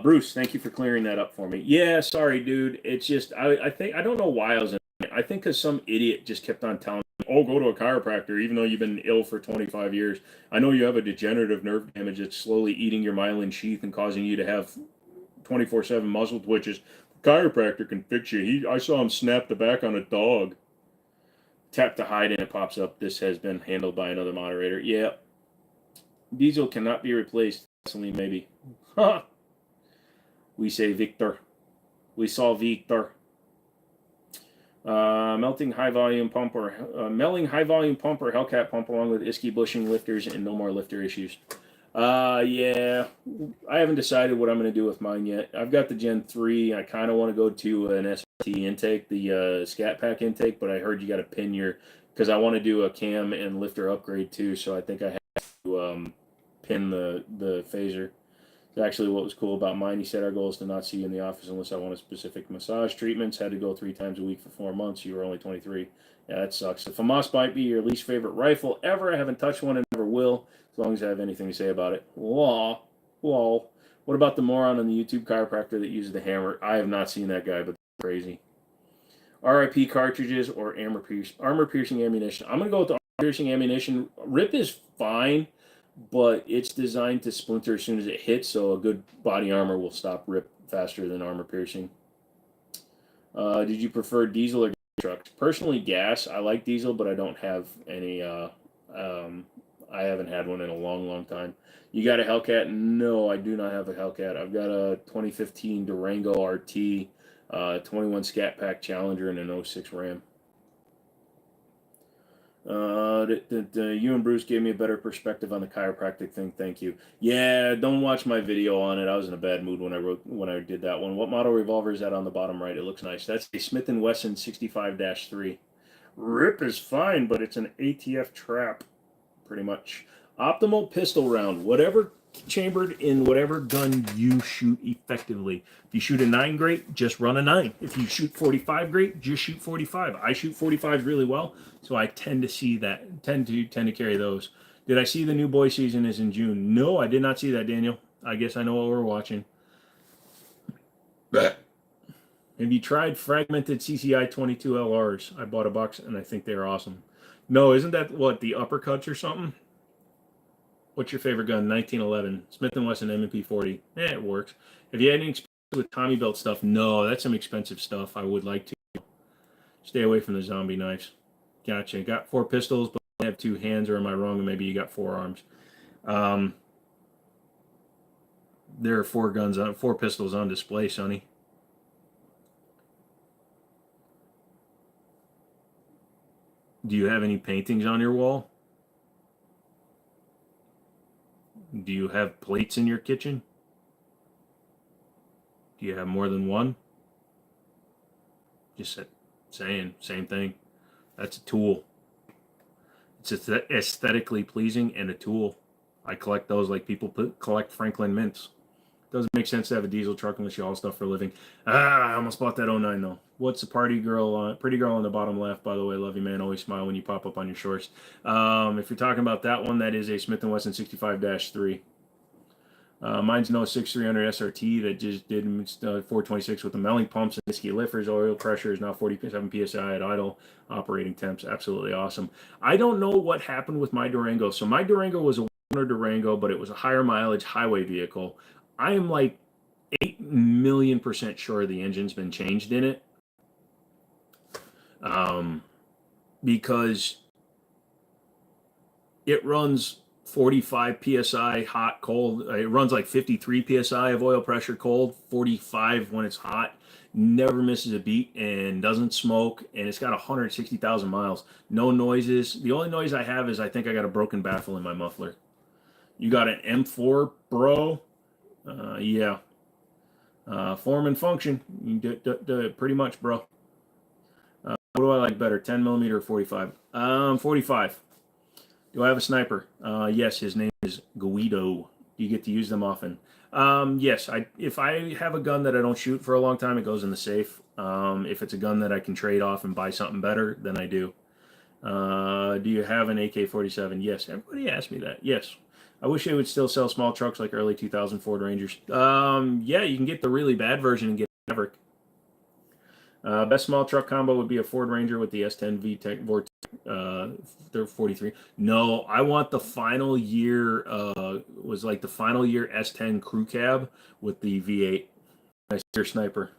Bruce, thank you for clearing that up for me. Yeah, sorry, dude. It's just, I think, I don't know why I was in it. I think because some idiot just kept on telling me, oh, go to a chiropractor, even though you've been ill for 25 years. I know you have a degenerative nerve damage that's slowly eating your myelin sheath and causing you to have 24/7 muscle twitches. Chiropractor can fix you. I saw him snap the back on a dog. Tap to hide and it pops up. This has been handled by another moderator. Yeah. Diesel cannot be replaced. Maybe. We say Victor. We saw Victor. Melting high volume pump or Hellcat pump along with Iski bushing lifters and no more lifter issues. Yeah, I haven't decided what I'm going to do with mine yet. I've got the Gen 3. I kind of want to go to an SRT intake, the Scat Pack intake, but I heard you got to pin your, because I want to do a cam and lifter upgrade too, so I think I have to pin the phaser. It's actually what was cool about mine. He said our goal is to not see you in the office unless I want a specific massage treatments. Had to go 3 times a week for 4 months. You were only 23. Yeah, that sucks. The FAMAS might be your least favorite rifle ever. I haven't touched one and never will, as long as I have anything to say about it. Whoa. Whoa. What about the moron on the YouTube chiropractor that uses the hammer? I have not seen that guy, but that's crazy. RIP cartridges or armor piercing ammunition. I'm going to go with the armor piercing ammunition. RIP is fine, but it's designed to splinter as soon as it hits, so a good body armor will stop RIP faster than armor piercing. Did you prefer diesel or gas trucks? Personally, gas. I like diesel, but I don't have any. I haven't had one in a long time. You got a Hellcat? No, I do not have a Hellcat. I've got a 2015 Durango RT, 21 Scat Pack Challenger, and an 06 Ram. You and Bruce gave me a better perspective on the chiropractic thing. Thank you. Yeah, don't watch my video on it. I was in a bad mood when I did that one. What model revolver is that on the bottom right? It looks nice. That's a Smith & Wesson 65-3. RIP is fine, but it's an ATF trap, pretty much. Optimal pistol round. Whatever chambered in whatever gun you shoot effectively. If you shoot a 9, great, just run a 9. If you shoot 45, great, just shoot 45. I shoot 45 really well, so I tend to carry those. Did I see the new boy season is in June? No, I did not see that, Daniel. I guess I know what we're watching. Have you tried fragmented CCI 22 LRs? I bought a box and I think they're awesome. No, isn't that what, the uppercuts or something? What's your favorite gun? 1911. Smith & Wesson M&P 40. It works. Have you had any experience with Tommy belt stuff? No, that's some expensive stuff. I would like to. Stay away from the zombie knives. Gotcha. Got 4 pistols, but I have 2 hands, or am I wrong? Maybe you got 4 arms. There are 4 pistols on display, Sonny. Do you have any paintings on your wall? Do you have plates in your kitchen? Do you have more than one? Just saying, same thing. That's a tool. It's aesthetically pleasing and a tool. I collect those like people collect Franklin mints. Doesn't make sense to have a diesel truck unless you haul stuff for a living. I almost bought that 09 though. What's the pretty girl on the bottom left, by the way? Love you, man. Always smile when you pop up on your shorts. If you're talking about that one, that is a Smith & Wesson 65-3. Mine's no 6300 SRT that just did 426 with the melting pumps and ski lifters. Oil pressure is now 47 psi at idle. Operating temps, absolutely awesome. I don't know what happened with my Durango. So my Durango was a Durango, but it was a higher mileage highway vehicle. I am like 8,000,000% sure the engine's been changed in it. Because it runs 45 psi hot, cold. It runs like 53 psi of oil pressure cold, 45 when it's hot. Never misses a beat and doesn't smoke. And it's got 160,000 miles. No noises. The only noise I have is I think I got a broken baffle in my muffler. You got an M4, bro? Yeah. Form and function. You do pretty much, bro. What do I like better, 10mm or 45? 45. Do I have a sniper? Yes, his name is Guido. You get to use them often. Yes, if I have a gun that I don't shoot for a long time, it goes in the safe. If it's a gun that I can trade off and buy something better, then I do. Do you have an AK-47? Yes, everybody asked me that. Yes. I wish they would still sell small trucks like early 2000 Ford Rangers. Yeah, you can get the really bad version and get Maverick. Best small truck combo would be a Ford Ranger with the S10 VTEC Vortex. They're 43. No, I want the final year. Was like the final year S10 crew cab with the V8. Nice your sniper.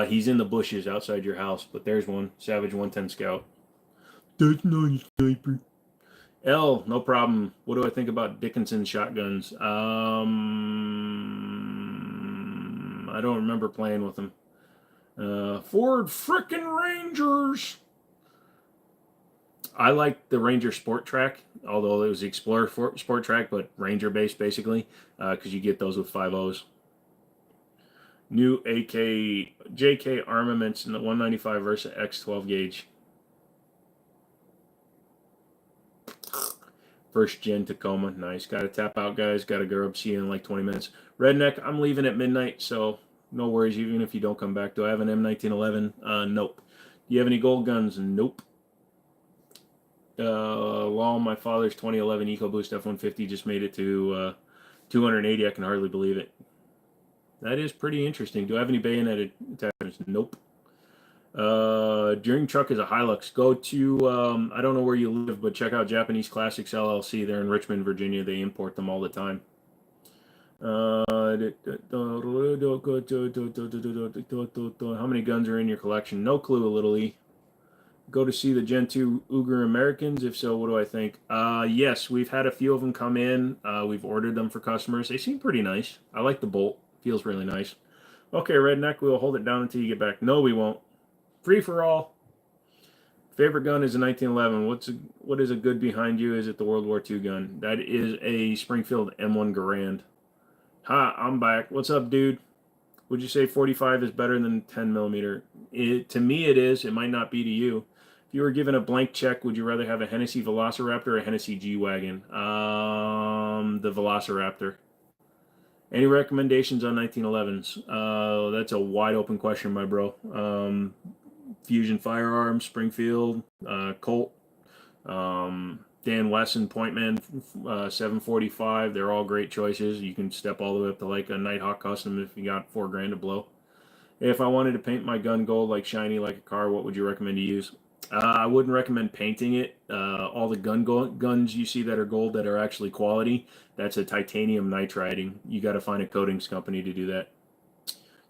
He's in the bushes outside your house, but there's one. Savage 110 Scout. That's not a sniper. L, no problem. What do I think about Dickinson shotguns? I don't remember playing with them. Ford frickin' Rangers. I like the Ranger Sport Track, although it was the Explorer Sport Track, but Ranger based basically, because you get those with 5.0s. New AK JK armaments in the 195 versus X12 gauge. First gen Tacoma, nice. Got to tap out, guys. Got to go. See you in like 20 minutes. Redneck, I'm leaving at midnight, so no worries. Even if you don't come back, do I have an M1911? Nope. Do you have any gold guns? Nope. Law, my father's 2011 EcoBoost F-150 just made it to 280. I can hardly believe it. That is pretty interesting. Do I have any bayoneted attachments? Nope. Dream truck is a Hilux. Go to, I don't know where you live, but check out Japanese Classics LLC. They're in Richmond, Virginia. They import them all the time. How many guns are in your collection? No clue, Little E. Go to see the Gen 2 Uyghur Americans? If so, what do I think? Yes, we've had a few of them come in. We've ordered them for customers. They seem pretty nice. I like the bolt. Feels really nice. Okay, Redneck, we'll hold it down until you get back. No, we won't. Free for all. Favorite gun is a 1911. What is a good behind you? Is it the World War II gun? That is a Springfield M1 Garand. Ha, I'm back. What's up, dude? Would you say 45 is better than 10 millimeter? To me, it is. It might not be to you. If you were given a blank check, would you rather have a Hennessy Velociraptor or a Hennessy G-Wagon? The Velociraptor. Any recommendations on 1911s? That's a wide open question, my bro. Fusion Firearm, Springfield, Colt, Dan Wesson, Pointman, 745. They're all great choices. You can step all the way up to like a Nighthawk Custom if you got $4,000 to blow. If I wanted to paint my gun gold, like shiny, like a car, what would you recommend to use? I wouldn't recommend painting it. All the guns you see that are gold that are actually quality, that's a titanium nitriding. You got to find a coatings company to do that.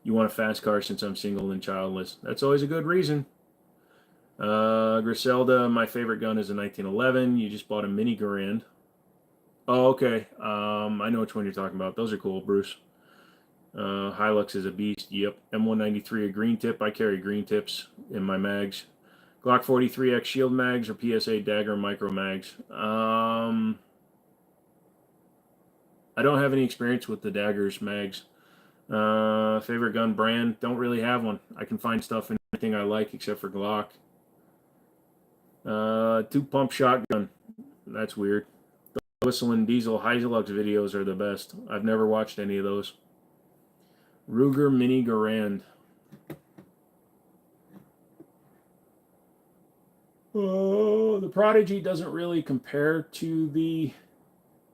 You want a fast car since I'm single and childless. That's always a good reason. Griselda, my favorite gun is a 1911. You just bought a Mini Garand. Oh, okay. I know which one you're talking about. Those are cool, Bruce. Hilux is a beast. Yep. M193, a green tip. I carry green tips in my mags. Glock 43X shield mags or PSA dagger micro mags. I don't have any experience with the daggers mags. Favorite gun brand? Don't really have one. I can find stuff in anything I like except for Glock. 2-pump shotgun. That's weird. The whistling diesel Hilux videos are the best. I've never watched any of those. Ruger Mini Garand. Oh, the Prodigy doesn't really compare to the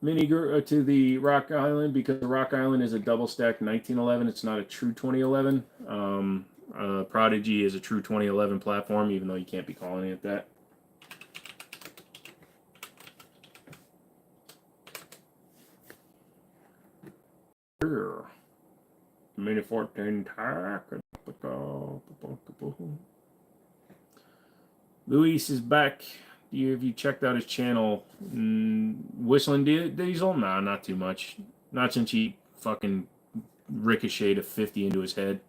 to the Rock Island because the Rock Island is a double stack 1911. It's not a true 2011. Prodigy is a true 2011 platform, even though you can't be calling it that. Mini 14 tack. Luis is back. Have you checked out his channel? Whistling Diesel? Nah, not too much. Not since he fucking ricocheted a 50 into his head.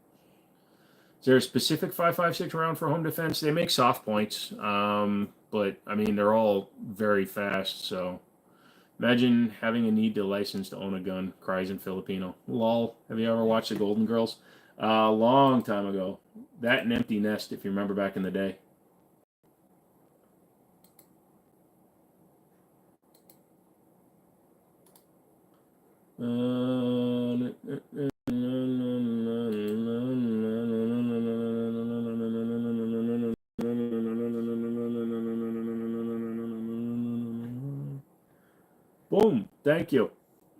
Is there a specific 5.56 round for home defense? They make soft points, but I mean they're all very fast. So imagine having a need to license to own a gun. Cries in Filipino. Lol. Have you ever watched the Golden Girls? A long time ago. That and Empty Nest, if you remember back in the day. Boom. Thank you.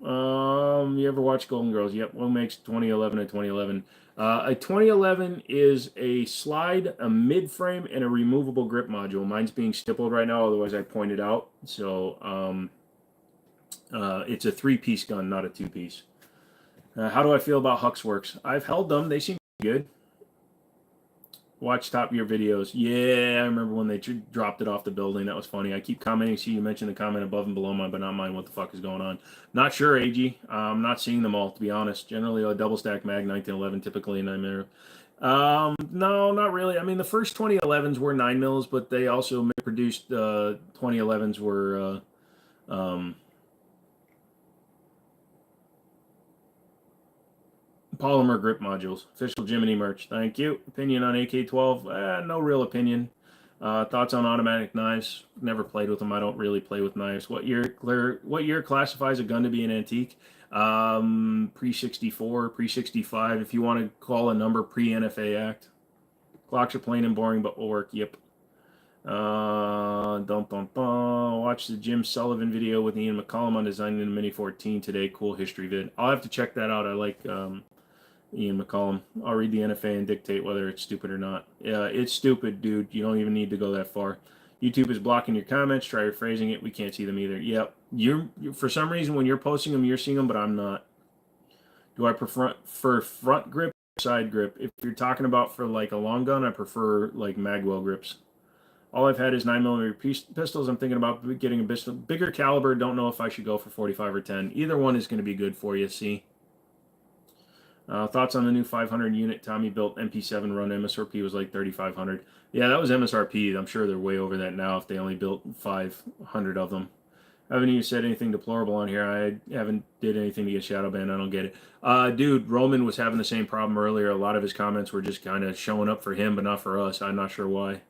You ever watch Golden Girls? Yep. What makes 2011 a 2011? A 2011 is a slide, a mid-frame, and a removable grip module. Mine's being stippled right now, otherwise I pointed out. So it's a 3-piece gun, not a 2-piece. How do I feel about Huxworks? I've held them. They seem good. Watch Top Gear videos. Yeah, I remember when they dropped it off the building. That was funny. I keep commenting. See, you mentioned the comment above and below mine, but not mine. What the fuck is going on? Not sure, AG. I'm not seeing them all, to be honest. Generally, a double stack mag 1911, typically a 9mm. No, not really. I mean, the first 2011s were 9mm, but they also produced 2011s were polymer grip modules. Official Jimmini merch. Thank you. Opinion on AK-12? No real opinion. Thoughts on automatic knives? Never played with them. I don't really play with knives. What year classifies a gun to be an antique? Pre-64, pre-65. If you want to call a number, pre-NFA Act. Glocks are plain and boring, but will work. Yep. Watch the Jim Sullivan video with Ian McCollum on designing the Mini 14 today. Cool history vid. I'll have to check that out. I like Ian McCollum. I'll read the NFA and dictate whether it's stupid or not. Yeah, it's stupid, dude. You don't even need to go that far. YouTube is blocking your comments. Try rephrasing it. We can't see them either. Yep. You're for some reason when you're posting them, you're seeing them, but I'm not. Do I prefer front grip or side grip? If you're talking about for like a long gun, I prefer like magwell grips. All I've had is 9mm pistols. I'm thinking about getting a bigger caliber. Don't know if I should go for 45 or 10. Either one is going to be good for you. See. Thoughts on the new 500 unit Tommy built MP7 run? MSRP was like 3,500. Yeah, that was MSRP. I'm sure they're way over that now if they only built 500 of them. Haven't even said anything deplorable on here. I haven't did anything to get shadow banned. I don't get it. Dude, Roman was having the same problem earlier. A lot of his comments were just kind of showing up for him, but not for us. I'm not sure why.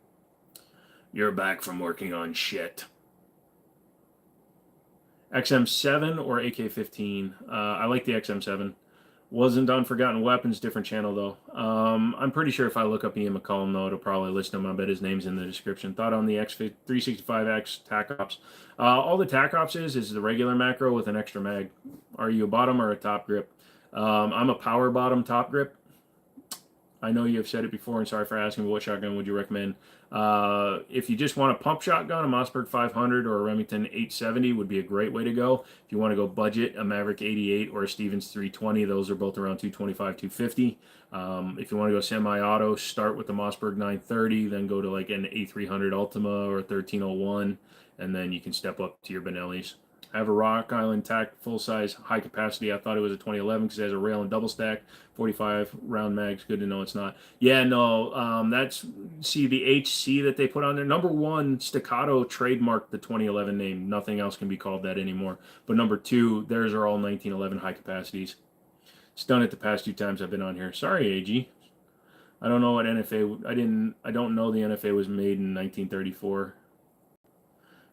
You're back from working on shit. XM7 or AK-15? I like the XM7. Wasn't on Forgotten Weapons, different channel though. I'm pretty sure if I look up Ian McCollum though, it'll probably list him. I bet his name's in the description. Thought on the X365X TAC Ops. All the TAC Ops is the regular macro with an extra mag. Are you a bottom or a top grip? I'm a power bottom top grip. I know you have said it before, and sorry for asking, but what shotgun would you recommend? If you just want a pump shotgun, a Mossberg 500 or a Remington 870 would be a great way to go. If you want to go budget, a Maverick 88 or a Stevens 320, those are both around 225, 250. If you want to go semi-auto, start with the Mossberg 930, then go to like an A300 Ultima or a 1301, and then you can step up to your Benellis. I have a Rock Island TAC full-size high capacity. I thought it was a 2011 because it has a rail and double stack, 45 round mags. Good to know it's not. Yeah, no, that's, see the HC that they put on there. Number one, Staccato trademarked the 2011 name. Nothing else can be called that anymore. But number two, theirs are all 1911 high capacities. It's done it the past 2 times I've been on here. Sorry, AG. I don't know what NFA, I don't know the NFA was made in 1934.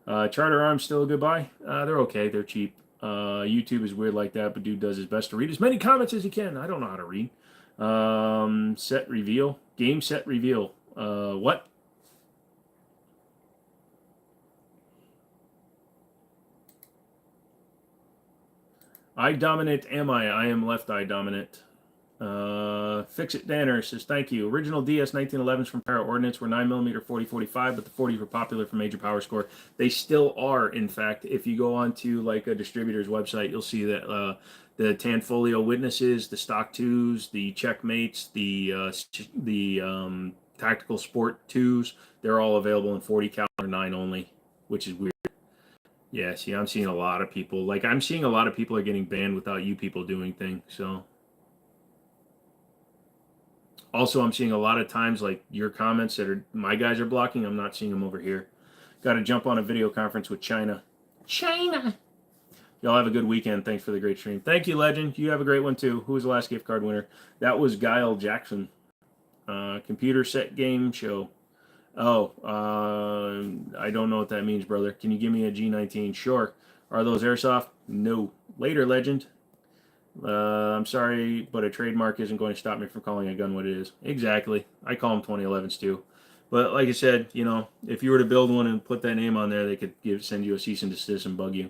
Charter Arms still a good buy. They're okay. They're cheap. YouTube is weird like that, but dude does his best to read as many comments as he can. I don't know how to read. Set reveal. Game set reveal. What? Eye dominant am I? I am left eye dominant. Fix It Danner says, thank you. Original DS 1911s from Para Ordnance were 9mm 40-45, but the 40s were popular for major power score. They still are, in fact. If you go onto like a distributor's website, you'll see that the Tanfolio Witnesses, the Stock 2s, the Checkmates, the Tactical Sport 2s, they're all available in 40 caliber 9 only, which is weird. Yeah, see, I'm seeing a lot of people. Like, I'm seeing a lot of people are getting banned without you people doing things, so... Also, I'm seeing a lot of times, like, your comments that are my guys are blocking, I'm not seeing them over here. Got to jump on a video conference with China. China! Y'all have a good weekend. Thanks for the great stream. Thank you, Legend. You have a great one, too. Who was the last gift card winner? That was Guile Jackson. Computer set game show. Oh, I don't know what that means, brother. Can you give me a G19? Sure. Are those airsoft? No. Later, Legend. I'm sorry, but a trademark isn't going to stop me from calling a gun what it is. Exactly. I call them 2011s too. But like I said, you know, if you were to build one and put that name on there, they could send you a cease and desist and bug you.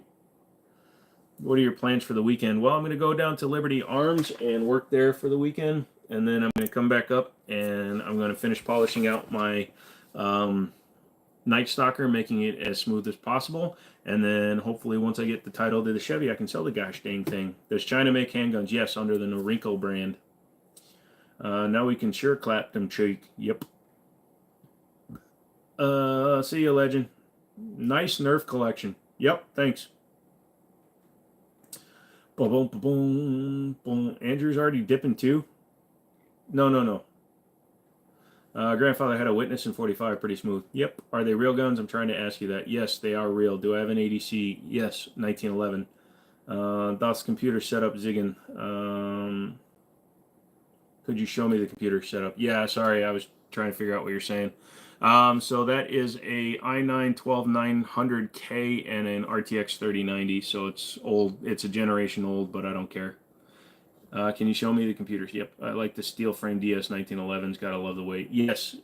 What are your plans for the weekend? Well, I'm going to go down to Liberty Arms and work there for the weekend. And then I'm going to come back up and I'm going to finish polishing out my Night Stalker, making it as smooth as possible. And then hopefully once I get the title to the Chevy, I can sell the gosh dang thing. Does China make handguns? Yes, under the Norinco brand. Now we can sure clap them cheek. Yep. See you, legend. Nice Nerf collection. Yep, thanks. Boom, boom, boom, boom. Andrew's already dipping too. No. Grandfather had a witness in 45, pretty smooth. Yep. Are they real guns? I'm trying to ask you that. Yes, they are real. Do I have an ADC? Yes, 1911. Das computer setup zigging. Could you show me the computer setup? Yeah, sorry, I was trying to figure out what you're saying. So that is a i9 12900K and an RTX 3090. So it's old. It's a generation old, but I don't care. Can you show me the computers? Yep, I like the steel frame DS 1911s. Gotta love the weight. Yes,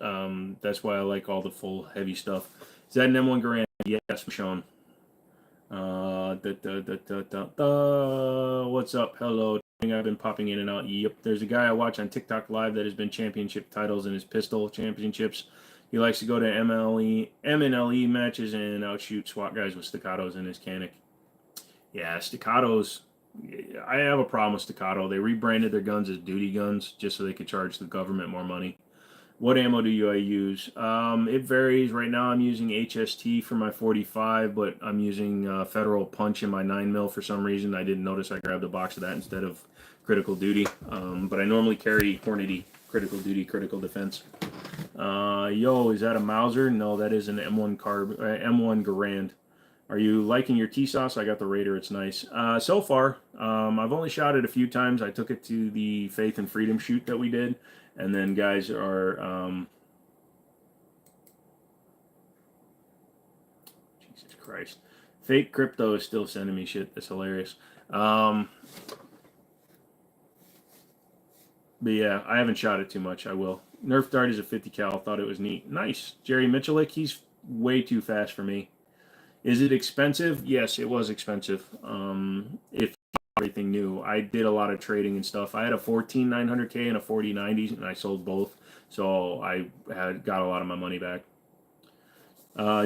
that's why I like all the full heavy stuff. Is that an M1 Garand? Yes, Sean. What's up? Hello. I've been popping in and out. Yep, there's a guy I watch on TikTok Live that has been championship titles in his pistol championships. He likes to go to MNLE matches and outshoot SWAT guys with staccatos in his canic. Yeah, staccatos. I have a problem with staccato. They rebranded their guns as duty guns just so they could charge the government more money. What ammo do I use? It varies. Right now I'm using HST for my 45, but I'm using Federal Punch in my 9mm for some reason. I didn't notice I grabbed a box of that instead of Critical Duty. But I normally carry Hornady, Critical Duty, Critical Defense. Yo, is that a Mauser? No, that is an M1 M1 Garand. Are you liking your T-Sauce? I got the Raider. It's nice. So far, I've only shot it a few times. I took it to the Faith and Freedom shoot that we did. And then guys are... Jesus Christ. Fake Crypto is still sending me shit. That's hilarious. But yeah, I haven't shot it too much. I will. Nerf Dart is a 50 cal. Thought it was neat. Nice. Jerry Michelik, he's way too fast for me. Is it expensive? Yes, it was expensive. If everything new, I did a lot of trading and stuff. I had a 14900K and a 4090, and I sold both, so I got a lot of my money back.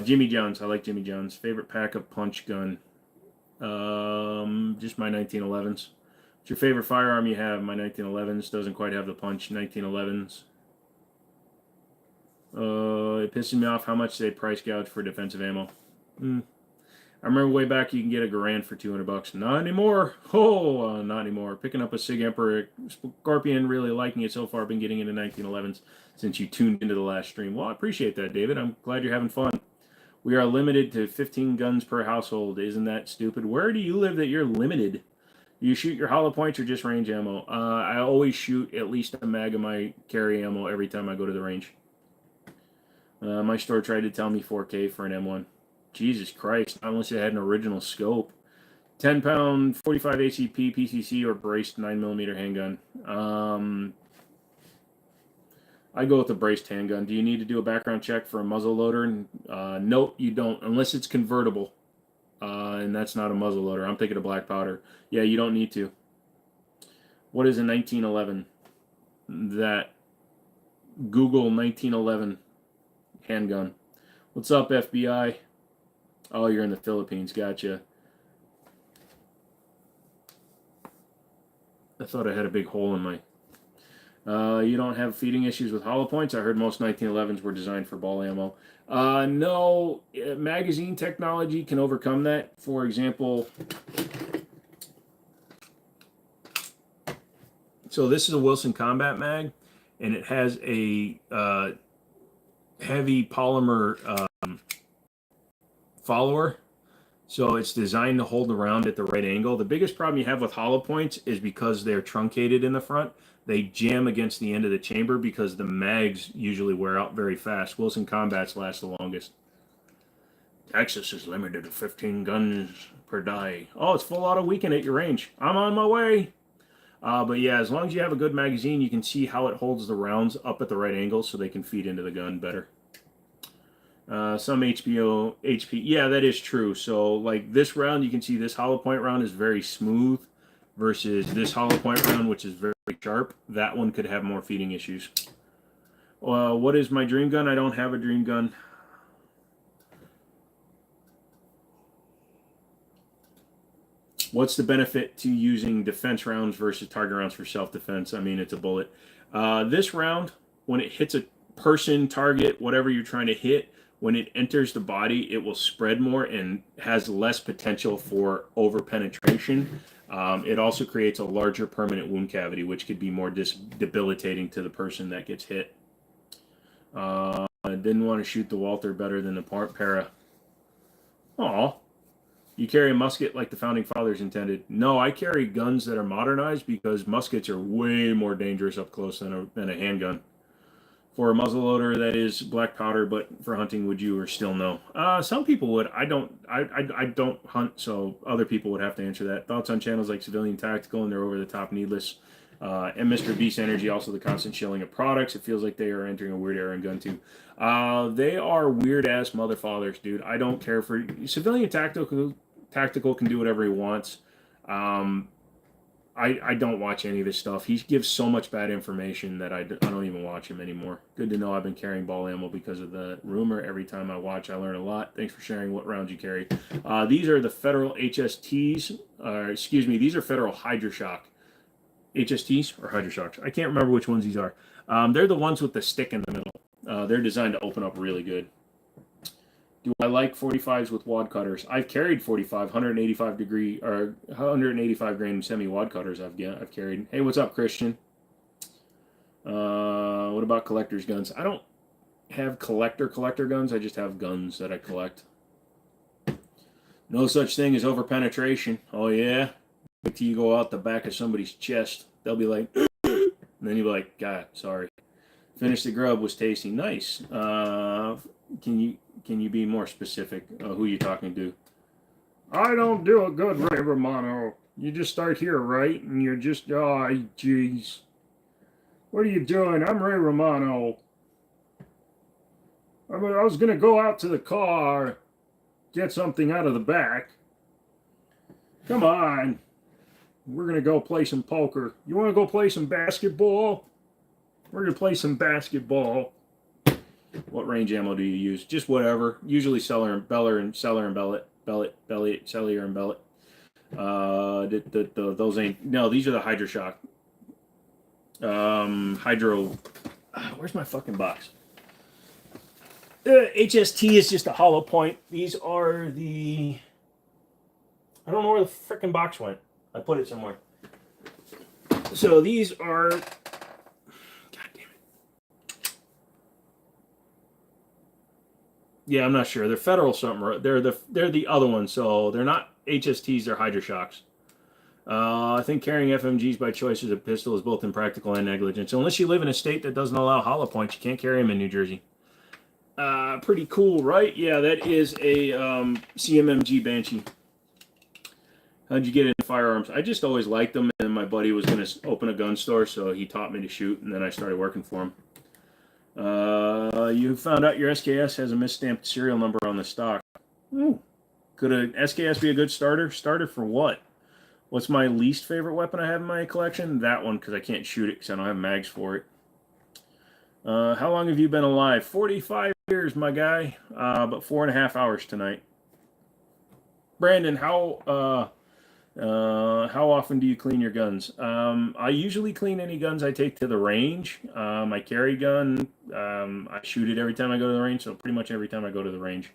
Jimmy Jones, I like Jimmy Jones. Favorite pack of punch gun? Just my 1911s. What's your favorite firearm you have? My 1911s. Doesn't quite have the punch. 1911s. It pisses me off how much they price gouge for defensive ammo. I remember way back you can get a Garand for $200. Not anymore. Oh, not anymore. Picking up a Sig Emperor Scorpion, really liking it so far. Been getting into 1911s since you tuned into the last stream. Well, I appreciate that, David. I'm glad you're having fun. We are limited to 15 guns per household. Isn't that stupid? Where do you live that you're limited? You shoot your hollow points or just range ammo? I always shoot at least a mag of my carry ammo every time I go to the range. My store tried to tell me 4K for an M1. Jesus Christ, not unless it had an original scope. 10-pound 45 ACP PCC or braced 9mm handgun. I go with the braced handgun. Do you need to do a background check for a muzzle loader? No, you don't, unless it's convertible. And that's not a muzzle loader. I'm thinking of black powder. Yeah, you don't need to. What is a 1911? That Google 1911 handgun. What's up, FBI? Oh, you're in the Philippines. Gotcha. I thought I had a big hole in my... you don't have feeding issues with hollow points? I heard most 1911s were designed for ball ammo. No, magazine technology can overcome that. For example... So this is a Wilson Combat Mag, and it has a heavy polymer follower. So it's designed to hold around at the right angle. The biggest problem you have with hollow points is because they're truncated in the front. They jam against the end of the chamber because the mags usually wear out very fast. Wilson Combats last the longest. Texas is limited to 15 guns per die. Oh, it's full auto weekend at your range. I'm on my way. But yeah, as long as you have a good magazine, you can see how it holds the rounds up at the right angle so they can feed into the gun better. Some HP, yeah, that is true. So like this round, you can see this hollow point round is very smooth versus this hollow point round, which is very sharp. That one could have more feeding issues. What is my dream gun? I don't have a dream gun. What's the benefit to using defense rounds versus target rounds for self-defense? I mean, it's a bullet. This round, when it hits a person, target, whatever you're trying to hit, when it enters the body, it will spread more and has less potential for over-penetration. It also creates a larger permanent wound cavity, which could be more debilitating to the person that gets hit. I didn't want to shoot the Walther better than the para. Aw. You carry a musket like the Founding Fathers intended. No, I carry guns that are modernized because muskets are way more dangerous up close than a handgun. For a muzzleloader, that is black powder, but for hunting, would you or still no? Some people would. I don't hunt, so other people would have to answer that. Thoughts on channels like Civilian Tactical and their over-the-top needless, and Mr. Beast Energy, also the constant shilling of products. It feels like they are entering a weird era in gun too. They are weird-ass motherfathers, dude. I don't care for... Civilian Tactical can do whatever he wants. I don't watch any of this stuff. He gives so much bad information that I don't even watch him anymore. Good to know I've been carrying ball ammo because of the rumor. Every time I watch, I learn a lot. Thanks for sharing what rounds you carry. These are the Federal HSTs. These are Federal Hydroshock. HSTs or Hydroshocks. I can't remember which ones these are. They're the ones with the stick in the middle. They're designed to open up really good. Do I like 45s with wad cutters? I've carried 45, 185 degree or 185 grain semi wad cutters. I've carried. Hey, what's up, Christian? What about collector's guns? I don't have collector guns. I just have guns that I collect. No such thing as overpenetration. Oh yeah. Wait till you go out the back of somebody's chest. They'll be like, and then you'll be like, God, sorry. Finish the grub was tasty. Nice. Can you be more specific? Who you talking to? I don't do a good Ray Romano. You just start here, right? And you're just, oh, jeez. What are you doing? I'm Ray Romano. I was going to go out to the car, get something out of the back. Come on. We're going to go play some poker. You want to go play some basketball? We're going to play some basketball. What range ammo do you use? Just whatever. Usually Cellular and Bellet. Cellular and Bellet. Those ain't... No, these are the Hydroshock. Hydro... Where's my fucking box? HST is just a hollow point. These are the... I don't know where the frickin' box went. I put it somewhere. So these are... Yeah, I'm not sure. They're Federal something. They're the other ones, so they're not HSTs. They're Hydroshocks. I think carrying FMGs by choice as a pistol is both impractical and negligent. So unless you live in a state that doesn't allow hollow points, you can't carry them in New Jersey. Pretty cool, right? Yeah, that is a CMMG Banshee. How'd you get into firearms? I just always liked them, and my buddy was going to open a gun store, so he taught me to shoot, and then I started working for him. You found out your SKS has a misstamped serial number on the stock. Ooh. Could a SKS be a good starter? Starter for what? What's my least favorite weapon I have in my collection? That one, because I can't shoot it because I don't have mags for it. How long have you been alive? 45 years, my guy. But 4.5 hours tonight. Brandon, how often do you clean your guns? I usually clean any guns I take to the range. My carry gun, I shoot it every time I go to the range, so pretty much every time I go to the range.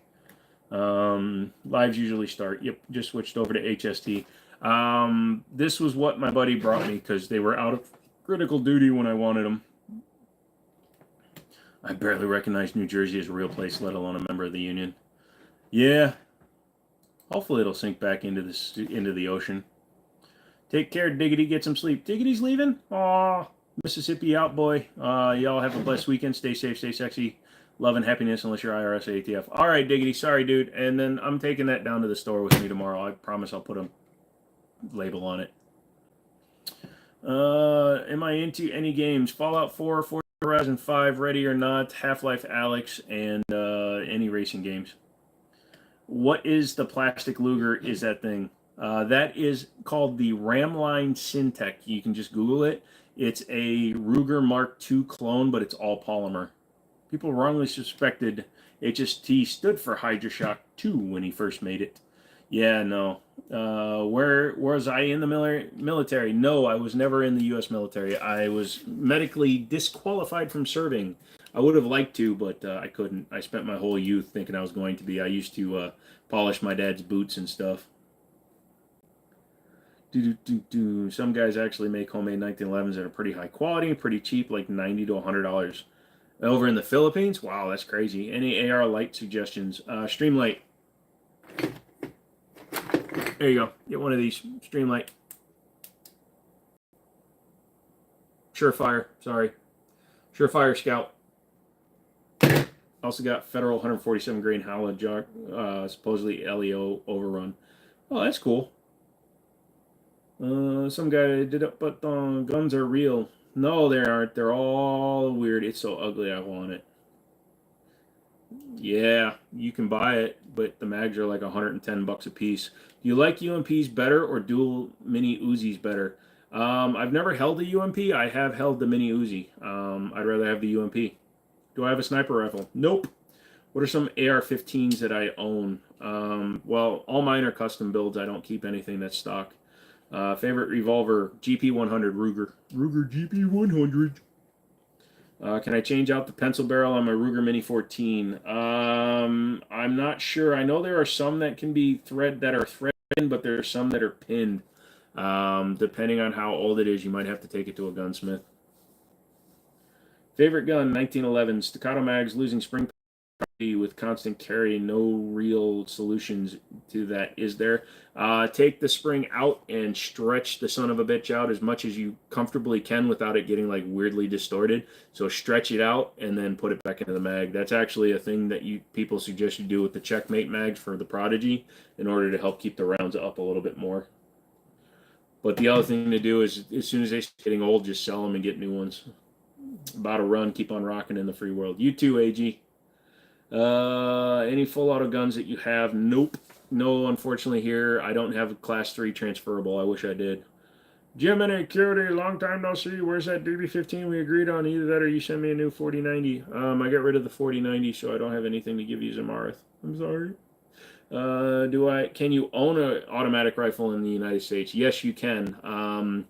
Lives usually start. Yep, just switched over to HST. This was what my buddy brought me because they were out of critical duty when I wanted them. I barely recognize New Jersey as a real place, let alone a member of the Union. Yeah. Hopefully it'll sink back into the ocean. Take care, Diggity. Get some sleep. Diggity's leaving? Aw, Mississippi out, boy. Y'all have a blessed weekend. Stay safe, stay sexy. Love and happiness, unless you're IRS or ATF. All right, Diggity. Sorry, dude. And then I'm taking that down to the store with me tomorrow. I promise I'll put a label on it. Am I into any games? Fallout 4, Forza Horizon 5, Ready or Not, Half-Life Alyx, and any racing games. What is the plastic Luger? Is that thing? That is called the Ramline Syntec. You can just Google it. It's a Ruger Mark II clone, but it's all polymer. People wrongly suspected HST stood for Hydroshock 2 when he first made it. Yeah, no. Where was I in the military? No, I was never in the U.S. military. I was medically disqualified from serving. I would have liked to, but I couldn't. I spent my whole youth thinking I was going to be. I used to polish my dad's boots and stuff. Some guys actually make homemade 1911s that are pretty high quality, pretty cheap, like $90 to $100. Over in the Philippines, wow, that's crazy. Any AR light suggestions? Streamlight. There you go. Get one of these. Streamlight. Surefire. Sorry. Surefire Scout. Also got Federal 147 grain Howlett Jock, supposedly LEO overrun. Oh, that's cool. Some guy did it, but guns are real. No, they aren't. They're all weird. It's so ugly. I want it. Yeah, you can buy it, but the mags are like $110 a piece. Do you like UMPs better or dual mini Uzis better? I've never held a UMP. I have held the mini Uzi. I'd rather have the UMP. Do I have a sniper rifle? Nope. What are some AR-15s that I own? Well, all mine are custom builds. I don't keep anything that's stock. Favorite revolver, GP100 Ruger. Ruger GP100. Can I change out the pencil barrel on my Ruger Mini 14? I'm not sure. I know there are some that can be threaded, but there are some that are pinned. Depending on how old it is, you might have to take it to a gunsmith. Favorite gun, 1911 staccato mags, losing spring with constant carry, no real solutions to that, is there? Take the spring out and stretch the son of a bitch out as much as you comfortably can without it getting like weirdly distorted. So stretch it out and then put it back into the mag. That's actually a thing that people suggest you do with the Checkmate mags for the Prodigy in order to help keep the rounds up a little bit more. But the other thing to do is, as soon as they start getting old, just sell them and get new ones. About to run, keep on rocking in the free world. You too, AG. Any full auto guns that you have? Nope. No, unfortunately here. I don't have a class 3 transferable. I wish I did. Jimmini, Curie, long time no see. Where's that DB15 we agreed on? Either that or you send me a new 4090. I got rid of the 4090, so I don't have anything to give you, Zamarth. I'm sorry. Can you own an automatic rifle in the United States? Yes, you can.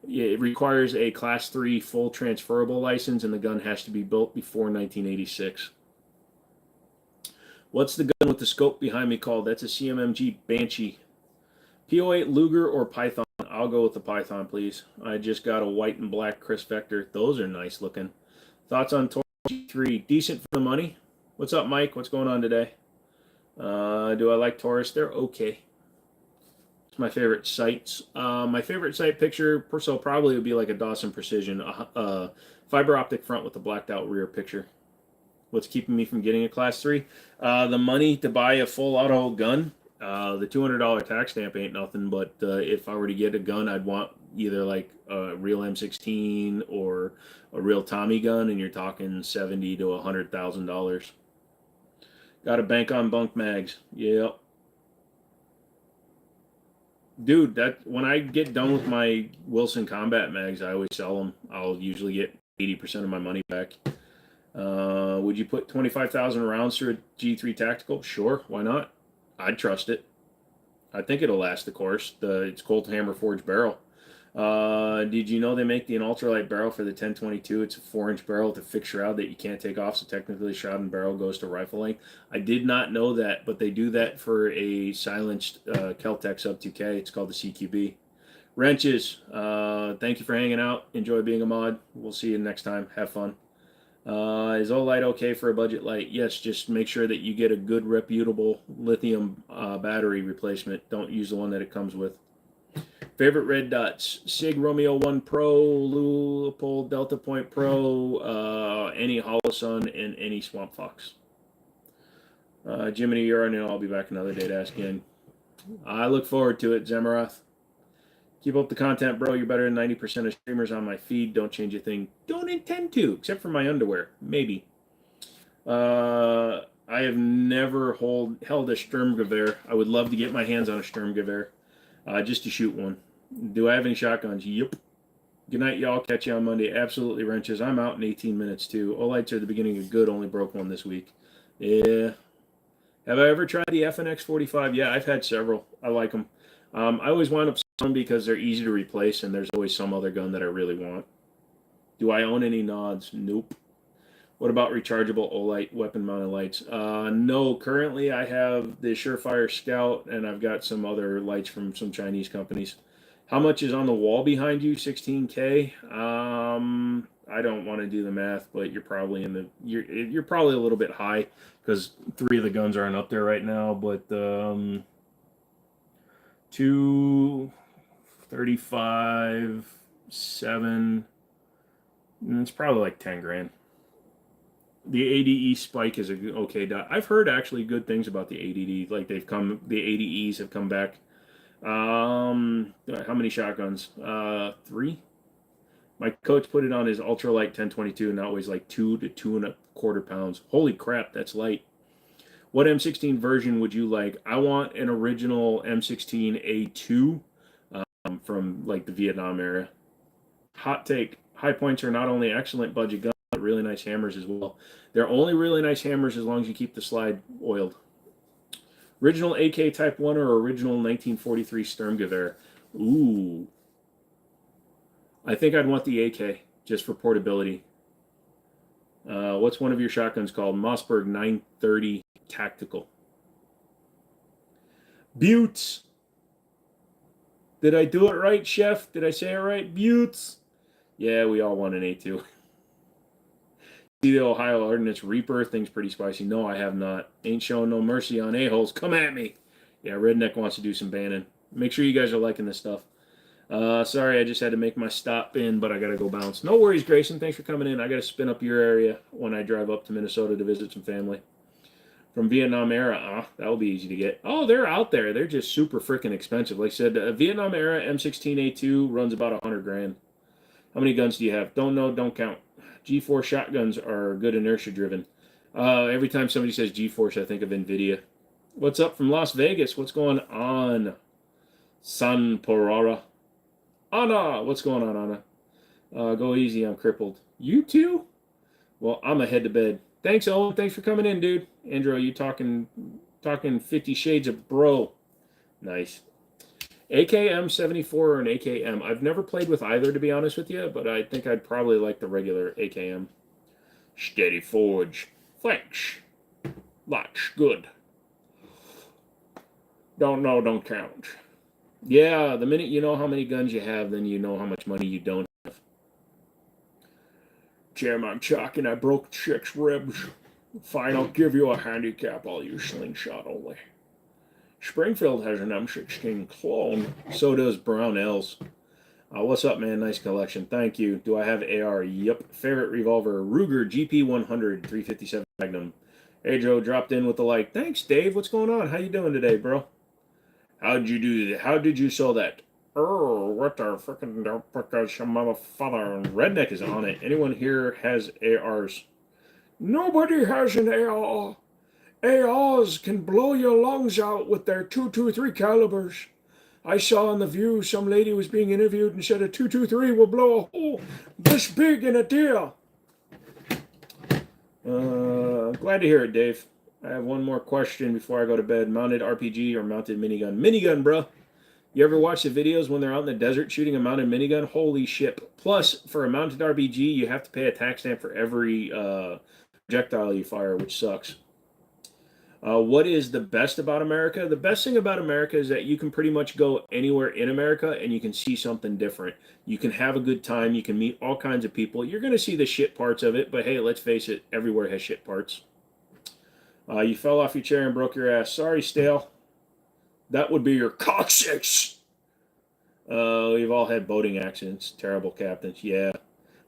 It requires a class 3 full transferable license, and the gun has to be built before 1986. What's the gun with the scope behind me called? That's a CMMG Banshee. P08 Luger or Python? I'll go with the Python, please. I just got a white and black Chris Vector. Those are nice looking. Thoughts on Taurus G3? Decent for the money. What's up, Mike? What's going on today? Do I like Taurus? They're okay. It's my favorite sights. My favorite sight picture, so probably would be like a Dawson Precision, fiber optic front with a blacked out rear picture. What's keeping me from getting a class 3? The money to buy a full auto gun. The $200 tax stamp ain't nothing, but if I were to get a gun, I'd want either like a real M16 or a real Tommy gun, and you're talking $70,000 to $100,000. Got to bank on bunk mags. Yep. Dude, when I get done with my Wilson Combat mags, I always sell them. I'll usually get 80% of my money back. Would you put 25,000 rounds through a G3 Tactical? Sure, why not? I'd trust it. I think it'll last the course. It's Colt Hammer Forged barrel. Did you know they make an ultralight barrel for the 1022? It's a 4-inch barrel with a fixed shroud that you can't take off, so technically shroud and barrel goes to rifle length. I did not know that, but they do that for a silenced Keltec Sub 2K. It's called the CQB. Wrenches, thank you for hanging out. Enjoy being a mod. We'll see you next time. Have fun. Is OLite okay for a budget light? Yes, just make sure that you get a good reputable lithium battery replacement. Don't use the one that it comes with. Favorite red dots: Sig Romeo 1 Pro, Leupold Delta Point Pro, any Holosun, and any Swamp Fox. Jimmini, you're on, and I'll be back another day to ask again. I look forward to it, Zemaroth. Keep up the content, bro. You're better than 90% of streamers on my feed. Don't change a thing. Don't intend to, except for my underwear. Maybe. I have never held a Sturmgewehr. I would love to get my hands on a Sturmgewehr. Just to shoot one. Do I have any shotguns? Yep. Good night, y'all. Catch you on Monday. Absolutely, wrenches. I'm out in 18 minutes, too. Olites are the beginning of good. Only broke one this week. Yeah. Have I ever tried the FNX 45? Yeah, I've had several. I like them. I always wind up selling because they're easy to replace, and there's always some other gun that I really want. Do I own any nods? Nope. What about rechargeable Olight weapon mounted lights? No, currently I have the Surefire Scout, and I've got some other lights from some Chinese companies. How much is on the wall behind you? 16K. I don't want to do the math, but you're probably you're probably a little bit high because 3 of the guns aren't up there right now. But 235, 7. It's probably like 10 grand. The ADE spike is a okay dot. I've heard actually good things about the ADD. Like the ADEs have come back. How many shotguns? 3. My coach put it on his ultralight 1022, and that weighs like 2 to 2.25 pounds. Holy crap, that's light. What M16 version would you like? I want an original M16A2 from like the Vietnam era. Hot take: high points are not only excellent budget guns, but really nice hammers as well. They're only really nice hammers as long as you keep the slide oiled. Original AK Type 1 or original 1943 Sturmgewehr? Ooh. I think I'd want the AK just for portability. What's one of your shotguns called? Mossberg 930 Tactical. Buttes. Did I do it right, Chef? Did I say it right? Buttes. Yeah, we all want an A2. See the Ohio Ordnance Reaper? Thing's pretty spicy. No, I have not. Ain't showing no mercy on a-holes. Come at me. Yeah, Redneck wants to do some banning. Make sure you guys are liking this stuff. Sorry, I just had to make my stop in, but I got to go bounce. No worries, Grayson. Thanks for coming in. I got to spin up your area when I drive up to Minnesota to visit some family. From Vietnam era, that'll be easy to get. Oh, they're out there. They're just super freaking expensive. Like I said, Vietnam era M16A2 runs about 100 grand. How many guns do you have? Don't know, don't count. G4 shotguns are good inertia driven. Every time somebody says G-Force, I think of NVIDIA. What's up from Las Vegas? What's going on? San Porora. Anna! What's going on, Anna? Go easy, I'm crippled. You too? Well, I'm a head to bed. Thanks, Owen. Thanks for coming in, dude. Andrew, you talking 50 Shades of Bro. Nice. AKM 74 or an AKM. I've never played with either, to be honest with you, but I think I'd probably like the regular AKM. Steady Forge. Thanks. Lots. Good. Don't know, don't count. Yeah, the minute you know how many guns you have, then you know how much money you don't have. Jim, I'm chalking. I broke 6 ribs. Fine, I'll give you a handicap. I'll use slingshot only. Springfield has an M16 clone. So does Brownells. What's up, man? Nice collection. Thank you. Do I have AR? Yep. Favorite revolver? Ruger GP100 357 Magnum. Hey, Joe, dropped in with the like. Thanks, Dave. What's going on? How you doing today, bro? How'd you do that? How did you sell that? Oh, what the frickin' motherfucker. Redneck is on it. Anyone here has ARs? Nobody has an AR. ARs can blow your lungs out with their .223 calibers. I saw on The View some lady was being interviewed and said a .223 will blow a hole this big in a deer. Glad to hear it, Dave. I have one more question before I go to bed. Mounted RPG or mounted minigun? Minigun, bro. You ever watch the videos when they're out in the desert shooting a mounted minigun? Holy shit. Plus, for a mounted RPG, you have to pay a tax stamp for every projectile you fire, which sucks. What is the best about America? The best thing about America is that you can pretty much go anywhere in America and you can see something different. You can have a good time. You can meet all kinds of people. You're going to see the shit parts of it, but hey, let's face it, everywhere has shit parts. You fell off your chair and broke your ass. Sorry, Stale. That would be your coccyx. We've all had boating accidents. Terrible captains. Yeah.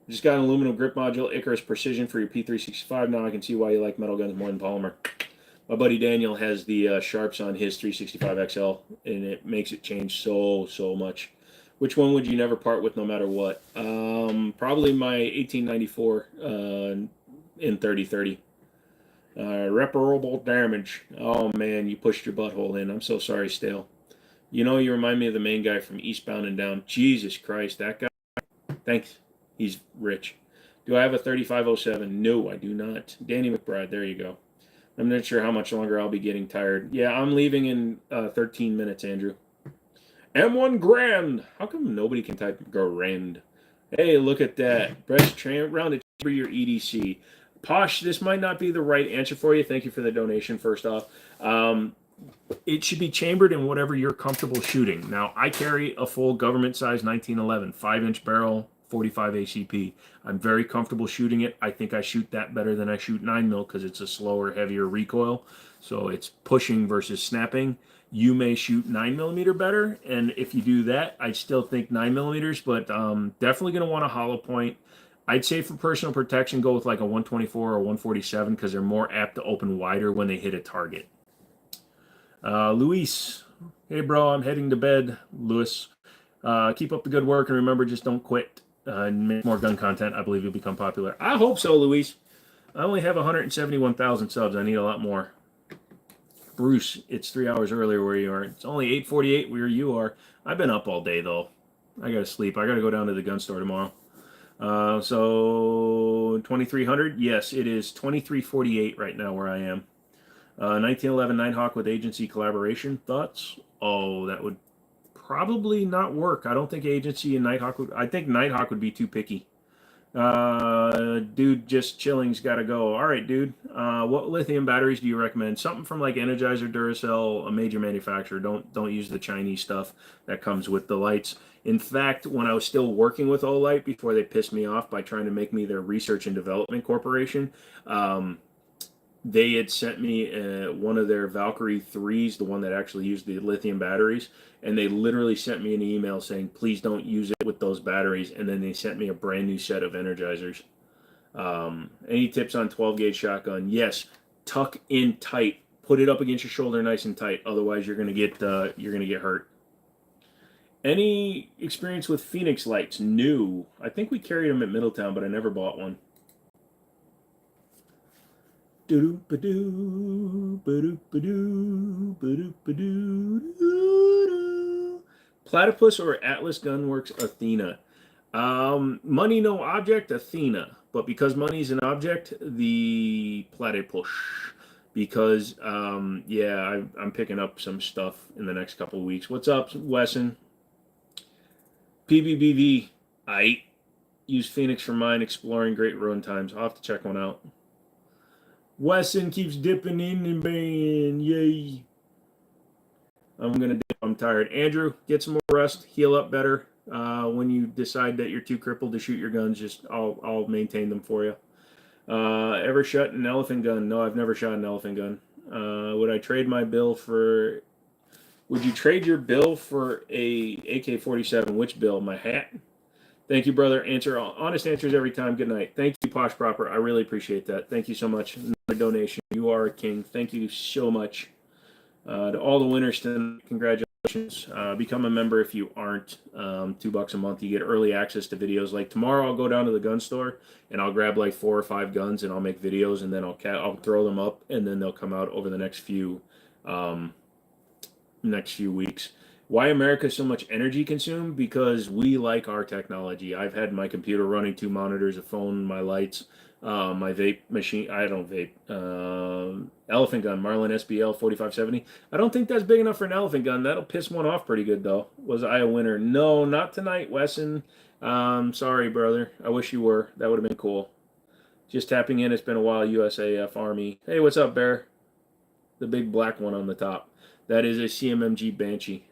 Just got an aluminum grip module, Icarus Precision for your P365. Now I can see why you like metal guns more than polymer. My buddy Daniel has the sharps on his 365 XL, and it makes it change so much. Which one would you never part with no matter what? Probably my 1894 in 3030. Reparable damage. Oh man, you pushed your butthole in. I'm so sorry, Stale. You know, you remind me of the main guy from Eastbound and Down. Jesus Christ, that guy. Thanks. He's rich. Do I have a 3507? No, I do not. Danny McBride, there you go. I'm not sure how much longer I'll be getting tired. Yeah, I'm leaving in 13 minutes, Andrew. M1 Grand. How come nobody can type Grand? Hey, look at that. Press rounded chamber your EDC. Posh, this might not be the right answer for you. Thank you for the donation, first off. It should be chambered in whatever you're comfortable shooting. Now, I carry a full government size 1911, 5-inch barrel, 45 ACP. I'm very comfortable shooting it. I think I shoot that better than I shoot 9mm because it's a slower, heavier recoil. So it's pushing versus snapping. You may shoot 9mm better, and if you do that, I still think 9mm, but definitely going to want a hollow point. I'd say for personal protection, go with like a 124 or 147 because they're more apt to open wider when they hit a target. Luis, hey bro, I'm heading to bed. Luis, keep up the good work, and remember, just don't quit and make more gun content. I believe you'll become popular. I hope so, Luis. I only have 171,000 subs. I need a lot more. Bruce, it's 3 hours earlier where you are. It's only 8:48 where you are. I've been up all day though. I gotta sleep. I gotta go down to the gun store tomorrow. So 2300. Yes, it is 23:48 right now where I am. 1911 Nighthawk with agency collaboration. Thoughts? Oh, that would probably not work. I don't think agency and Nighthawk would. I think Nighthawk would be too picky. Dude, just chilling's got to go. All right, dude. What lithium batteries do you recommend? Something from like Energizer, Duracell, a major manufacturer. Don't use the Chinese stuff that comes with the lights. In fact, when I was still working with Olight before they pissed me off by trying to make me their research and development corporation, they had sent me one of their Valkyrie 3s, the one that actually used the lithium batteries, and they literally sent me an email saying, please don't use it with those batteries, and then they sent me a brand new set of Energizers. Any tips on 12-gauge shotgun? Yes, tuck in tight. Put it up against your shoulder nice and tight, otherwise you're gonna get hurt. Any experience with Phoenix lights? New. I think we carried them at Middletown, but I never bought one. Platypus or Atlas Gunworks Athena? Money no object, Athena. But because money's an object, the Platypus. Because yeah, I'm picking up some stuff in the next couple of weeks. What's up, Wesson? PBBV. I use Phoenix for mine, exploring great run times. I'll have to check one out. Wesson keeps dipping in and banging. Yay. I'm going to dip. I'm tired. Andrew, get some more rest. Heal up better. When you decide that you're too crippled to shoot your guns, just I'll maintain them for you. Ever shot an elephant gun? No, I've never shot an elephant gun. Would you trade your bill for a AK-47? Which bill? My hat? Thank you, brother. Honest answers every time. Good night. Thank you, Posh Proper. I really appreciate that. Thank you so much. Another donation. You are a king. Thank you so much. To all the winners, congratulations. Become a member if you aren't. $2 a month. You get early access to videos. Like tomorrow, I'll go down to the gun store and I'll grab like 4 or 5 guns and I'll make videos and then I'll throw them up and then they'll come out over the next few weeks. Why America so much energy consumed? Because we like our technology. I've had my computer running 2 monitors, a phone, my lights, my vape machine. I don't vape. Elephant gun, Marlin SBL 4570. I don't think that's big enough for an elephant gun. That'll piss one off pretty good though. Was I a winner? No, not tonight, Wesson. Sorry, brother. I wish you were. That would have been cool. Just tapping in. It's been a while. USAF Army. Hey, what's up, Bear? The big black one on the top. That is a CMMG Banshee.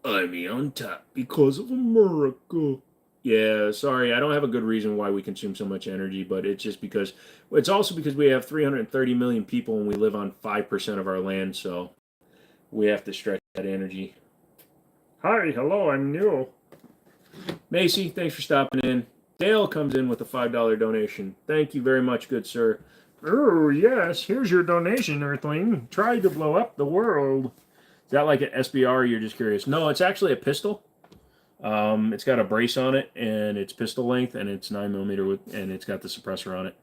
I'm on top because of America. Yeah, sorry, I don't have a good reason why we consume so much energy, but it's just because, it's also because we have 330 million people and we live on 5% of our land, so we have to stretch that energy. Hi, hello, I'm Neil. Macy, thanks for stopping in. Dale comes in with a $5 donation. Thank you very much, good sir. Oh, yes, here's your donation, Earthling. Try to blow up the world. Is that like an SBR or you're just curious? No, it's actually a pistol. It's got a brace on it, and it's pistol length, and it's 9mm, and it's got the suppressor on it.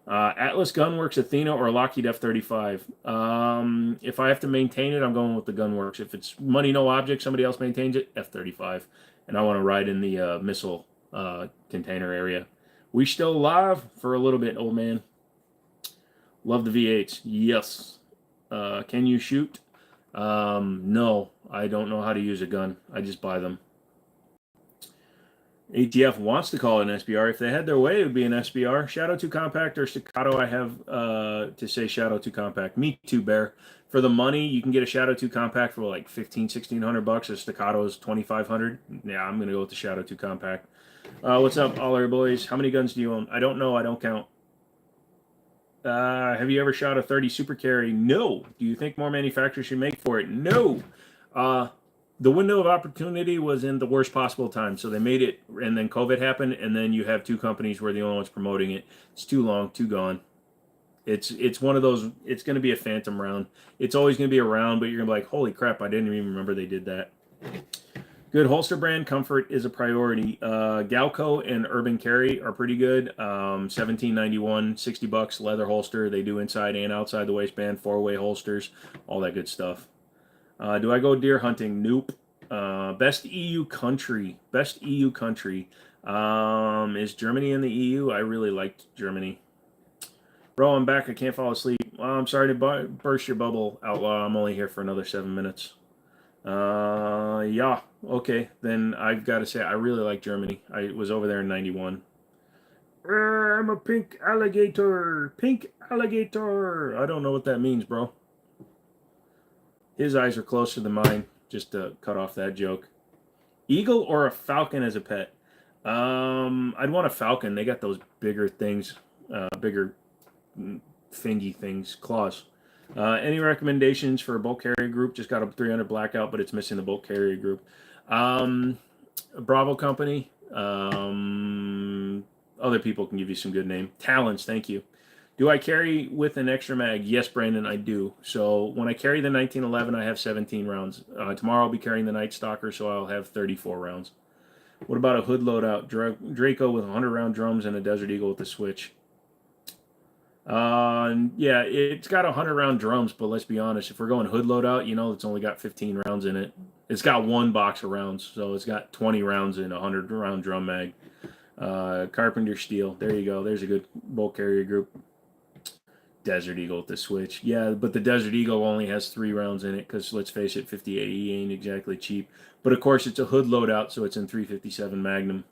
Atlas Gunworks Athena or Lockheed F-35. If I have to maintain it, I'm going with the Gunworks. If it's money, no object, somebody else maintains it, F-35. And I want to ride in the missile container area. We still alive for a little bit, old man. Love the V8s. Yes. Can you shoot? No, I don't know how to use a gun. I just buy them. ATF wants to call it an SBR. If they had their way, it would be an SBR. Shadow 2 Compact or Staccato, I have to say Shadow 2 Compact. Me too, Bear. For the money, you can get a Shadow 2 Compact for like $1,500, $1,600. A Staccato is $2,500. Yeah, I'm going to go with the Shadow 2 Compact. What's up, all our boys? How many guns do you own? I don't know. I don't count. Have you ever shot a 30 Super Carry? No. Do you think more manufacturers should make for it? No. The window of opportunity was in the worst possible time. So they made it, and then COVID happened, and then you have two companies where the only ones promoting it. It's too long, too gone. It's one of those. It's going to be a phantom round. It's always going to be around, but you're going to be like, holy crap, I didn't even remember they did that. Good holster brand. Comfort is a priority. Galco and Urban Carry are pretty good. $17.91, $60 leather holster. They do inside and outside the waistband, 4-way holsters, all that good stuff. Do I go deer hunting? Nope. Best EU country. Best EU country. Is Germany in the EU? I really liked Germany. Bro, I'm back. I can't fall asleep. I'm sorry to burst your bubble, Outlaw. I'm only here for another 7 minutes. Yeah. Okay. Then I've got to say, I really like Germany. I was over there in 91. I'm a pink alligator. Pink alligator. I don't know what that means, bro. His eyes are closer than mine, just to cut off that joke. Eagle or a falcon as a pet? I'd want a falcon. They got those bigger things, bigger fingy things, claws. Any recommendations for a bolt carrier group? Just got a 300 blackout, but it's missing the bolt carrier group. Bravo Company. Other people can give you some good name. Talons, thank you. Do I carry with an extra mag? Yes, Brandon, I do. So when I carry the 1911, I have 17 rounds. Tomorrow I'll be carrying the Night Stalker, so I'll have 34 rounds. What about a hood loadout? Draco with 100-round drums and a Desert Eagle with a switch. Yeah, it's got 100-round drums, but let's be honest, if we're going hood loadout, you know it's only got 15 rounds in it. It's got one box of rounds, so it's got 20 rounds in a 100-round drum mag. Carpenter steel. There you go. There's a good bolt carrier group. Desert Eagle with the switch. Yeah, but the Desert Eagle only has 3 rounds in it because, let's face it, 50 AE ain't exactly cheap. But, of course, it's a hood loadout, so it's in 357 Magnum.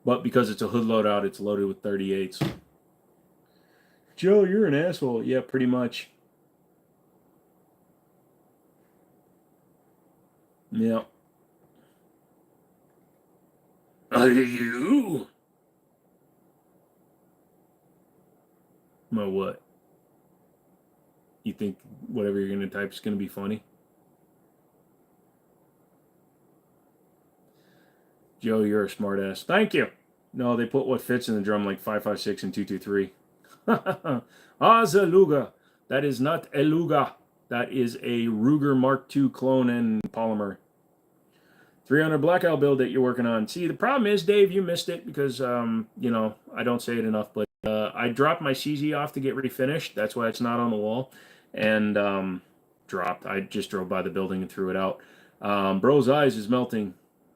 But because it's a hood loadout, it's loaded with 38s. Joe, you're an asshole. Yeah, pretty much. Yeah. Are you? My what? You think whatever you're going to type is going to be funny? Joe, you're a smartass. Thank you. No, they put what fits in the drum like 5.56 and 2.23. Azaluga. That is not a Luga. That is a Ruger Mark II clone and polymer. 300 blackout build that you're working on. See, the problem is, Dave, you missed it because, you know, I don't say it enough, but I dropped my CZ off to get refinished. That's why it's not on the wall. And dropped. I just drove by the building and threw it out. Bro's eyes is melting.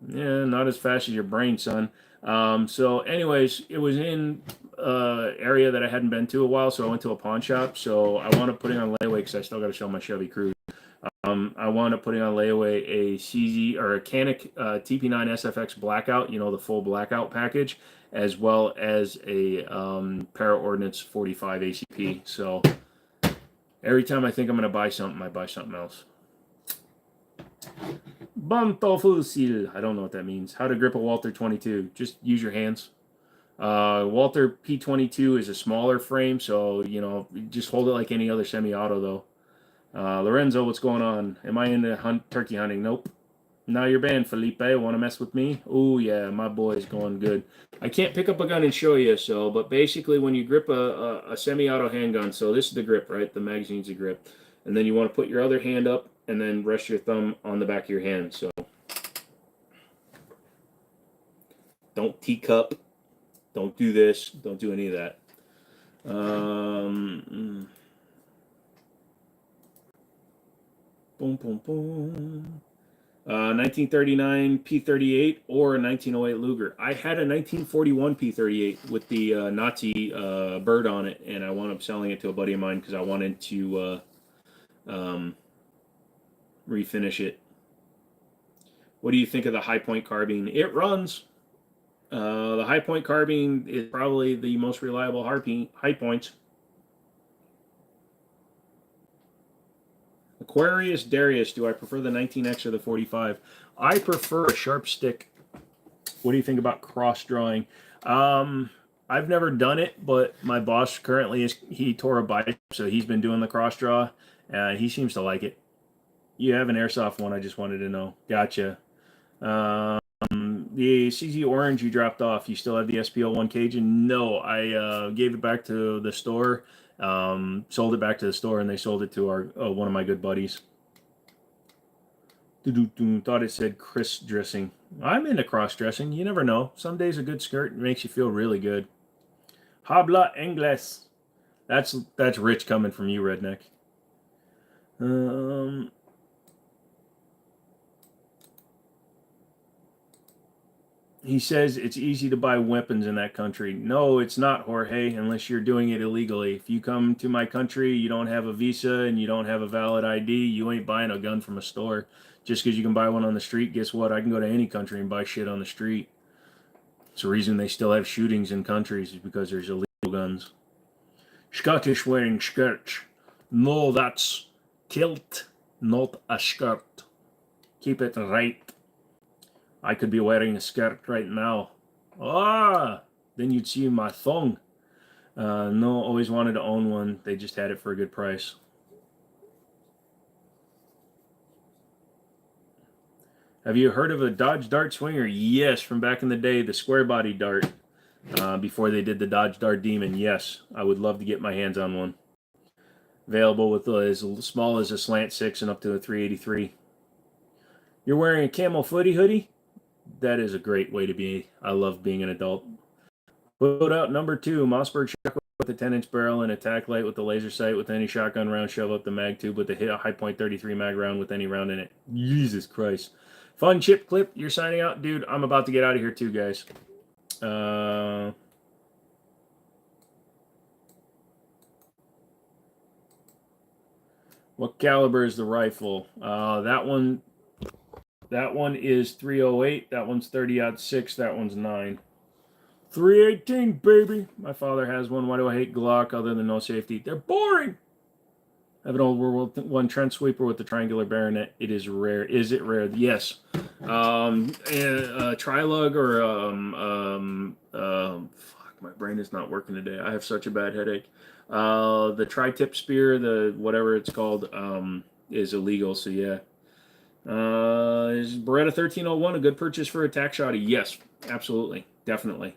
Yeah, not as fast as your brain, son. So anyways, it was in area that I hadn't been to a while, so I went to a pawn shop. So I wound up putting on layaway because I still got to show my Chevy Cruze. I wound up putting on layaway a CZ or a Canic TP9 SFX blackout, you know, the full blackout package, as well as a Para Ordnance 45 ACP. So every time I think I'm going to buy something, I buy something else. Banto Fusil. I don't know what that means. How to grip a Walther 22. Just use your hands. Walther P22 is a smaller frame, so, you know, just hold it like any other semi-auto, though. Lorenzo, what's going on? Am I into turkey hunting? Nope. Now you're banned, Felipe. Want to mess with me? Oh, yeah, my boy's going good. I can't pick up a gun and show you, so, but basically when you grip a semi-auto handgun, so this is the grip, right? The magazine's the grip. And then you want to put your other hand up and then rest your thumb on the back of your hand, so. Don't teacup. Don't do this. Don't do any of that. Boom, boom, boom. 1939 P38 or a 1908 Luger. I had a 1941 P38 with the Nazi bird on it, and I wound up selling it to a buddy of mine because I wanted to refinish it. What do you think of the High Point carbine? It runs. The high point carbine is probably the most reliable high points. Aquarius Darius, do I prefer the 19X or the 45? I prefer a sharp stick. What do you think about cross drawing? I've never done it, but my boss currently he tore a bicep, so he's been doing the cross draw. He seems to like it. You have an airsoft one, I just wanted to know. Gotcha. The CZ Orange you dropped off, you still have the SPL1 Cajun? No, I gave it back to the store. Sold it back to the store, and they sold it to our one of my good buddies. Thought it said Chris dressing. I'm into cross dressing. You never know. Some days a good skirt makes you feel really good. Habla Ingles. That's rich coming from you, redneck. He says it's easy to buy weapons in that country. No, it's not, Jorge, unless you're doing it illegally. If you come to my country, you don't have a visa and you don't have a valid ID, you ain't buying a gun from a store. Just because you can buy one on the street, guess what? I can go to any country and buy shit on the street. It's the reason they still have shootings in countries, is because there's illegal guns. Scottish wearing skirts. No, that's kilt, not a skirt. Keep it right. I could be wearing a skirt right now. Then you'd see my thong. No, always wanted to own one. They just had it for a good price. Have you heard of a Dodge Dart Swinger? Yes, from back in the day, the square body dart. Before they did the Dodge Dart Demon. Yes, I would love to get my hands on one. Available with as small as a slant 6 and up to a 383. You're wearing a camel footy hoodie? That is a great way to be. I love being an adult. Put out number 2, Mossberg shotgun with a 10-inch barrel and attack light with the laser sight with any shotgun round. Shove up the mag tube with the hit a high point 33 mag round with any round in it. Jesus Christ. Fun chip clip. You're signing out? Dude, I'm about to get out of here too, guys. What caliber is the rifle? That one is 308. That one's 30-06. That one's 9. 318, baby. My father has one. Why do I hate Glock other than no safety? They're boring. I have an old World War I trench sweeper with the triangular bayonet. It is rare. Is it rare? Yes. Trilug or fuck, my brain is not working today. I have such a bad headache. The tri-tip spear, the whatever it's called, is illegal. So yeah. Is Beretta 1301 a good purchase for a tack shotty? Yes, absolutely, definitely.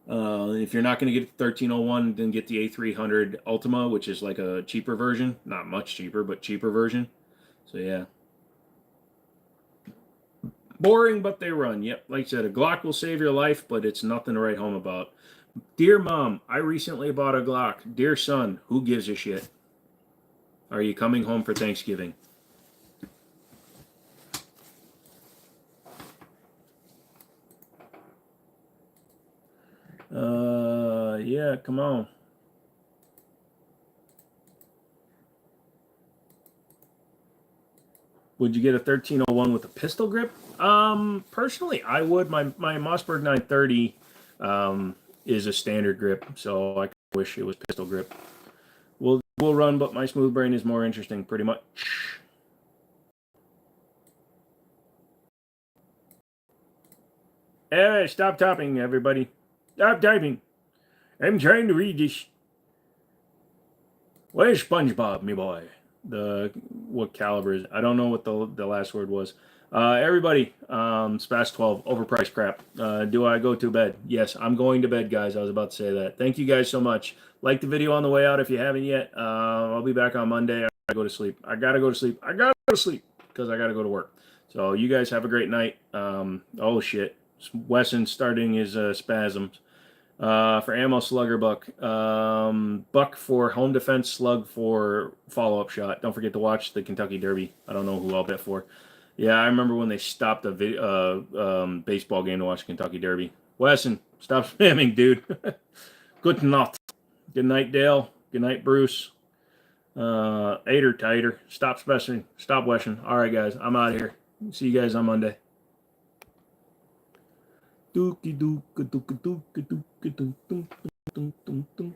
If you're not going to get the 1301, then get the A300 Ultima, which is like a cheaper version. Not much cheaper, but cheaper version. So yeah. Boring, but they run. Yep, like I said, a Glock will save your life, but it's nothing to write home about. Dear Mom, I recently bought a Glock. Dear son, who gives a shit? Are you coming home for Thanksgiving? Yeah, come on. Would you get a 1301 with a pistol grip? Personally, I would. My Mossberg 930 is a standard grip, so I wish it was pistol grip. We'll run, but my smooth brain is more interesting, pretty much. Hey, stop typing, everybody. Stop typing. I'm trying to read this. Where's SpongeBob, me boy? What caliber is it? I don't know what the last word was. Everybody, Spass 12, overpriced crap. Do I go to bed? Yes, I'm going to bed, guys. I was about to say that. Thank you guys so much. Like the video on the way out if you haven't yet. I'll be back on Monday. I gotta go to sleep. I gotta go to sleep because I gotta go to work. So you guys have a great night. Oh shit, Wesson starting his spasms. For ammo, slugger buck. Buck for home defense, slug for follow-up shot. Don't forget to watch the Kentucky Derby. I don't know who I'll bet for. Yeah, I remember when they stopped a baseball game to watch the Kentucky Derby. Wesson, stop spamming, dude. Good night. Good night, Dale. Good night, Bruce. Aider, tighter. Stop spamming. Stop weshing. All right, guys, I'm out of here. See you guys on Monday. Dookie dook, dookie dook, dookie dook, dookie dook,